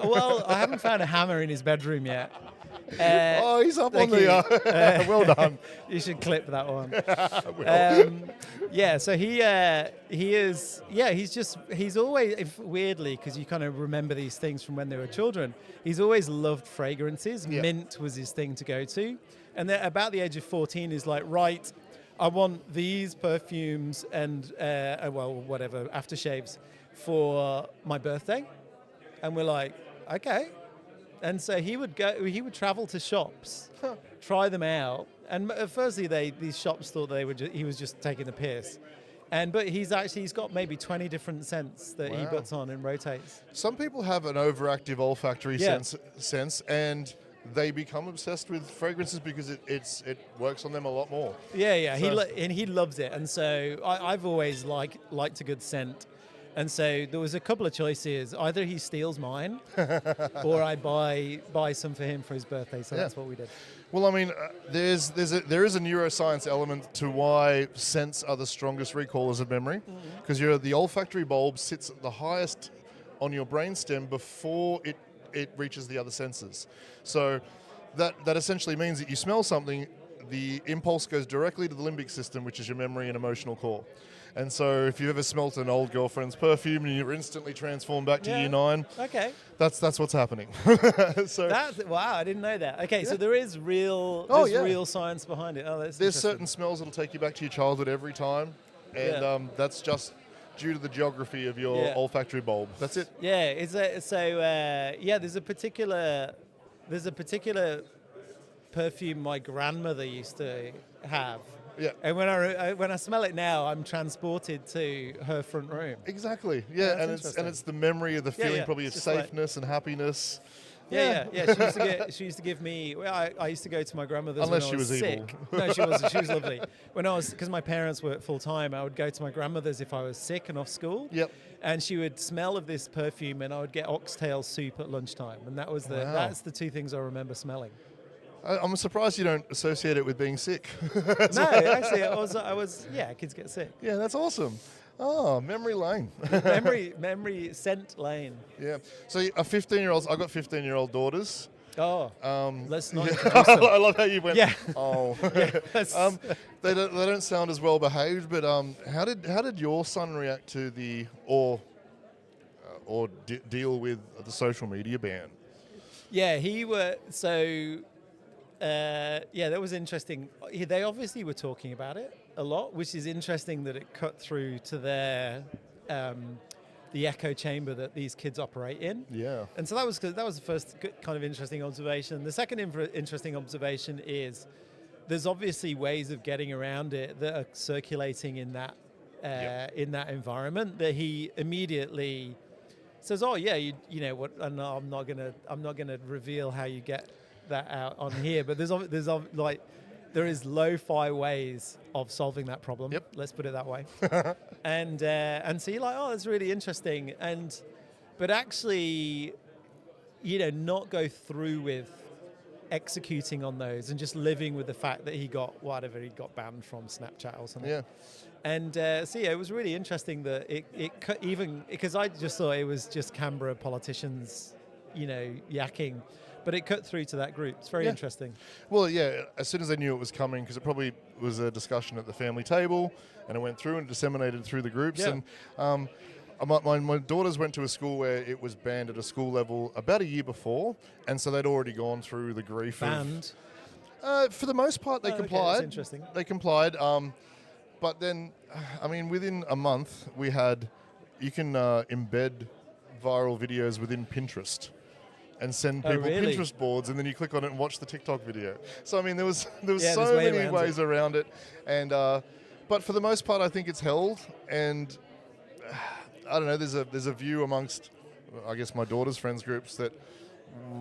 Well, I haven't found a hammer in his bedroom yet. He's up on the. Well done. You should clip that one. So he is. Yeah, he's always weirdly, because you kind of remember these things from when they were children. He's always loved fragrances. Yeah. Mint was his thing to go to, and then about the age of 14, he's like, right, I want these perfumes and whatever aftershaves for my birthday. And we're like, okay. And so he would travel to shops, try them out. And firstly, these shops thought he was just taking the piss. But he's got maybe 20 different scents that he puts on and rotates. Some people have an overactive olfactory sense, and they become obsessed with fragrances because it works on them a lot more. Yeah. So. He loves it. And so I've always liked a good scent. And so there was a couple of choices. Either he steals mine, or I buy some for him for his birthday. So that's what we did. Well, I mean, there is a neuroscience element to why scents are the strongest recallers of memory, because the olfactory bulb sits at the highest on your brainstem before it reaches the other senses. So that essentially means that you smell something, the impulse goes directly to the limbic system, which is your memory and emotional core. And so if you've ever smelt an old girlfriend's perfume and you're instantly transformed back to year 9, that's what's happening. So wow, I didn't know that. Okay, so there is real science behind it. Oh, there's certain smells that'll take you back to your childhood every time, and that's just due to the geography of your olfactory bulb. That's it. Yeah, there's a particular perfume my grandmother used to have. Yeah. And when I smell it now, I'm transported to her front room. Exactly. Yeah, and it's the memory of the feeling probably of safeness and happiness. Yeah. She used to give me. I used to go to my grandmother's unless when she I was was sick. evil. No, she wasn't. She was lovely. Because my parents worked full time, I would go to my grandmother's if I was sick and off school. Yep. And she would smell of this perfume, and I would get oxtail soup at lunchtime, and that's the two things I remember smelling. I'm surprised you don't associate it with being sick. No, actually, I was. Yeah, kids get sick. Yeah, that's awesome. Oh, memory lane. memory scent lane. Yeah. So a 15-year-old. I've got 15-year-old daughters. Oh. Let's not introduce them. I love how you went. Yeah. Oh. They don't sound as well behaved. But how did your son react to or deal with the social media ban? Yeah, that was interesting. They obviously were talking about it a lot, which is interesting that it cut through to the echo chamber that these kids operate in. Yeah. And so that was the first kind of interesting observation. The second interesting observation is there's obviously ways of getting around it that are circulating in that environment that he immediately says, "Oh yeah, you know what? And I'm not gonna reveal how you get that out on here, but there is lo-fi ways of solving that problem. Yep. Let's put it that way. and so you're like, oh, that's really interesting, but actually, not go through with executing on those and just living with the fact that he got banned from Snapchat or something. Yeah. And it was really interesting that it cut even because I just thought it was just Canberra politicians, yakking. But it cut through to that group. It's very interesting. Well, yeah, as soon as they knew it was coming, because it probably was a discussion at the family table, and it went through and disseminated through the groups. Yeah. And my daughters went to a school where it was banned at a school level about a year before, and so they'd already gone through the grief Banned? For the most part, they complied. Okay, that's interesting. They complied. But then, within a month, you can embed viral videos within Pinterest and send people Pinterest boards, and then you click on it and watch the TikTok video. So there was so many ways around it, and but for the most part, I think it's held. And I don't know. There's a view amongst, I guess, my daughter's friends groups that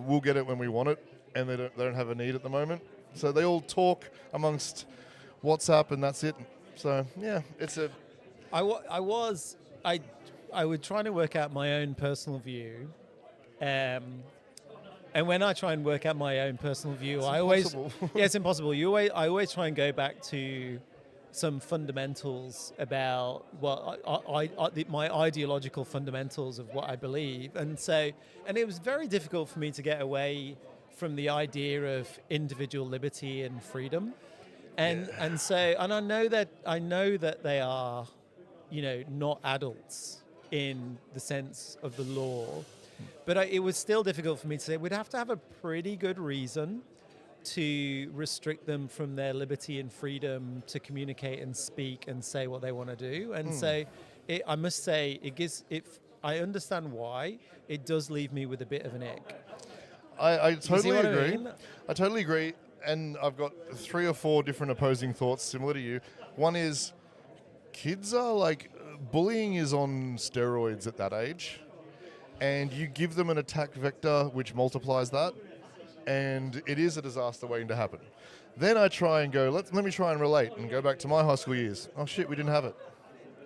we'll get it when we want it, and they don't have a need at the moment. So they all talk amongst WhatsApp, and that's it. So yeah, it's a. I would try to work out my own personal view. And when I try and work out my own personal view, it's impossible. I always try and go back to some fundamentals about my ideological fundamentals of what I believe, and it was very difficult for me to get away from the idea of individual liberty and freedom, and I know that they are, not adults in the sense of the law. But it was still difficult for me to say. We'd have to have a pretty good reason to restrict them from their liberty and freedom to communicate and speak and say what they want to do. And so I must say, I understand why. It does leave me with a bit of an ick. I totally agree. I mean? I totally agree. And I've got 3 or 4 different opposing thoughts similar to you. One is kids are bullying is on steroids at that age. And you give them an attack vector which multiplies that, and it is a disaster waiting to happen. Then I try and go, let me try and relate and go back to my high school years. Oh shit, we didn't have it.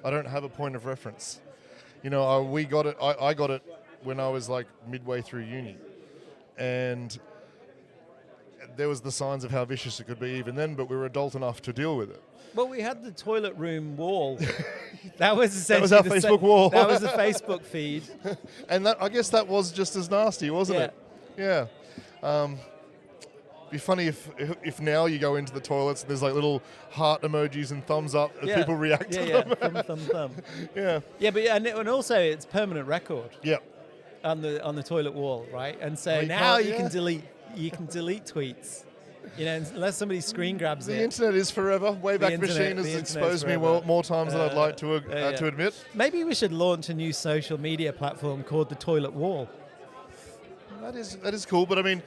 I don't have a point of reference. You know, we got it. I got it when I was like midway through uni, and there was the signs of how vicious it could be even then. But we were adult enough to deal with it. Well, we had the toilet room wall. That was essentially that was our Facebook wall. That was the Facebook feed. And I guess that was just as nasty, wasn't it? Yeah. Be funny if now you go into the toilets and there's like little heart emojis and thumbs up as people react to them. Thumb. Yeah. Yeah, but and also it's permanent record. Yeah. On the toilet wall, right? And so now you can delete tweets. You know, unless somebody screen grabs it. The internet is forever. Wayback Machine has exposed me more times than I'd like to admit. Maybe we should launch a new social media platform called the Toilet Wall. That is cool, but I mean,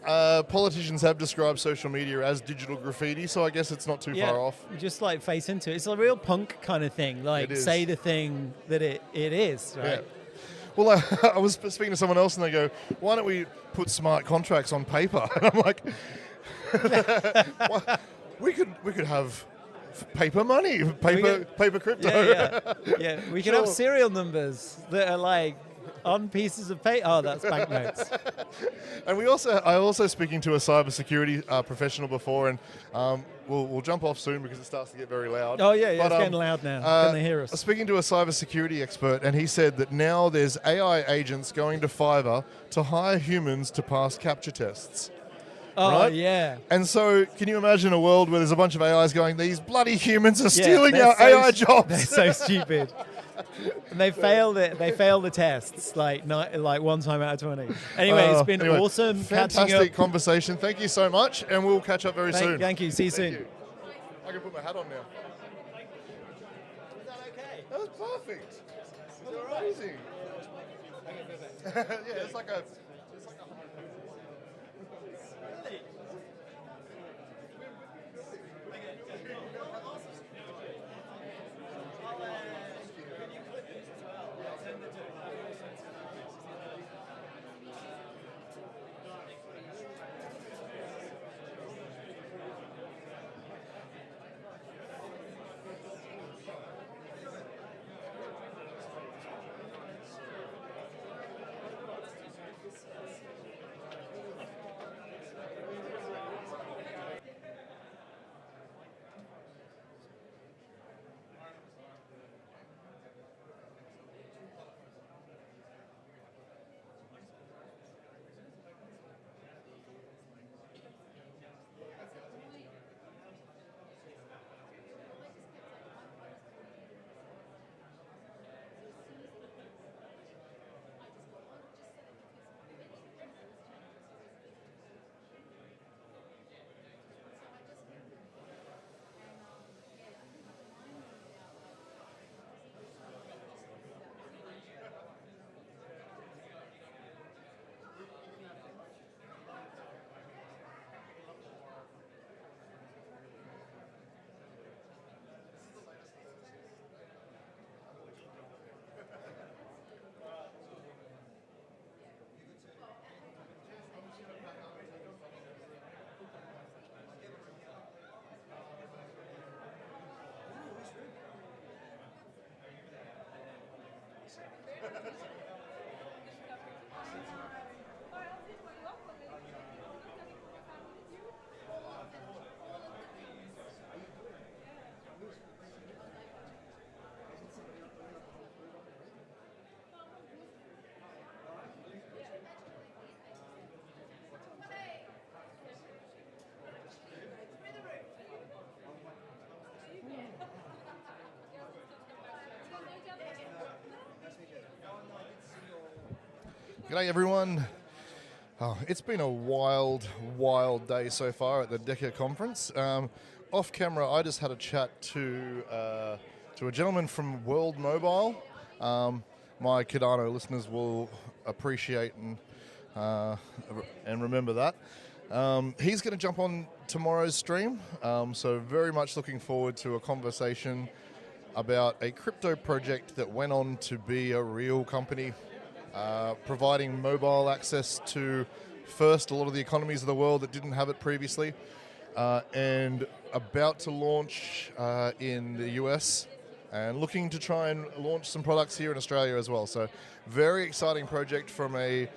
politicians have described social media as digital graffiti, so I guess it's not too far off. Just like face into it. It's a real punk kind of thing. Like say the thing that it is, right? Yeah. Well, I was speaking to someone else and they go, why don't we put smart contracts on paper? And I'm like, we could have paper money, paper crypto. Yeah. We could have serial numbers that are like on pieces of paper. Oh, that's banknotes. And I also speaking to a cybersecurity professional before, and we'll jump off soon because it starts to get very loud. Oh yeah, it's getting loud now. Can they hear us? Speaking to a cybersecurity expert, and he said that now there's AI agents going to Fiverr to hire humans to pass capture tests. Oh, right? yeah. And so can you imagine a world where there's a bunch of AIs going, these bloody humans are stealing our AI jobs? They're so stupid. And they fail the tests like one time out of 20. Anyway, it's been awesome catching up. Fantastic conversation. Thank you so much, and we'll catch up very soon. Thank you. See you soon. You. I can put my hat on now. Is that okay? That was perfect. That was amazing. Yeah, it's like a... G'day everyone. Oh, it's been a wild day so far at the DECA conference. Off camera, I just had a chat to a gentleman from World Mobile. My Cardano listeners will appreciate and remember that. He's going to jump on tomorrow's stream, so very much looking forward to a conversation about a crypto project that went on to be a real company. Providing mobile access to first a lot of the economies of the world that didn't have it previously, and about to launch in the US and looking to try and launch some products here in Australia as well. So very exciting project from a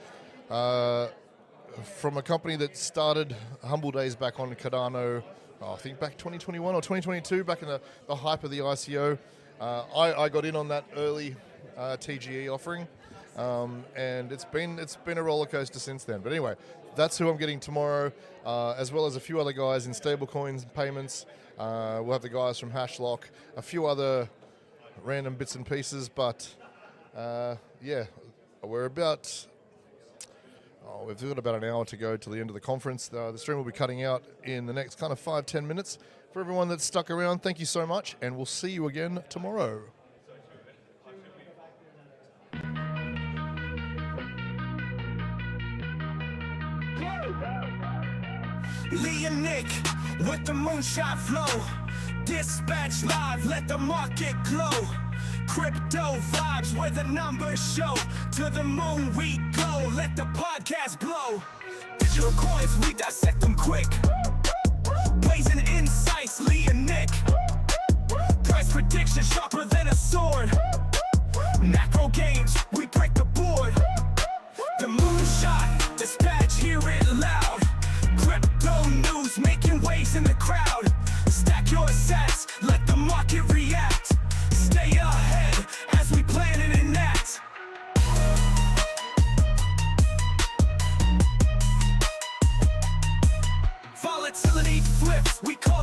company that started humble days back on Cardano, I think back 2021 or 2022, back in the hype of the ICO. I got in on that early TGE offering, and it's been a roller coaster since then. But anyway, that's who I'm getting tomorrow, as well as a few other guys in stablecoins and payments. We'll have the guys from Hashlock, a few other random bits and pieces, but yeah, we're about... we've got about an hour to go till the end of the conference. The stream will be cutting out in the next kind of 5-10 minutes. For everyone that's stuck around, thank you so much, and we'll see you again tomorrow. Lee and Nick with the Moonshot flow. Dispatch live, let the market glow. Crypto vibes where the numbers show. To the moon we go, let the podcast blow. Digital coins, we dissect them quick. Blazing insights, Lee and Nick. Price prediction sharper than a sword. Macro games, we break the board. The Moonshot, dispatch, hear it loud. Crypto news making waves in the crowd. Stack your sets, let the market react. Stay ahead as we plan and enact. Volatility flips, we call